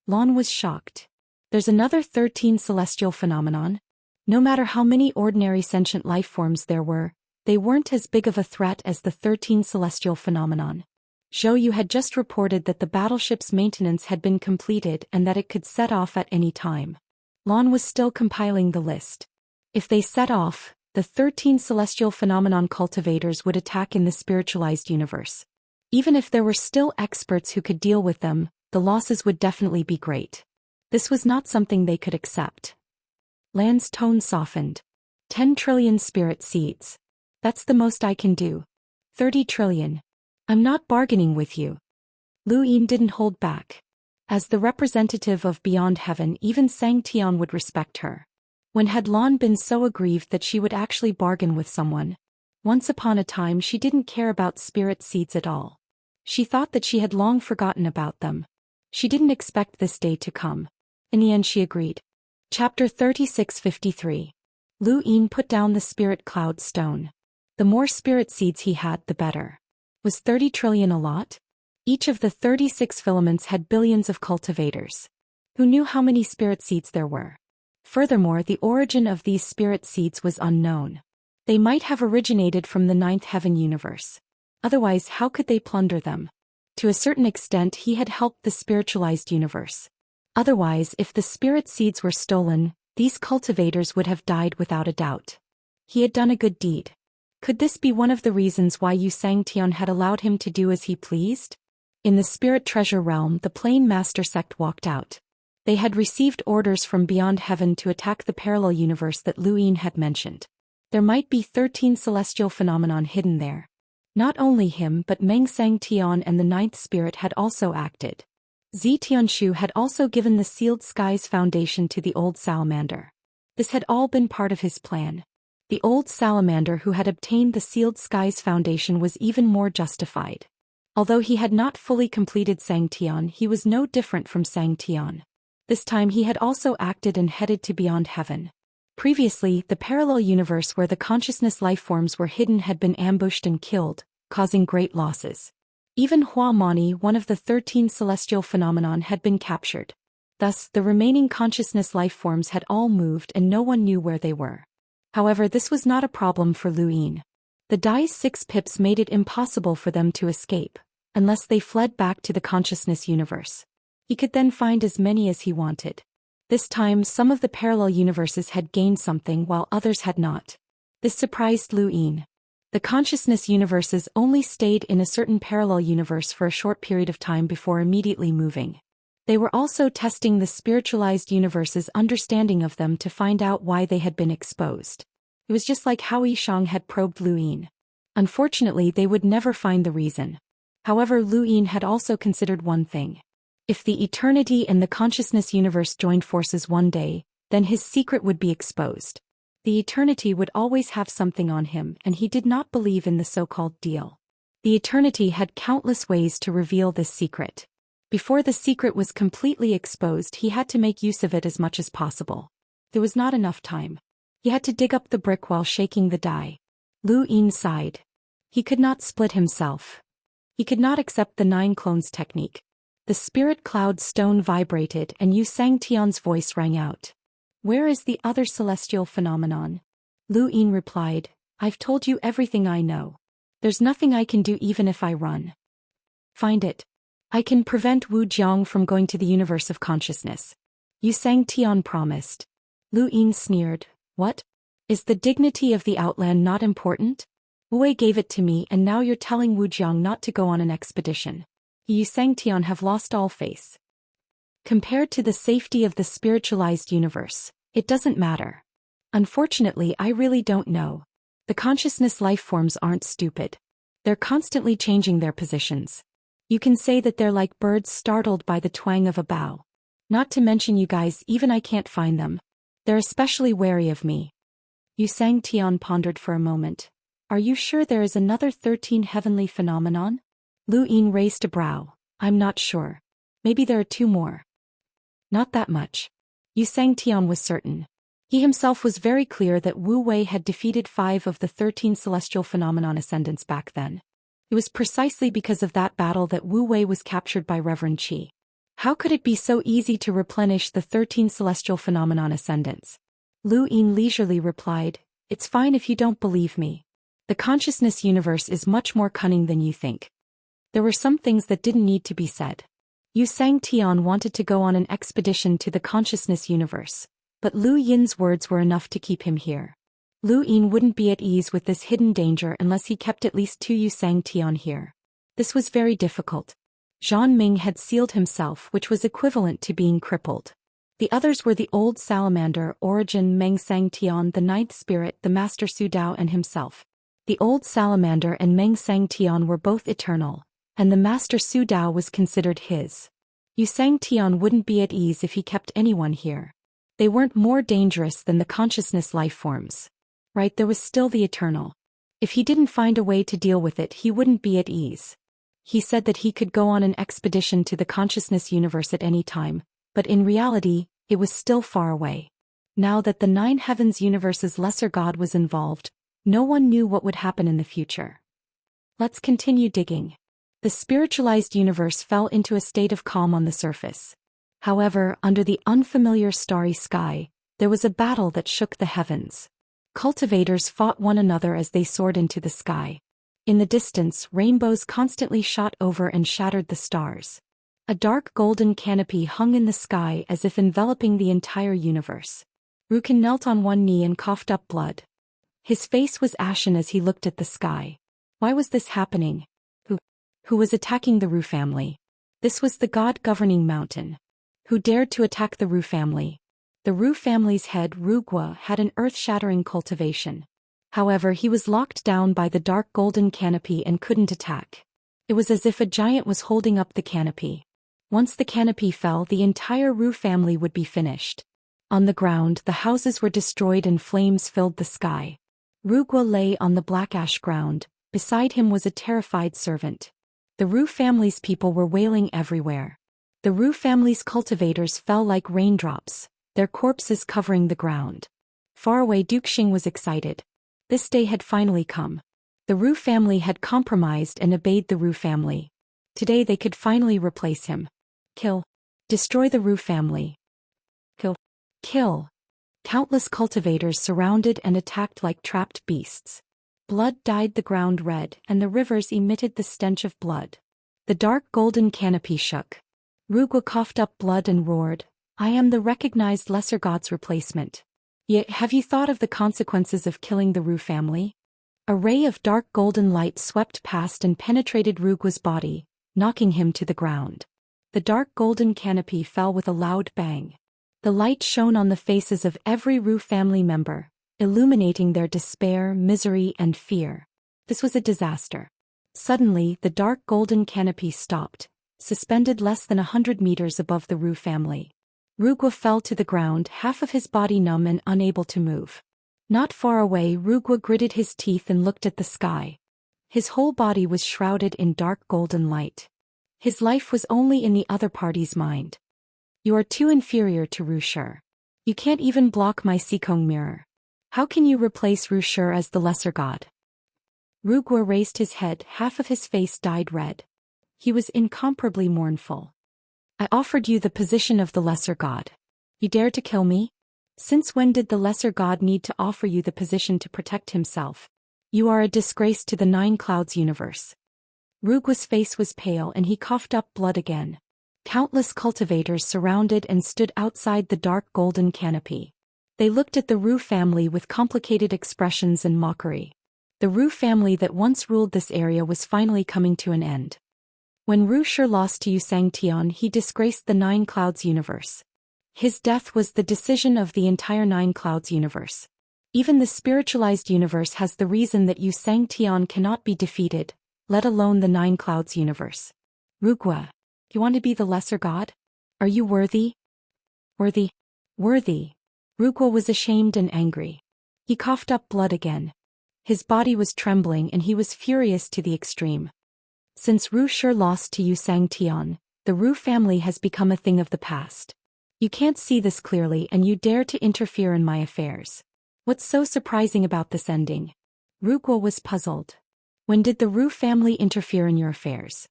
Lan was shocked. There's another 13 celestial phenomenon? No matter how many ordinary sentient life forms there were, they weren't as big of a threat as the 13 celestial phenomenon. Zhou Yu had just reported that the battleship's maintenance had been completed and that it could set off at any time. Lan was still compiling the list. If they set off, the 13 celestial phenomenon cultivators would attack in the spiritualized universe. Even if there were still experts who could deal with them, the losses would definitely be great. This was not something they could accept. Lan's tone softened. 10 trillion spirit seeds. That's the most I can do. 30 trillion. I'm not bargaining with you. Lu Yin didn't hold back. As the representative of Beyond Heaven, even Xianxia would respect her. When had Lan been so aggrieved that she would actually bargain with someone? Once upon a time she didn't care about spirit seeds at all. She thought that she had long forgotten about them. She didn't expect this day to come. In the end she agreed. Chapter 36:53. Lu Yin put down the spirit cloud stone. The more spirit seeds he had, the better. Was 30 trillion a lot? Each of the 36 filaments had billions of cultivators. Who knew how many spirit seeds there were? Furthermore, the origin of these spirit seeds was unknown. They might have originated from the ninth heaven universe. Otherwise, how could they plunder them? To a certain extent, he had helped the spiritualized universe. Otherwise, if the spirit seeds were stolen, these cultivators would have died without a doubt. He had done a good deed. Could this be one of the reasons why Xianxia had allowed him to do as he pleased? In the spirit treasure realm, the Plain Master sect walked out. They had received orders from Beyond Heaven to attack the parallel universe that Lu Yin had mentioned. There might be 13 celestial phenomenon hidden there. Not only him but Meng Xianxia and the ninth spirit had also acted. Zi Tianshu had also given the Sealed Skies Foundation to the old salamander. This had all been part of his plan. The old salamander who had obtained the Sealed Skies Foundation was even more justified. Although he had not fully completed Xianxia, he was no different from Xianxia. This time he had also acted and headed to Beyond Heaven. Previously, the parallel universe where the consciousness lifeforms were hidden had been ambushed and killed, causing great losses. Even Hua Mani, one of the 13 celestial phenomenon, had been captured. Thus, the remaining consciousness lifeforms had all moved and no one knew where they were. However, this was not a problem for Lu Yin. The Daoist 6 pips made it impossible for them to escape, unless they fled back to the consciousness universe. He could then find as many as he wanted. This time, some of the parallel universes had gained something while others had not. This surprised Lu Yin. The consciousness universes only stayed in a certain parallel universe for a short period of time before immediately moving. They were also testing the spiritualized universe's understanding of them to find out why they had been exposed. It was just like how Yishang had probed Lu Yin. Unfortunately, they would never find the reason. However, Lu Yin had also considered one thing. If the eternity and the consciousness universe joined forces one day, then his secret would be exposed. The eternity would always have something on him, and he did not believe in the so-called deal. The eternity had countless ways to reveal this secret. Before the secret was completely exposed, he had to make use of it as much as possible. There was not enough time. He had to dig up the brick while shaking the die. Lu Yin sighed. He could not split himself. He could not accept the 9 clones technique. The spirit cloud stone vibrated and Yu Xianxia's voice rang out. Where is the other celestial phenomenon? Lu Yin replied, I've told you everything I know. There's nothing I can do even if I run. Find it. I can prevent Wu Jiang from going to the universe of consciousness. Yu Xianxia promised. Lu Yin sneered, what? Is the dignity of the outland not important? Wu Wei gave it to me and now you're telling Wu Jiang not to go on an expedition. Yu Xianxia have lost all faith. Compared to the safety of the spiritualized universe, it doesn't matter. Unfortunately, I really don't know. The consciousness lifeforms aren't stupid. They're constantly changing their positions. You can say that they're like birds startled by the twang of a bow. Not to mention you guys, even I can't find them. They're especially wary of me. Yu Xianxia pondered for a moment. Are you sure there is another 13 heavenly phenomenon? Lu Yin raised a brow. I'm not sure. Maybe there are 2 more. Not that much. Yu Xianxia was certain. He himself was very clear that Wu Wei had defeated 5 of the 13 celestial phenomenon ascendants back then. It was precisely because of that battle that Wu Wei was captured by Reverend Qi. How could it be so easy to replenish the 13 celestial phenomenon ascendants? Lu Yin leisurely replied, It's fine if you don't believe me. The consciousness universe is much more cunning than you think. There were some things that didn't need to be said. Xianxia wanted to go on an expedition to the consciousness universe, but Lu Yin's words were enough to keep him here. Lu Yin wouldn't be at ease with this hidden danger unless he kept at least two Xianxia here. This was very difficult. Zhang Ming had sealed himself, which was equivalent to being crippled. The others were the old salamander, Origin Meng Xianxia, the ninth spirit, the master Su Dao, and himself. The old salamander and Meng Xianxia were both eternal, and the master Su Dao was considered his. Xianxia wouldn't be at ease if he kept anyone here. They weren't more dangerous than the consciousness life forms. Right, there was still the eternal. If he didn't find a way to deal with it, he wouldn't be at ease. He said that he could go on an expedition to the consciousness universe at any time, but in reality, it was still far away. Now that the Nine Heavens universe's lesser god was involved, no one knew what would happen in the future. Let's continue digging. The spiritualized universe fell into a state of calm on the surface. However, under the unfamiliar starry sky, there was a battle that shook the heavens. Cultivators fought one another as they soared into the sky. In the distance, rainbows constantly shot over and shattered the stars. A dark golden canopy hung in the sky as if enveloping the entire universe. Rukin knelt on one knee and coughed up blood. His face was ashen as he looked at the sky. Why was this happening? Who was attacking the Ru family? This was the god governing mountain. Who dared to attack the Ru family? The Ru family's head, Rugua, had an earth-shattering cultivation. However, he was locked down by the dark golden canopy and couldn't attack. It was as if a giant was holding up the canopy. Once the canopy fell, the entire Ru family would be finished. On the ground, the houses were destroyed and flames filled the sky. Rugua lay on the black ash ground. Beside him was a terrified servant. The Ru family's people were wailing everywhere. The Ru family's cultivators fell like raindrops, their corpses covering the ground. Far away, Duxing was excited. This day had finally come. The Ru family had compromised and obeyed the Ru family. Today they could finally replace him. Kill. Destroy the Ru family. Kill. Kill. Countless cultivators surrounded and attacked like trapped beasts. Blood dyed the ground red, and the rivers emitted the stench of blood. The dark golden canopy shook. Rugua coughed up blood and roared, "I am the recognized lesser god's replacement. Yet have you thought of the consequences of killing the Ru family?" A ray of dark golden light swept past and penetrated Rugua's body, knocking him to the ground. The dark golden canopy fell with a loud bang. The light shone on the faces of every Ru family member, illuminating their despair, misery, and fear. This was a disaster. Suddenly, the dark golden canopy stopped, suspended less than 100 meters above the Ru family. Rugua fell to the ground, half of his body numb and unable to move. Not far away, Rugua gritted his teeth and looked at the sky. His whole body was shrouded in dark golden light. His life was only in the other party's mind. "You are too inferior to Ru Shi. You can't even block my Sikong mirror. How can you replace Ru Shi as the lesser god?" Rugua raised his head, half of his face dyed red. He was incomparably mournful. "I offered you the position of the lesser god. You dare to kill me? Since when did the lesser god need to offer you the position to protect himself? You are a disgrace to the Nine Clouds universe." Rugua's face was pale and he coughed up blood again. Countless cultivators surrounded and stood outside the dark golden canopy. They looked at the Ru family with complicated expressions and mockery. The Ru family that once ruled this area was finally coming to an end. When Ru Shi lost to Xianxia, he disgraced the Nine Clouds universe. His death was the decision of the entire Nine Clouds universe. Even the spiritualized universe has the reason that Xianxia cannot be defeated, let alone the Nine Clouds universe. Rugua, you want to be the lesser god? Are you worthy? Worthy. Worthy. Rugua was ashamed and angry. He coughed up blood again. His body was trembling and he was furious to the extreme. Since Ru Shi lost to Xianxia, the Ru family has become a thing of the past. You can't see this clearly and you dare to interfere in my affairs. What's so surprising about this ending? Rugua was puzzled. When did the Ru family interfere in your affairs?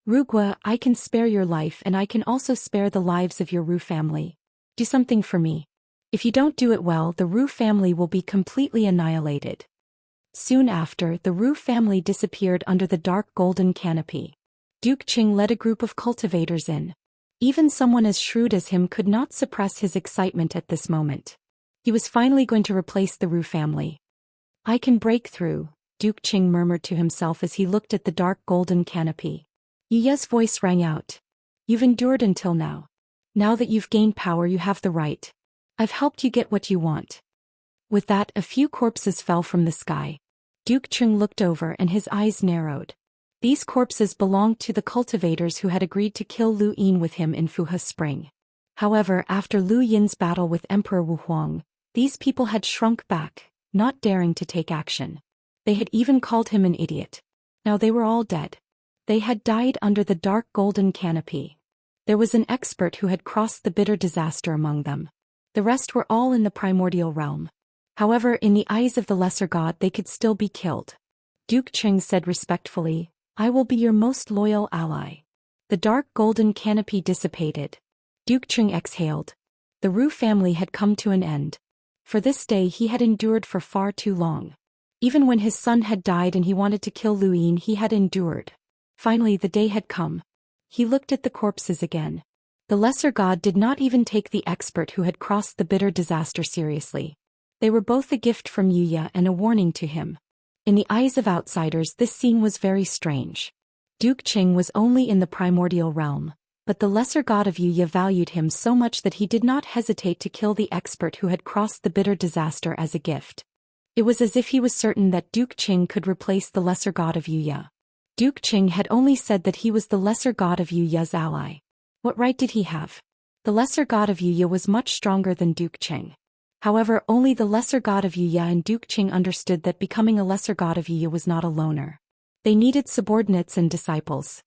Rugua, I can spare your life and I can also spare the lives of your Ru family. Do something for me. If you don't do it well, the Ru family will be completely annihilated. Soon after, the Ru family disappeared under the dark golden canopy. Duke Qing led a group of cultivators in. Even someone as shrewd as him could not suppress his excitement at this moment. He was finally going to replace the Ru family. I can break through, Duke Qing murmured to himself as he looked at the dark golden canopy. Yuya's voice rang out. You've endured until now. Now that you've gained power, you have the right. I've helped you get what you want. With that, a few corpses fell from the sky. Duke Qing looked over and his eyes narrowed. These corpses belonged to the cultivators who had agreed to kill Lu Yin with him in Fuhe Spring. However, after Lu Yin's battle with Emperor Wu Huang, these people had shrunk back, not daring to take action. They had even called him an idiot. Now they were all dead. They had died under the dark golden canopy. There was an expert who had crossed the bitter disaster among them. The rest were all in the primordial realm. However, in the eyes of the lesser god they could still be killed. Duke Qing said respectfully, I will be your most loyal ally. The dark golden canopy dissipated. Duke Qing exhaled. The Ru family had come to an end. For this day he had endured for far too long. Even when his son had died and he wanted to kill Lu Yin, he had endured. Finally the day had come. He looked at the corpses again. The lesser god did not even take the expert who had crossed the bitter disaster seriously. They were both a gift from Yuya and a warning to him. In the eyes of outsiders this scene was very strange. Duke Qing was only in the primordial realm, but the lesser god of Yuya valued him so much that he did not hesitate to kill the expert who had crossed the bitter disaster as a gift. It was as if he was certain that Duke Qing could replace the lesser god of Yuya. Duke Qing had only said that he was the lesser god of Yuya's ally. What right did he have? The lesser god of Yuya was much stronger than Duke Qing. However, only the lesser god of Yuya and Duke Qing understood that becoming a lesser god of Yuya was not a loner. They needed subordinates and disciples.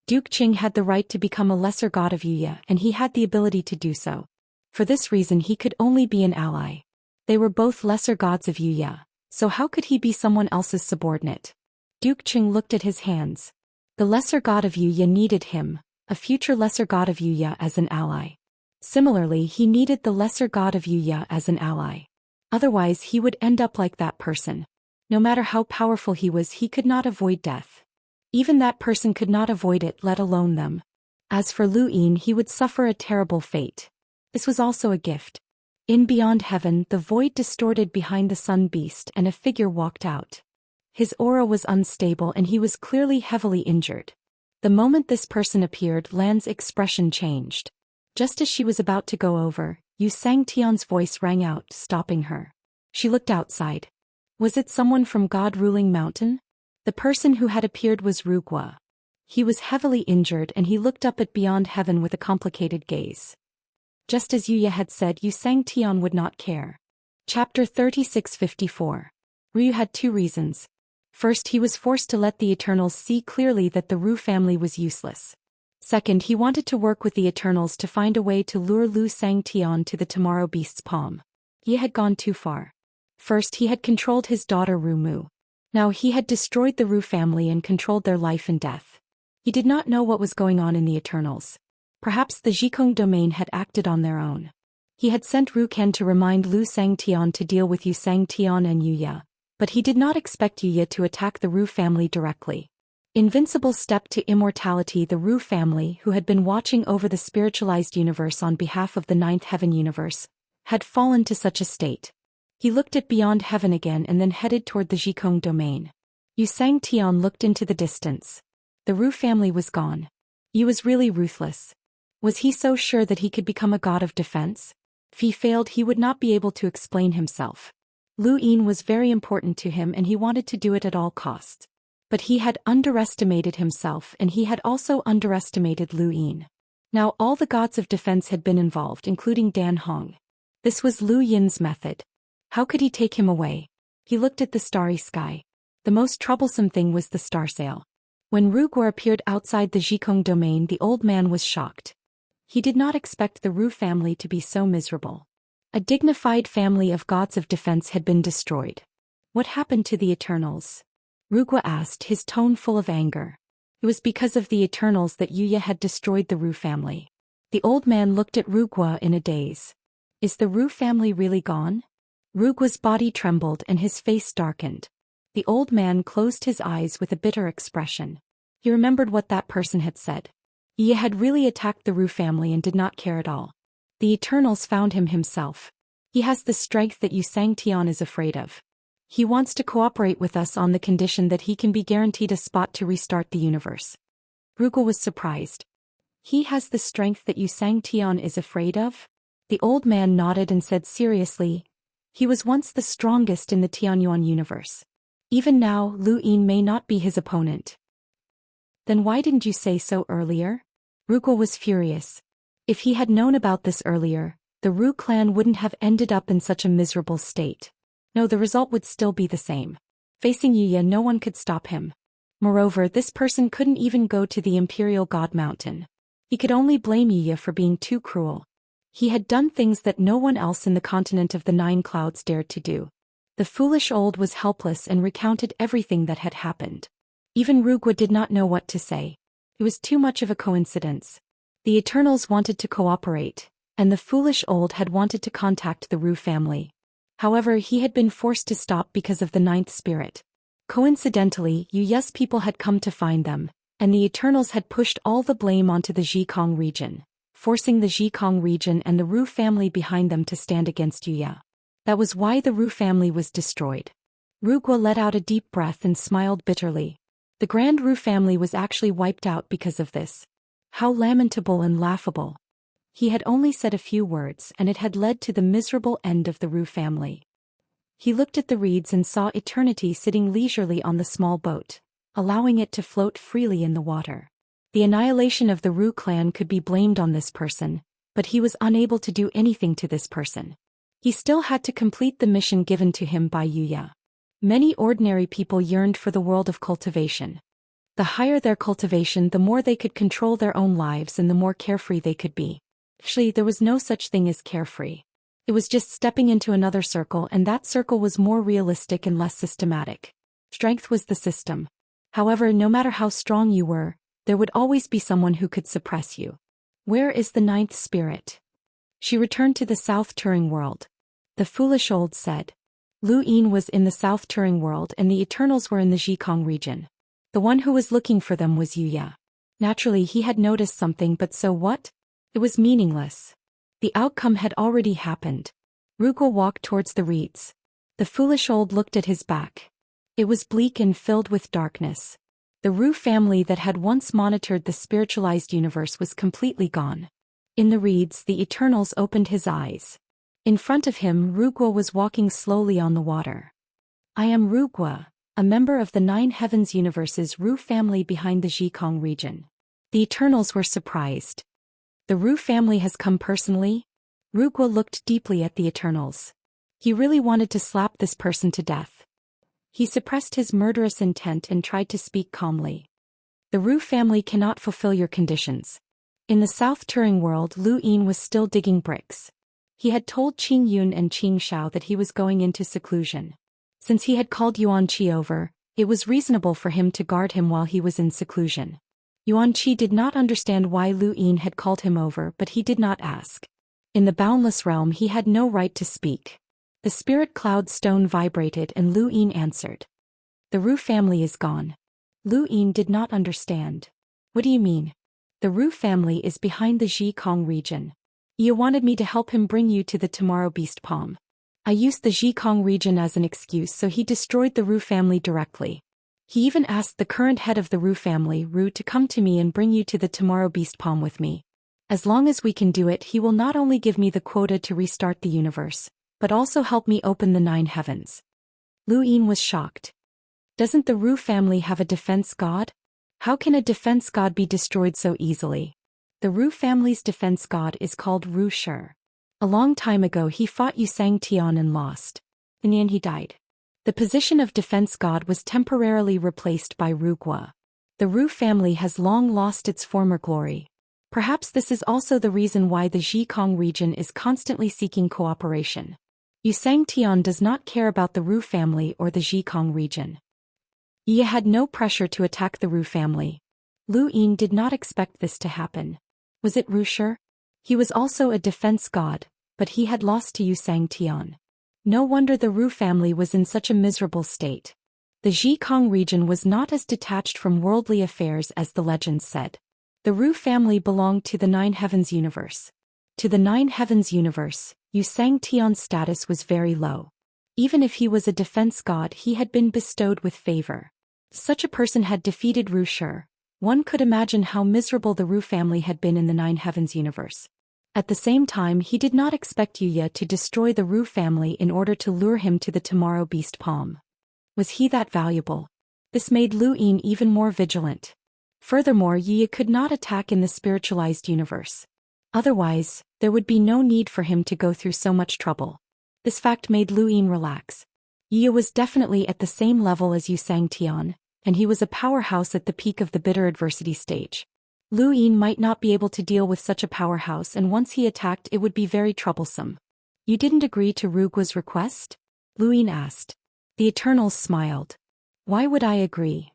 Duke Qing had the right to become a lesser god of Yuya and he had the ability to do so. For this reason he could only be an ally. They were both lesser gods of Yuya, so how could he be someone else's subordinate? Duke Qing looked at his hands. The lesser god of Yuya needed him, a future lesser god of Yuya, as an ally. Similarly, he needed the lesser god of Yuya as an ally. Otherwise he would end up like that person. No matter how powerful he was, he could not avoid death. Even that person could not avoid it, let alone them. As for Lu Yin, he would suffer a terrible fate. This was also a gift. In beyond heaven, the void distorted behind the sun beast and a figure walked out. His aura was unstable and he was clearly heavily injured. The moment this person appeared, Lan's expression changed. Just as she was about to go over, Xianxia's voice rang out, stopping her. She looked outside. Was it someone from God-ruling mountain? The person who had appeared was Rugua. He was heavily injured and he looked up at beyond heaven with a complicated gaze. Just as Yuya had said, Xianxia would not care. Chapter 3654. Ryu had two reasons. First, he was forced to let the Eternals see clearly that the Ru family was useless. Second, he wanted to work with the Eternals to find a way to lure Lu Xianxia to the Tomorrow Beast's palm. He had gone too far. First, he had controlled his daughter Ru Mu. Now he had destroyed the Ru family and controlled their life and death. He did not know what was going on in the Eternals. Perhaps the Zhikong domain had acted on their own. He had sent Ruken to remind Lu Xianxia to deal with Yu Xianxia and Yuya, but he did not expect Yuya to attack the Ru family directly. Invincible step to immortality. The Ru family, who had been watching over the spiritualized universe on behalf of the Ninth Heaven universe, had fallen to such a state. He looked at beyond heaven again and then headed toward the Zhikong domain. Yu Xianxia looked into the distance. The Ru family was gone. Yu was really ruthless. Was he so sure that he could become a god of defense? If he failed, he would not be able to explain himself. Lu Yin was very important to him and he wanted to do it at all costs. But he had underestimated himself and he had also underestimated Lu Yin. Now all the gods of defense had been involved, including Dan Hong. This was Lu Yin's method. How could he take him away? He looked at the starry sky. The most troublesome thing was the star sail. When Rugua appeared outside the Zhikong domain, the old man was shocked. He did not expect the Ru family to be so miserable. A dignified family of gods of defense had been destroyed. What happened to the Eternals? Rugua asked, his tone full of anger. It was because of the Eternals that Yuya had destroyed the Ru family. The old man looked at Rugua in a daze. Is the Ru family really gone? Rugua's body trembled and his face darkened. The old man closed his eyes with a bitter expression. He remembered what that person had said. He had really attacked the Ru family and did not care at all. The Eternals found him himself. He has the strength that Xianxia is afraid of. He wants to cooperate with us on the condition that he can be guaranteed a spot to restart the universe. Rugal was surprised. He has the strength that Xianxia is afraid of? The old man nodded and said seriously, he was once the strongest in the Tianyuan universe. Even now, Lu Yin may not be his opponent. Then why didn't you say so earlier? Rugal was furious. If he had known about this earlier, the Ru clan wouldn't have ended up in such a miserable state. No, the result would still be the same. Facing Yuya, no one could stop him. Moreover, this person couldn't even go to the Imperial God Mountain. He could only blame Yuya for being too cruel. He had done things that no one else in the continent of the Nine Clouds dared to do. The foolish old was helpless and recounted everything that had happened. Even Rugwa did not know what to say. It was too much of a coincidence. The Eternals wanted to cooperate, and the foolish old had wanted to contact the Ru family. However, he had been forced to stop because of the ninth spirit. Coincidentally, Yuya's people had come to find them, and the Eternals had pushed all the blame onto the Zhikong region, forcing the Zhikong region and the Ru family behind them to stand against Yuya. That was why the Ru family was destroyed. Rugwa let out a deep breath and smiled bitterly. The Grand Ru family was actually wiped out because of this. How lamentable and laughable. He had only said a few words and it had led to the miserable end of the Ru family. He looked at the reeds and saw Eternity sitting leisurely on the small boat, allowing it to float freely in the water. The annihilation of the Ru clan could be blamed on this person, but he was unable to do anything to this person. He still had to complete the mission given to him by Yuya. Many ordinary people yearned for the world of cultivation. The higher their cultivation, the more they could control their own lives and the more carefree they could be. Actually, there was no such thing as carefree. It was just stepping into another circle, and that circle was more realistic and less systematic. Strength was the system. However, no matter how strong you were, there would always be someone who could suppress you. Where is the ninth spirit? She returned to the South Turing world. The foolish old said. Lu Yin was in the South Turing world and the Eternals were in the Zhikong region. The one who was looking for them was Yuya. Naturally, he had noticed something, but so what? It was meaningless. The outcome had already happened. Rugwa walked towards the reeds. The foolish old looked at his back. It was bleak and filled with darkness. The Ru family that had once monitored the spiritualized universe was completely gone. In the reeds, the Eternals opened his eyes. In front of him, Rugwa was walking slowly on the water. I am Rugwa, a member of the Nine Heavens Universe's Ru family behind the Zhikong region. The Eternals were surprised. The Ru family has come personally? Rugwa looked deeply at the Eternals. He really wanted to slap this person to death. He suppressed his murderous intent and tried to speak calmly. The Ru family cannot fulfill your conditions. In the South Turing world, Lu Yin was still digging bricks. He had told Qing Yun and Qing Shao that he was going into seclusion. Since he had called Yuan Qi over, it was reasonable for him to guard him while he was in seclusion. Yuan Qi did not understand why Lu Yin had called him over, but he did not ask. In the boundless realm, he had no right to speak. The spirit cloud stone vibrated and Lu Yin answered. The Ru family is gone. Lu Yin did not understand. What do you mean? The Ru family is behind the Zhikong region. You wanted me to help him bring you to the Tomorrow Beast Palm. I used the Zhikong region as an excuse, so he destroyed the Ru family directly. He even asked the current head of the Ru family, Ru, to come to me and bring you to the Tomorrow Beast Palm with me. As long as we can do it, he will not only give me the quota to restart the universe, but also help me open the Nine Heavens. Lu Yin was shocked. Doesn't the Ru family have a defense god? How can a defense god be destroyed so easily? The Ru family's defense god is called Ru Shi. A long time ago he fought Xianxia and lost. In the end he died. The position of defense god was temporarily replaced by Rugwa. The Ru family has long lost its former glory. Perhaps this is also the reason why the Zhikong region is constantly seeking cooperation. Xianxia does not care about the Ru family or the Zhikong region. Ye had no pressure to attack the Ru family. Lu Yin did not expect this to happen. Was it Ru Shi? He was also a defense god, but he had lost to Xianxia. No wonder the Ru family was in such a miserable state. The The Zhikong region was not as detached from worldly affairs as the legends said. The Ru family belonged to the Nine Heavens universe. To the Nine Heavens universe, Xianxia's status was very low. Even if he was a defense god, he had been bestowed with favor. Such a person had defeated Ru Shi. One could imagine how miserable the Ru family had been in the Nine Heavens universe. At the same time, he did not expect Yuya to destroy the Ru family in order to lure him to the Tomorrow Beast Palm. Was he that valuable? This made Lu Yin even more vigilant. Furthermore, Yuya could not attack in the spiritualized universe. Otherwise, there would be no need for him to go through so much trouble. This fact made Lu Yin relax. Yuya was definitely at the same level as Xianxia, and he was a powerhouse at the peak of the bitter adversity stage. Lu Yin might not be able to deal with such a powerhouse, and once he attacked it would be very troublesome. You didn't agree to Rugua's request? Lu Yin asked. The Eternals smiled. Why would I agree?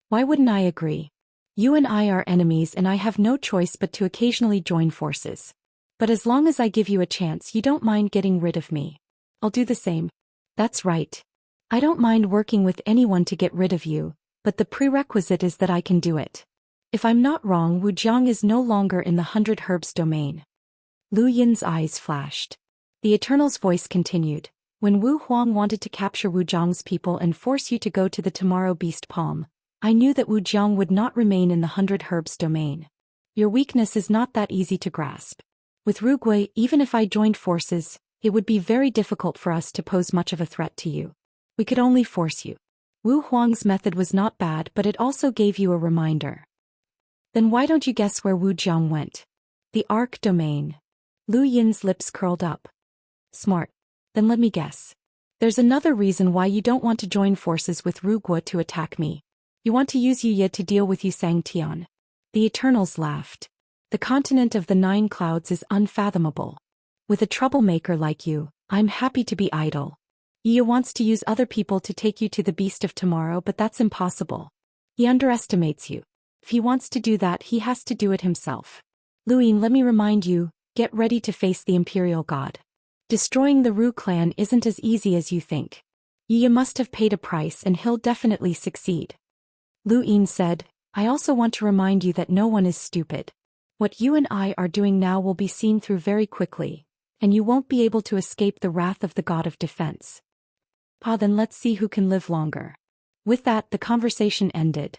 Why wouldn't I agree? You and I are enemies and I have no choice but to occasionally join forces. But as long as I give you a chance, you don't mind getting rid of me. I'll do the same. That's right. I don't mind working with anyone to get rid of you, but the prerequisite is that I can do it. If I'm not wrong, Wu Jiang is no longer in the 100 Herbs domain. Lu Yin's eyes flashed. The Eternal's voice continued. When Wu Huang wanted to capture Wu Jiang's people and force you to go to the Tomorrow Beast Palm, I knew that Wu Jiang would not remain in the 100 Herbs domain. Your weakness is not that easy to grasp. With Rugui, even if I joined forces, it would be very difficult for us to pose much of a threat to you. We could only force you. Wu Huang's method was not bad, but it also gave you a reminder. Then why don't you guess where Wu Jiang went? The Arc domain. Lu Yin's lips curled up. Smart. Then let me guess. There's another reason why you don't want to join forces with Rugua to attack me. You want to use Yuya to deal with Xianxia. The Eternals laughed. The continent of the 9 clouds is unfathomable. With a troublemaker like you, I'm happy to be idle. Yuya wants to use other people to take you to the Beast of Tomorrow, but that's impossible. He underestimates you. If he wants to do that, he has to do it himself. Lu Yin, let me remind you, get ready to face the Imperial God. Destroying the Ru clan isn't as easy as you think. Yuya must have paid a price and he'll definitely succeed. Lu Yin said, I also want to remind you that no one is stupid. What you and I are doing now will be seen through very quickly, and you won't be able to escape the wrath of the God of Defense. Then let's see who can live longer. With that, the conversation ended.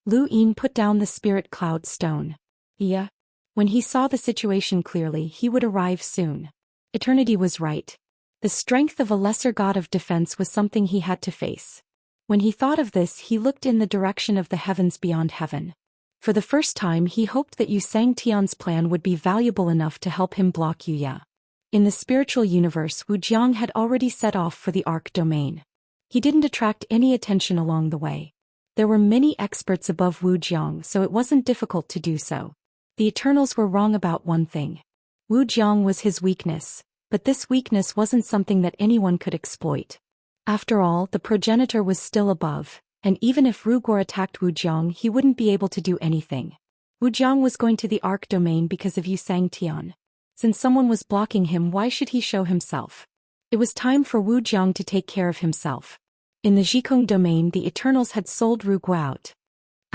Lu Yin put down the spirit cloud stone. Yeah. When he saw the situation clearly, he would arrive soon. Eternity was right. The strength of a lesser god of defense was something he had to face. When he thought of this, he looked in the direction of the heavens beyond heaven. For the first time, he hoped that Yu Sangtian's plan would be valuable enough to help him block Yuya. In the spiritual universe, Wu Jiang had already set off for the Arc domain. He didn't attract any attention along the way. There were many experts above Wu Jiang, so it wasn't difficult to do so. The Eternals were wrong about one thing. Wu Jiang was his weakness, but this weakness wasn't something that anyone could exploit. After all, the progenitor was still above, and even if Rugor attacked Wu Jiang, he wouldn't be able to do anything. Wu Jiang was going to the Arc domain because of Yu Sangtian. Since someone was blocking him, why should he show himself? It was time for Wu Jiang to take care of himself. In the Zhikong domain, the Eternals had sold Rugua out.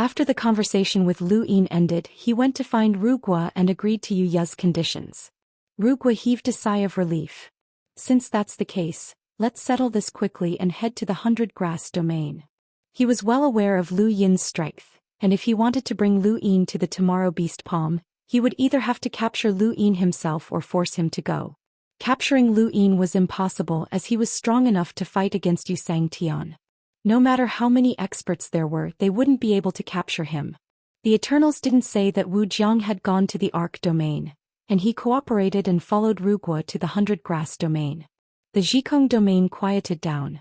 After the conversation with Lu Yin ended, he went to find Rugua and agreed to Yuya's conditions. Rugua heaved a sigh of relief. Since that's the case, let's settle this quickly and head to the 100 Grass domain. He was well aware of Lu Yin's strength, and if he wanted to bring Lu Yin to the Tomorrow Beast Palm, he would either have to capture Lu Yin himself or force him to go. Capturing Lu Yin was impossible as he was strong enough to fight against Yu Sangtian. No matter how many experts there were, they wouldn't be able to capture him. The Eternals didn't say that Wu Jiang had gone to the Arc domain, and he cooperated and followed Rugua to the 100 Grass domain. The Zhikong domain quieted down.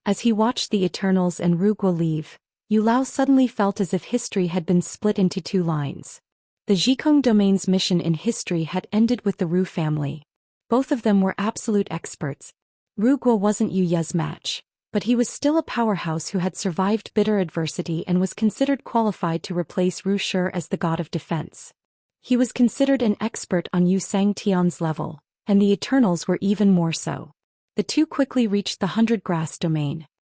As he watched the Eternals and Rugua leave, Yu Lao suddenly felt as if history had been split into 2 lines. The Zhikong domain's mission in history had ended with the Ru family. Both of them were absolute experts. Rugua wasn't Yuya's match, but he was still a powerhouse who had survived bitter adversity and was considered qualified to replace Ru Shi as the god of defense. He was considered an expert on Yu Sangtian's level, and the Eternals were even more so. The two quickly reached the 100 Grass domain.